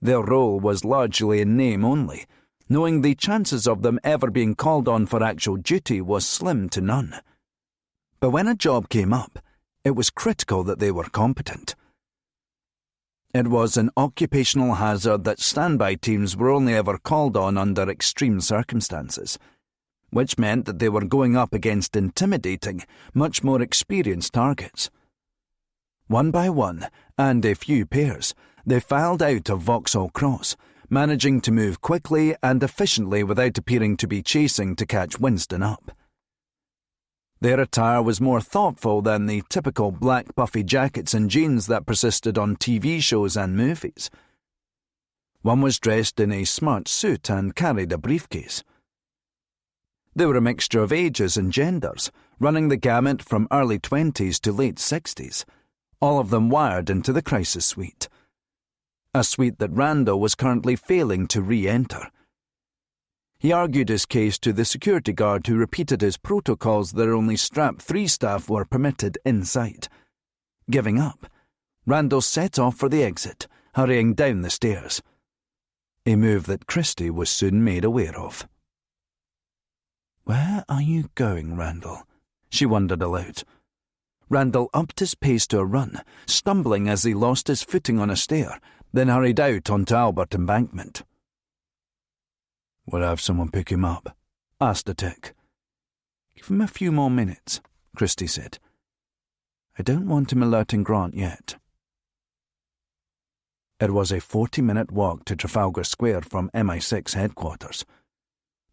Their role was largely in name only, knowing the chances of them ever being called on for actual duty was slim to none. But when a job came up, it was critical that they were competent. It was an occupational hazard that standby teams were only ever called on under extreme circumstances, which meant that they were going up against intimidating, much more experienced targets. One by one, and a few pairs, they filed out of Vauxhall Cross, managing to move quickly and efficiently without appearing to be chasing to catch Winston up. Their attire was more thoughtful than the typical black puffy jackets and jeans that persisted on TV shows and movies. One was dressed in a smart suit and carried a briefcase. They were a mixture of ages and genders, running the gamut from early 20s to late 60s, all of them wired into the crisis suite. A suite that Randall was currently failing to re-enter. He argued his case to the security guard who repeated his protocols that only Strap 3 staff were permitted inside. Giving up, Randall set off for the exit, hurrying down the stairs. A move that Christie was soon made aware of. "Where are you going, Randall?" she wondered aloud. Randall upped his pace to a run, stumbling as he lost his footing on a stair, then hurried out onto Albert Embankment. "Will I have someone pick him up?" asked the tech. "Give him a few more minutes," Christie said. "I don't want him alerting Grant yet." It was a 40-minute walk to Trafalgar Square from MI6 headquarters.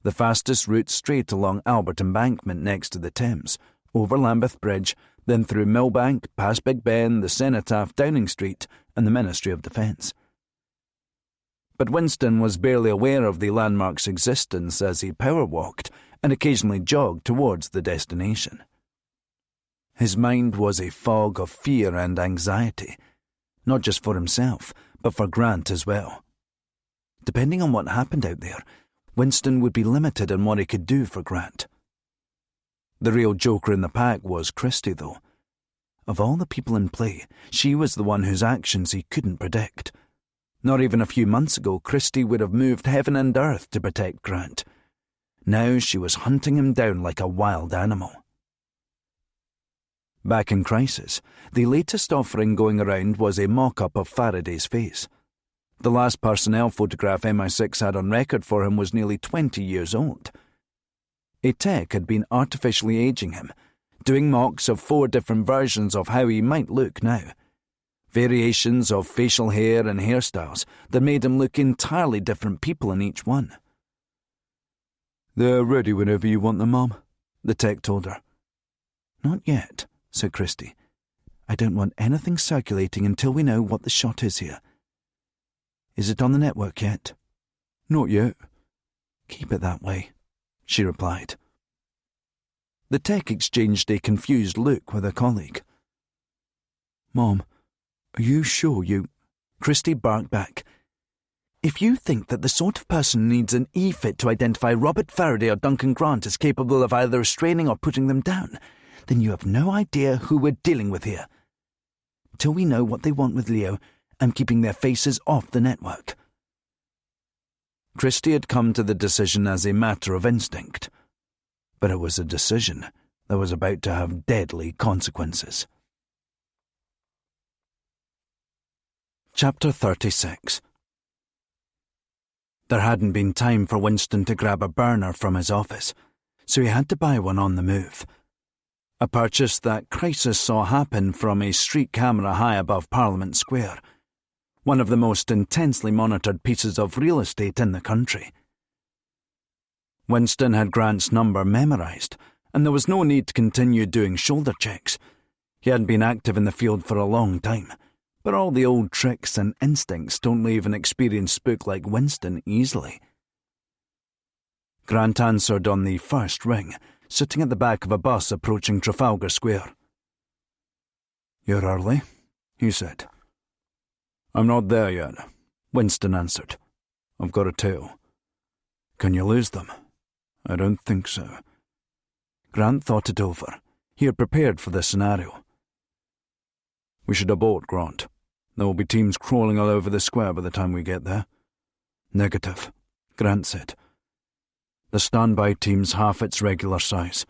The fastest route straight along Albert Embankment next to the Thames, over Lambeth Bridge, then through Millbank, past Big Ben, the Cenotaph, Downing Street, and the Ministry of Defence. But Winston was barely aware of the landmark's existence as he power-walked and occasionally jogged towards the destination. His mind was a fog of fear and anxiety, not just for himself, but for Grant as well. Depending on what happened out there, Winston would be limited in what he could do for Grant. The real joker in the pack was Christie, though. Of all the people in play, she was the one whose actions he couldn't predict. Not even a few months ago, Christie would have moved heaven and earth to protect Grant. Now she was hunting him down like a wild animal. Back in Crisis, the latest offering going around was a mock-up of Faraday's face. The last personnel photograph MI6 had on record for him was nearly 20 years old. A tech had been artificially aging him, doing mocks of 4 different versions of how he might look now. Variations of facial hair and hairstyles that made him look entirely different people in each one. "They're ready whenever you want them, Mom," the tech told her. "Not yet," said Christie. "I don't want anything circulating until we know what the shot is here. Is it on the network yet?" "Not yet." "Keep it that way," she replied. The tech exchanged a confused look with a colleague. "Mom, are you sure you—" Christie barked back. "If you think that the sort of person who needs an E-fit to identify Robert Faraday or Duncan Grant is capable of either restraining or putting them down, then you have no idea who we're dealing with here. Till we know what they want with Leo, I'm keeping their faces off the network." Christie had come to the decision as a matter of instinct, but it was a decision that was about to have deadly consequences. Chapter 36. There hadn't been time for Winston to grab a burner from his office, so he had to buy one on the move. A purchase that Crisis saw happen from a street camera high above Parliament Square, one of the most intensely monitored pieces of real estate in the country. Winston had Grant's number memorised, and there was no need to continue doing shoulder checks. He hadn't been active in the field for a long time, but all the old tricks and instincts don't leave an experienced spook like Winston easily. Grant answered on the first ring, sitting at the back of a bus approaching Trafalgar Square. "You're early," he said. "I'm not there yet," Winston answered. "I've got a tail." "Can you lose them?" "I don't think so." Grant thought it over. He had prepared for this scenario. "We should abort, Grant. There will be teams crawling all over the square by the time we get there." "Negative," Grant said. "The standby team's half its regular size.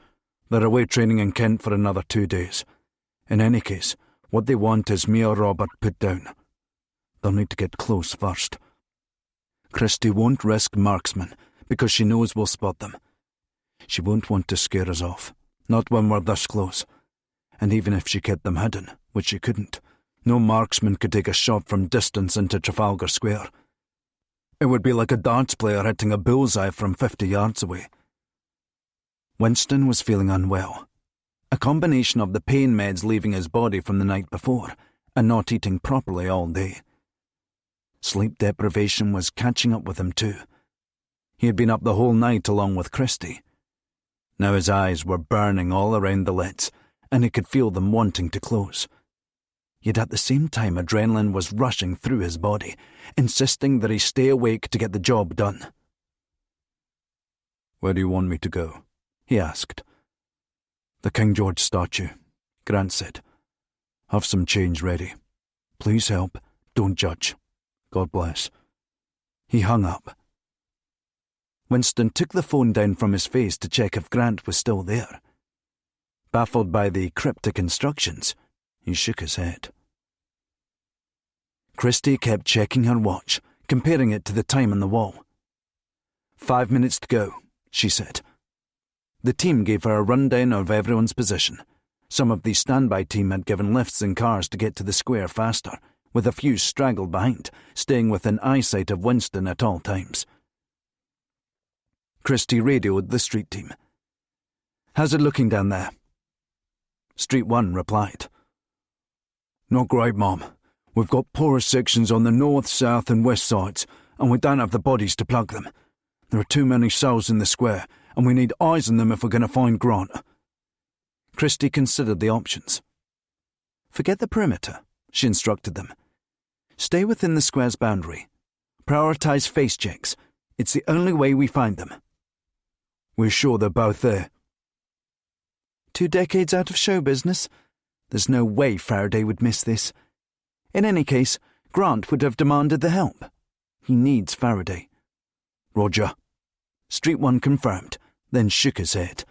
They're away training in Kent for another 2 days. In any case, what they want is me or Robert put down. They'll need to get close first. Christie won't risk marksmen, because she knows we'll spot them. She won't want to scare us off, not when we're this close. And even if she kept them hidden, which she couldn't, no marksman could take a shot from distance into Trafalgar Square. It would be like a darts player hitting a bullseye from 50 yards away." Winston was feeling unwell, a combination of the pain meds leaving his body from the night before and not eating properly all day. Sleep deprivation was catching up with him too. He had been up the whole night along with Christie. Now his eyes were burning all around the lids, and he could feel them wanting to close. Yet at the same time adrenaline was rushing through his body, insisting that he stay awake to get the job done. "Where do you want me to go?" he asked. "The King George statue," Grant said. "Have some change ready. Please help, don't judge. God bless." He hung up. Winston took the phone down from his face to check if Grant was still there. Baffled by the cryptic instructions, he shook his head. Christie kept checking her watch, comparing it to the time on the wall. 5 minutes to go, she said. The team gave her a rundown of everyone's position. Some of the standby team had given lifts in cars to get to the square faster, with a few straggled behind, staying within eyesight of Winston at all times. Christie radioed the street team. "How's it looking down there?" Street 1 replied. "Not great, Mom. We've got porous sections on the north, south and west sides, and we don't have the bodies to plug them. There are too many cells in the square, and we need eyes on them if we're going to find Grant." Christie considered the options. "Forget the perimeter," she instructed them. "Stay within the square's boundary. Prioritise face checks. It's the only way we find them." "We're sure they're both there." 2 decades out of show business? There's no way Faraday would miss this. In any case, Grant would have demanded the help. He needs Faraday. "Roger." Street 1 confirmed, then shook his head.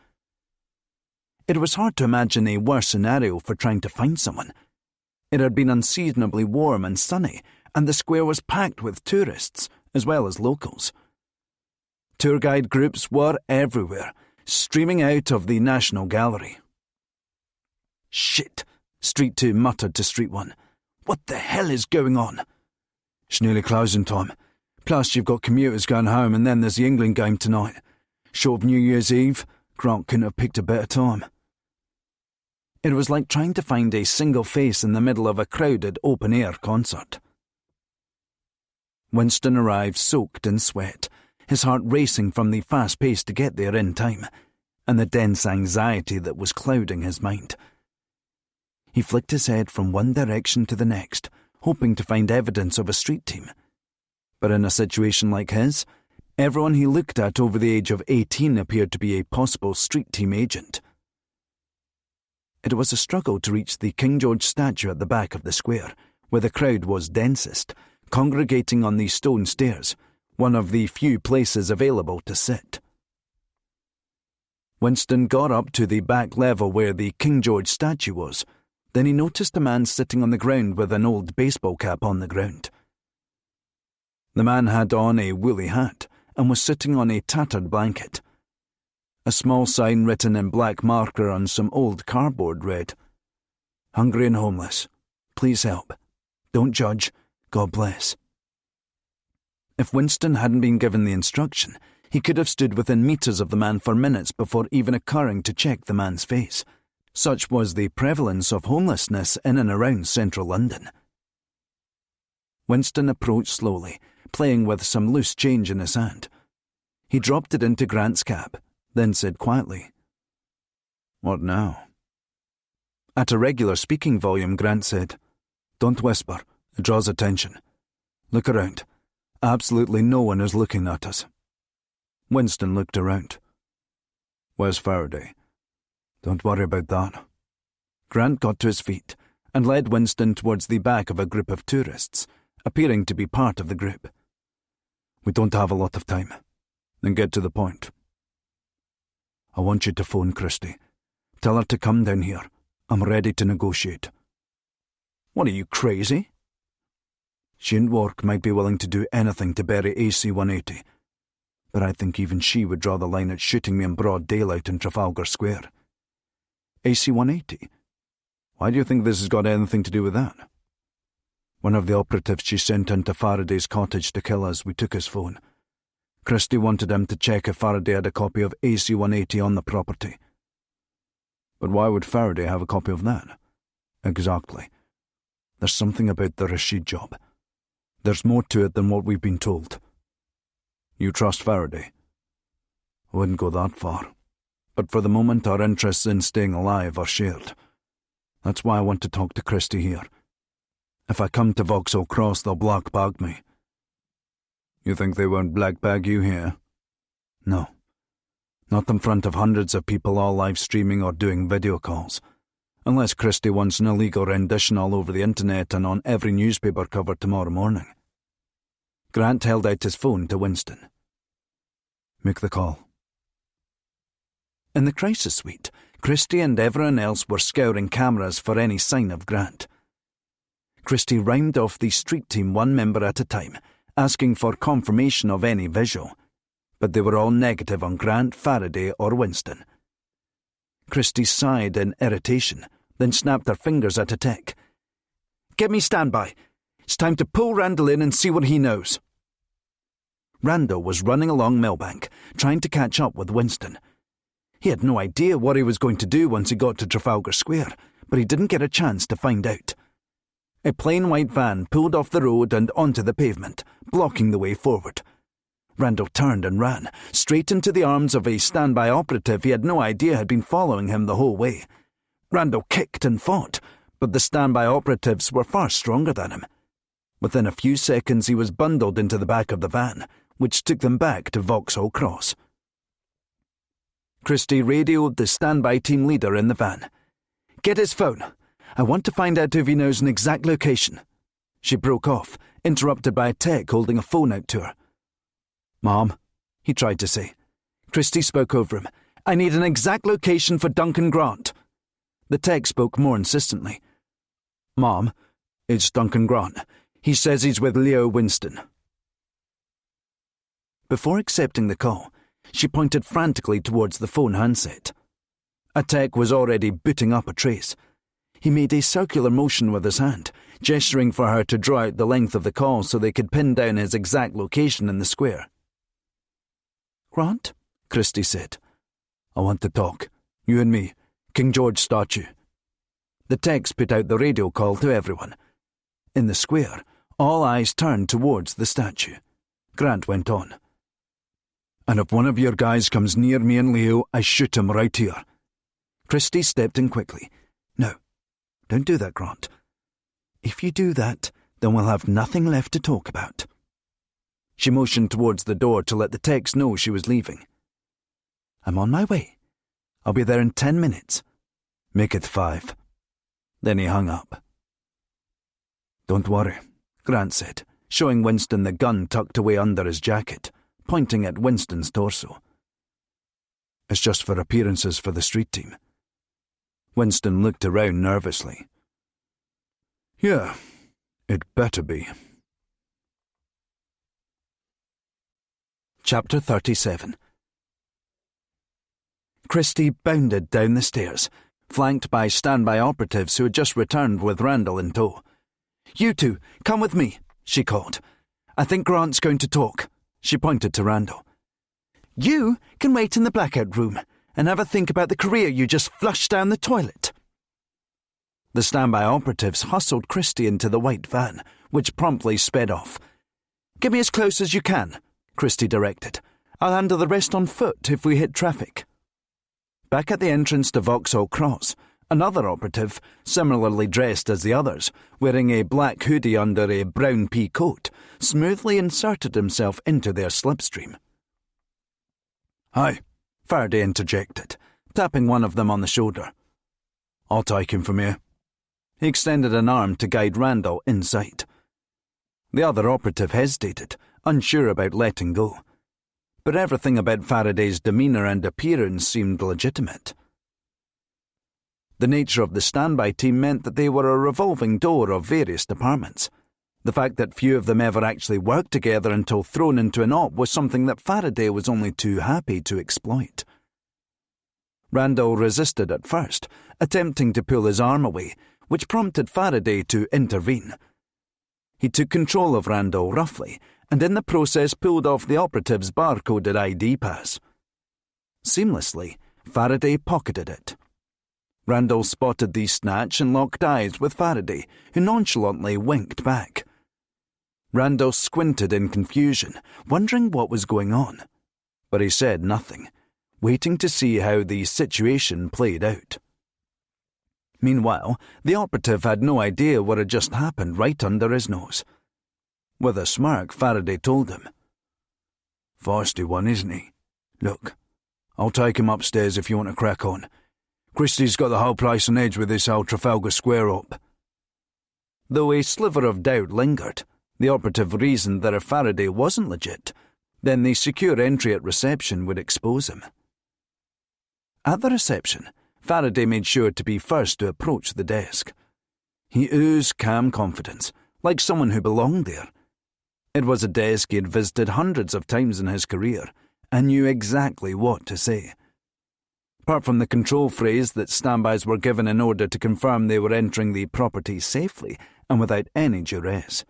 It was hard to imagine a worse scenario for trying to find someone. It had been unseasonably warm and sunny, and the square was packed with tourists, as well as locals. Tour guide groups were everywhere, streaming out of the National Gallery. "Shit," Street 2 muttered to Street 1. "What the hell is going on?" "It's nearly closing time. Plus you've got commuters going home and then there's the England game tonight. Short of New Year's Eve, Grant couldn't have picked a better time." It was like trying to find a single face in the middle of a crowded open-air concert. Winston arrived soaked in sweat, his heart racing from the fast pace to get there in time, and the dense anxiety that was clouding his mind. He flicked his head from one direction to the next, hoping to find evidence of a street team. But in a situation like his, everyone he looked at over the age of 18 appeared to be a possible street team agent. It was a struggle to reach the King George statue at the back of the square, where the crowd was densest, congregating on the stone stairs, one of the few places available to sit. Winston got up to the back level where the King George statue was. Then he noticed a man sitting on the ground with an old baseball cap on the ground. The man had on a woolly hat and was sitting on a tattered blanket. A small sign written in black marker on some old cardboard read, "Hungry and homeless. Please help. Don't judge. God bless." If Winston hadn't been given the instruction, he could have stood within meters of the man for minutes before even occurring to check the man's face. Such was the prevalence of homelessness in and around central London. Winston approached slowly, playing with some loose change in his hand. He dropped it into Grant's cap, then said quietly, "What now?" At a regular speaking volume, Grant said, "Don't whisper. It draws attention. Look around. Absolutely no one is looking at us." Winston looked around. "Where's Faraday?" "Don't worry about that." Grant got to his feet and led Winston towards the back of a group of tourists, appearing to be part of the group. "We don't have a lot of time. Then get to the point. I want you to phone Christie. Tell her to come down here. I'm ready to negotiate." "What, are you crazy?" "She and Wark might be willing to do anything to bury AC-180, but I think even she would draw the line at shooting me in broad daylight in Trafalgar Square." "AC-180? Why do you think this has got anything to do with that?" "One of the operatives she sent into Faraday's cottage to kill us, we took his phone. Christie wanted him to check if Faraday had a copy of AC-180 on the property." "But why would Faraday have a copy of that?" "Exactly. There's something about the Rashid job. There's more to it than what we've been told." "You trust Faraday?" "I wouldn't go that far. But for the moment our interests in staying alive are shared. That's why I want to talk to Christie here. If I come to Vauxhall Cross, they'll black bag me." "You think they won't black bag you here?" "No. Not in front of hundreds of people all live streaming or doing video calls. Unless Christie wants an illegal rendition all over the internet and on every newspaper cover tomorrow morning." Grant held out his phone to Winston. "Make the call." In the crisis suite, Christie and everyone else were scouring cameras for any sign of Grant. Christie rhymed off the street team one member at a time, asking for confirmation of any visual, but they were all negative on Grant, Faraday, or Winston. Christie sighed in irritation, then snapped her fingers at a tech. "Get me standby. It's time to pull Randall in and see what he knows." Randall was running along Millbank, trying to catch up with Winston. He had no idea what he was going to do once he got to Trafalgar Square, but he didn't get a chance to find out. A plain white van pulled off the road and onto the pavement, blocking the way forward. Randall turned and ran, straight into the arms of a standby operative he had no idea had been following him the whole way. Randall kicked and fought, but the standby operatives were far stronger than him. Within a few seconds he was bundled into the back of the van, which took them back to Vauxhall Cross. Christie radioed the standby team leader in the van. "Get his phone. I want to find out if he knows an exact location." She broke off, interrupted by a tech holding a phone out to her. "Mom," he tried to say. Christie spoke over him. "I need an exact location for Duncan Grant." The tech spoke more insistently. "Mom, it's Duncan Grant. He says he's with Leo Winston." Before accepting the call, she pointed frantically towards the phone handset. A tech was already booting up a trace. He made a circular motion with his hand, gesturing for her to draw out the length of the call so they could pin down his exact location in the square. "Grant?" Christie said. "I want to talk. You and me. King George statue." The text put out the radio call to everyone. In the square, all eyes turned towards the statue. Grant went on. "And if one of your guys comes near me and Leo, I shoot him right here." Christie stepped in quickly. "No, don't do that, Grant. If you do that, then we'll have nothing left to talk about." She motioned towards the door to let the text know she was leaving. "I'm on my way. I'll be there in 10 minutes. Make it 5. Then he hung up. "Don't worry," Grant said, showing Winston the gun tucked away under his jacket, pointing at Winston's torso. "It's just for appearances for the street team." Winston looked around nervously. "Yeah, it better be." Chapter 37. Christie bounded down the stairs, flanked by standby operatives who had just returned with Randall in tow. "You two, come with me," she called. "I think Grant's going to talk." She pointed to Randall. "You can wait in the blackout room and have a think about the career you just flushed down the toilet." The standby operatives hustled Christie into the white van, which promptly sped off. "Get me as close as you can," Christie directed. "I'll handle the rest on foot if we hit traffic." Back at the entrance to Vauxhall Cross, another operative, similarly dressed as the others, wearing a black hoodie under a brown pea coat, smoothly inserted himself into their slipstream. "Hi," Faraday interjected, tapping one of them on the shoulder. "I'll take him from here." He extended an arm to guide Randall inside. The other operative hesitated, unsure about letting go. But everything about Faraday's demeanour and appearance seemed legitimate. The nature of the standby team meant that they were a revolving door of various departments. The fact that few of them ever actually worked together until thrown into an op was something that Faraday was only too happy to exploit. Randall resisted at first, attempting to pull his arm away, which prompted Faraday to intervene. He took control of Randall roughly, and in the process pulled off the operative's barcoded ID pass. Seamlessly, Faraday pocketed it. Randall spotted the snatch and locked eyes with Faraday, who nonchalantly winked back. Randall squinted in confusion, wondering what was going on, but he said nothing, waiting to see how the situation played out. Meanwhile, the operative had no idea what had just happened right under his nose. With a smirk, Faraday told him. "Feisty one, isn't he? Look, I'll take him upstairs if you want to crack on. Christie's got the whole place on edge with this old Trafalgar Square op." Though a sliver of doubt lingered, the operative reasoned that if Faraday wasn't legit, then the secure entry at reception would expose him. At the reception, Faraday made sure to be first to approach the desk. He oozed calm confidence, like someone who belonged there. It was a desk he had visited hundreds of times in his career, and knew exactly what to say. Apart from the control phrase that standbys were given in order to confirm they were entering the property safely and without any duress.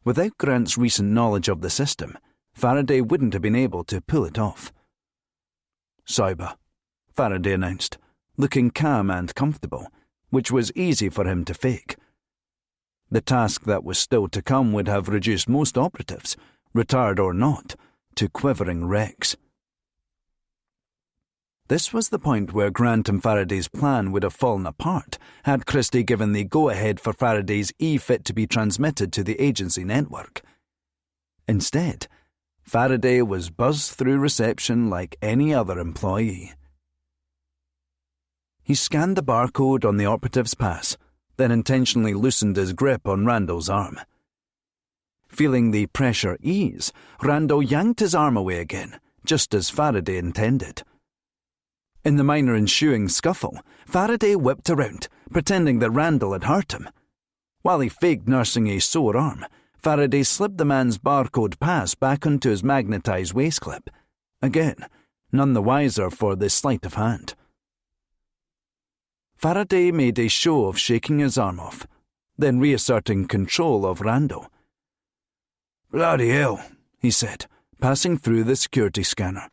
Without Grant's recent knowledge of the system, Faraday wouldn't have been able to pull it off. "Sober," Faraday announced, looking calm and comfortable, which was easy for him to fake. The task that was still to come would have reduced most operatives, retired or not, to quivering wrecks. This was the point where Grant and Faraday's plan would have fallen apart had Christie given the go-ahead for Faraday's e-fit to be transmitted to the agency network. Instead, Faraday was buzzed through reception like any other employee. He scanned the barcode on the operative's pass, then intentionally loosened his grip on Randall's arm. Feeling the pressure ease, Randall yanked his arm away again, just as Faraday intended. In the minor ensuing scuffle, Faraday whipped around, pretending that Randall had hurt him. While he faked nursing a sore arm, Faraday slipped the man's barcode pass back onto his magnetized waistclip. Again, none the wiser for this sleight of hand. Faraday made a show of shaking his arm off, then reasserting control of Randall. "Bloody hell," he said, passing through the security scanner.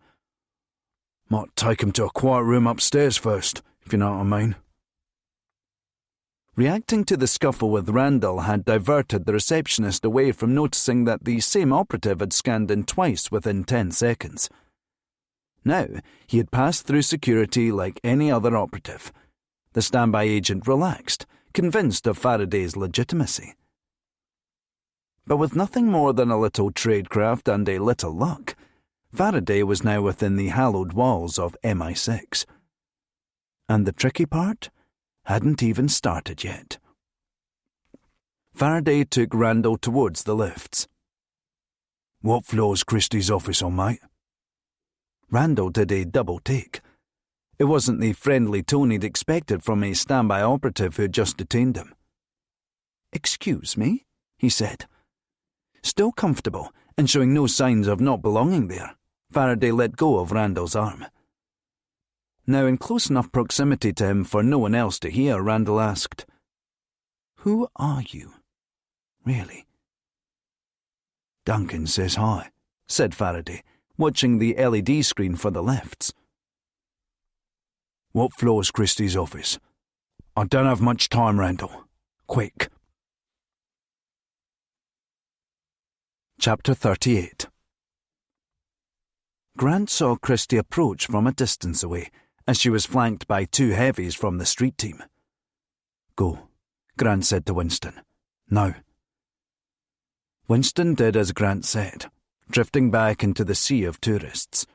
"Might take him to a quiet room upstairs first, if you know what I mean." Reacting to the scuffle with Randall had diverted the receptionist away from noticing that the same operative had scanned in twice within 10 seconds. Now, he had passed through security like any other operative. The standby agent relaxed, convinced of Faraday's legitimacy. But with nothing more than a little tradecraft and a little luck, Faraday was now within the hallowed walls of MI6. And the tricky part hadn't even started yet. Faraday took Randall towards the lifts. "What floor's Christie's office on, mate?" Randall did a double take. It wasn't the friendly tone he'd expected from a standby operative who had just detained him. "Excuse me?" he said. Still comfortable and showing no signs of not belonging there, Faraday let go of Randall's arm. Now in close enough proximity to him for no one else to hear, Randall asked, "Who are you, really?" "Duncan says hi," said Faraday, watching the LED screen for the lifts. "What floor's Christie's office? I don't have much time, Randall. Quick." Chapter 38. Grant saw Christie approach from a distance away as she was flanked by two heavies from the street team. "Go," Grant said to Winston. "Now." Winston did as Grant said, drifting back into the sea of tourists.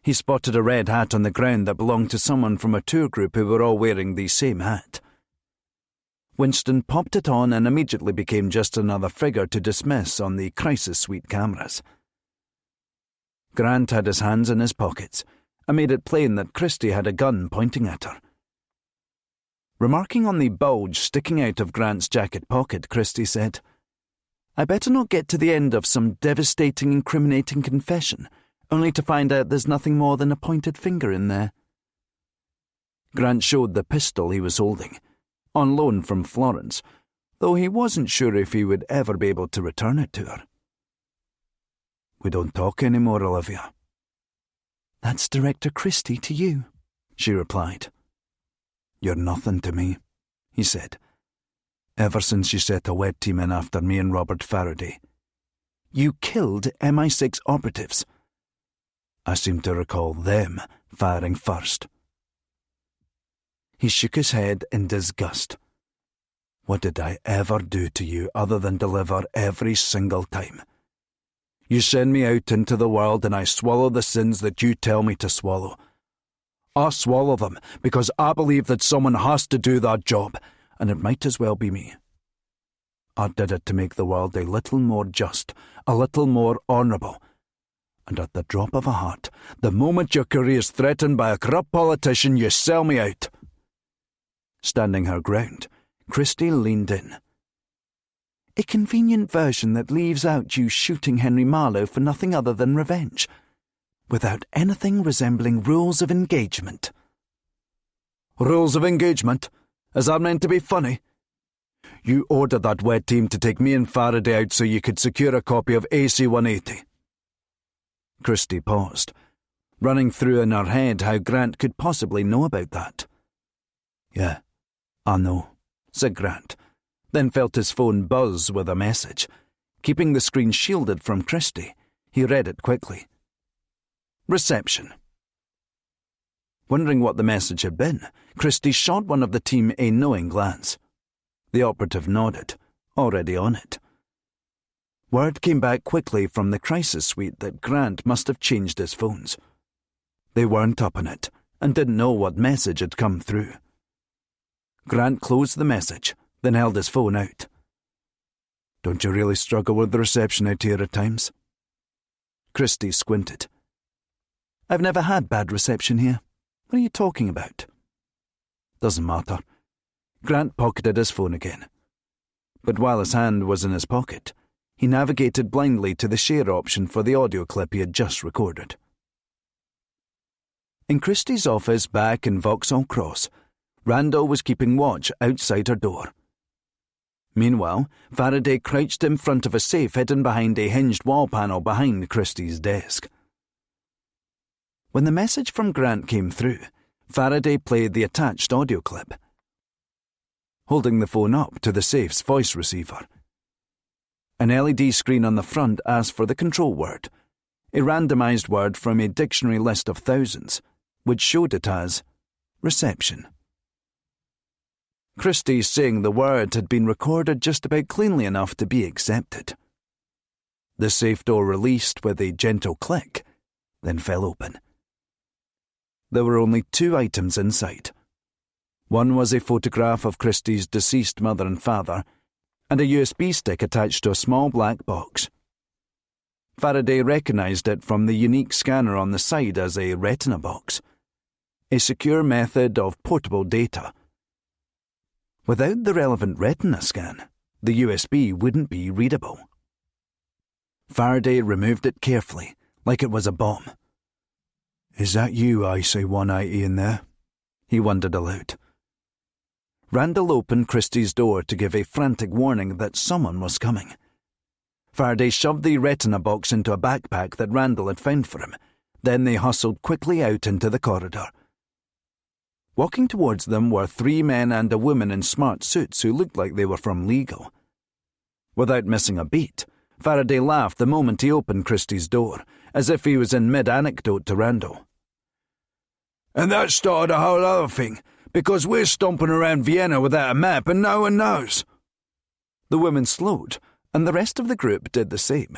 He spotted a red hat on the ground that belonged to someone from a tour group who were all wearing the same hat. Winston popped it on and immediately became just another figure to dismiss on the crisis suite cameras. Grant had his hands in his pockets and made it plain that Christie had a gun pointing at her. Remarking on the bulge sticking out of Grant's jacket pocket, Christie said, "I better not get to the end of some devastating, incriminating confession, only to find out there's nothing more than a pointed finger in there." Grant showed the pistol he was holding, on loan from Florence, though he wasn't sure if he would ever be able to return it to her. "We don't talk anymore, Olivia." "That's Director Christie to you," she replied. "You're nothing to me," he said. "Ever since you set a wed team in after me and Robert Faraday." "You killed MI6 operatives." "I seem to recall them firing first." He shook his head in disgust. "What did I ever do to you other than deliver every single time? You send me out into the world and I swallow the sins that you tell me to swallow. I swallow them because I believe that someone has to do that job, and it might as well be me. I did it to make the world a little more just, a little more honourable. And at the drop of a hat, the moment your career is threatened by a corrupt politician, you sell me out." Standing her ground, Christie leaned in. "A convenient version that leaves out you shooting Henry Marlowe for nothing other than revenge, without anything resembling rules of engagement." "Rules of engagement? Is that meant to be funny? You ordered that wed team to take me and Faraday out so you could secure a copy of AC-180. Christie paused, running through in her head how Grant could possibly know about that. "Yeah, I know," said Grant, then felt his phone buzz with a message. Keeping the screen shielded from Christie, he read it quickly. "Reception." Wondering what the message had been, Christie shot one of the team a knowing glance. The operative nodded, already on it. Word came back quickly from the crisis suite that Grant must have changed his phones. They weren't up on it and didn't know what message had come through. Grant closed the message, then held his phone out. "Don't you really struggle with the reception out here at times?" Christie squinted. "I've never had bad reception here. What are you talking about?" "Doesn't matter." Grant pocketed his phone again. But while his hand was in his pocket, he navigated blindly to the share option for the audio clip he had just recorded. In Christie's office back in Vauxhall Cross, Randall was keeping watch outside her door. Meanwhile, Faraday crouched in front of a safe hidden behind a hinged wall panel behind Christie's desk. When the message from Grant came through, Faraday played the attached audio clip, holding the phone up to the safe's voice receiver. An LED screen on the front asked for the control word, a randomized word from a dictionary list of thousands, which showed it as reception. Christie saying the word had been recorded just about cleanly enough to be accepted. The safe door released with a gentle click, then fell open. There were only 2 items inside. One was a photograph of Christie's deceased mother and father, and a USB stick attached to a small black box. Faraday recognized it from the unique scanner on the side as a retina box, a secure method of portable data. Without the relevant retina scan, the USB wouldn't be readable. Faraday removed it carefully, like it was a bomb. "Is that you, IC 180 in there?" he wondered aloud. Randall opened Christie's door to give a frantic warning that someone was coming. Faraday shoved the retina box into a backpack that Randall had found for him. Then they hustled quickly out into the corridor. Walking towards them were 3 men and a woman in smart suits who looked like they were from legal. Without missing a beat, Faraday laughed the moment he opened Christie's door, as if he was in mid-anecdote to Randall. "And that started a whole other thing, because we're stomping around Vienna without a map and no one knows." The woman slowed, and the rest of the group did the same.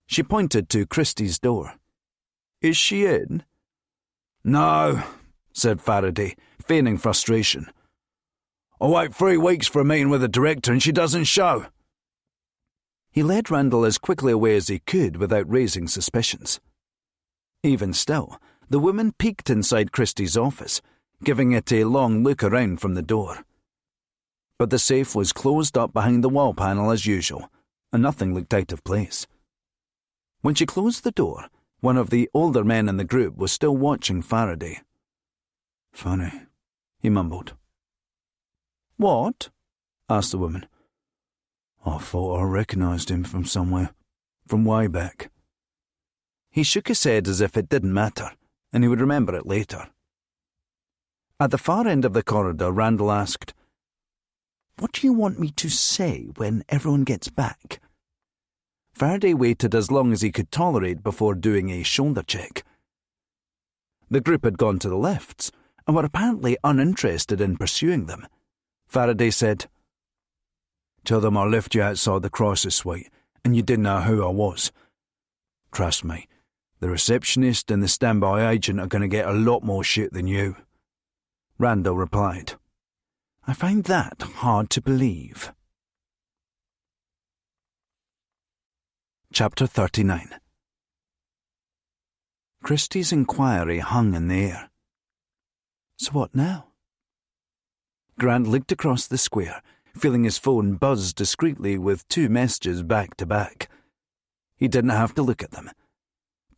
She pointed to Christie's door. "Is she in?" "No," said Faraday, feigning frustration. "I wait 3 weeks for a meeting with the director and she doesn't show." He led Randall as quickly away as he could without raising suspicions. Even still, the woman peeked inside Christie's office, giving it a long look around from the door. But the safe was closed up behind the wall panel as usual, and nothing looked out of place. When she closed the door, one of the older men in the group was still watching Faraday. "Funny," he mumbled. "What?" asked the woman. "I thought I recognised him from somewhere, from way back." He shook his head as if it didn't matter, and he would remember it later. At the far end of the corridor, Randall asked, "What do you want me to say when everyone gets back?" Faraday waited as long as he could tolerate before doing a shoulder check. The group had gone to the lifts, and were apparently uninterested in pursuing them. Faraday said, "Tell them I left you outside the crisis suite, and you didn't know who I was. Trust me, the receptionist and the standby agent are going to get a lot more shit than you." Randall replied, "I find that hard to believe." Chapter 39. Christie's inquiry hung in the air. So what now? Grant looked across the square, feeling his phone buzz discreetly with 2 messages back to back. He didn't have to look at them.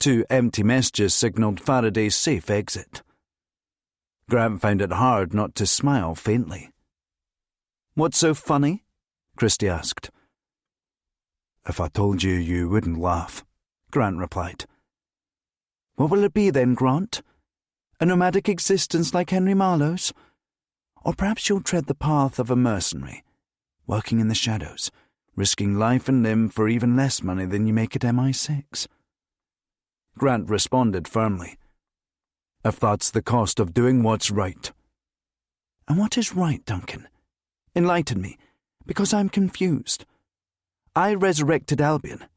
2 empty messages signalled Faraday's safe exit. Grant found it hard not to smile faintly. "What's so funny?" Christie asked. "If I told you, you wouldn't laugh," Grant replied. "What will it be then, Grant? A nomadic existence like Henry Marlowe's? Or perhaps you'll tread the path of a mercenary, working in the shadows, risking life and limb for even less money than you make at MI6. Grant responded firmly. "If that's the cost of doing what's right." "And what is right, Duncan? Enlighten me, because I'm confused. I resurrected Albion.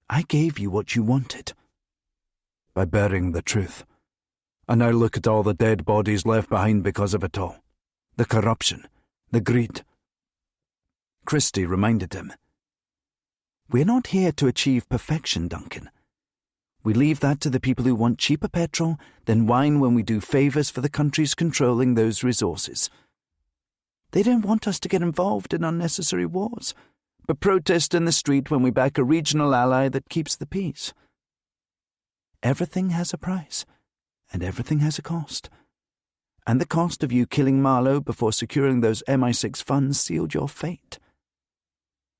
I gave you what you wanted." "By burying the truth. And now look at all the dead bodies left behind because of it all. The corruption, the greed." Christie reminded him. "We're not here to achieve perfection, Duncan. We leave that to the people who want cheaper petrol, then whine when we do favours for the countries controlling those resources. They don't want us to get involved in unnecessary wars, but protest in the street when we back a regional ally that keeps the peace. Everything has a price, and everything has a cost. And the cost of you killing Marlowe before securing those MI6 funds sealed your fate.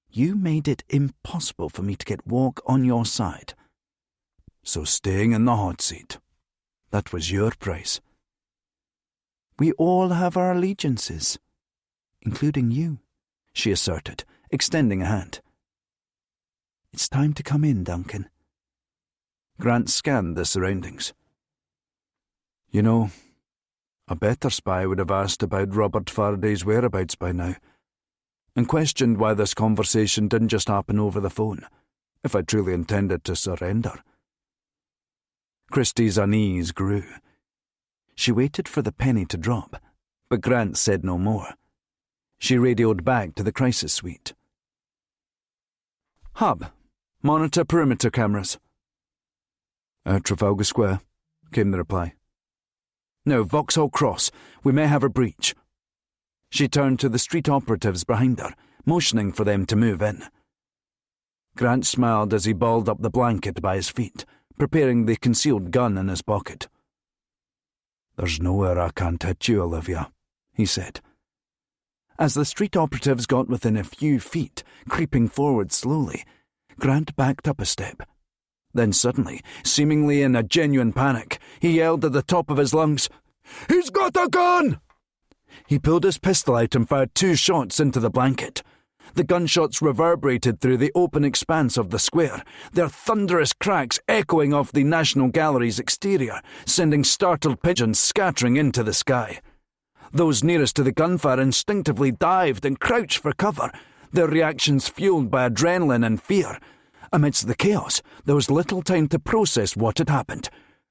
You made it impossible for me to get Walk on your side. So staying in the hot seat, that was your price." "We all have our allegiances, including you," she asserted, extending a hand. "It's time to come in, Duncan." Grant scanned the surroundings. "You know, a better spy would have asked about Robert Faraday's whereabouts by now, and questioned why this conversation didn't just happen over the phone, if I truly intended to surrender." Christie's unease grew. She waited for the penny to drop, but Grant said no more. She radioed back to the crisis suite. "Hub, monitor perimeter cameras." "Trafalgar Square," came the reply. "No, Vauxhall Cross. We may have a breach." She turned to the street operatives behind her, motioning for them to move in. Grant smiled as he balled up the blanket by his feet, preparing the concealed gun in his pocket. "There's nowhere I can't hit you, Olivia," he said. As the street operatives got within a few feet, creeping forward slowly, Grant backed up a step. Then suddenly, seemingly in a genuine panic, he yelled at the top of his lungs, "He's got a gun!" He pulled his pistol out and fired 2 shots into the blanket. The gunshots reverberated through the open expanse of the square, their thunderous cracks echoing off the National Gallery's exterior, sending startled pigeons scattering into the sky. Those nearest to the gunfire instinctively dived and crouched for cover, their reactions fueled by adrenaline and fear. Amidst the chaos, there was little time to process what had happened.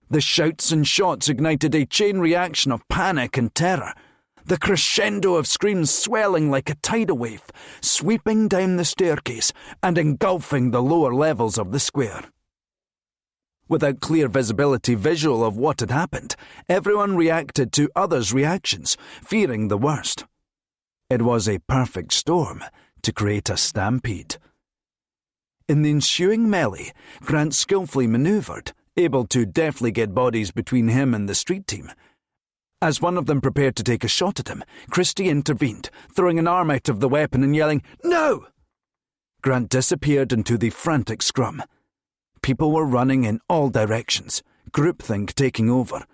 The shouts and shots ignited a chain reaction of panic and terror, the crescendo of screams swelling like a tidal wave, sweeping down the staircase and engulfing the lower levels of the square. Without clear visual of what had happened, everyone reacted to others' reactions, fearing the worst. It was a perfect storm to create a stampede. In the ensuing melee, Grant skillfully manoeuvred, able to deftly get bodies between him and the street team. As one of them prepared to take a shot at him, Christie intervened, throwing an arm out of the weapon and yelling, "No!" Grant disappeared into the frantic scrum. People were running in all directions, groupthink taking over.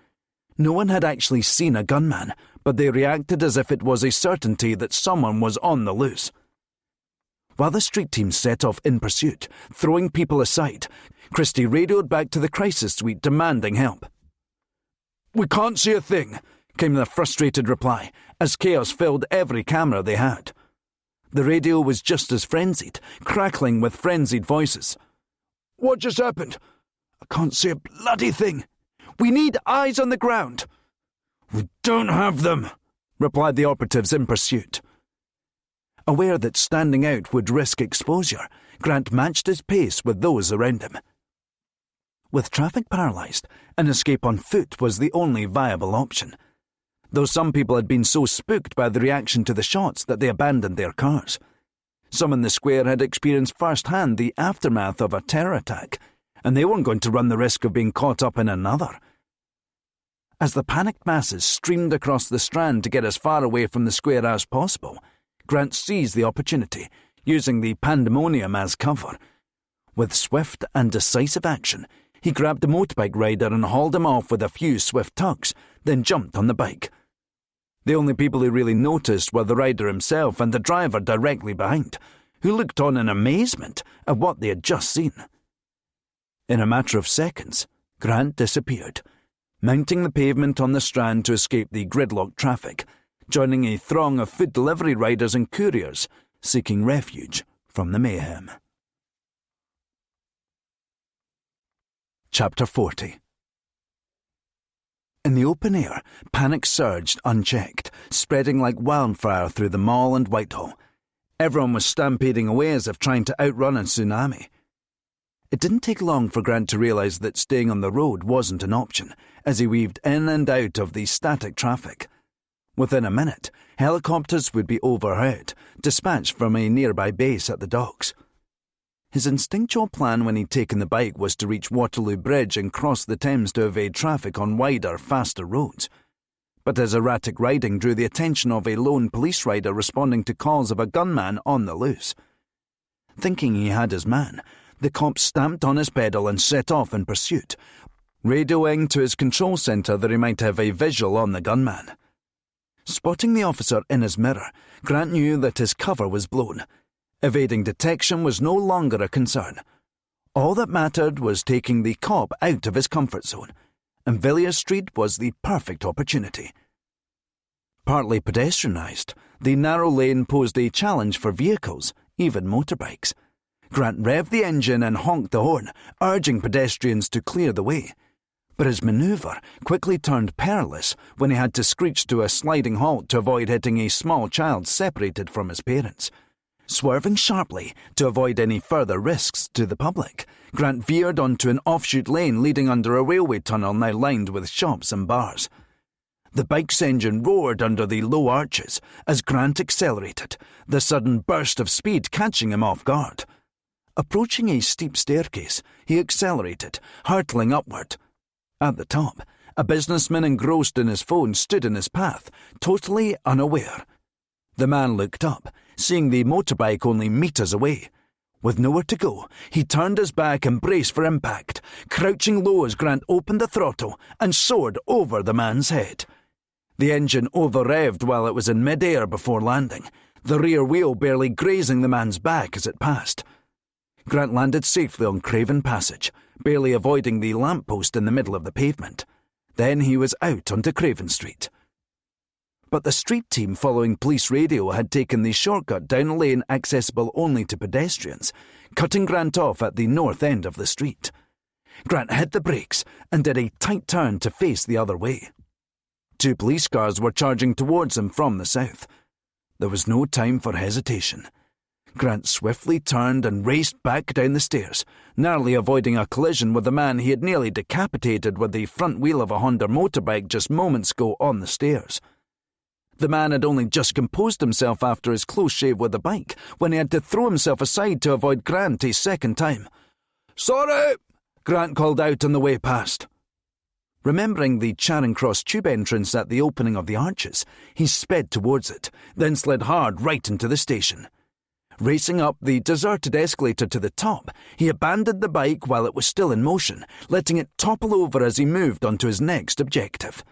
No one had actually seen a gunman, but they reacted as if it was a certainty that someone was on the loose. While the street team set off in pursuit, throwing people aside, Christie radioed back to the crisis suite demanding help. "We can't see a thing," came the frustrated reply, as chaos filled every camera they had. The radio was just as frenzied, crackling with frenzied voices. "What just happened? I can't see a bloody thing. We need eyes on the ground." "We don't have them," replied the operatives in pursuit. Aware that standing out would risk exposure, Grant matched his pace with those around him. With traffic paralysed, an escape on foot was the only viable option, though some people had been so spooked by the reaction to the shots that they abandoned their cars. Some in the square had experienced firsthand the aftermath of a terror attack, and they weren't going to run the risk of being caught up in another. As the panicked masses streamed across the Strand to get as far away from the square as possible, Grant seized the opportunity, using the pandemonium as cover. With swift and decisive action, he grabbed the motorbike rider and hauled him off with a few swift tugs, then jumped on the bike. The only people who really noticed were the rider himself and the driver directly behind, who looked on in amazement at what they had just seen. In a matter of seconds, Grant disappeared, mounting the pavement on the Strand to escape the gridlocked traffic, joining a throng of food delivery riders and couriers seeking refuge from the mayhem. Chapter 40. In the open air, panic surged unchecked, spreading like wildfire through the Mall and Whitehall. Everyone was stampeding away as if trying to outrun a tsunami. It didn't take long for Grant to realise that staying on the road wasn't an option, as he weaved in and out of the static traffic. Within a minute, helicopters would be overheard, dispatched from a nearby base at the docks. His instinctual plan when he'd taken the bike was to reach Waterloo Bridge and cross the Thames to evade traffic on wider, faster roads. But his erratic riding drew the attention of a lone police rider responding to calls of a gunman on the loose. Thinking he had his man, the cop stamped on his pedal and set off in pursuit, radioing to his control centre that he might have a visual on the gunman. Spotting the officer in his mirror, Grant knew that his cover was blown. Evading detection was no longer a concern. All that mattered was taking the cop out of his comfort zone, and Villiers Street was the perfect opportunity. Partly pedestrianised, the narrow lane posed a challenge for vehicles, even motorbikes. Grant revved the engine and honked the horn, urging pedestrians to clear the way. But his manoeuvre quickly turned perilous when he had to screech to a sliding halt to avoid hitting a small child separated from his parents. Swerving sharply to avoid any further risks to the public, Grant veered onto an offshoot lane leading under a railway tunnel now lined with shops and bars. The bike's engine roared under the low arches as Grant accelerated, the sudden burst of speed catching him off guard. Approaching a steep staircase, he accelerated, hurtling upward. At the top, a businessman engrossed in his phone stood in his path, totally unaware. The man looked up, seeing the motorbike only meters away. With nowhere to go, he turned his back and braced for impact, crouching low as Grant opened the throttle and soared over the man's head. The engine over-revved while it was in mid-air before landing, the rear wheel barely grazing the man's back as it passed. Grant landed safely on Craven Passage, barely avoiding the lamppost in the middle of the pavement. Then he was out onto Craven Street. But the street team following police radio had taken the shortcut down a lane accessible only to pedestrians, cutting Grant off at the north end of the street. Grant hit the brakes and did a tight turn to face the other way. 2 police cars were charging towards him from the south. There was no time for hesitation. Grant swiftly turned and raced back down the stairs, narrowly avoiding a collision with the man he had nearly decapitated with the front wheel of a Honda motorbike just moments ago on the stairs. The man had only just composed himself after his close shave with the bike when he had to throw himself aside to avoid Grant a second time. "Sorry!" Grant called out on the way past. Remembering the Charing Cross tube entrance at the opening of the arches, he sped towards it, then slid hard right into the station. Racing up the deserted escalator to the top, he abandoned the bike while it was still in motion, letting it topple over as he moved onto his next objective.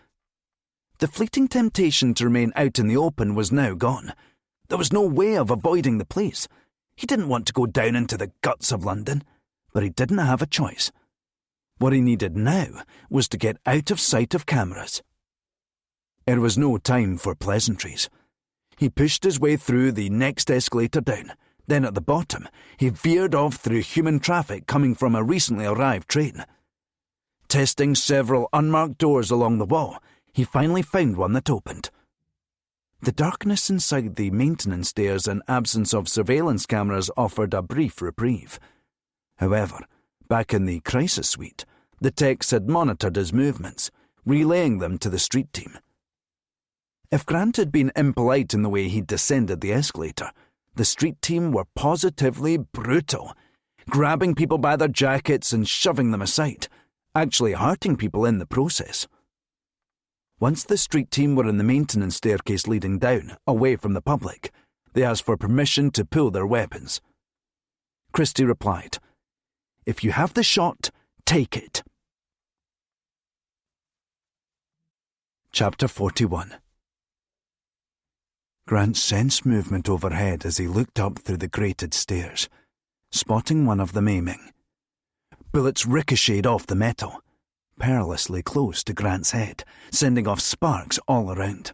The fleeting temptation to remain out in the open was now gone. There was no way of avoiding the police. He didn't want to go down into the guts of London, but he didn't have a choice. What he needed now was to get out of sight of cameras. It was no time for pleasantries. He pushed his way through the next escalator down. Then at the bottom, he veered off through human traffic coming from a recently arrived train. Testing several unmarked doors along the wall, he finally found one that opened. The darkness inside the maintenance stairs and absence of surveillance cameras offered a brief reprieve. However, back in the crisis suite, the techs had monitored his movements, relaying them to the street team. If Grant had been impolite in the way he descended the escalator, the street team were positively brutal, grabbing people by their jackets and shoving them aside, actually hurting people in the process. Once the street team were in the maintenance staircase leading down, away from the public, they asked for permission to pull their weapons. Christie replied, "If you have the shot, take it." Chapter 41. Grant sensed movement overhead as he looked up through the grated stairs, spotting one of them aiming. Bullets ricocheted off the metal, perilously close to Grant's head, sending off sparks all around.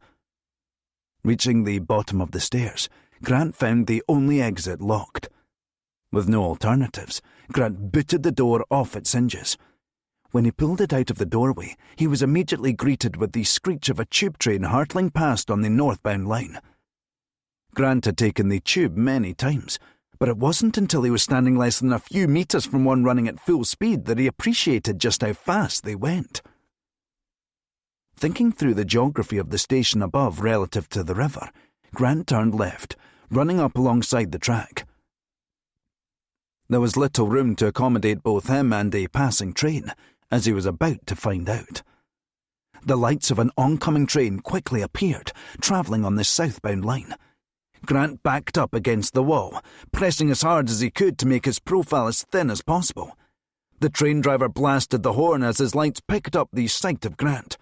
Reaching the bottom of the stairs, Grant found the only exit locked. With no alternatives, Grant booted the door off its hinges. When he pulled it out of the doorway, he was immediately greeted with the screech of a tube train hurtling past on the northbound line. Grant had taken the tube many times, but it wasn't until he was standing less than a few meters from one running at full speed that he appreciated just how fast they went. Thinking through the geography of the station above relative to the river, Grant turned left, running up alongside the track. There was little room to accommodate both him and a passing train, as he was about to find out. The lights of an oncoming train quickly appeared, travelling on the southbound line. Grant backed up against the wall, pressing as hard as he could to make his profile as thin as possible. The train driver blasted the horn as his lights picked up the sight of Grant.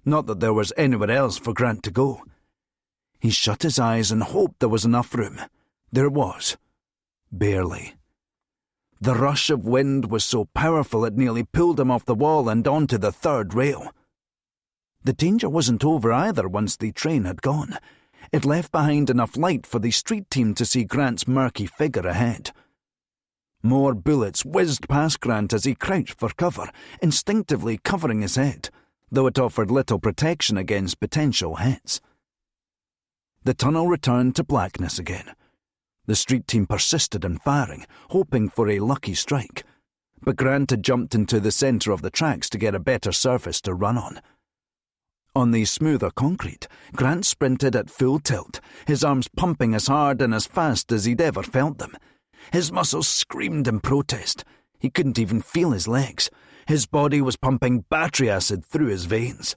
Not that there was anywhere else for Grant to go. He shut his eyes and hoped there was enough room. There was. Barely. The rush of wind was so powerful it nearly pulled him off the wall and onto the third rail. The danger wasn't over either once the train had gone. It left behind enough light for the street team to see Grant's murky figure ahead. More bullets whizzed past Grant as he crouched for cover, instinctively covering his head, though it offered little protection against potential hits. The tunnel returned to blackness again. The street team persisted in firing, hoping for a lucky strike, but Grant had jumped into the centre of the tracks to get a better surface to run on. On the smoother concrete, Grant sprinted at full tilt, his arms pumping as hard and as fast as he'd ever felt them. His muscles screamed in protest. He couldn't even feel his legs. His body was pumping battery acid through his veins.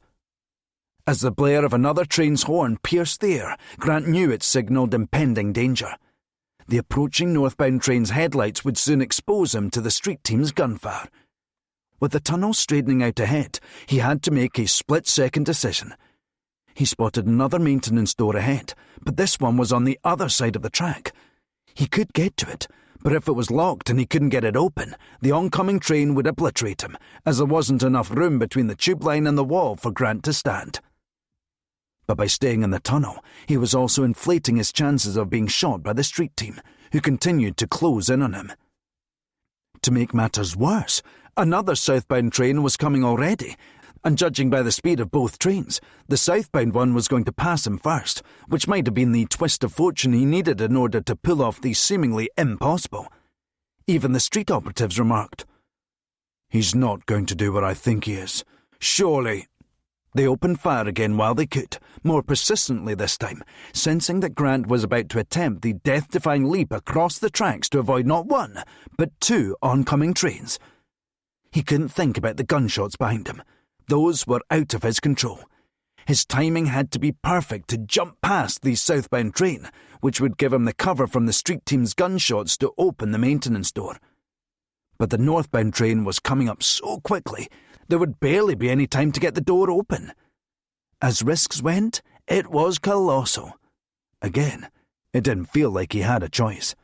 As the blare of another train's horn pierced the air, Grant knew it signalled impending danger. The approaching northbound train's headlights would soon expose him to the street team's gunfire. With the tunnel straightening out ahead, he had to make a split-second decision. He spotted another maintenance door ahead, but this one was on the other side of the track. He could get to it, but if it was locked and he couldn't get it open, the oncoming train would obliterate him, as there wasn't enough room between the tube line and the wall for Grant to stand. But by staying in the tunnel, he was also inflating his chances of being shot by the street team, who continued to close in on him. To make matters worse, another southbound train was coming already, and judging by the speed of both trains, the southbound one was going to pass him first, which might have been the twist of fortune he needed in order to pull off the seemingly impossible. Even the street operatives remarked, "He's not going to do what I think he is. Surely." They opened fire again while they could, more persistently this time, sensing that Grant was about to attempt the death-defying leap across the tracks to avoid not one, but two oncoming trains. He couldn't think about the gunshots behind him. Those were out of his control. His timing had to be perfect to jump past the southbound train, which would give him the cover from the street team's gunshots to open the maintenance door. But the northbound train was coming up so quickly, there would barely be any time to get the door open. As risks went, it was colossal. Again, it didn't feel like he had a choice.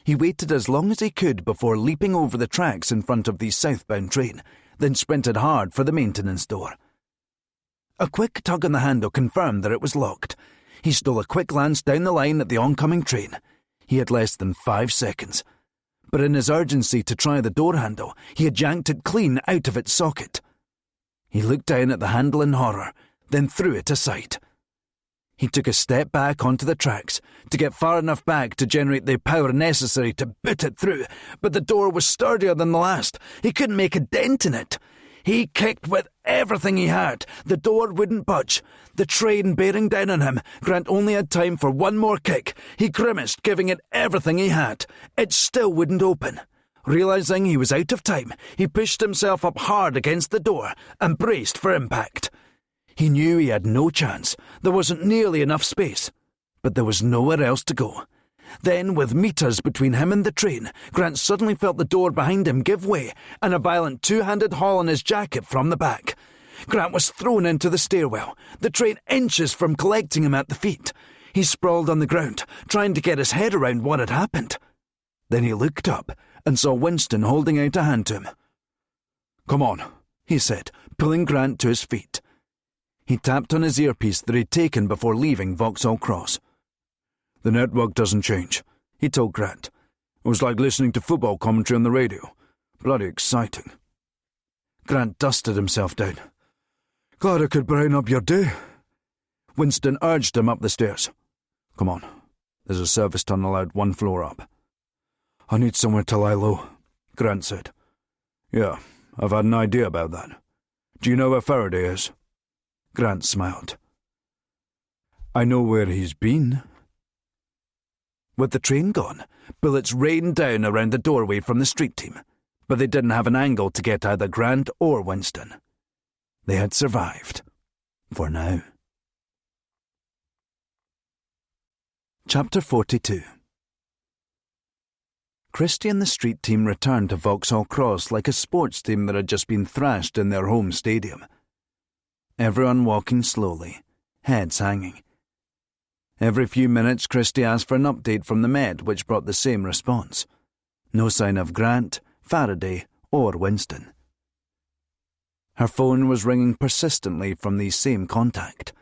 He waited as long as he could before leaping over the tracks in front of the southbound train, then sprinted hard for the maintenance door. A quick tug on the handle confirmed that it was locked. He stole a quick glance down the line at the oncoming train. He had less than 5 seconds. But in his urgency to try the door handle, he had yanked it clean out of its socket. He looked down at the handle in horror, then threw it aside. He took a step back onto the tracks to get far enough back to generate the power necessary to boot it through, but the door was sturdier than the last. He couldn't make a dent in it. He kicked with everything he had. The door wouldn't budge. The train bearing down on him, Grant only had time for one more kick. He grimaced, giving it everything he had. It still wouldn't open. Realising he was out of time, he pushed himself up hard against the door and braced for impact. He knew he had no chance. There wasn't nearly enough space. But there was nowhere else to go. Then, with meters between him and the train, Grant suddenly felt the door behind him give way and a violent two-handed haul on his jacket from the back. Grant was thrown into the stairwell, the train inches from collecting him at the feet. He sprawled on the ground, trying to get his head around what had happened. Then he looked up and saw Winston holding out a hand to him. "Come on," he said, pulling Grant to his feet. He tapped on his earpiece that he'd taken before leaving Vauxhall Cross. "The network doesn't change," he told Grant. "It was like listening to football commentary on the radio. Bloody exciting." Grant dusted himself down. "Glad I could brighten up your day." Winston urged him up the stairs. "Come on. There's a service tunnel out 1 floor up." "I need somewhere to lie low," Grant said. "Yeah, I've had an idea about that. Do you know where Faraday is?" Grant smiled. "I know where he's been." With the train gone, bullets rained down around the doorway from the street team, but they didn't have an angle to get either Grant or Winston. They had survived. For now. Chapter 42. Christie and the street team returned to Vauxhall Cross like a sports team that had just been thrashed in their home stadium. Everyone walking slowly, heads hanging. Every few minutes Christie asked for an update from the Met, which brought the same response. No sign of Grant, Faraday, or Winston. Her phone was ringing persistently from the same contact,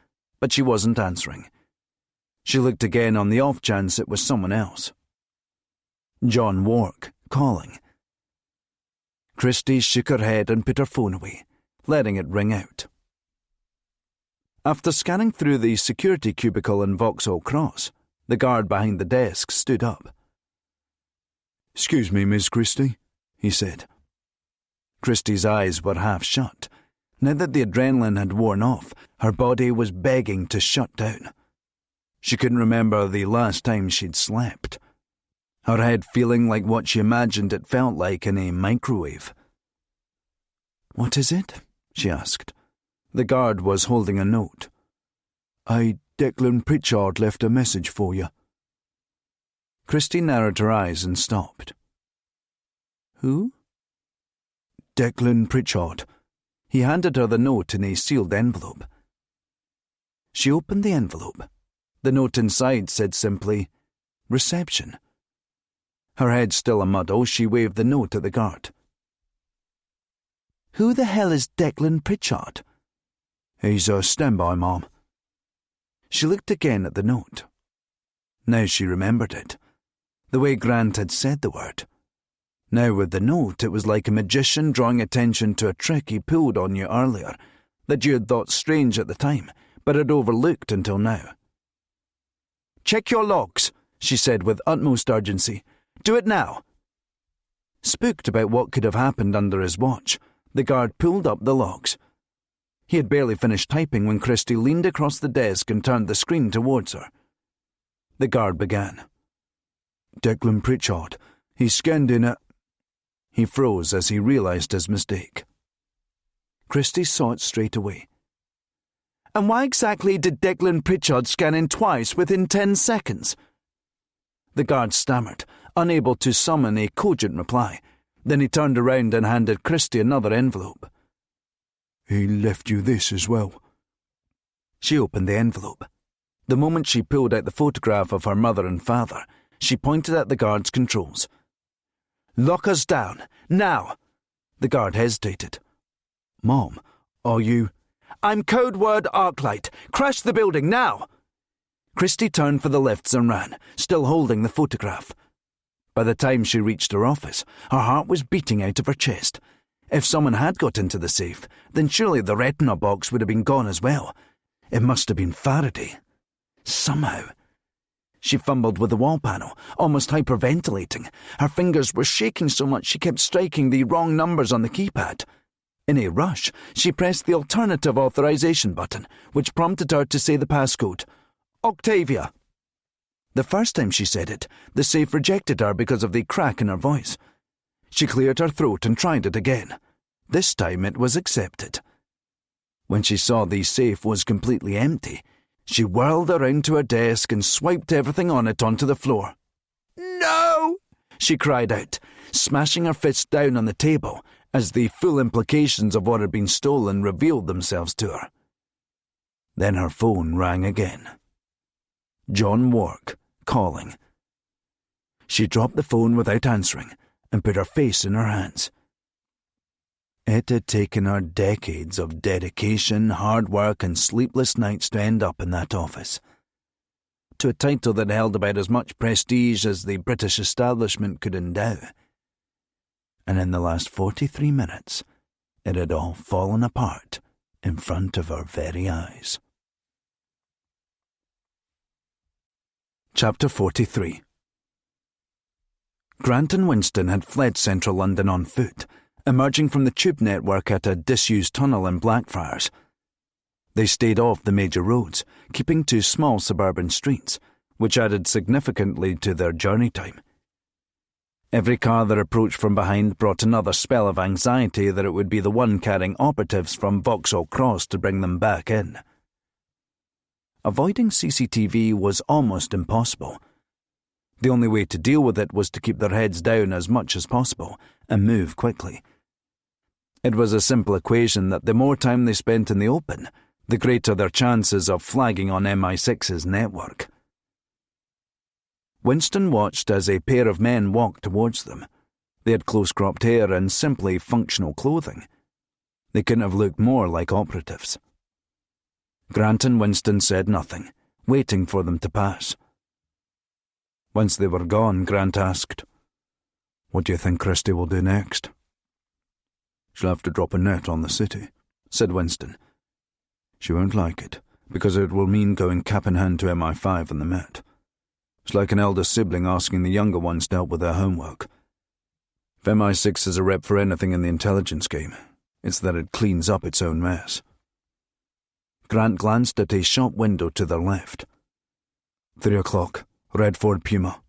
but she wasn't answering. She looked again on the off chance it was someone else. John Wark, calling. Christie shook her head and put her phone away, letting it ring out. After scanning through the security cubicle in Vauxhall Cross, the guard behind the desk stood up. "Excuse me, Miss Christie," he said. Christie's eyes were half shut. Now that the adrenaline had worn off, her body was begging to shut down. She couldn't remember the last time she'd slept. her head feeling like what she imagined it felt like in a microwave. "What is it?" she asked. The guard was holding a note. Declan Pritchard left a message for you." Christie narrowed her eyes and stopped. "Who?" "Declan Pritchard." He handed her the note in a sealed envelope. She opened the envelope. The note inside said simply, "Reception." Her head still a muddle, she waved the note at the guard. "Who the hell is Declan Pritchard?" "He's a standby, Mom." She looked again at the note. Now she remembered it. The way Grant had said the word. Now with the note, it was like a magician drawing attention to a trick he pulled on you earlier, that you had thought strange at the time, but had overlooked until now. "Check your logs," she said with utmost urgency. "Do it now." Spooked about what could have happened under his watch, the guard pulled up the logs. He had barely finished typing when Christie leaned across the desk and turned the screen towards her. The guard began. "Declan Pritchard. He scanned in at—" He froze as he realised his mistake. Christie saw it straight away. "And why exactly did Declan Pritchard scan in twice within 10 seconds? The guard stammered, unable to summon a cogent reply. Then he turned around and handed Christie another envelope. "He left you this as well." She opened the envelope. The moment she pulled out the photograph of her mother and father, she pointed at the guard's controls. "Lock us down, now!" The guard hesitated. "Mom, are you—" "I'm code word Arclight. Crash the building, now!" Christie turned for the lifts and ran, still holding the photograph. By the time she reached her office, her heart was beating out of her chest. If someone had got into the safe, then surely the retina box would have been gone as well. It must have been Faraday. Somehow. She fumbled with the wall panel, almost hyperventilating. Her fingers were shaking so much she kept striking the wrong numbers on the keypad. In a rush, she pressed the alternative authorization button, which prompted her to say the passcode. "Octavia." The first time she said it, the safe rejected her because of the crack in her voice. She cleared her throat and tried it again. This time it was accepted. When she saw the safe was completely empty, she whirled around to her desk and swiped everything on it onto the floor. "No!" she cried out, smashing her fist down on the table as the full implications of what had been stolen revealed themselves to her. Then her phone rang again. John Wark, calling. She dropped the phone without answering and put her face in her hands. It had taken her decades of dedication, hard work and sleepless nights to end up in that office. To a title that held about as much prestige as the British establishment could endow. And in the last 43 minutes, it had all fallen apart in front of her very eyes. Chapter 43. Grant and Winston had fled central London on foot, emerging from the tube network at a disused tunnel in Blackfriars. They stayed off the major roads, keeping to small suburban streets, which added significantly to their journey time. Every car that approached from behind brought another spell of anxiety that it would be the one carrying operatives from Vauxhall Cross to bring them back in. Avoiding CCTV was almost impossible. The only way to deal with it was to keep their heads down as much as possible and move quickly. It was a simple equation that the more time they spent in the open, the greater their chances of flagging on MI6's network. Winston watched as a pair of men walked towards them. They had close-cropped hair and simply functional clothing. They couldn't have looked more like operatives. Grant and Winston said nothing, waiting for them to pass. Once they were gone, Grant asked, "What do you think Christie will do next?" "She'll have to drop a net on the city," said Winston. "She won't like it, because it will mean going cap-in-hand to MI5 and the Met. It's like an elder sibling asking the younger ones to help with their homework. If MI6 is a rep for anything in the intelligence game, it's that it cleans up its own mess." Grant glanced at a shop window to their left. 3 o'clock, red Ford Puma.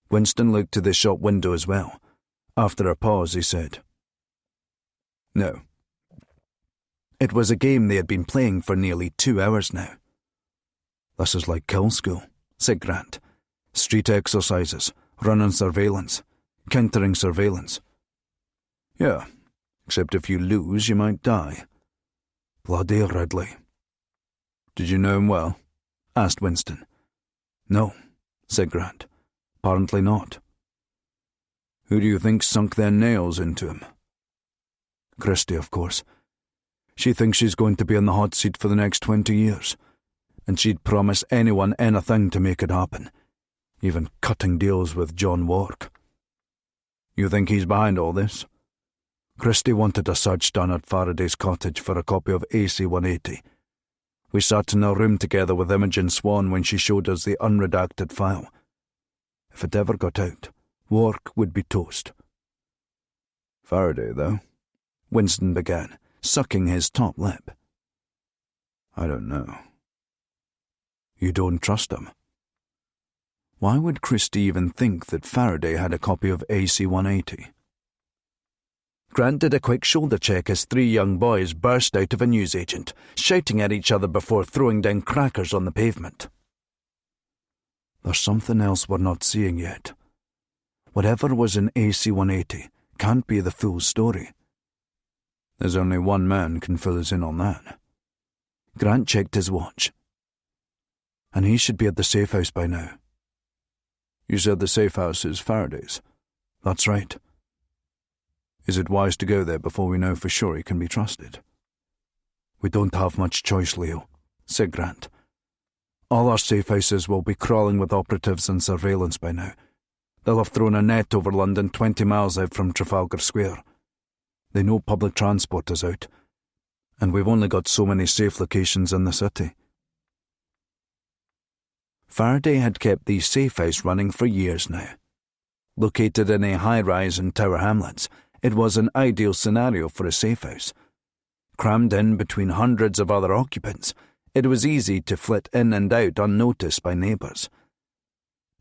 Winston looked to the shop window as well. After a pause, he said, "No." It was a game they had been playing for nearly 2 hours now. "This is like kill school," said Grant. "Street exercises, running surveillance, countering surveillance." "Yeah, except if you lose, you might die." "Bloody Ridley." "Did you know him well?" asked Winston. "No," said Grant. "Apparently not." "Who do you think sunk their nails into him?" "Christie, of course. She thinks she's going to be on the hot seat for the next 20 years, and she'd promise anyone anything to make it happen, even cutting deals with John Wark." "You think he's behind all this?" "Christie wanted a search done at Faraday's cottage for a copy of AC 180. We sat in a room together with Imogen Swan when she showed us the unredacted file. If it ever got out, Wark would be toast." "Faraday, though," Winston began, sucking his top lip. "I don't know." "You don't trust him?" Why would Christie even think that Faraday had a copy of AC 180? Grant did a quick shoulder check as 3 young boys burst out of a newsagent, shouting at each other before throwing down crackers on the pavement. "There's something else we're not seeing yet. Whatever was in AC 180 can't be the full story." "There's only one man can fill us in on that." Grant checked his watch. "And he should be at the safe house by now." "You said the safe house is Faraday's?" "That's right." "Is it wise to go there before we know for sure he can be trusted?" "We don't have much choice, Leo," said Grant. "All our safe houses will be crawling with operatives and surveillance by now. They'll have thrown a net over London 20 miles out from Trafalgar Square. They know public transport is out, and we've only got so many safe locations in the city." Faraday had kept the safe house running for years now. Located in a high-rise in Tower Hamlets, it was an ideal scenario for a safe house. Crammed in between hundreds of other occupants, it was easy to flit in and out unnoticed by neighbours.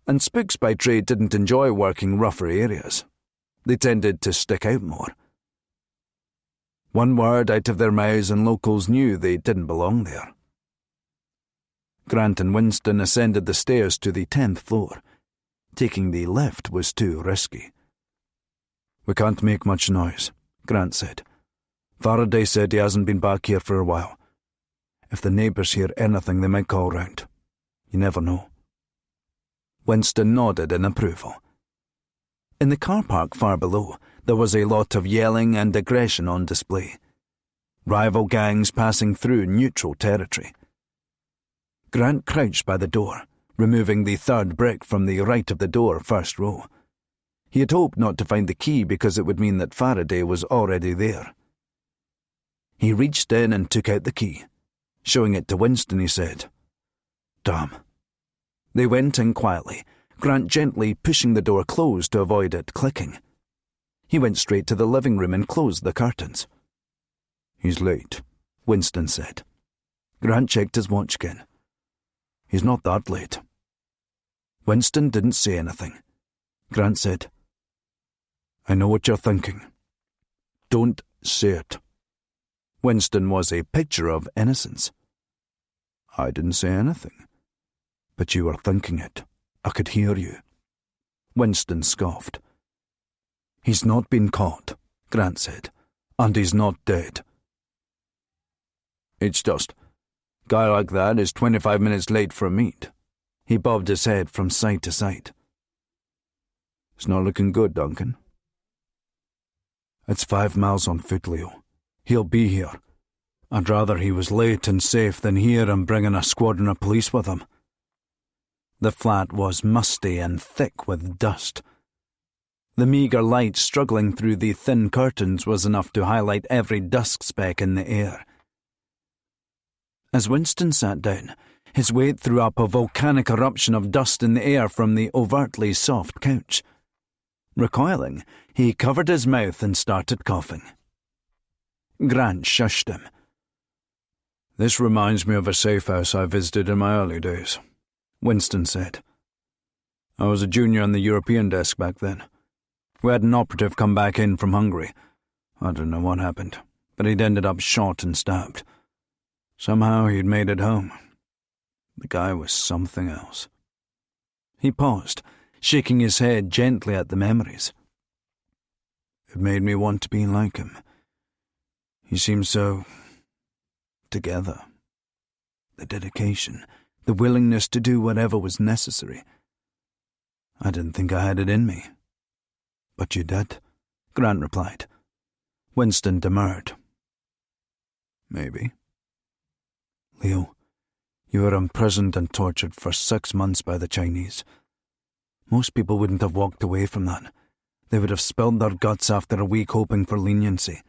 And spooks by trade didn't enjoy working rougher areas. They tended to stick out more. One word out of their mouths and locals knew they didn't belong there. Grant and Winston ascended the stairs to the 10th floor. Taking the lift was too risky. "We can't make much noise," Grant said. "Faraday said he hasn't been back here for a while. If the neighbours hear anything, they might call round. You never know." Winston nodded in approval. In the car park far below, there was a lot of yelling and aggression on display. Rival gangs passing through neutral territory. Grant crouched by the door, removing the 3rd brick from the right of the door, first row. He had hoped not to find the key because it would mean that Faraday was already there. He reached in and took out the key. Showing it to Winston, he said, "Damn." They went in quietly, Grant gently pushing the door closed to avoid it clicking. He went straight to the living room and closed the curtains. "He's late," Winston said. Grant checked his watch again. "He's not that late." Winston didn't say anything. Grant said, "I know what you're thinking. Don't say it." Winston was a picture of innocence. "I didn't say anything. But you were thinking it. I could hear you." Winston scoffed. "He's not been caught," Grant said, "and he's not dead." "It's just, guy like that is 25 minutes late for a meet." He bobbed his head from side to side. "It's not looking good, Duncan." "It's 5 miles on foot, Leo. He'll be here. I'd rather he was late and safe than here and bringing a squadron of police with him." The flat was musty and thick with dust. The meagre light struggling through the thin curtains was enough to highlight every dust speck in the air. As Winston sat down, his weight threw up a volcanic eruption of dust in the air from the overtly soft couch. Recoiling, he covered his mouth and started coughing. Grant shushed him. "This reminds me of a safe house I visited in my early days," Winston said. I was a junior on the European desk back then. We had an operative come back in from Hungary. I don't know what happened, but he'd ended up shot and stabbed. Somehow he'd made it home. The guy was something else. He paused, shaking his head gently at the memories. It made me want to be like him. He seemed so together. The dedication, the willingness to do whatever was necessary. I didn't think I had it in me. But you did, Grant replied. Winston demurred. Maybe. Leo, you were imprisoned and tortured for 6 months by the Chinese. Most people wouldn't have walked away from that. They would have spilled their guts after a week hoping for leniency.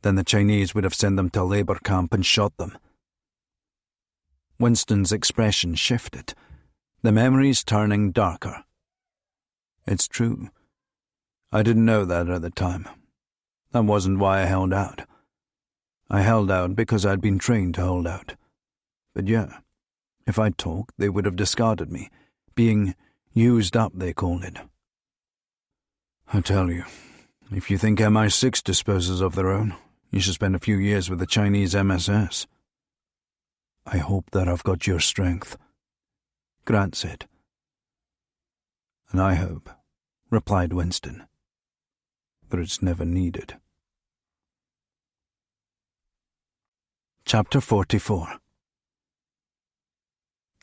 Then the Chinese would have sent them to a labour camp and shot them. Winston's expression shifted, the memories turning darker. It's true. I didn't know that at the time. That wasn't why I held out. I held out because I'd been trained to hold out. But yeah, if I'd talked, they would have discarded me. Being used up, they called it. I tell you, if you think MI6 disposes of their own, you should spend a few years with the Chinese MSS. I hope that I've got your strength, Grant said. And I hope, replied Winston, but it's never needed. Chapter 44.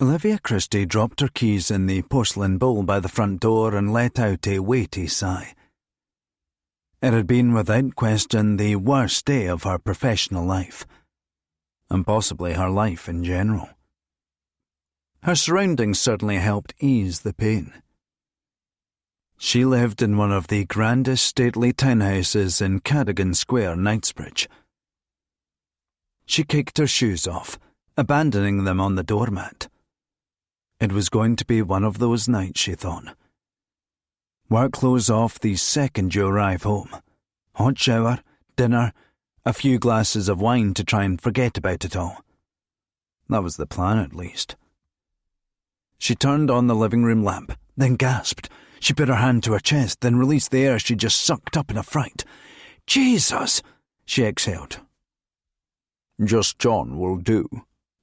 Olivia Christie dropped her keys in the porcelain bowl by the front door and let out a weighty sigh. It had been without question the worst day of her professional life, and possibly her life in general. Her surroundings certainly helped ease the pain. She lived in one of the grandest stately townhouses in Cadogan Square, Knightsbridge. She kicked her shoes off, abandoning them on the doormat. It was going to be one of those nights, she thought. Work clothes off the second you arrive home. Hot shower, dinner, a few glasses of wine to try and forget about it all. That was the plan, at least. She turned on the living room lamp, then gasped. She put her hand to her chest, then released the air she just sucked up in a fright. Jesus! She exhaled. Just John will do,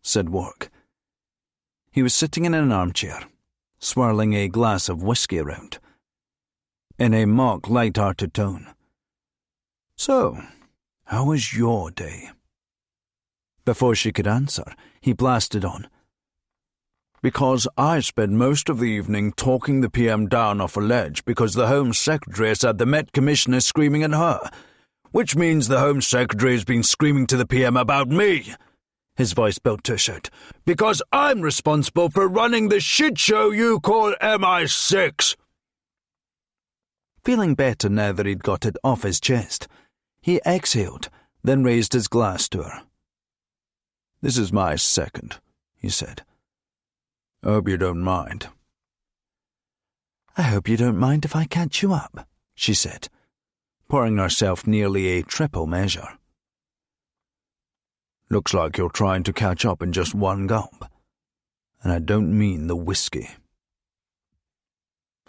said Wark. He was sitting in an armchair, swirling a glass of whiskey around. In a mock, light-hearted tone. So, how was your day? Before she could answer, he blasted on. Because I spent most of the evening talking the PM down off a ledge because the Home Secretary has had the Met Commissioner screaming at her, which means the Home Secretary has been screaming to the PM about me. His voice built to a shout. Because I'm responsible for running the shit show you call MI6. Feeling better now that he'd got it off his chest, he exhaled, then raised his glass to her. This is my second, he said. I hope you don't mind. I hope you don't mind if I catch you up, she said, pouring herself nearly a triple measure. Looks like you're trying to catch up in just one gulp, and I don't mean the whiskey.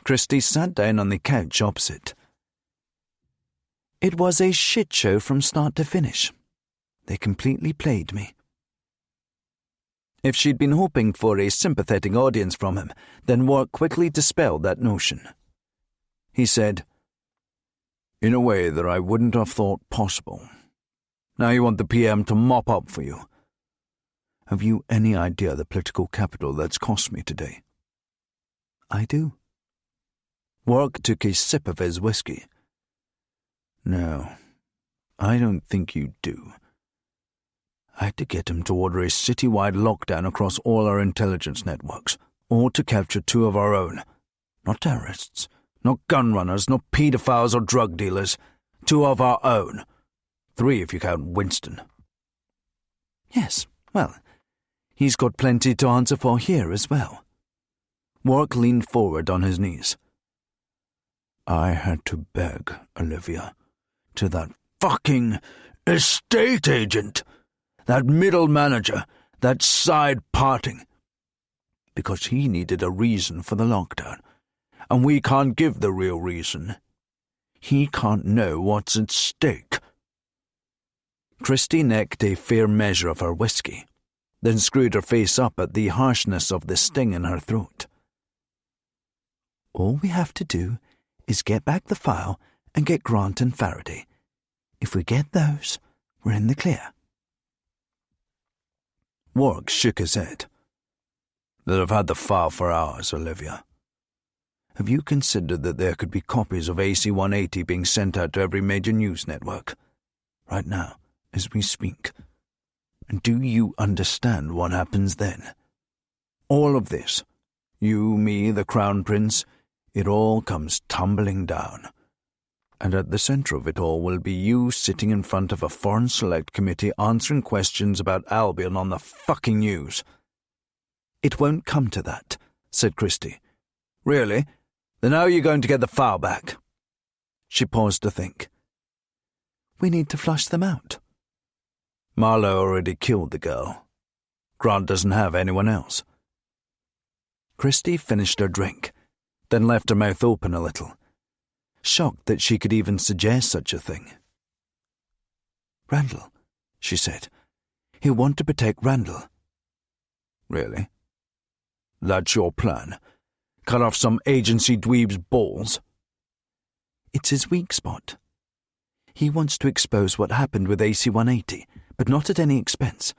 Christie sat down on the couch opposite. It was a shit show from start to finish. They completely played me. If she'd been hoping for a sympathetic audience from him, then Wark quickly dispelled that notion. He said, In a way that I wouldn't have thought possible. Now you want the PM to mop up for you. Have you any idea the political capital that's cost me today? I do. Wark took a sip of his whiskey. No, I don't think you do. I had to get him to order a citywide lockdown across all our intelligence networks, all to capture 2 of our own. Not terrorists, not gun runners, not paedophiles or drug dealers. 2 of our own. 3 if you count Winston. Yes, well, he's got plenty to answer for here as well. Wark leaned forward on his knees. I had to beg, Olivia, to that fucking estate agent, that middle manager, that side parting, because he needed a reason for the lockdown, and we can't give the real reason. He can't know what's at stake." Christie necked a fair measure of her whisky, then screwed her face up at the harshness of the sting in her throat. "All we have to do is get back the file and get Grant and Faraday. If we get those, we're in the clear." Wark shook his head. "They'd have had the file for hours, Olivia. Have you considered that there could be copies of AC-180 being sent out to every major news network, right now, as we speak? And do you understand what happens then? All of this, you, me, the Crown Prince, it all comes tumbling down. And at the centre of it all will be you sitting in front of a Foreign Select Committee answering questions about Albion on the fucking news." "It won't come to that," said Christie. "Really? Then how are you going to get the file back?" She paused to think. "We need to flush them out." "Marlowe already killed the girl. Grant doesn't have anyone else." Christie finished her drink, then left her mouth open a little, shocked that she could even suggest such a thing. "Randall," she said. "He'll want to protect Randall." "Really? That's your plan? Cut off some agency dweeb's balls?" "It's his weak spot. He wants to expose what happened with AC-180, but not at any expense.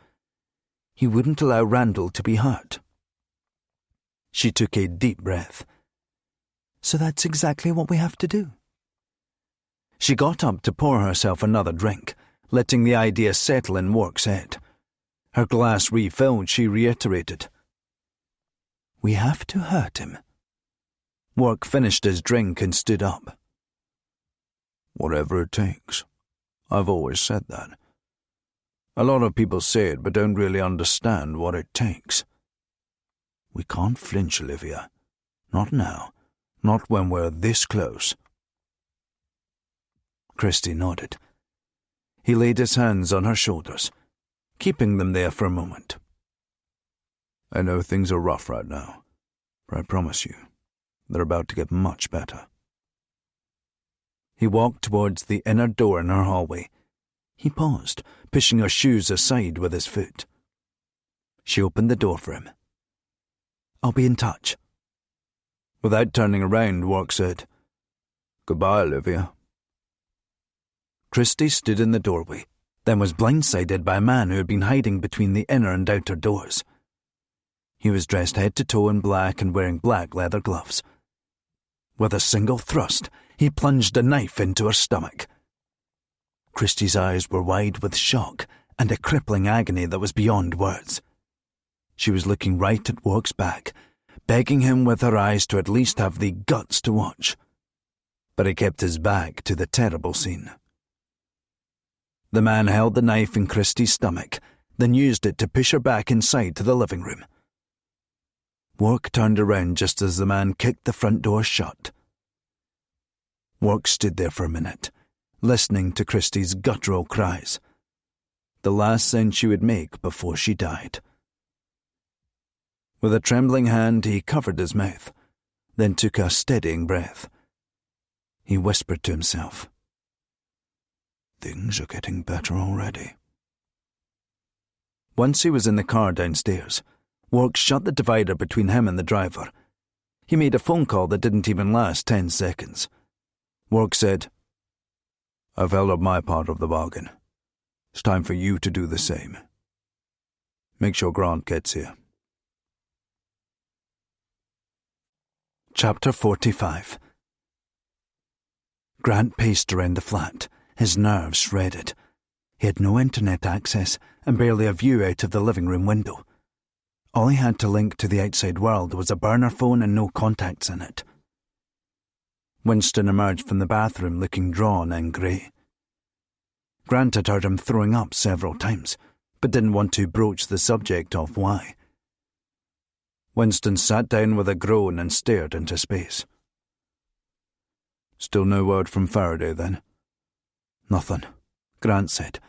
He wouldn't allow Randall to be hurt." She took a deep breath. "So that's exactly what we have to do." She got up to pour herself another drink, letting the idea settle in Wark's head. Her glass refilled, she reiterated, "We have to hurt him." Wark finished his drink and stood up. "Whatever it takes. I've always said that. A lot of people say it but don't really understand what it takes. We can't flinch, Olivia. Not now. Not when we're this close." Christie nodded. He laid his hands on her shoulders, keeping them there for a moment. "I know things are rough right now, but I promise you, they're about to get much better." He walked towards the inner door in her hallway. He paused, pushing her shoes aside with his foot. She opened the door for him. "I'll be in touch." Without turning around, Wark said, "Goodbye, Olivia." Christie stood in the doorway, then was blindsided by a man who had been hiding between the inner and outer doors. He was dressed head to toe in black and wearing black leather gloves. With a single thrust, he plunged a knife into her stomach. Christie's eyes were wide with shock and a crippling agony that was beyond words. She was looking right at Wark's back, begging him with her eyes to at least have the guts to watch. But he kept his back to the terrible scene. The man held the knife in Christie's stomach, then used it to push her back inside to the living room. Wark turned around just as the man kicked the front door shut. Wark stood there for a minute, listening to Christie's guttural cries, the last sound she would make before she died. With a trembling hand, he covered his mouth, then took a steadying breath. He whispered to himself, "Things are getting better already." Once he was in the car downstairs, Wark shut the divider between him and the driver. He made a phone call that didn't even last 10 seconds. Wark said, "I've held up my part of the bargain. It's time for you to do the same. Make sure Grant gets here." Chapter 45. Grant paced around the flat, his nerves shredded. He had no internet access and barely a view out of the living room window. All he had to link to the outside world was a burner phone and no contacts in it. Winston emerged from the bathroom looking drawn and grey. Grant had heard him throwing up several times, but didn't want to broach the subject of why. Winston sat down with a groan and stared into space. "Still no word from Faraday, then?" "Nothing," Grant said,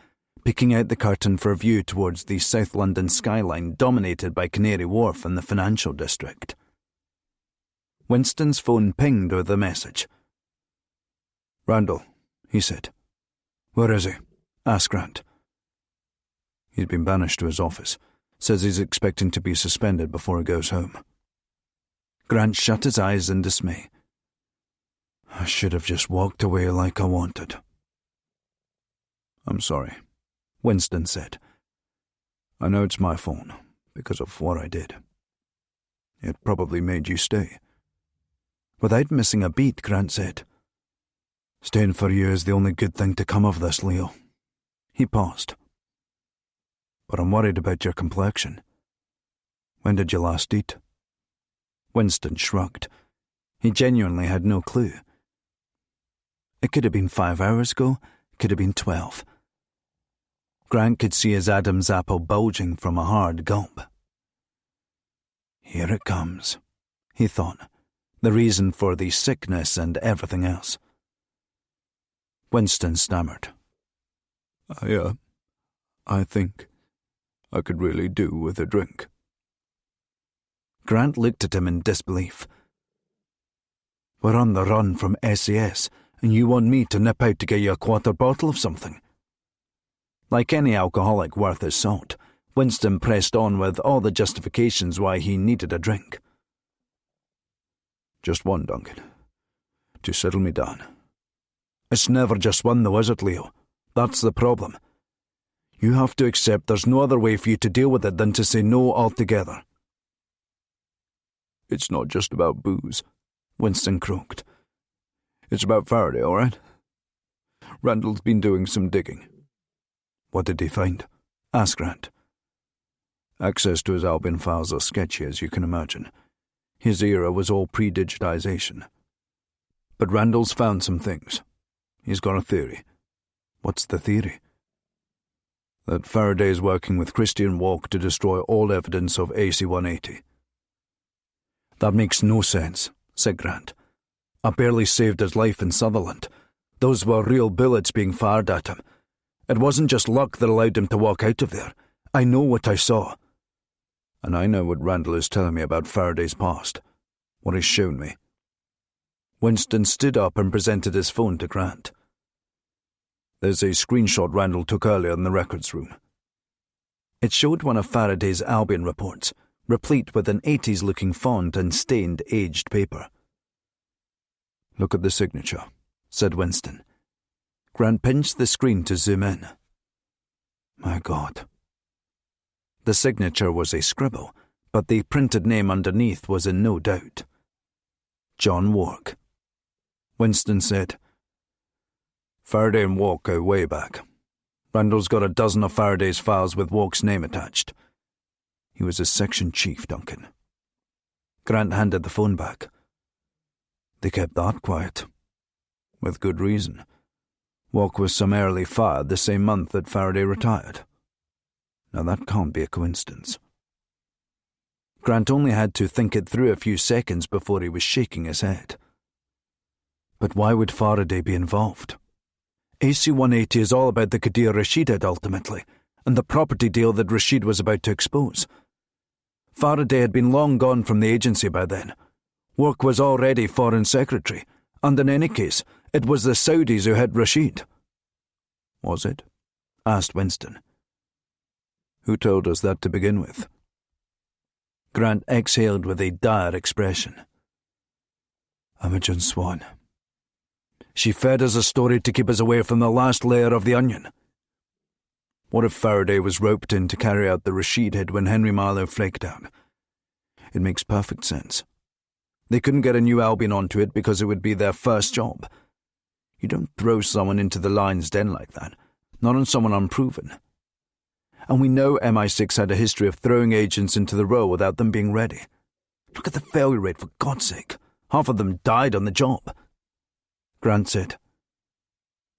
peeking out the curtain for a view towards the South London skyline dominated by Canary Wharf and the financial district. Winston's phone pinged with a message. "Randall," he said. "Where is he?" asked Grant. "He's been banished to his office. Says he's expecting to be suspended before he goes home." Grant shut his eyes in dismay. "I should have just walked away like I wanted." "I'm sorry," Winston said. "I know it's my fault, because of what I did. It probably made you stay." Without missing a beat, Grant said, "Staying for you is the only good thing to come of this, Leo." He paused. "But I'm worried about your complexion. When did you last eat?" Winston shrugged. He genuinely had no clue. It could have been 5 hours ago, could have been 12. Grant could see his Adam's apple bulging from a hard gulp. "Here it comes," he thought, the reason for the sickness and everything else. Winston stammered. I think I could really do with a drink." Grant looked at him in disbelief. "We're on the run from SAS, and you want me to nip out to get you a quarter bottle of something?" Like any alcoholic worth his salt, Winston pressed on with all the justifications why he needed a drink. "Just one, Duncan, to settle me down." "It's never just one though, is it, Leo? That's the problem. You have to accept there's no other way for you to deal with it than to say no altogether." "It's not just about booze," Winston croaked. "It's about Faraday, all right? Randall's been doing some digging." "What did he find?" asked Grant. "Access to his Albion files are sketchy, as you can imagine. His era was all pre-digitization. But Randall's found some things. He's got a theory." "What's the theory?" "That Faraday is working with Christian Walk to destroy all evidence of AC-180. "That makes no sense," said Grant. "I barely saved his life in Sutherland. Those were real bullets being fired at him. It wasn't just luck that allowed him to walk out of there. I know what I saw." "And I know what Randall is telling me about Faraday's past. What he's shown me." Winston stood up and presented his phone to Grant. "There's a screenshot Randall took earlier in the records room." It showed one of Faraday's Albion reports, replete with an 80s-looking font and stained, aged paper. "Look at the signature," said Winston. Grant pinched the screen to zoom in. My God. The signature was a scribble, but the printed name underneath was in no doubt. John Wark. Winston said, "Faraday and Walk go way back. Randall's got a dozen of Faraday's files with Walk's name attached. He was a section chief, Duncan." Grant handed the phone back. "They kept that quiet. With good reason. Walk was summarily fired the same month that Faraday retired. Now that can't be a coincidence." Grant only had to think it through a few seconds before he was shaking his head. But why would Faraday be involved? AC-180 is all about the Qadir Rashid hit ultimately, and the property deal that Rashid was about to expose. Faraday had been long gone from the agency by then. Wark was already Foreign Secretary, and in any case, it was the Saudis who had Rashid. "Was it?" asked Winston. "Who told us that to begin with?" Grant exhaled with a dire expression. "Imogen Swan. She fed us a story to keep us away from the last layer of the onion." What if Faraday was roped in to carry out the Rashid hit when Henry Marlowe flaked out? It makes perfect sense. They couldn't get a new Albion onto it because it would be their first job. You don't throw someone into the lion's den like that, not on someone unproven. And we know MI6 had a history of throwing agents into the role without them being ready. Look at the failure rate, for God's sake. Half of them died on the job. Grant said,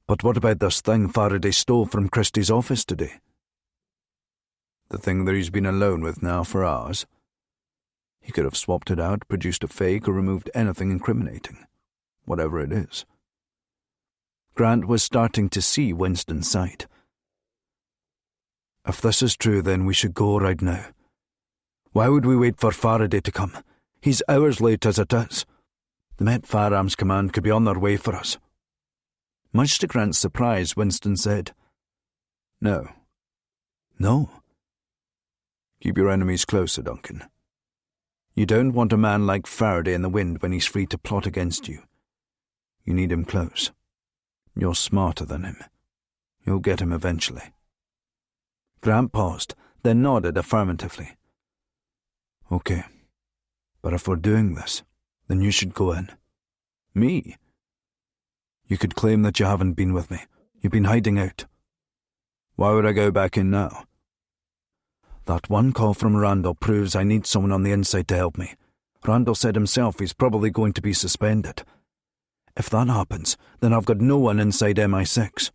"But what about this thing Faraday stole from Christie's office today?" "The thing that he's been alone with now for hours. He could have swapped it out, produced a fake, or removed anything incriminating. Whatever it is." Grant was starting to see Winston's side. "If this is true, then we should go right now. Why would we wait for Faraday to come? He's hours late as it is. The Met Firearms Command could be on their way for us. Much to Grant's surprise, Winston said, No. No. Keep your enemies closer, Duncan. You don't want a man like Faraday in the wind when he's free to plot against you. You need him close. You're smarter than him. You'll get him eventually. Grant paused, then nodded affirmatively. Okay. But if we're doing this, then you should go in. Me? You could claim that you haven't been with me. You've been hiding out. Why would I go back in now? That one call from Randall proves I need someone on the inside to help me. Randall said himself he's probably going to be suspended. If that happens, then I've got no one inside MI6.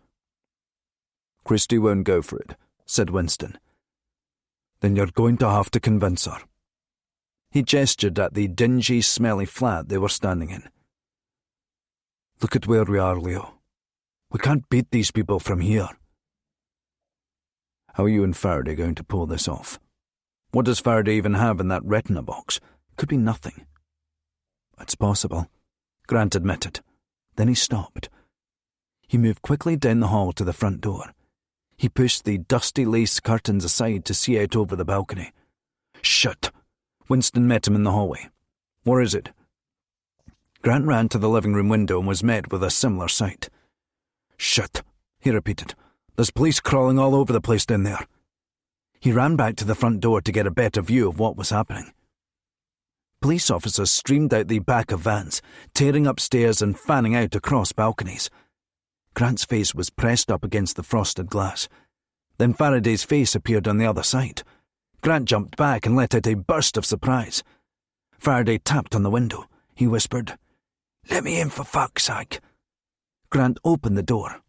Christie won't go for it, said Winston. Then you're going to have to convince her. He gestured at the dingy, smelly flat they were standing in. Look at where we are, Leo. We can't beat these people from here. How are you and Faraday going to pull this off? What does Faraday even have in that retina box? Could be nothing. It's possible, Grant admitted. Then he stopped. He moved quickly down the hall to the front door. He pushed the dusty lace curtains aside to see out over the balcony. Shut! Winston met him in the hallway. Where is it? Grant ran to the living room window and was met with a similar sight. Shut! He repeated. There's police crawling all over the place down there. He ran back to the front door to get a better view of what was happening. Police officers streamed out the back of vans, tearing up stairs and fanning out across balconies. Grant's face was pressed up against the frosted glass. Then Faraday's face appeared on the other side. Grant jumped back and let out a burst of surprise. Faraday tapped on the window. He whispered, "Let me in for fuck's sake." Grant opened the door.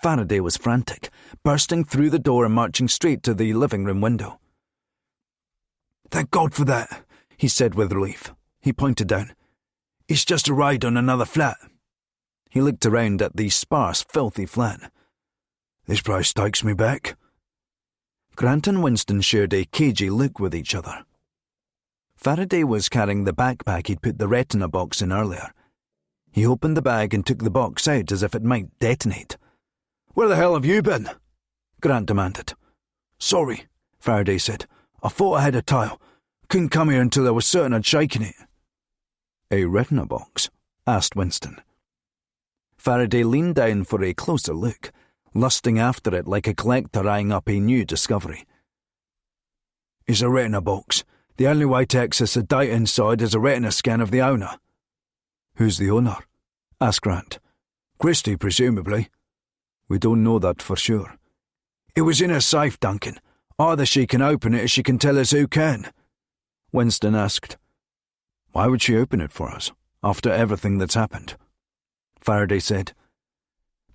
Faraday was frantic, bursting through the door and marching straight to the living room window. "Thank God for that," he said with relief. He pointed down. "It's just a raid on another flat." He looked around at the sparse, filthy flat. "This place takes me back." Grant and Winston shared a cagey look with each other. Faraday was carrying the backpack he'd put the retina box in earlier. He opened the bag and took the box out as if it might detonate. "Where the hell have you been?" Grant demanded. "Sorry," Faraday said. "I thought I had a tail. Couldn't come here until I was certain I'd shaken it." "A retina box?" asked Winston. Faraday leaned down for a closer look, lusting after it like a collector eyeing up a new discovery. "It's a retina box. The only way to access the data inside is a retina scan of the owner." "Who's the owner?" asked Grant. "Christie, presumably." "We don't know that for sure." "It was in her safe, Duncan. Either she can open it or she can tell us who can." Winston asked. "Why would she open it for us, after everything that's happened?" Faraday said.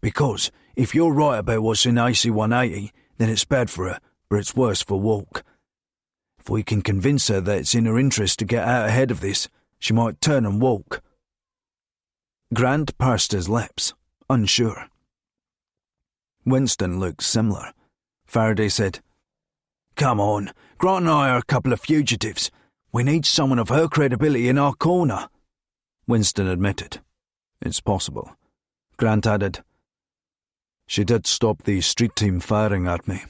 "Because if you're right about what's in AC-180, then it's bad for her, but it's worse for Walk. If we can convince her that it's in her interest to get out ahead of this, she might turn and walk." Grant pursed his lips, unsure. Winston looked similar. Faraday said, "Come on, Grant and I are a couple of fugitives. We need someone of her credibility in our corner." Winston admitted. "It's possible." Grant added, "She did stop the street team firing at me.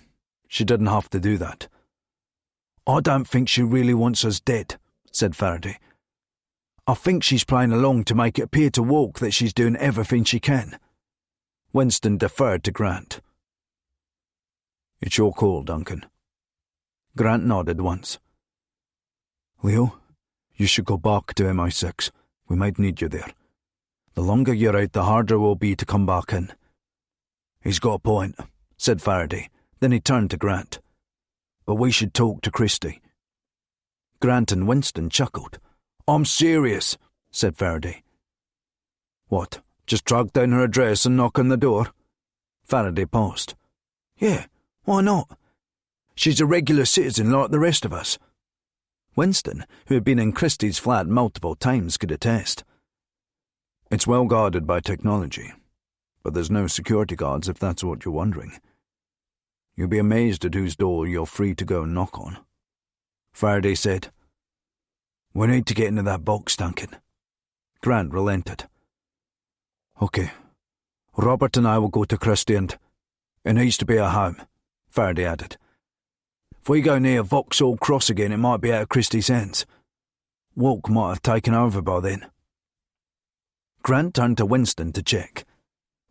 She didn't have to do that." "I don't think she really wants us dead," said Faraday. "I think she's playing along to make it appear to Walk that she's doing everything she can." Winston deferred to Grant. "It's your call, Duncan." Grant nodded once. "Leo, you should go back to MI6. We might need you there. The longer you're out, the harder it will be to come back in." "He's got a point," said Faraday. Then he turned to Grant. "But we should talk to Christie." Grant and Winston chuckled. "I'm serious," said Faraday. "What, just track down her address and knock on the door?" Faraday paused. "Yeah, why not? She's a regular citizen like the rest of us." Winston, who had been in Christie's flat multiple times, could attest. "It's well guarded by technology, but there's no security guards if that's what you're wondering. You'll be amazed at whose door you're free to go and knock on." Faraday said, "We need to get into that box, Duncan." Grant relented. "OK. Robert and I will go to Christie and it needs to be a home," Faraday added. "If we go near Vauxhall Cross again, it might be out of Christie's hands. Walk might have taken over by then." Grant turned to Winston to check.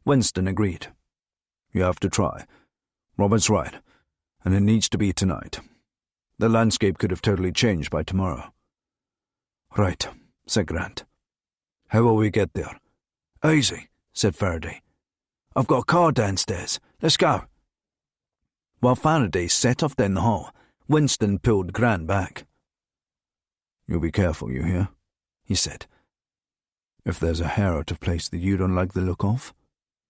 Winston agreed. "You have to try. Robert's right, and it needs to be tonight. The landscape could have totally changed by tomorrow." "Right," said Grant. "How will we get there?" "Easy," said Faraday. "I've got a car downstairs. Let's go." While Faraday set off down the hall, Winston pulled Grant back. "You'll be careful, you hear?" he said. "If there's a hair out of place that you don't like the look of,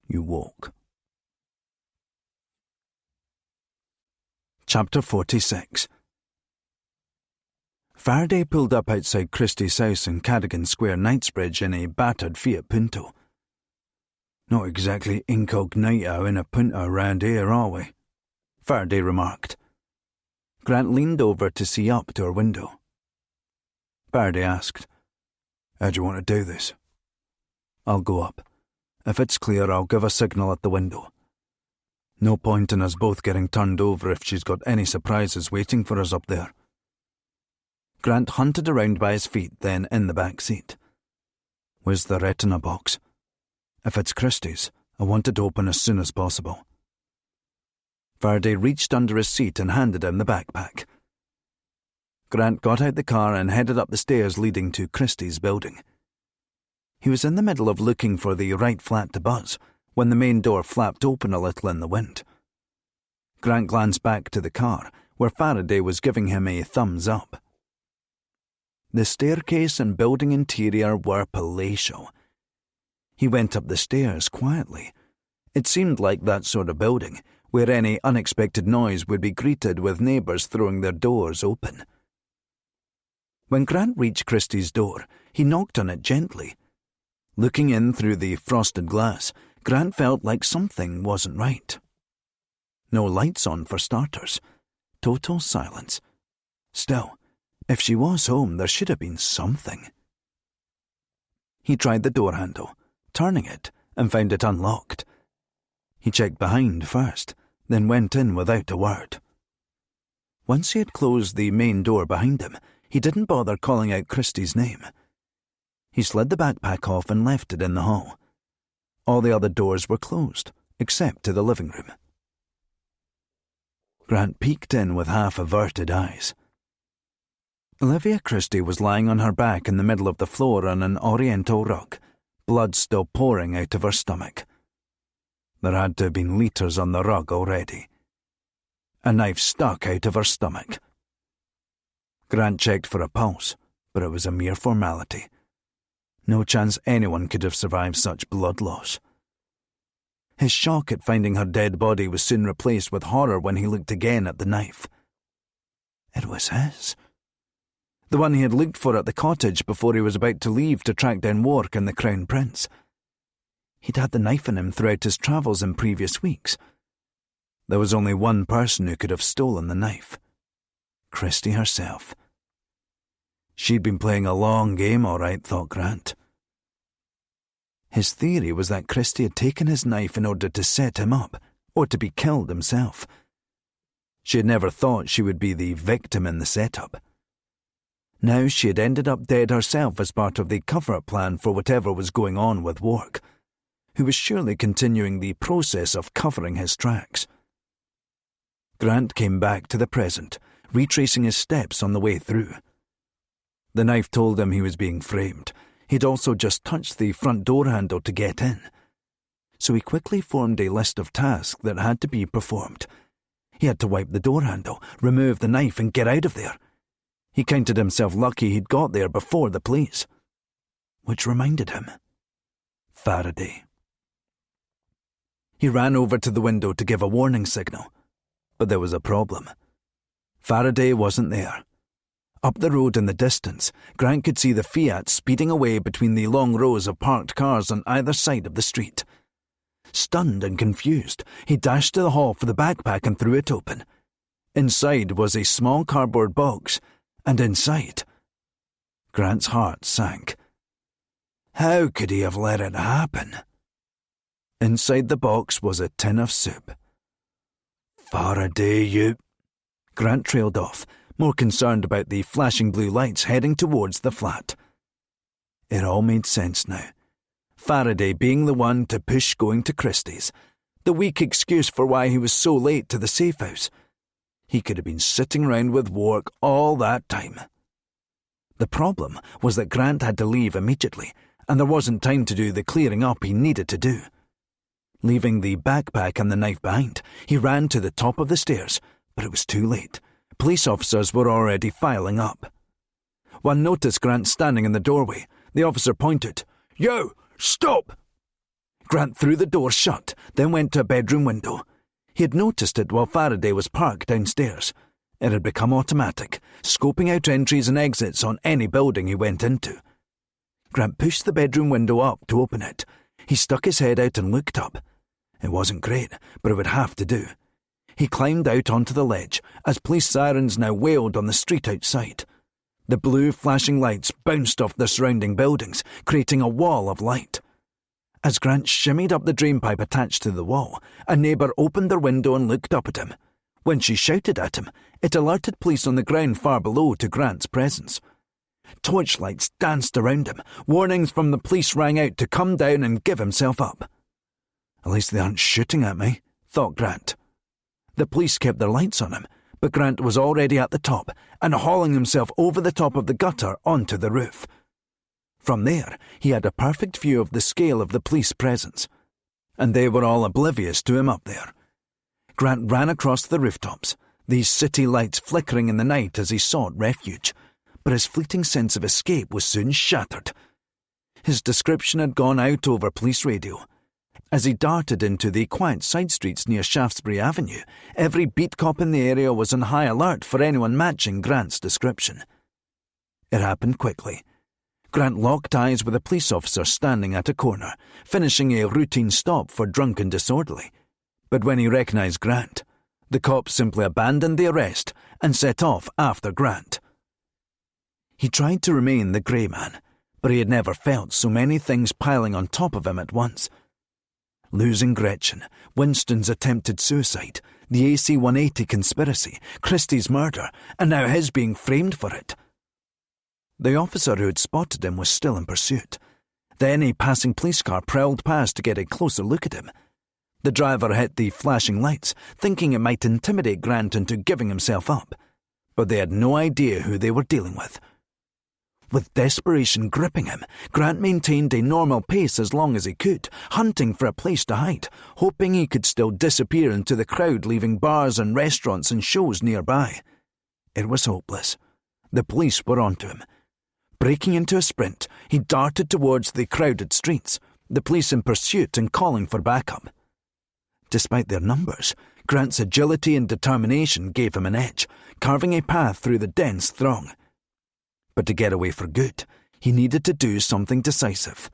you walk." Chapter 46. Faraday pulled up outside Christie's house in Cadogan Square, Knightsbridge, in a battered Fiat Punto. "Not exactly incognito in a Punto round here, are we?" Faraday remarked. Grant leaned over to see up to her window. Faraday asked, "How do you want to do this?" "I'll go up. If it's clear, I'll give a signal at the window. No point in us both getting turned over if she's got any surprises waiting for us up there." Grant hunted around by his feet, then in the back seat. "Where's the retina box? If it's Christie's, I want it open as soon as possible." Faraday reached under his seat and handed him the backpack. Grant got out the car and headed up the stairs leading to Christie's building. He was in the middle of looking for the right flat to buzz when the main door flapped open a little in the wind. Grant glanced back to the car, where Faraday was giving him a thumbs up. The staircase and building interior were palatial. He went up the stairs quietly. It seemed like that sort of building, where any unexpected noise would be greeted with neighbours throwing their doors open. When Grant reached Christie's door, he knocked on it gently. Looking in through the frosted glass, Grant felt like something wasn't right. No lights on for starters. Total silence. Still, if she was home, there should have been something. He tried the door handle, turning it, and found it unlocked. He checked behind first, then went in without a word. Once he had closed the main door behind him, he didn't bother calling out Christie's name. He slid the backpack off and left it in the hall. All the other doors were closed, except to the living room. Grant peeked in with half-averted eyes. Olivia Christie was lying on her back in the middle of the floor on an oriental rug, blood still pouring out of her stomach. There had to have been litres on the rug already. A knife stuck out of her stomach. Grant checked for a pulse, but it was a mere formality. No chance anyone could have survived such blood loss. His shock at finding her dead body was soon replaced with horror when he looked again at the knife. It was his. The one he had looked for at the cottage before he was about to leave to track down Wark and the Crown Prince. He'd had the knife in him throughout his travels in previous weeks. There was only one person who could have stolen the knife. Christie herself. She'd been playing a long game, all right, thought Grant. His theory was that Christie had taken his knife in order to set him up, or to be killed himself. She had never thought she would be the victim in the setup. Now she had ended up dead herself as part of the cover-up plan for whatever was going on with Wark, who was surely continuing the process of covering his tracks. Grant came back to the present, retracing his steps on the way through. The knife told him he was being framed. He'd also just touched the front door handle to get in. So he quickly formed a list of tasks that had to be performed. He had to wipe the door handle, remove the knife, and get out of there. He counted himself lucky he'd got there before the police. Which reminded him. Faraday. He ran over to the window to give a warning signal. But there was a problem. Faraday wasn't there. Up the road in the distance, Grant could see the Fiat speeding away between the long rows of parked cars on either side of the street. Stunned and confused, he dashed to the hall for the backpack and threw it open. Inside was a small cardboard box, and inside... Grant's heart sank. How could he have let it happen? Inside the box was a tin of soup. Faraday, you... Grant trailed off, more concerned about the flashing blue lights heading towards the flat. It all made sense now. Faraday being the one to push going to Christie's, the weak excuse for why he was so late to the safe house. He could have been sitting round with Wark all that time. The problem was that Grant had to leave immediately, and there wasn't time to do the clearing up he needed to do. Leaving the backpack and the knife behind, he ran to the top of the stairs, but it was too late. Police officers were already filing up. One noticed Grant standing in the doorway. The officer pointed. "Yo, stop!" Grant threw the door shut, then went to a bedroom window. He had noticed it while Faraday was parked downstairs. It had become automatic, scoping out entries and exits on any building he went into. Grant pushed the bedroom window up to open it. He stuck his head out and looked up. It wasn't great, but it would have to do. He climbed out onto the ledge as police sirens now wailed on the street outside. The blue flashing lights bounced off the surrounding buildings, creating a wall of light. As Grant shimmied up the drainpipe attached to the wall, a neighbour opened their window and looked up at him. When she shouted at him, it alerted police on the ground far below to Grant's presence. Torchlights danced around him. Warnings from the police rang out to come down and give himself up. At least they aren't shooting at me, thought Grant. The police kept their lights on him, but Grant was already at the top and hauling himself over the top of the gutter onto the roof. From there, he had a perfect view of the scale of the police presence, and they were all oblivious to him up there. Grant ran across the rooftops, these city lights flickering in the night as he sought refuge, but his fleeting sense of escape was soon shattered. His description had gone out over police radio. As he darted into the quiet side streets near Shaftesbury Avenue, every beat cop in the area was on high alert for anyone matching Grant's description. It happened quickly. Grant locked eyes with a police officer standing at a corner, finishing a routine stop for drunk and disorderly. But when he recognised Grant, the cop simply abandoned the arrest and set off after Grant. He tried to remain the grey man, but he had never felt so many things piling on top of him at once. Losing Gretchen, Winston's attempted suicide, the AC 180 conspiracy, Christie's murder, and now his being framed for it. The officer who had spotted him was still in pursuit. Then a passing police car prowled past to get a closer look at him. The driver hit the flashing lights, thinking it might intimidate Grant into giving himself up, but they had no idea who they were dealing with. With desperation gripping him, Grant maintained a normal pace as long as he could, hunting for a place to hide, hoping he could still disappear into the crowd leaving bars and restaurants and shows nearby. It was hopeless. The police were onto him. Breaking into a sprint, he darted towards the crowded streets, the police in pursuit and calling for backup. Despite their numbers, Grant's agility and determination gave him an edge, carving a path through the dense throng. But to get away for good, he needed to do something decisive.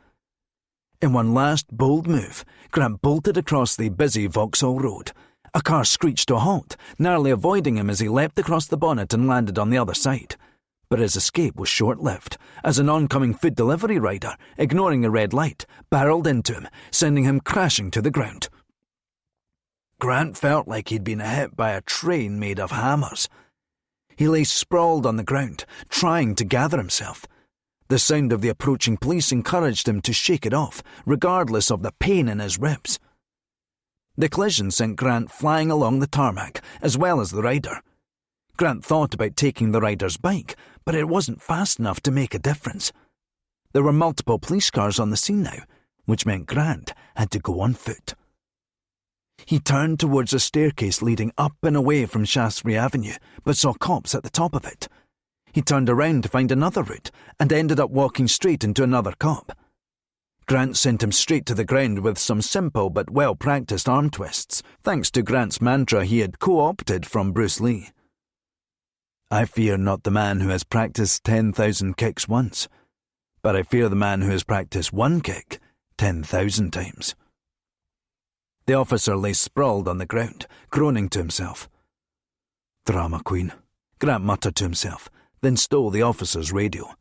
In one last bold move, Grant bolted across the busy Vauxhall Road. A car screeched to a halt, narrowly avoiding him as he leapt across the bonnet and landed on the other side. But his escape was short-lived, as an oncoming food delivery rider, ignoring a red light, barreled into him, sending him crashing to the ground. Grant felt like he'd been hit by a train made of hammers. He lay sprawled on the ground, trying to gather himself. The sound of the approaching police encouraged him to shake it off, regardless of the pain in his ribs. The collision sent Grant flying along the tarmac, as well as the rider. Grant thought about taking the rider's bike, but it wasn't fast enough to make a difference. There were multiple police cars on the scene now, which meant Grant had to go on foot. He turned towards a staircase leading up and away from Shaftesbury Avenue, but saw cops at the top of it. He turned around to find another route and ended up walking straight into another cop. Grant sent him straight to the ground with some simple but well-practiced arm twists, thanks to Grant's mantra he had co-opted from Bruce Lee. I fear not the man who has practiced 10,000 kicks once, but I fear the man who has practiced one kick 10,000 times. The officer lay sprawled on the ground, groaning to himself. Drama queen, Grant muttered to himself, then stole the officer's radio.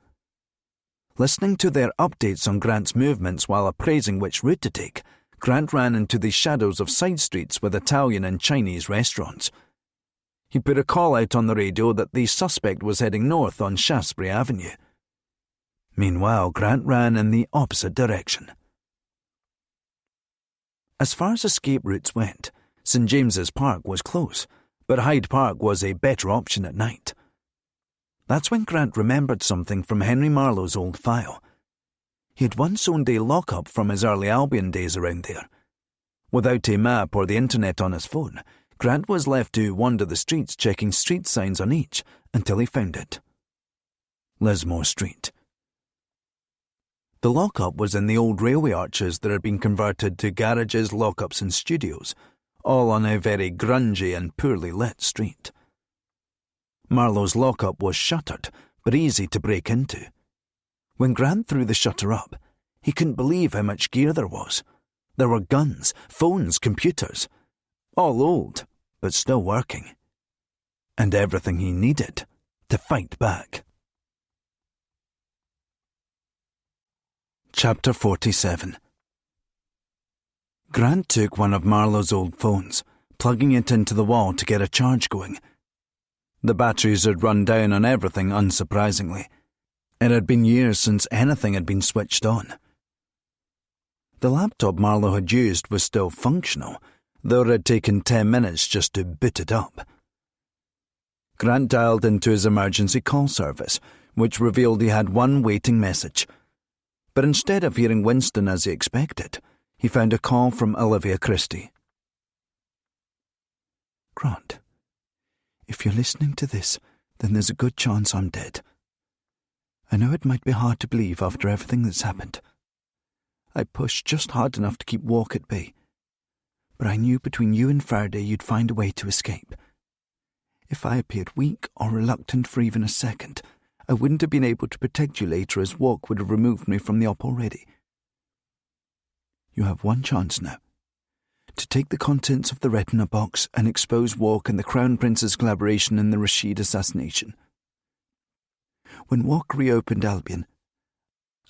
Listening to their updates on Grant's movements while appraising which route to take, Grant ran into the shadows of side streets with Italian and Chinese restaurants. He put a call out on the radio that the suspect was heading north on Shaftesbury Avenue. Meanwhile, Grant ran in the opposite direction. As far as escape routes went, St. James's Park was close, but Hyde Park was a better option at night. That's when Grant remembered something from Henry Marlowe's old file. He had once owned a lock-up from his early Albion days around there. Without a map or the internet on his phone, Grant was left to wander the streets checking street signs on each until he found it. Lismore Street. The lock-up was in the old railway arches that had been converted to garages, lock-ups and studios, all on a very grungy and poorly lit street. Marlowe's lock-up was shuttered, but easy to break into. When Grant threw the shutter up, he couldn't believe how much gear there was. There were guns, phones, computers, all old, but still working. And everything he needed to fight back. Chapter 47. Grant took one of Marlowe's old phones, plugging it into the wall to get a charge going. The batteries had run down on everything, unsurprisingly. It had been years since anything had been switched on. The laptop Marlowe had used was still functional, though it had taken 10 minutes just to boot it up. Grant dialed into his emergency call service, which revealed he had one waiting message. But instead of hearing Winston as he expected, he found a call from Olivia Christie. Grant, if you're listening to this, then there's a good chance I'm dead. I know it might be hard to believe after everything that's happened. I pushed just hard enough to keep Walk at bay, but I knew between you and Faraday you'd find a way to escape. If I appeared weak or reluctant for even a second, I wouldn't have been able to protect you later, as Walk would have removed me from the op already. You have one chance now, to take the contents of the retina box and expose Walk and the Crown Prince's collaboration in the Rashid assassination. When Walk reopened Albion,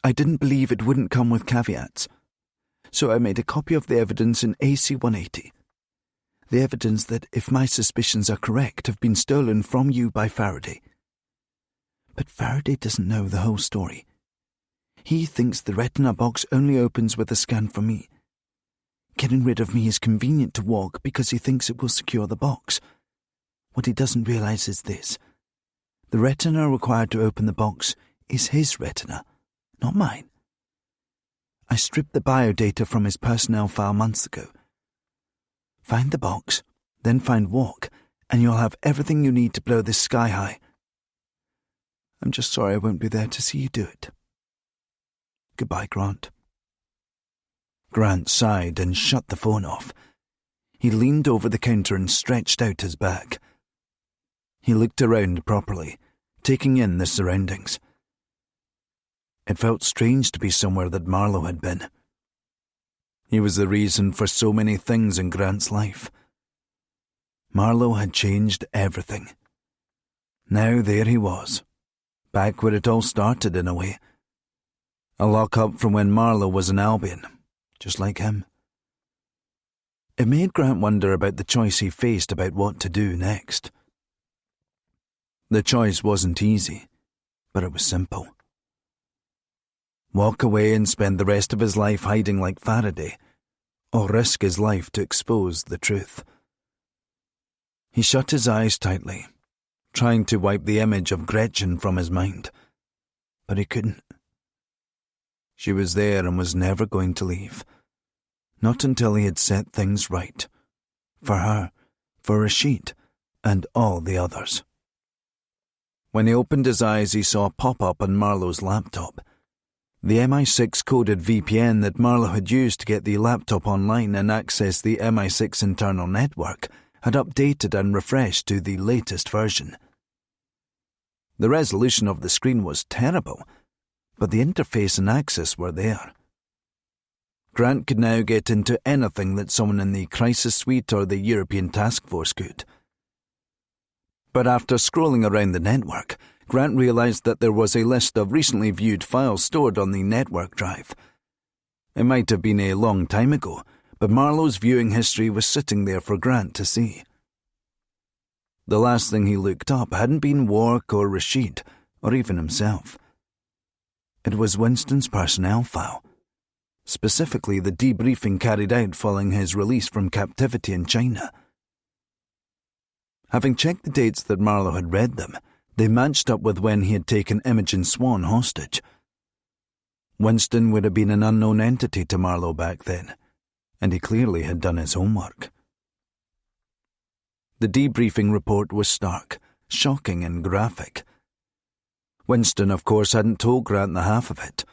I didn't believe it wouldn't come with caveats, so I made a copy of the evidence in AC 180. The evidence that, if my suspicions are correct, have been stolen from you by Faraday. But Faraday doesn't know the whole story. He thinks the retina box only opens with a scan from me. Getting rid of me is convenient to Walk because he thinks it will secure the box. What he doesn't realize is this. The retina required to open the box is his retina, not mine. I stripped the biodata from his personnel file months ago. Find the box, then find Walk, and you'll have everything you need to blow this sky high. I'm just sorry I won't be there to see you do it. Goodbye, Grant. Grant sighed and shut the phone off. He leaned over the counter and stretched out his back. He looked around properly, taking in the surroundings. It felt strange to be somewhere that Marlowe had been. He was the reason for so many things in Grant's life. Marlowe had changed everything. Now there he was, back where it all started in a way. A lock-up from when Marlowe was in Albion, just like him. It made Grant wonder about the choice he faced about what to do next. The choice wasn't easy, but it was simple. Walk away and spend the rest of his life hiding like Faraday, or risk his life to expose the truth. He shut his eyes tightly, trying to wipe the image of Gretchen from his mind, but he couldn't. She was there and was never going to leave, not until he had set things right, for her, for Rashid, and all the others. When he opened his eyes, he saw a pop-up on Marlowe's laptop. The MI6 coded VPN that Marlowe had used to get the laptop online and access the MI6 internal network had updated and refreshed to the latest version. The resolution of the screen was terrible, but the interface and access were there. Grant could now get into anything that someone in the Crisis Suite or the European Task Force could. But after scrolling around the network, Grant realised that there was a list of recently viewed files stored on the network drive. It might have been a long time ago, but Marlowe's viewing history was sitting there for Grant to see. The last thing he looked up hadn't been Wark or Rashid, or even himself. It was Winston's personnel file, specifically the debriefing carried out following his release from captivity in China. Having checked the dates that Marlowe had read them, they matched up with when he had taken Imogen Swan hostage. Winston would have been an unknown entity to Marlowe back then, and he clearly had done his homework. The debriefing report was stark, shocking and graphic. Winston, of course, hadn't told Grant the half of it.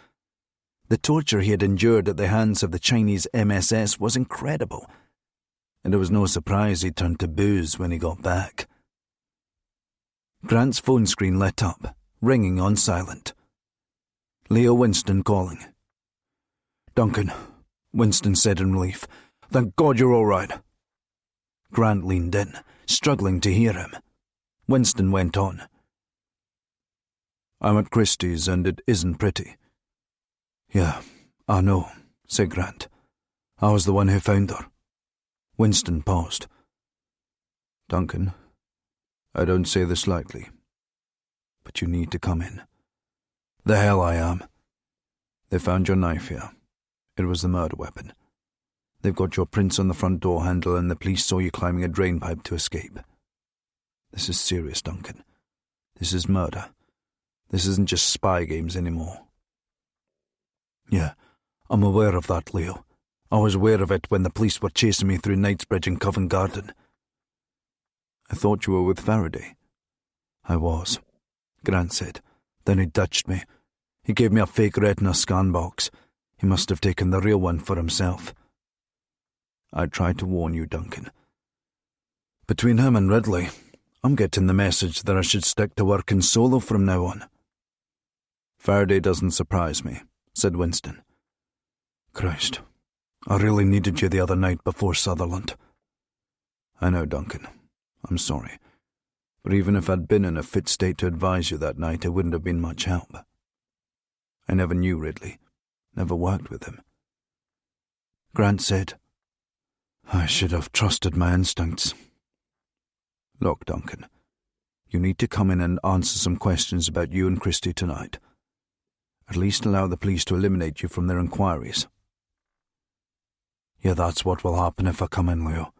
The torture he had endured at the hands of the Chinese MSS was incredible, and it was no surprise he turned to booze when he got back. Grant's phone screen lit up, ringing on silent. Leo Winston calling. "Duncan," Winston said in relief. "Thank God you're all right." Grant leaned in, struggling to hear him. Winston went on. "I'm at Christie's and it isn't pretty." "Yeah, I know," said Grant. "I was the one who found her." Winston paused. "Duncan, I don't say this lightly, but you need to come in." "The hell I am." "They found your knife here. It was the murder weapon. They've got your prints on the front door handle and the police saw you climbing a drain pipe to escape. This is serious, Duncan. This is murder. This isn't just spy games anymore." "Yeah, I'm aware of that, Leo. I was aware of it when the police were chasing me through Knightsbridge and Covent Garden." "I thought you were with Faraday." "I was," Grant said. "Then he ditched me. He gave me a fake retina scan box. He must have taken the real one for himself." "I tried to warn you, Duncan. Between him and Ridley, I'm getting the message that I should stick to working solo from now on." "Faraday doesn't surprise me," said Winston. "Christ, I really needed you the other night before Sutherland." "I know, Duncan. I'm sorry. But even if I'd been in a fit state to advise you that night, it wouldn't have been much help. I never knew Ridley, never worked with him." Grant said, "I should have trusted my instincts." "Look, Duncan, you need to come in and answer some questions about you and Christie tonight. At least allow the police to eliminate you from their inquiries." "Yeah, that's what will happen if I come in, Leo.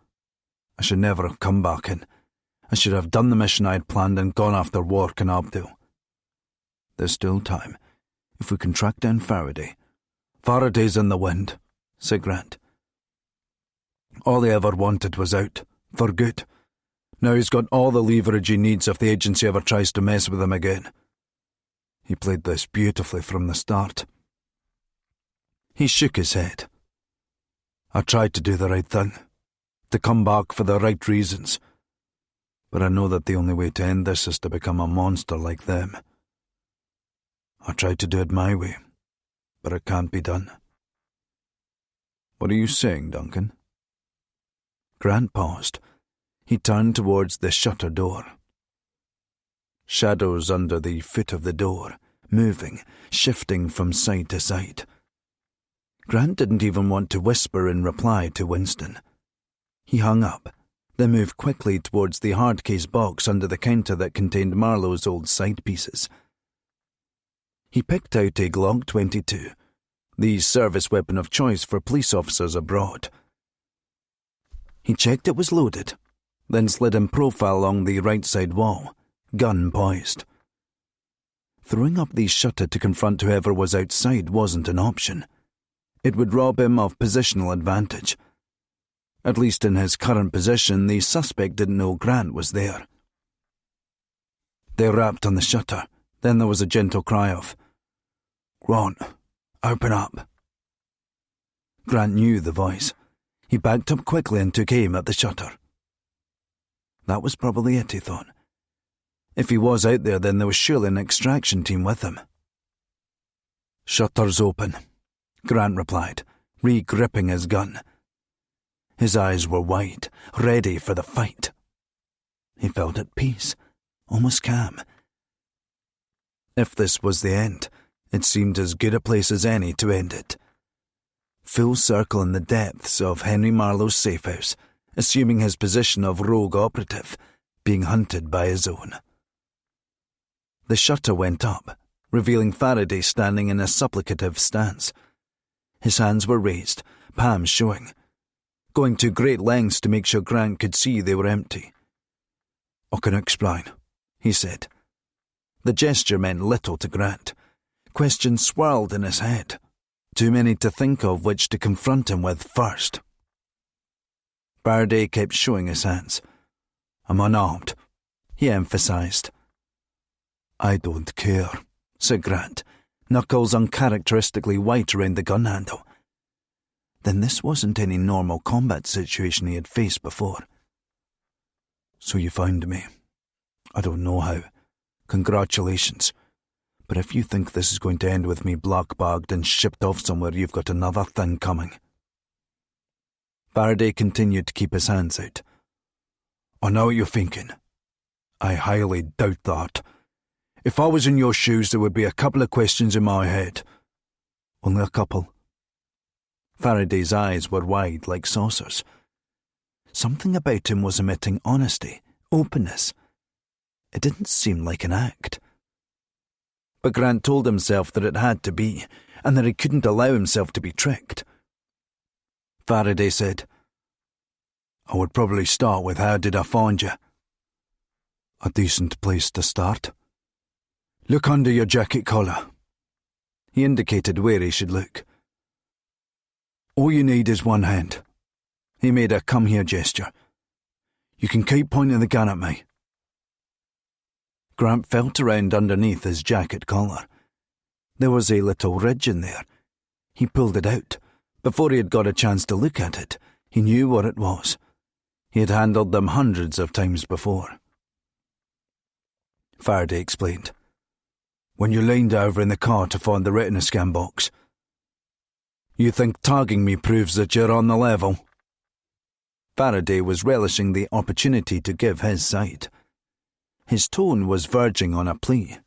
I should never have come back in. I should have done the mission I had planned and gone after Wark and Abdul." "There's still time. If we can track down Faraday." "Faraday's in the wind," said Grant. "All he ever wanted was out, for good. Now he's got all the leverage he needs if the agency ever tries to mess with him again. He played this beautifully from the start." He shook his head. "I tried to do the right thing, to come back for the right reasons. But I know that the only way to end this is to become a monster like them. I tried to do it my way, but it can't be done." "What are you saying, Duncan?" Grant paused. He turned towards the shutter door. Shadows under the foot of the door, moving, shifting from side to side. Grant didn't even want to whisper in reply to Winston. He hung up, then moved quickly towards the hard case box under the counter that contained Marlowe's old side pieces. He picked out a Glock 22, the service weapon of choice for police officers abroad. He checked it was loaded, then slid in profile along the right side wall, gun poised. Throwing up the shutter to confront whoever was outside wasn't an option. It would rob him of positional advantage. At least in his current position, the suspect didn't know Grant was there. They rapped on the shutter. Then there was a gentle cry of, "Grant, open up." Grant knew the voice. He backed up quickly and took aim at the shutter. That was probably it, he thought. If he was out there, then there was surely an extraction team with him. "Shutter's open," Grant replied, re-gripping his gun. His eyes were wide, ready for the fight. He felt at peace, almost calm. If this was the end, it seemed as good a place as any to end it. Full circle in the depths of Henry Marlowe's safe house, assuming his position of rogue operative, being hunted by his own. The shutter went up, revealing Faraday standing in a supplicative stance. His hands were raised, palms showing, going to great lengths to make sure Grant could see they were empty. "I can explain," he said. The gesture meant little to Grant. Questions swirled in his head, too many to think of which to confront him with first. Faraday kept showing his hands. "I'm unarmed," he emphasized. "I don't care," said Grant, knuckles uncharacteristically white around the gun handle. Then this wasn't any normal combat situation he had faced before. "So you found me. I don't know how. Congratulations. But if you think this is going to end with me blackbagged and shipped off somewhere, you've got another thing coming." Faraday continued to keep his hands out. "I know what you're thinking. I highly doubt that. If I was in your shoes, there would be a couple of questions in my head." "Only a couple?" Faraday's eyes were wide like saucers. Something about him was emitting honesty, openness. It didn't seem like an act. But Grant told himself that it had to be, and that he couldn't allow himself to be tricked. Faraday said, "I would probably start with how did I find you?" "A decent place to start. Look under your jacket collar." He indicated where he should look. "All you need is one hand." He made a come here gesture. "You can keep pointing the gun at me." Grant felt around underneath his jacket collar. There was a little ridge in there. He pulled it out. Before he had got a chance to look at it, he knew what it was. He had handled them hundreds of times before. Faraday explained. "When you leaned over in the car to find the retina scan box. You think tagging me proves that you're on the level?" Faraday was relishing the opportunity to give his side. His tone was verging on a plea.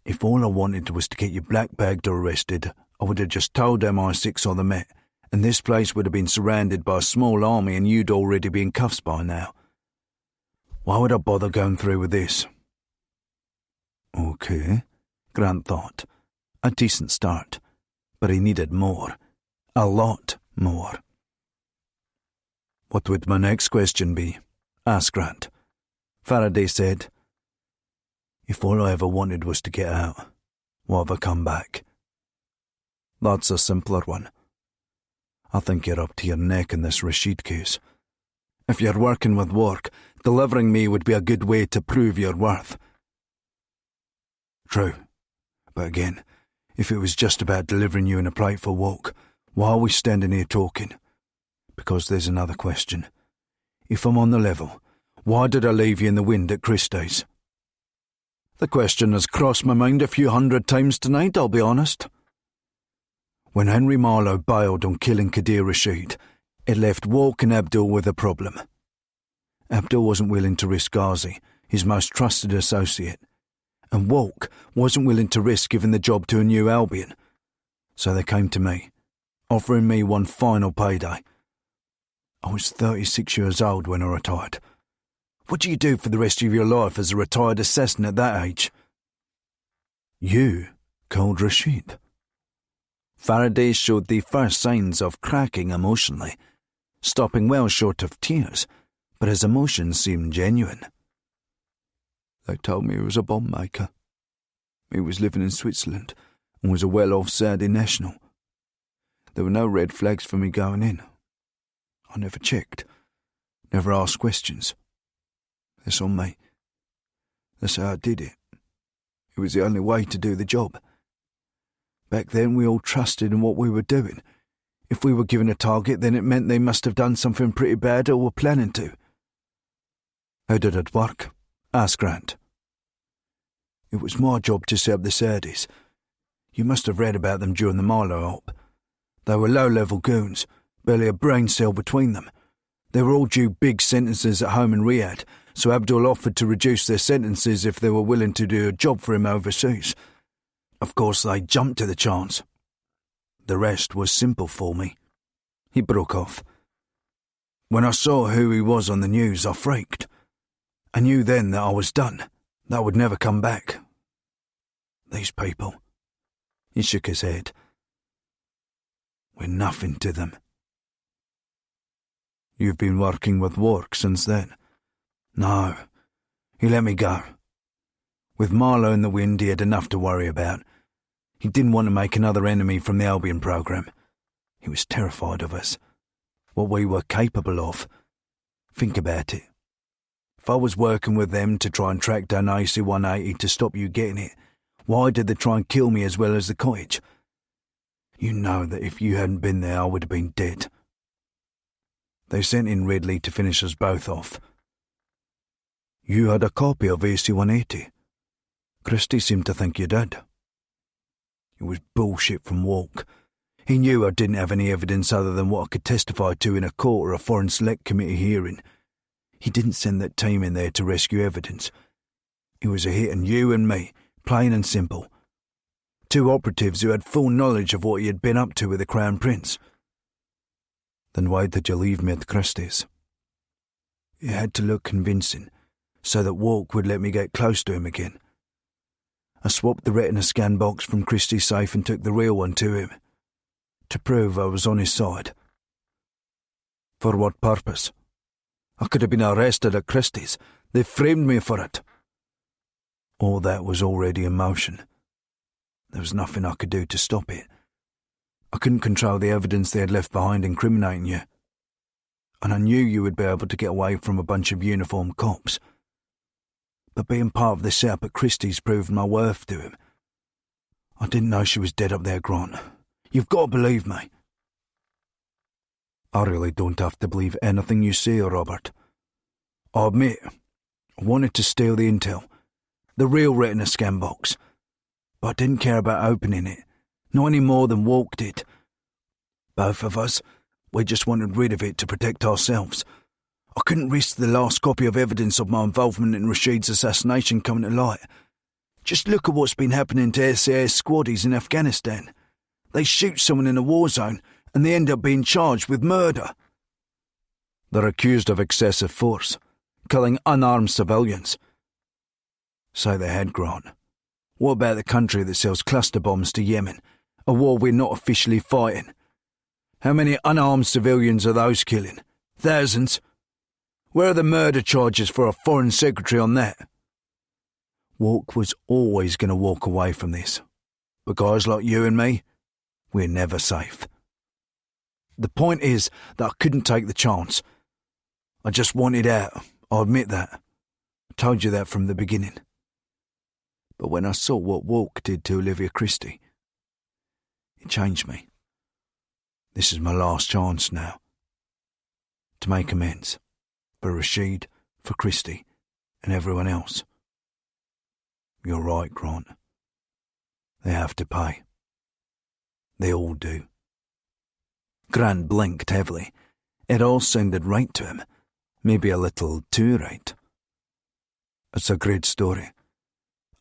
"If all I wanted was to get you black-bagged or arrested, I would have just told MI6 or the Met, and this place would have been surrounded by a small army and you'd already be in cuffs by now. Why would I bother going through with this?" "Okay," Grant thought. A decent start. But he needed more. A lot more. "What would my next question be?" asked Grant. Faraday said, "If all I ever wanted was to get out, why have I come back?" "That's a simpler one. I think you're up to your neck in this Rashid case. If you're working with work, delivering me would be a good way to prove your worth." "True. But again, if it was just about delivering you in a plight for walk, why are we standing here talking? Because there's another question. If I'm on the level, why did I leave you in the wind at Christie's?" "The question has crossed my mind a few hundred times tonight, I'll be honest." "When Henry Marlowe bailed on killing Kadir Rashid, it left Walk and Abdul with a problem. Abdul wasn't willing to risk Ghazi, his most trusted associate, and Walk wasn't willing to risk giving the job to a new Albion. So they came to me, offering me one final payday. I was 36 years old when I retired. What do you do for the rest of your life as a retired assassin at that age?" "You killed Rashid." Faraday showed the first signs of cracking emotionally, stopping well short of tears, but his emotions seemed genuine. "They told me he was a bomb maker. He was living in Switzerland and was a well-off Saudi national. There were no red flags for me going in. I never checked, never asked questions. That's on me. That's how I did it. It was the only way to do the job. Back then we all trusted in what we were doing. If we were given a target, then it meant they must have done something pretty bad or were planning to." "How did it work?" asked Grant. "It was my job to set up the Saudis. You must have read about them during the Marlowe op. They were low-level goons, barely a brain cell between them. They were all due big sentences at home in Riyadh, so Abdul offered to reduce their sentences if they were willing to do a job for him overseas. Of course, they jumped to the chance. The rest was simple for me." He broke off. "When I saw who he was on the news, I freaked. I knew then that I was done, that I would never come back. These people," he shook his head, "we're nothing to them." "You've been working with Wark since then?" "No, he let me go. With Marlowe in the wind, he had enough to worry about. He didn't want to make another enemy from the Albion programme. He was terrified of us, what we were capable of. Think about it. If I was working with them to try and track down AC-180 to stop you getting it, why did they try and kill me as well as the cottage? You know that if you hadn't been there, I would have been dead. They sent in Ridley to finish us both off. You had a copy of AC-180. Christie seemed to think you did." It was bullshit from Walk. He knew I didn't have any evidence other than what I could testify to in a court or a Foreign Select Committee hearing. He didn't send that team in there to rescue evidence. It was a hit on you and me, plain and simple. Two operatives who had full knowledge of what he had been up to with the Crown Prince. "Then why did you leave me at Christie's?" "It had to look convincing, so that Walk would let me get close to him again. I swapped the retina scan box from Christie's safe and took the real one to him, to prove I was on his side." "For what purpose? I could have been arrested at Christie's. They framed me for it." "All that was already in motion. There was nothing I could do to stop it. I couldn't control the evidence they had left behind incriminating you. And I knew you would be able to get away from a bunch of uniformed cops. But being part of the setup at Christie's proved my worth to him. I didn't know she was dead up there, Grant. You've got to believe me." "I really don't have to believe anything you say, Robert. I admit, I wanted to steal the intel, the real retina scan box, but I didn't care about opening it, not any more than Walk did. Both of us, we just wanted rid of it to protect ourselves. I couldn't risk the last copy of evidence of my involvement in Rashid's assassination coming to light. Just look at what's been happening to SAS squaddies in Afghanistan. They shoot someone in a war zone and they end up being charged with murder. They're accused of excessive force, killing unarmed civilians. So they had, Grant. What about the country that sells cluster bombs to Yemen, a war we're not officially fighting? How many unarmed civilians are those killing? Thousands. Where are the murder charges for a foreign secretary on that? Walk was always going to walk away from this. But guys like you and me, we're never safe. The point is that I couldn't take the chance. I just wanted out, I admit that. I told you that from the beginning. But when I saw what Walk did to Olivia Christie, it changed me. This is my last chance now. To make amends. For Rashid, for Christie, and everyone else. You're right, Grant. They have to pay. They all do. Grant blinked heavily. It all sounded right to him. Maybe a little too right. It's a great story.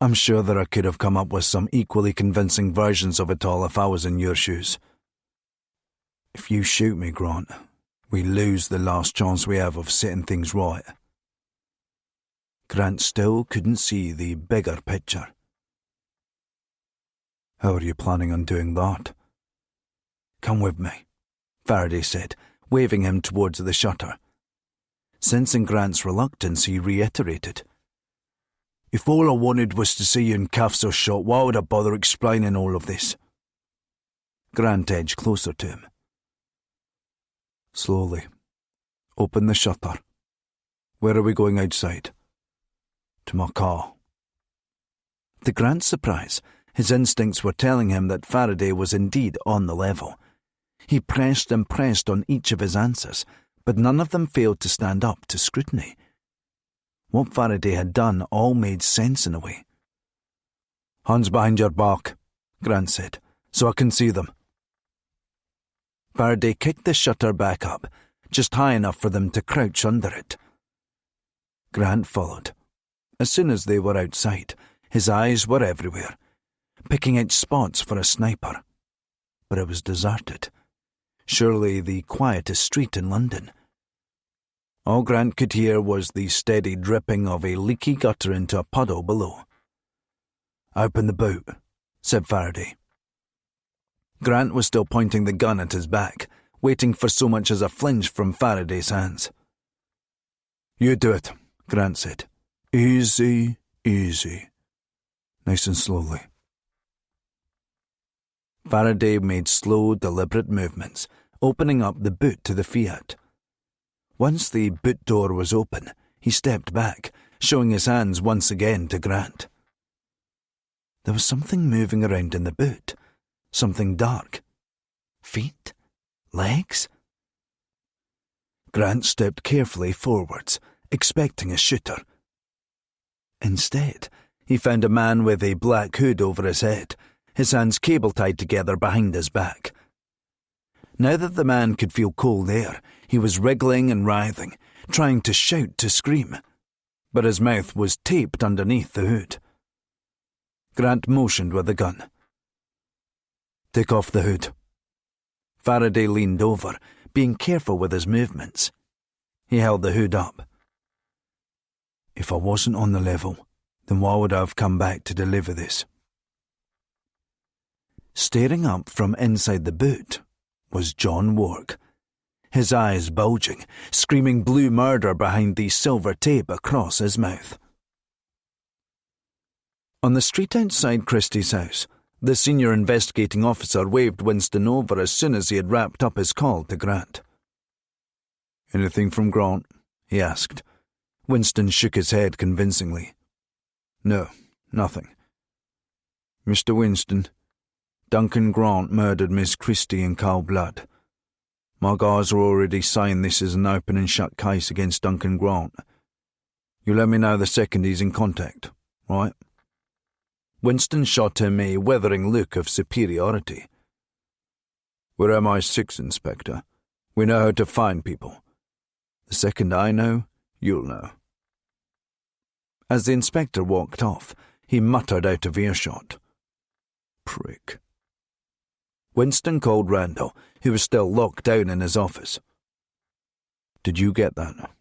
I'm sure that I could have come up with some equally convincing versions of it all if I was in your shoes. If you shoot me, Grant, we lose the last chance we have of setting things right. Grant still couldn't see the bigger picture. How are you planning on doing that? Come with me, Faraday said, waving him towards the shutter. Sensing Grant's reluctance, he reiterated. If all I wanted was to see you in cuffs or shot, why would I bother explaining all of this? Grant edged closer to him. Slowly. Open the shutter. Where are we going outside? To my car. To Grant's surprise, his instincts were telling him that Faraday was indeed on the level. He pressed and pressed on each of his answers, but none of them failed to stand up to scrutiny. What Faraday had done all made sense in a way. Hands behind your back, Grant said, so I can see them. Faraday kicked the shutter back up, just high enough for them to crouch under it. Grant followed. As soon as they were outside, his eyes were everywhere, picking out spots for a sniper. But it was deserted. Surely the quietest street in London. All Grant could hear was the steady dripping of a leaky gutter into a puddle below. "Open the boot," said Faraday. Grant was still pointing the gun at his back, waiting for so much as a flinch from Faraday's hands. "You do it," Grant said. "Easy, easy. Nice and slowly." Faraday made slow, deliberate movements, opening up the boot to the Fiat. Once the boot door was open, he stepped back, showing his hands once again to Grant. There was something moving around in the boot, something dark. Feet? Legs? Grant stepped carefully forwards, expecting a shooter. Instead, he found a man with a black hood over his head, his hands cable-tied together behind his back. Now that the man could feel cold air, he was wriggling and writhing, trying to shout to scream, but his mouth was taped underneath the hood. Grant motioned with the gun. "Take off the hood." Faraday leaned over, being careful with his movements. He held the hood up. "If I wasn't on the level, then why would I have come back to deliver this?" Staring up from inside the boot was John Wark, his eyes bulging, screaming blue murder behind the silver tape across his mouth. On the street outside Christie's house, the senior investigating officer waved Winston over as soon as he had wrapped up his call to Grant. "Anything from Grant?" he asked. Winston shook his head convincingly. "No, nothing. Mr. Winston, Duncan Grant murdered Miss Christie in cold blood. My guys are already saying this is an open and shut case against Duncan Grant. You let me know the second he's in contact, right?" Winston shot him a withering look of superiority. "We're MI6, Inspector. We know how to find people. The second I know, you'll know." As the inspector walked off, he muttered out of earshot, "Prick." Winston called Randall, who was still locked down in his office. "Did you get that?"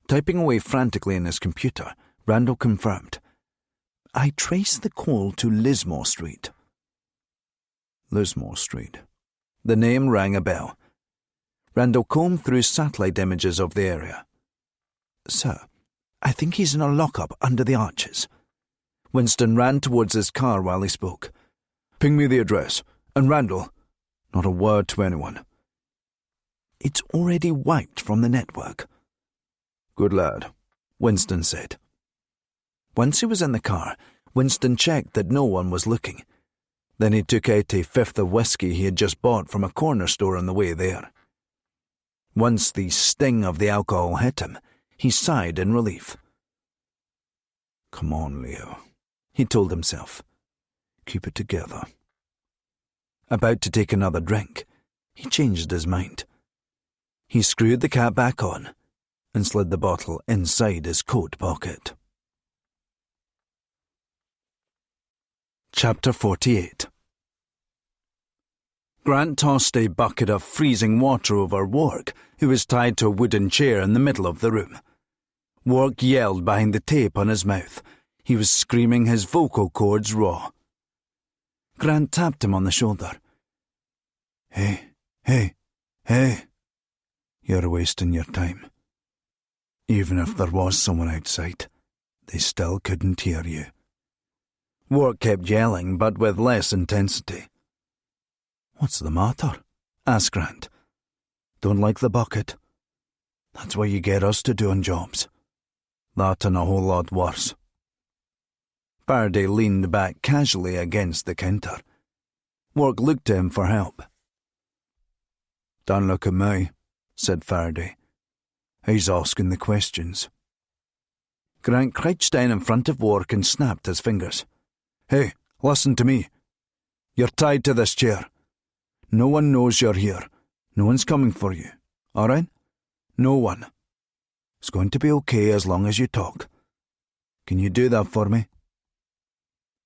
Typing away frantically in his computer, Randall confirmed. "I traced the call to Lismore Street." Lismore Street. The name rang a bell. Randall combed through satellite images of the area. "Sir, I think he's in a lockup under the arches." Winston ran towards his car while he spoke. "Ping me the address. And Randall, not a word to anyone." "It's already wiped from the network." "Good lad," Winston said. Once he was in the car, Winston checked that no one was looking. Then he took out a fifth of whiskey he had just bought from a corner store on the way there. Once the sting of the alcohol hit him, he sighed in relief. "Come on, Leo," he told himself. "Keep it together." About to take another drink, he changed his mind. He screwed the cap back on and slid the bottle inside his coat pocket. Chapter 48. Grant tossed a bucket of freezing water over Wark, who was tied to a wooden chair in the middle of the room. Wark yelled behind the tape on his mouth. He was screaming his vocal cords raw. Grant tapped him on the shoulder. Hey. You're wasting your time. Even if there was someone outside, they still couldn't hear you." Wark kept yelling, but with less intensity. "What's the matter?" asked Grant. "Don't like the bucket? That's what you get us to doing jobs. That and a whole lot worse." Faraday leaned back casually against the counter. Wark looked to him for help. "Don't look at me," said Faraday. "He's asking the questions." Grant crouched down in front of Wark and snapped his fingers. "Hey, listen to me. You're tied to this chair. No one knows you're here. No one's coming for you. All right? No one. It's going to be okay as long as you talk. Can you do that for me?"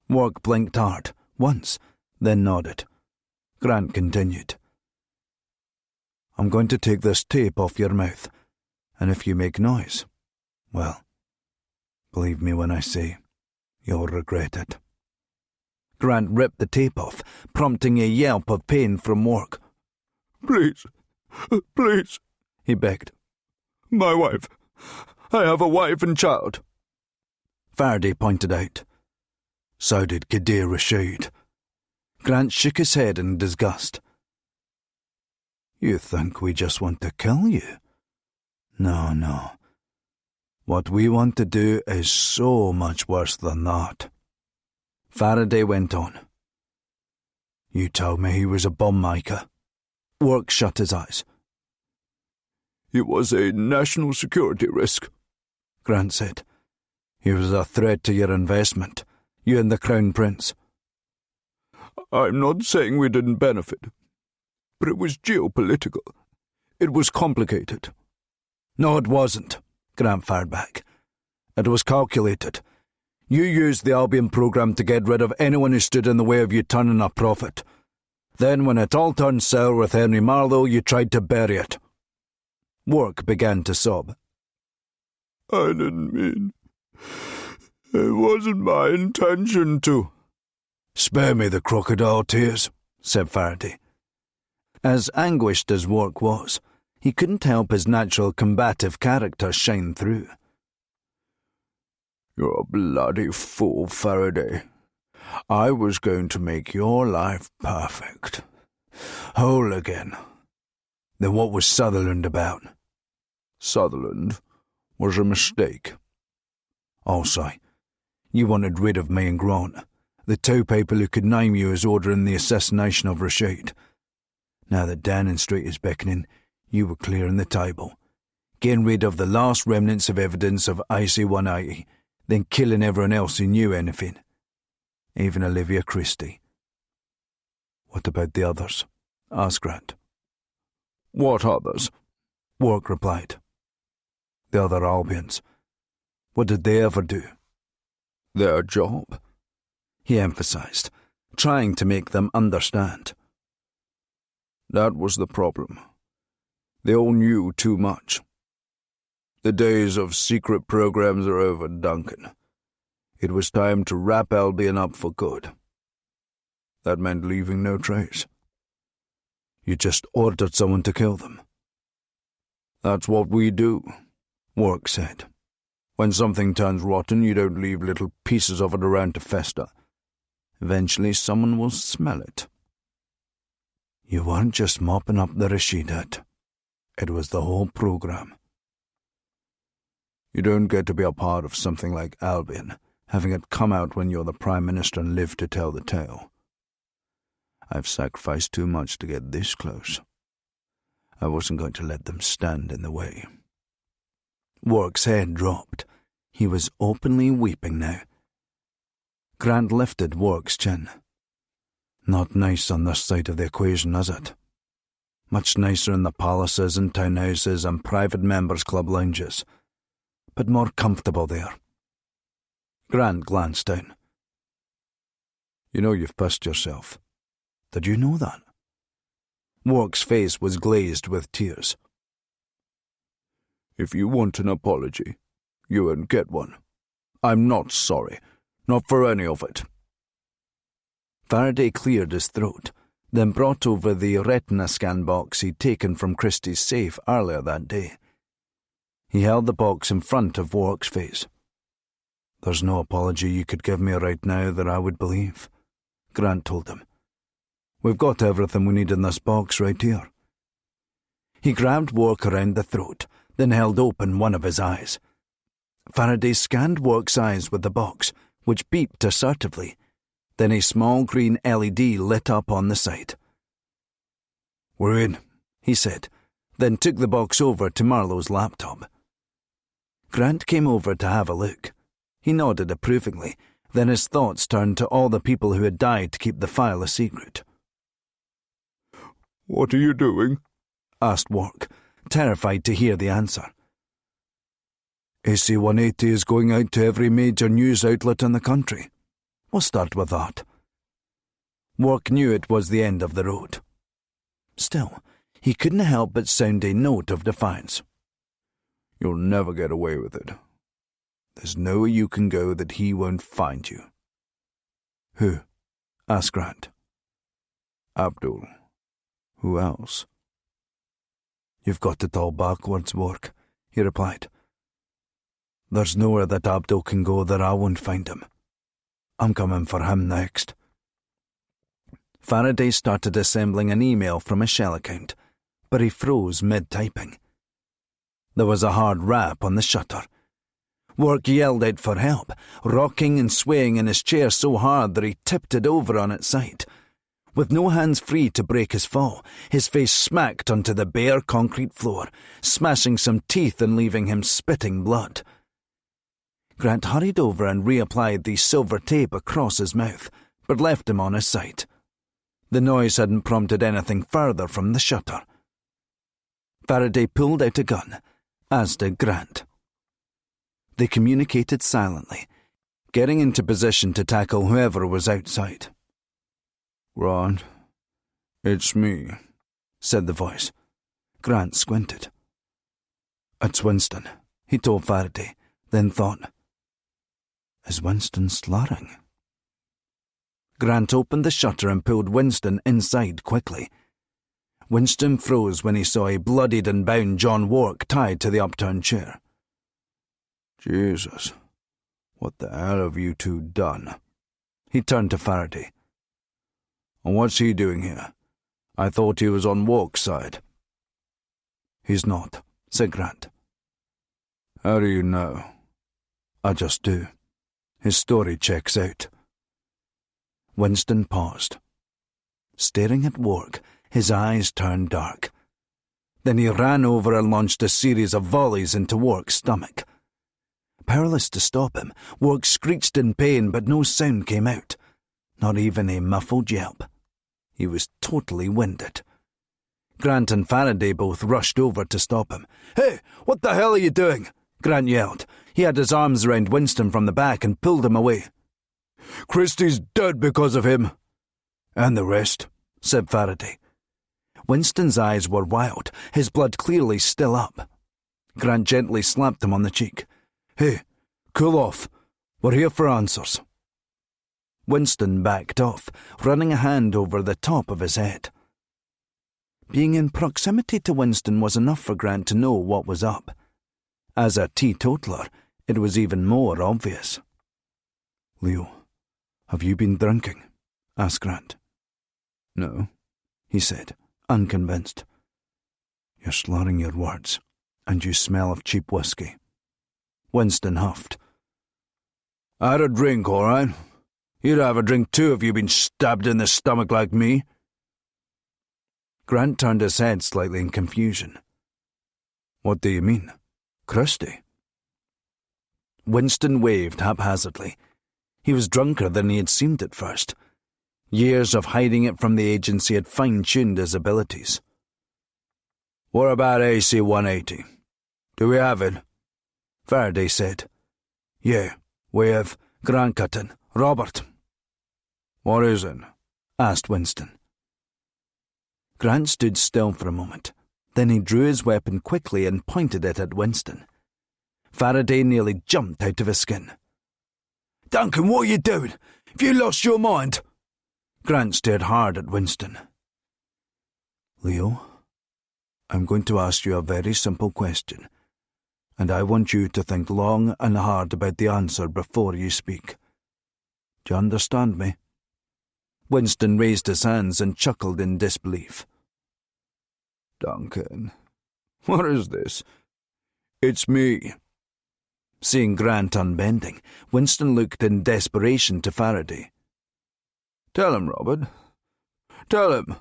Work blinked hard, once, then nodded. Grant continued. "I'm going to take this tape off your mouth, and if you make noise, well, believe me when I say, you'll regret it." Grant ripped the tape off, prompting a yelp of pain from Work. "Please, please," he begged. "My wife. I have a wife and child." Faraday pointed out. "So did Kadir Rashid." Grant shook his head in disgust. "You think we just want to kill you? No. What we want to do is so much worse than that." Faraday went on. "You told me he was a bomb maker." Work shut his eyes. "He was a national security risk," Grant said. "He was a threat to your investment, you and the Crown Prince." "I'm not saying we didn't benefit, but it was geopolitical. It was complicated." "No, it wasn't," Grant fired back. "It was calculated. You used the Albion program to get rid of anyone who stood in the way of you turning a profit. Then when it all turned sour with Henry Marlowe, you tried to bury it." Work began to sob. "I didn't mean... It wasn't my intention to..." "Spare me the crocodile tears," said Faraday. As anguished as Work was, he couldn't help his natural combative character shine through. "You're a bloody fool, Faraday. I was going to make your life perfect. Whole again." "Then what was Sutherland about?" "Sutherland was a mistake." "Also, you wanted rid of me and Grant, the two people who could name you as ordering the assassination of Rashid. Now that Downing Street is beckoning, you were clearing the table, getting rid of the last remnants of evidence of IC-180, then killing everyone else who knew anything. Even Olivia Christie." "What about the others?" asked Grant. "What others?" Work replied. "The other Albions. What did they ever do?" "Their job," he emphasized, trying to make them understand. "That was the problem. They all knew too much. The days of secret programs are over, Duncan. It was time to wrap Albion up for good. That meant leaving no trace." "You just ordered someone to kill them." "That's what we do," Work said. "When something turns rotten, you don't leave little pieces of it around to fester. Eventually someone will smell it." "You weren't just mopping up the Rashid hit. It was the whole program." "You don't get to be a part of something like Albion, having it come out when you're the Prime Minister and live to tell the tale. I've sacrificed too much to get this close. I wasn't going to let them stand in the way." Work's head dropped. He was openly weeping now. Grant lifted Work's chin. "Not nice on this side of the equation, is it? Much nicer in the palaces and townhouses and private members' club lounges, but more comfortable there." Grant glanced down. "You know you've pissed yourself." "Did you know that?" Work's face was glazed with tears. "If you want an apology, you won't get one. I'm not sorry. Not for any of it." Faraday cleared his throat, then brought over the retina scan box he'd taken from Christie's safe earlier that day. He held the box in front of Work's face. "There's no apology you could give me right now that I would believe," Grant told him. "We've got everything we need in this box right here." He grabbed Work around the throat, then held open one of his eyes. Faraday scanned Work's eyes with the box, which beeped assertively. Then a small green LED lit up on the side. "We're in," he said, then took the box over to Marlowe's laptop. Grant came over to have a look. He nodded approvingly, then his thoughts turned to all the people who had died to keep the file a secret. "What are you doing?" asked Work, terrified to hear the answer. AC-180 is going out to every major news outlet in the country. We'll start with that. Wark knew it was the end of the road. Still, he couldn't help but sound a note of defiance. You'll never get away with it. There's nowhere you can go that he won't find you. Who? Asked Grant. Abdul. Who else? You've got it all backwards, Wark, he replied. There's nowhere that Abdul can go that I won't find him. I'm coming for him next. Faraday started assembling an email from his shell account, but he froze mid-typing. There was a hard rap on the shutter. Wark yelled out for help, rocking and swaying in his chair so hard that he tipped it over on its side. With no hands free to break his fall, his face smacked onto the bare concrete floor, smashing some teeth and leaving him spitting blood. Grant hurried over and reapplied the silver tape across his mouth, but left him on his side. The noise hadn't prompted anything further from the shutter. Faraday pulled out a gun, as did Grant. They communicated silently, getting into position to tackle whoever was outside. Grant, it's me, said the voice. Grant squinted. It's Winston, he told Faraday, then thought, is Winston slurring? Grant opened the shutter and pulled Winston inside quickly. Winston froze when he saw a bloodied and bound John Wark tied to the upturned chair. Jesus, what the hell have you two done? He turned to Faraday. And what's he doing here? I thought he was on Wark's side. He's not, said Grant. How do you know? I just do. His story checks out. Winston paused. Staring at Wark, his eyes turned dark. Then he ran over and launched a series of volleys into Wark's stomach. Powerless to stop him, Wark screeched in pain, but no sound came out, not even a muffled yelp. He was totally winded. Grant and Faraday both rushed over to stop him. Hey, what the hell are you doing? Grant yelled. He had his arms around Winston from the back and pulled him away. Christie's dead because of him. And the rest, said Faraday. Winston's eyes were wild, his blood clearly still up. Grant gently slapped him on the cheek. Hey, cool off. We're here for answers. Winston backed off, running a hand over the top of his head. Being in proximity to Winston was enough for Grant to know what was up. As a teetotaler, it was even more obvious. Leo, have you been drinking? Asked Grant. No, he said, unconvinced. You're slurring your words, and you smell of cheap whiskey. Winston huffed. I had a drink, all right. You'd have a drink too if you'd been stabbed in the stomach like me. Grant turned his head slightly in confusion. What do you mean? Christie? Winston waved haphazardly. He was drunker than he had seemed at first. Years of hiding it from the agency had fine-tuned his abilities. What about AC-180? Do we have it? Faraday said. Yeah, we have Grant Cutton, Robert. What is it? Asked Winston. Grant stood still for a moment. Then he drew his weapon quickly and pointed it at Winston. Faraday nearly jumped out of his skin. Duncan, what are you doing? Have you lost your mind? Grant stared hard at Winston. Leo, I'm going to ask you a very simple question, and I want you to think long and hard about the answer before you speak. Do you understand me? Winston raised his hands and chuckled in disbelief. Duncan, what is this? It's me. Seeing Grant unbending, Winston looked in desperation to Faraday. Tell him, Robert. Tell him.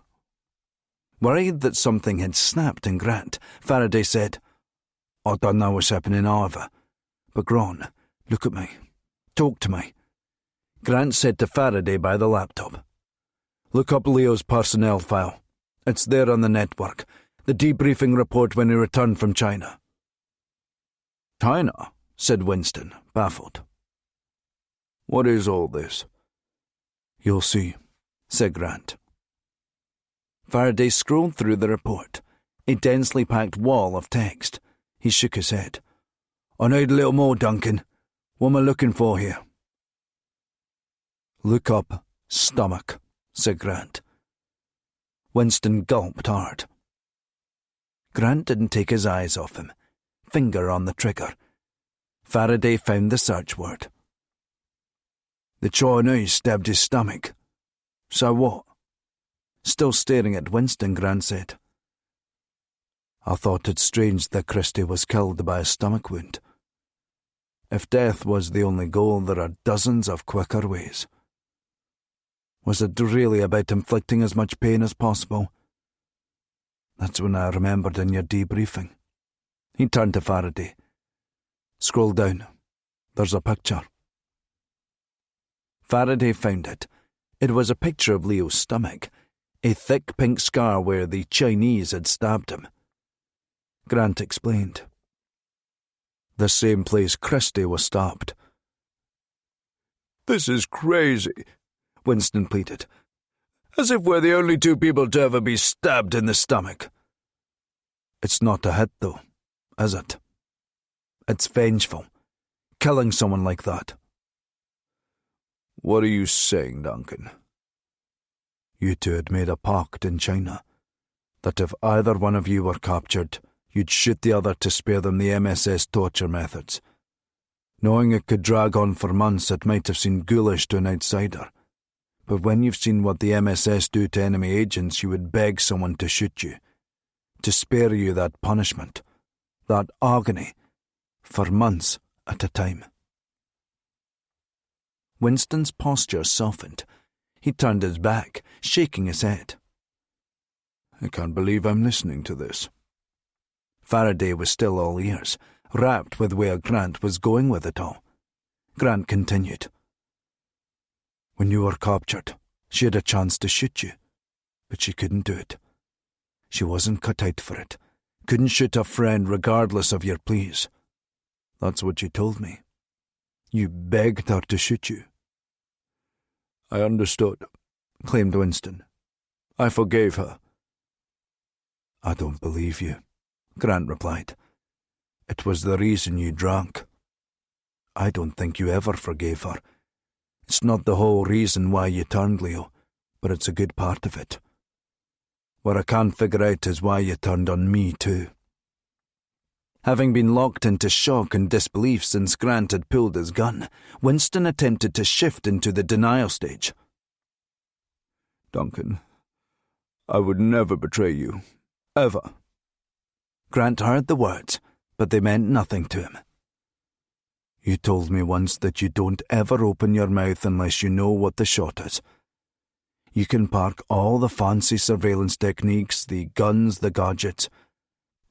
Worried that something had snapped in Grant, Faraday said, I don't know what's happening either. But Grant, look at me. Talk to me. Grant said to Faraday by the laptop. Look up Leo's personnel file. It's there on the network. The debriefing report when he returned from China. China? Said Winston, baffled. What is all this? You'll see, said Grant. Faraday scrolled through the report, a densely packed wall of text. He shook his head. I need a little more, Duncan. What am I looking for here? Look up stomach, said Grant. Winston gulped hard. Grant didn't take his eyes off him. Finger on the trigger. Faraday found the search word. The Chinese stabbed his stomach. So what? Still staring at Winston, Grant said. I thought it strange that Christie was killed by a stomach wound. If death was the only goal, there are dozens of quicker ways. Was it really about inflicting as much pain as possible? That's when I remembered in your debriefing. He turned to Faraday. Scroll down. There's a picture. Faraday found it. It was a picture of Leo's stomach, a thick pink scar where the Chinese had stabbed him. Grant explained. The same place Christie was stabbed. This is crazy, Winston pleaded. As if we're the only two people to ever be stabbed in the stomach. It's not a hit, though, is it? It's vengeful, killing someone like that. What are you saying, Duncan? You two had made a pact in China that if either one of you were captured, you'd shoot the other to spare them the MSS torture methods. Knowing it could drag on for months, it might have seemed ghoulish to an outsider. But when you've seen what the MSS do to enemy agents, you would beg someone to shoot you, to spare you that punishment, that agony, for months at a time. Winston's posture softened. He turned his back, shaking his head. I can't believe I'm listening to this. Faraday was still all ears, rapt with where Grant was going with it all. Grant continued. When you were captured, she had a chance to shoot you, but she couldn't do it. She wasn't cut out for it. Couldn't shoot a friend regardless of your pleas. That's what you told me. You begged her to shoot you. I understood, claimed Winston. I forgave her. I don't believe you, Grant replied. It was the reason you drank. I don't think you ever forgave her. It's not the whole reason why you turned, Leo, but it's a good part of it. What I can't figure out is why you turned on me too. Having been locked into shock and disbelief since Grant had pulled his gun, Winston attempted to shift into the denial stage. Duncan, I would never betray you. Ever. Grant heard the words, but they meant nothing to him. You told me once that you don't ever open your mouth unless you know what the shot is. You can park all the fancy surveillance techniques, the guns, the gadgets,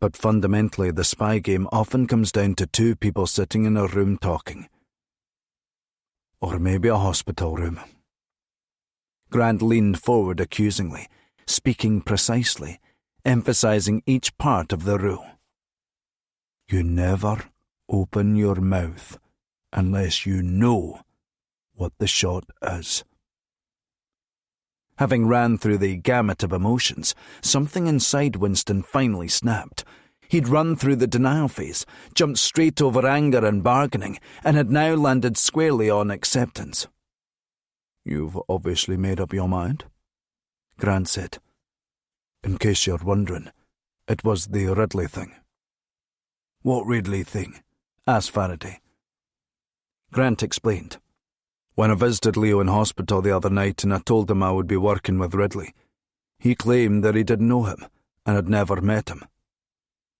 but fundamentally the spy game often comes down to two people sitting in a room talking. Or maybe a hospital room. Grant leaned forward accusingly, speaking precisely, emphasizing each part of the rule. You never open your mouth unless you know what the shot is. Having ran through the gamut of emotions, something inside Winston finally snapped. He'd run through the denial phase, jumped straight over anger and bargaining, and had now landed squarely on acceptance. You've obviously made up your mind, Grant said. In case you're wondering, it was the Ridley thing. What Ridley thing? Asked Faraday. Grant explained. When I visited Leo in hospital the other night and I told him I would be working with Ridley, he claimed that he didn't know him and had never met him.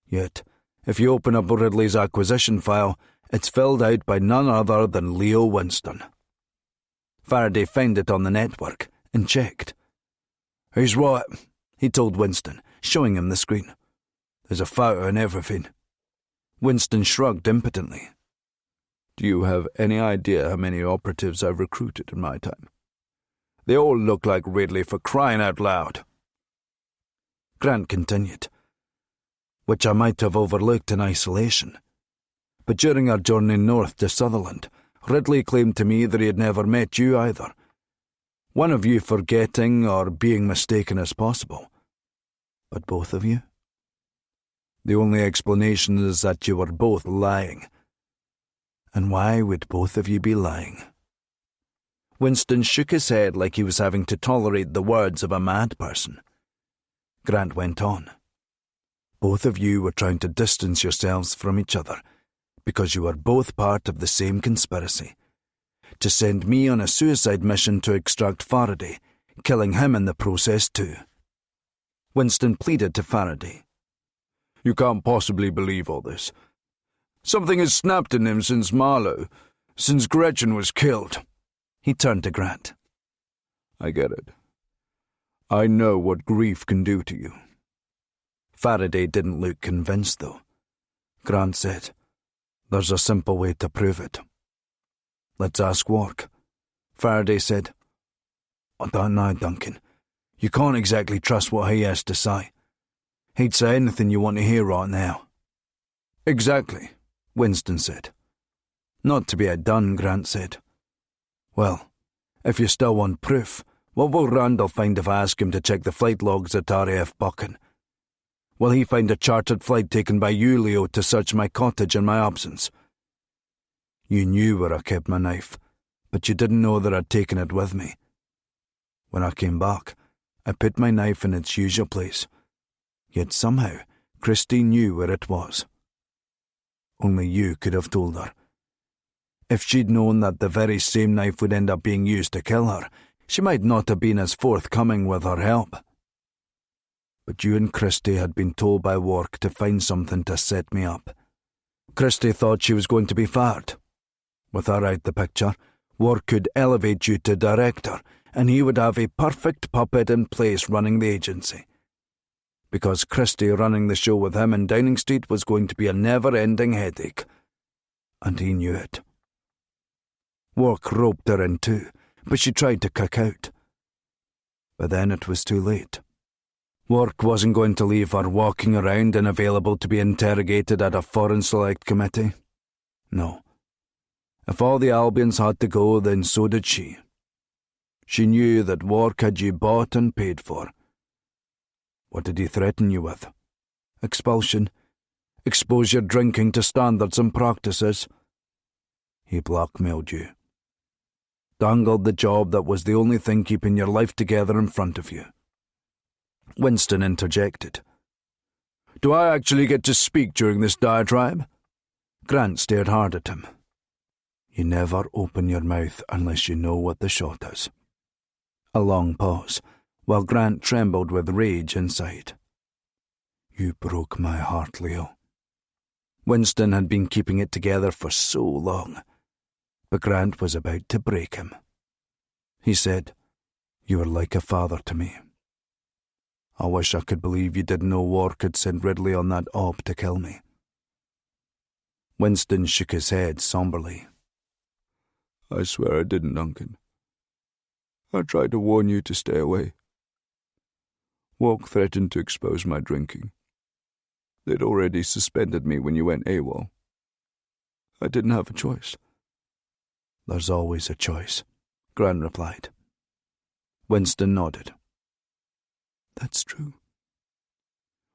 Yet, if you open up Ridley's acquisition file, it's filled out by none other than Leo Winston. Faraday found it on the network and checked. He's right, he told Winston, showing him the screen. There's a photo and everything. Winston shrugged impotently. Do you have any idea how many operatives I've recruited in my time? They all look like Ridley, for crying out loud. Grant continued. which I might have overlooked in isolation. But during our journey north to Sutherland, Ridley claimed to me that he had never met you either. One of you forgetting or being mistaken as possible. But both of you? The only explanation is that you were both lying. And why would both of you be lying? Winston shook his head like he was having to tolerate the words of a mad person. Grant went on. Both of you were trying to distance yourselves from each other, because you were both part of the same conspiracy, to send me on a suicide mission to extract Faraday, killing him in the process too. Winston pleaded to Faraday. You can't possibly believe all this. Something has snapped in him since Marlowe, since Gretchen was killed. He turned to Grant. I get it. I know what grief can do to you. Faraday didn't look convinced, though. Grant said, There's a simple way to prove it. Let's ask Wark. Faraday said, I don't know, Duncan. You can't exactly trust what he has to say. He'd say anything you want to hear right now. Exactly, Winston said. Not to be outdone, Grant said. Well, if you still want proof, what will Randall find if I ask him to check the flight logs at RAF Buchan? Will he find a chartered flight taken by you, Leo, to search my cottage in my absence? You knew where I kept my knife, but you didn't know that I'd taken it with me. When I came back, I put my knife in its usual place. Yet somehow, Christie knew where it was. Only you could have told her. If she'd known that the very same knife would end up being used to kill her, she might not have been as forthcoming with her help. But you and Christie had been told by Wark to find something to set me up. Christie thought she was going to be fired. With her out the picture, Wark could elevate you to director, and he would have a perfect puppet in place running the agency. Because Christie running the show with him in Downing Street was going to be a never-ending headache. And he knew it. Wark roped her in too, but she tried to kick out. But then it was too late. Wark wasn't going to leave her walking around and available to be interrogated at a Foreign Select Committee. No. If all the Albions had to go, then so did she. She knew that Wark had you bought and paid for. What did he threaten you with? Expulsion? Expose your drinking to standards and practices? He blackmailed you. Dangled the job that was the only thing keeping your life together in front of you. Winston interjected. Do I actually get to speak during this diatribe? Grant stared hard at him. You never open your mouth unless you know what the shot is. A long pause, while Grant trembled with rage inside. You broke my heart, Leo. Winston had been keeping it together for so long, but Grant was about to break him. He said, You were like a father to me. I wish I could believe you didn't know Wark had sent Ridley on that op to kill me. Winston shook his head somberly. I swear I didn't, Duncan. I tried to warn you to stay away. Wark threatened to expose my drinking. They'd already suspended me when you went AWOL. I didn't have a choice. There's always a choice, Grant replied. Winston nodded. That's true.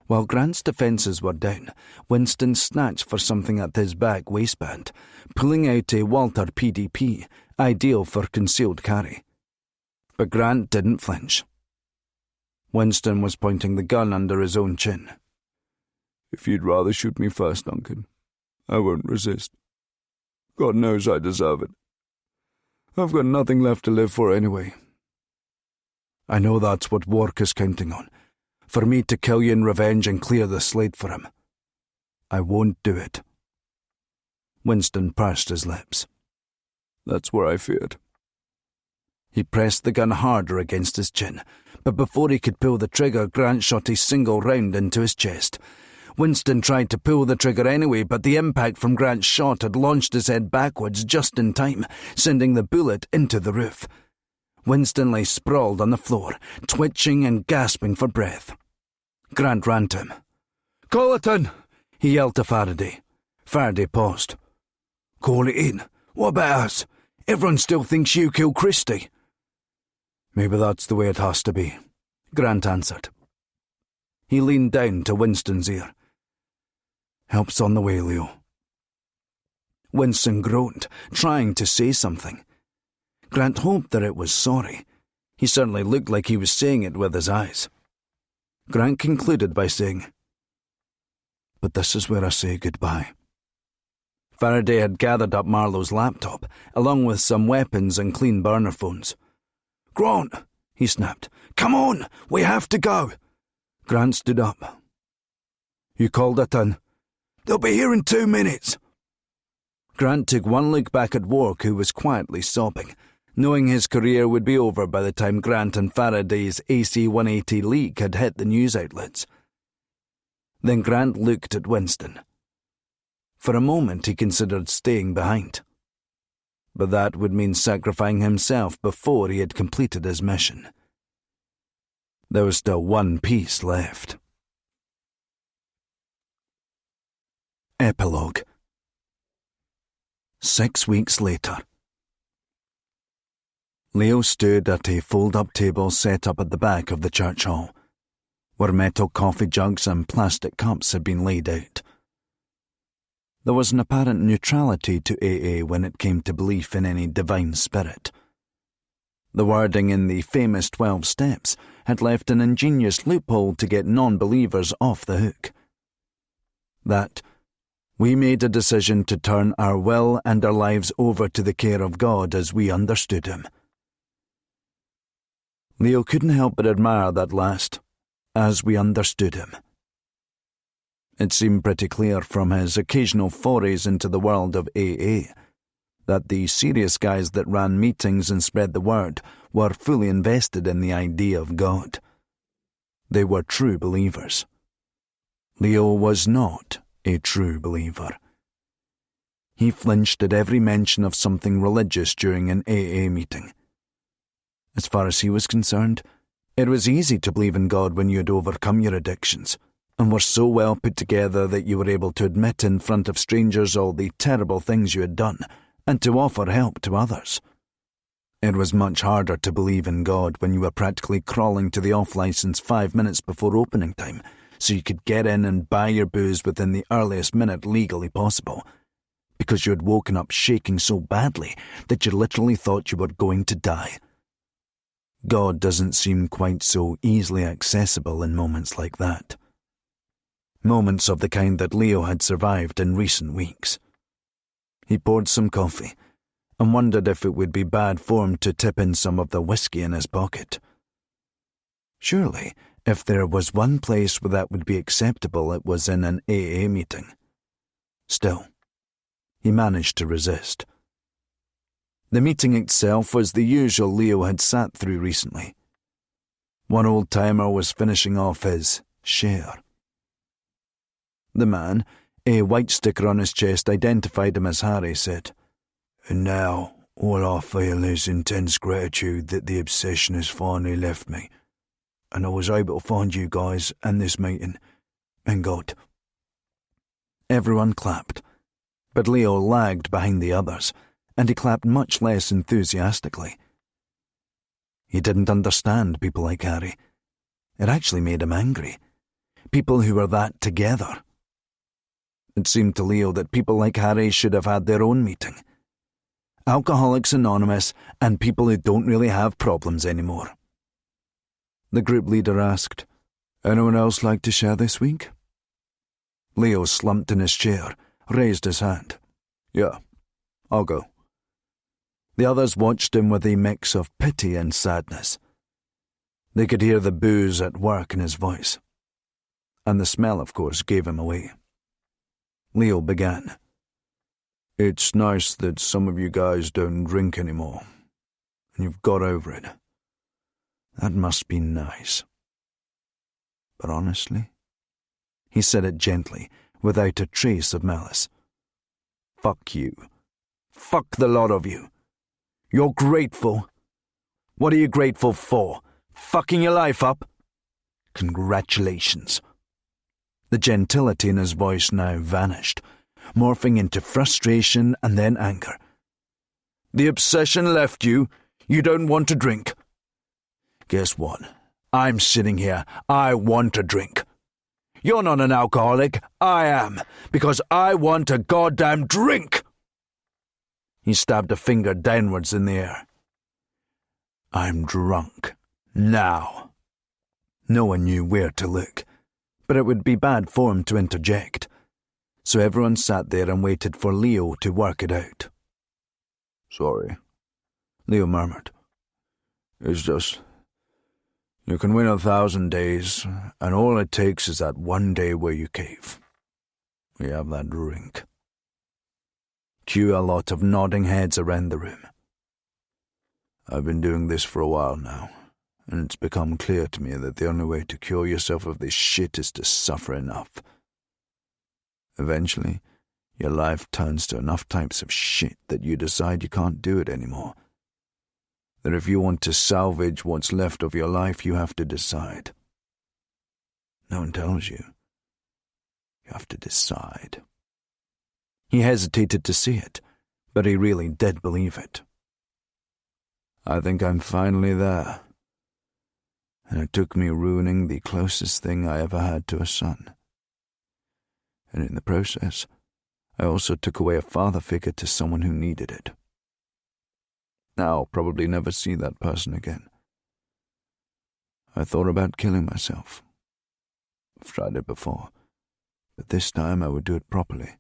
While Grant's defences were down, Winston snatched for something at his back waistband, pulling out a Walter PDP, ideal for concealed carry. But Grant didn't flinch. Winston was pointing the gun under his own chin. If you'd rather shoot me first, Duncan, I won't resist. God knows I deserve it. I've got nothing left to live for anyway. I know that's what Wark is counting on, for me to kill you in revenge and clear the slate for him. I won't do it. Winston pursed his lips. That's where I feared. He pressed the gun harder against his chin, but before he could pull the trigger, Grant shot a single round into his chest. Winston tried to pull the trigger anyway, but the impact from Grant's shot had launched his head backwards just in time, sending the bullet into the roof. Winston lay sprawled on the floor, twitching and gasping for breath. Grant ran to him. Call it in, he yelled to Faraday. Faraday paused. Call it in? What about us? Everyone still thinks you killed Christie. Maybe that's the way it has to be, Grant answered. He leaned down to Winston's ear. Help's on the way, Leo. Winston groaned, trying to say something. Grant hoped that it was sorry. He certainly looked like he was saying it with his eyes. Grant concluded by saying, "But this is where I say goodbye." Faraday had gathered up Marlowe's laptop, along with some weapons and clean burner phones. "Grant," he snapped, "come on, we have to go." Grant stood up. "You called it in?" "They'll be here in 2 minutes." Grant took one look back at Wark, who was quietly sobbing, knowing his career would be over by the time Grant and Faraday's AC-180 leak had hit the news outlets. Then Grant looked at Winston. For a moment he considered staying behind. But that would mean sacrificing himself before he had completed his mission. There was still one piece left. Epilogue. 6 weeks later. Leo stood at a fold-up table set up at the back of the church hall, where metal coffee jugs and plastic cups had been laid out. There was an apparent neutrality to AA when it came to belief in any divine spirit. The wording in the famous 12 steps had left an ingenious loophole to get non-believers off the hook. That we made a decision to turn our will and our lives over to the care of God as we understood Him. Leo couldn't help but admire that last, as we understood Him. It seemed pretty clear from his occasional forays into the world of AA that the serious guys that ran meetings and spread the word were fully invested in the idea of God. They were true believers. Leo was not a true believer. He flinched at every mention of something religious during an AA meeting. As far as he was concerned, it was easy to believe in God when you had overcome your addictions and were so well put together that you were able to admit in front of strangers all the terrible things you had done and to offer help to others. It was much harder to believe in God when you were practically crawling to the off-license 5 minutes before opening time so you could get in and buy your booze within the earliest minute legally possible, because you had woken up shaking so badly that you literally thought you were going to die. God doesn't seem quite so easily accessible in moments like that. Moments of the kind that Leo had survived in recent weeks. He poured some coffee and wondered if it would be bad form to tip in some of the whiskey in his pocket. Surely, if there was one place where that would be acceptable, it was in an AA meeting. Still, he managed to resist. The meeting itself was the usual Leo had sat through recently. One old-timer was finishing off his share. The man, a white sticker on his chest, identified him as Harry, said, "And now, all I feel is intense gratitude that the obsession has finally left me, and I was able to find you guys and this meeting, and God." Everyone clapped, but Leo lagged behind the others, and he clapped much less enthusiastically. He didn't understand people like Harry. It actually made him angry. People who were that together. It seemed to Leo that people like Harry should have had their own meeting. Alcoholics Anonymous and people who don't really have problems anymore. The group leader asked, "Anyone else like to share this week?" Leo slumped in his chair, raised his hand. "Yeah, I'll go." The others watched him with a mix of pity and sadness. They could hear the booze at work in his voice. And the smell, of course, gave him away. Leo began. "It's nice that some of you guys don't drink anymore, and you've got over it. That must be nice. But honestly," he said it gently, without a trace of malice, "fuck you. Fuck the lot of you. You're grateful. What are you grateful for? Fucking your life up? Congratulations." The gentility in his voice now vanished, morphing into frustration and then anger. "The obsession left you. You don't want to drink. Guess what? I'm sitting here. I want to drink. You're not an alcoholic. I am, because I want a goddamn drink." He stabbed a finger downwards in the air. "I'm drunk. Now." No one knew where to look, but it would be bad form to interject, so everyone sat there and waited for Leo to work it out. "Sorry," Leo murmured. "It's just, you can win 1,000 days, and all it takes is that one day where you cave. We have that drink." Cue a lot of nodding heads around the room. "I've been doing this for a while now, and it's become clear to me that the only way to cure yourself of this shit is to suffer enough. Eventually, your life turns to enough types of shit that you decide you can't do it anymore. That if you want to salvage what's left of your life, you have to decide. No one tells you. You have to decide." He hesitated to say it, but he really did believe it. "I think I'm finally there. And it took me ruining the closest thing I ever had to a son. And in the process, I also took away a father figure to someone who needed it. Now I'll probably never see that person again. I thought about killing myself. I've tried it before, but this time I would do it properly.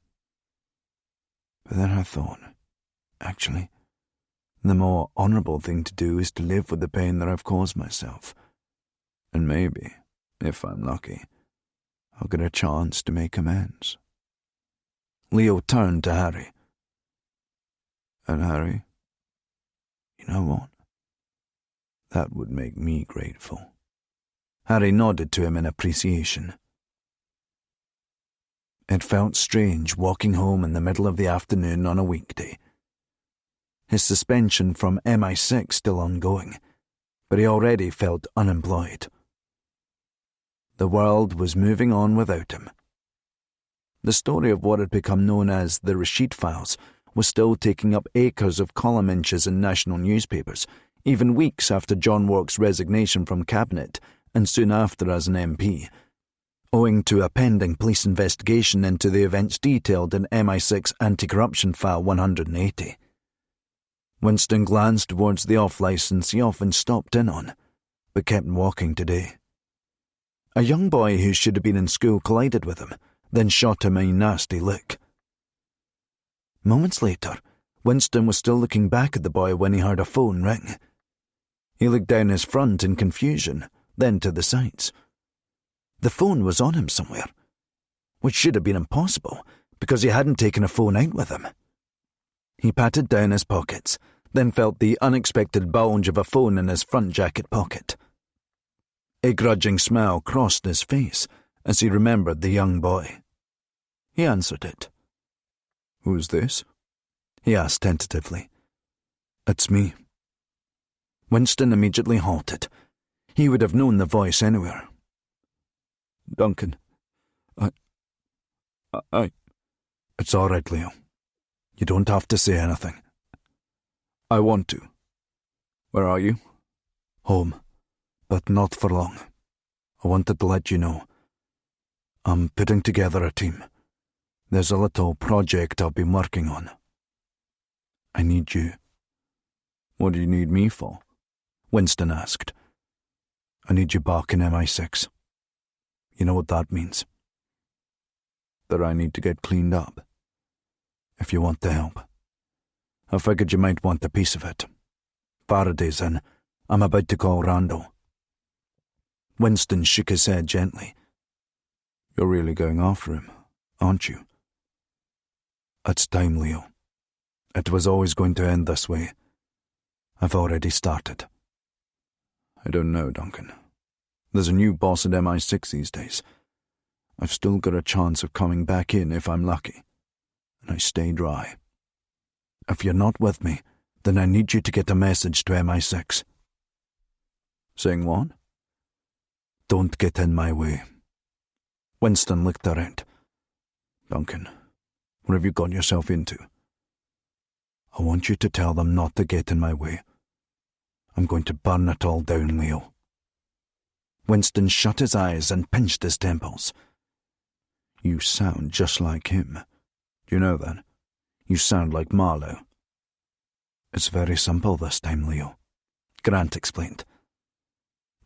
But then I thought, actually, the more honourable thing to do is to live with the pain that I've caused myself. And maybe, if I'm lucky, I'll get a chance to make amends." Leo turned to Harry. "And Harry, you know what? That would make me grateful." Harry nodded to him in appreciation. It felt strange walking home in the middle of the afternoon on a weekday. His suspension from MI6 still ongoing, but he already felt unemployed. The world was moving on without him. The story of what had become known as the Rashid Files was still taking up acres of column inches in national newspapers, even weeks after John Wark's resignation from Cabinet and soon after as an MP, owing to a pending police investigation into the events detailed in MI6 Anti-Corruption File 180. Winston glanced towards the off-licence he often stopped in on, but kept walking today. A young boy who should have been in school collided with him, then shot him a nasty look. Moments later, Winston was still looking back at the boy when he heard a phone ring. He looked down his front in confusion, then to the sides. The phone was on him somewhere, which should have been impossible because he hadn't taken a phone out with him. He patted down his pockets, then felt the unexpected bulge of a phone in his front jacket pocket. A grudging smile crossed his face as he remembered the young boy. He answered it. "Who's this?" he asked tentatively. "It's me." Winston immediately halted. He would have known the voice anywhere. "Duncan, I... It's all right, Leo. You don't have to say anything." "I want to. Where are you?" "Home, but not for long. I wanted to let you know. I'm putting together a team. There's a little project I've been working on. I need you." "What do you need me for?" Winston asked. "I need you back in MI6. You know what that means? That I need to get cleaned up. If you want the help. I figured you might want a piece of it. Faraday's in. I'm about to call Randall." Winston shook his head gently. "You're really going after him, aren't you?" "It's time, Leo. It was always going to end this way. I've already started." "I don't know, Duncan. There's a new boss at MI6 these days. I've still got a chance of coming back in if I'm lucky. And I stay dry. If you're not with me, then I need you to get a message to MI6. "Saying what?" "Don't get in my way. Winston looked around. "Duncan, what have you got yourself into?" "I want you to tell them not to get in my way. I'm going to burn it all down, Leo." Winston shut his eyes and pinched his temples. "You sound just like him. Do you know that? You sound like Marlowe." "It's very simple this time, Leo," Grant explained.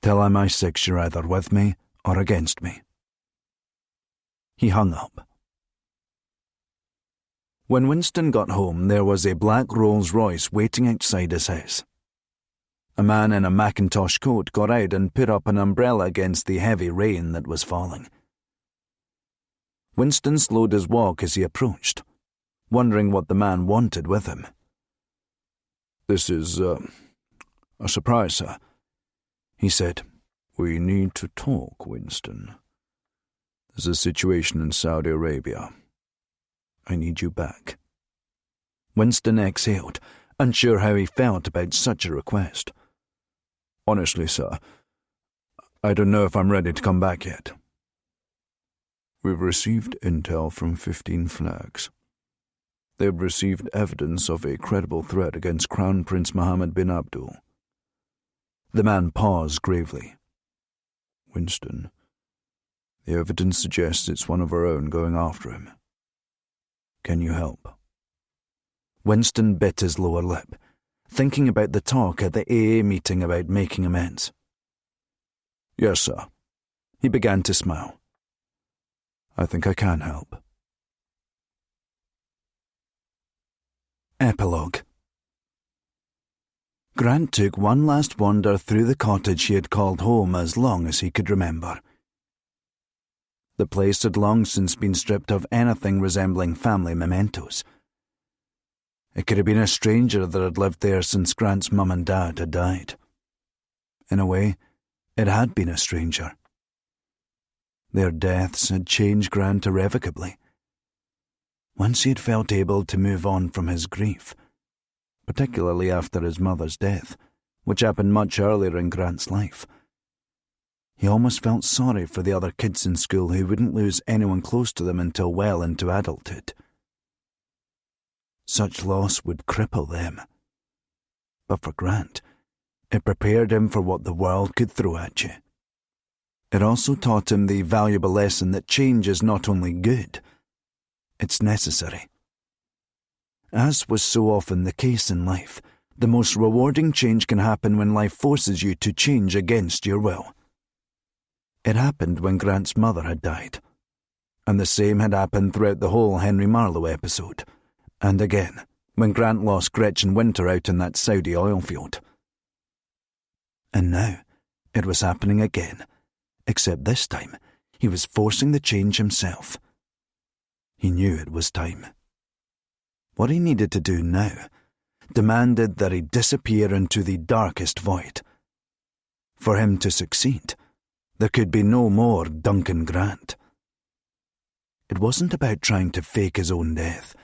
"Till MI6 you're either with me or against me." He hung up. When Winston got home, there was a black Rolls-Royce waiting outside his house. A man in a Macintosh coat got out and put up an umbrella against the heavy rain that was falling. Winston slowed his walk as he approached, wondering what the man wanted with him. "This is, a surprise, sir," he said. "We need to talk, Winston. There's a situation in Saudi Arabia. I need you back." Winston exhaled, unsure how he felt about such a request. "Honestly, sir, I don't know if I'm ready to come back yet." "We've received intel from 15 flags. They've received evidence of a credible threat against Crown Prince Mohammed bin Abdul." The man paused gravely. "Winston, the evidence suggests it's one of our own going after him. Can you help?" Winston bit his lower lip, thinking about the talk at the AA meeting about making amends. "Yes, sir." He began to smile. "I think I can help." Epilogue. Grant took one last wander through the cottage he had called home as long as he could remember. The place had long since been stripped of anything resembling family mementos. It could have been a stranger that had lived there since Grant's mum and dad had died. In a way, it had been a stranger. Their deaths had changed Grant irrevocably. Once he had felt able to move on from his grief, particularly after his mother's death, which happened much earlier in Grant's life, he almost felt sorry for the other kids in school who wouldn't lose anyone close to them until well into adulthood. Such loss would cripple them. But for Grant, it prepared him for what the world could throw at you. It also taught him the valuable lesson that change is not only good, it's necessary. As was so often the case in life, the most rewarding change can happen when life forces you to change against your will. It happened when Grant's mother had died, and the same had happened throughout the whole Henry Marlowe episode, and again, when Grant lost Gretchen Winter out in that Saudi oil field. And now, it was happening again, except this time, he was forcing the change himself. He knew it was time. What he needed to do now demanded that he disappear into the darkest void. For him to succeed, there could be no more Duncan Grant. It wasn't about trying to fake his own death.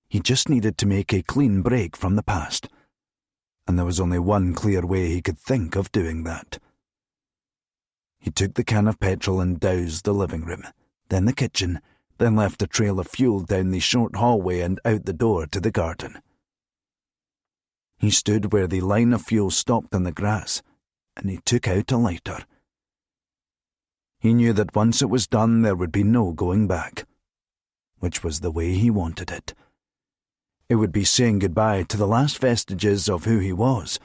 He just needed to make a clean break from the past, and there was only one clear way he could think of doing that. He took the can of petrol and doused the living room, then the kitchen, then left a trail of fuel down the short hallway and out the door to the garden. He stood where the line of fuel stopped in the grass, and he took out a lighter. He knew that once it was done there would be no going back, which was the way he wanted it. It would be saying goodbye to the last vestiges of who he was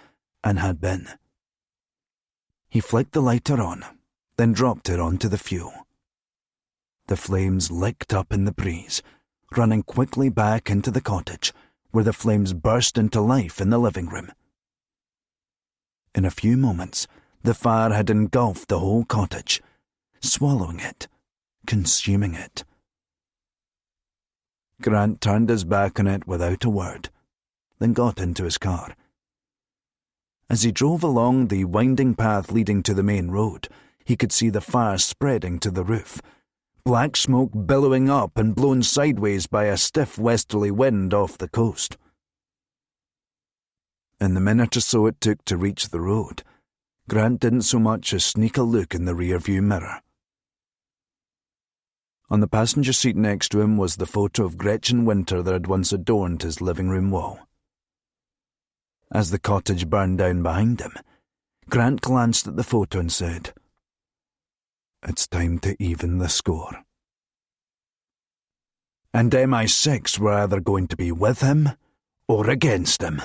and had been. He flicked the lighter on, then dropped it onto the fuel. The flames licked up in the breeze, running quickly back into the cottage, where the flames burst into life in the living room. In a few moments, the fire had engulfed the whole cottage, swallowing it, consuming it. Grant turned his back on it without a word, then got into his car. As he drove along the winding path leading to the main road, he could see the fire spreading to the roof, black smoke billowing up and blown sideways by a stiff westerly wind off the coast. In the minute or so it took to reach the road, Grant didn't so much as sneak a look in the rear-view mirror. On the passenger seat next to him was the photo of Gretchen Winter that had once adorned his living room wall. As the cottage burned down behind him, Grant glanced at the photo and said, "It's time to even the score." And MI6 were either going to be with him or against him.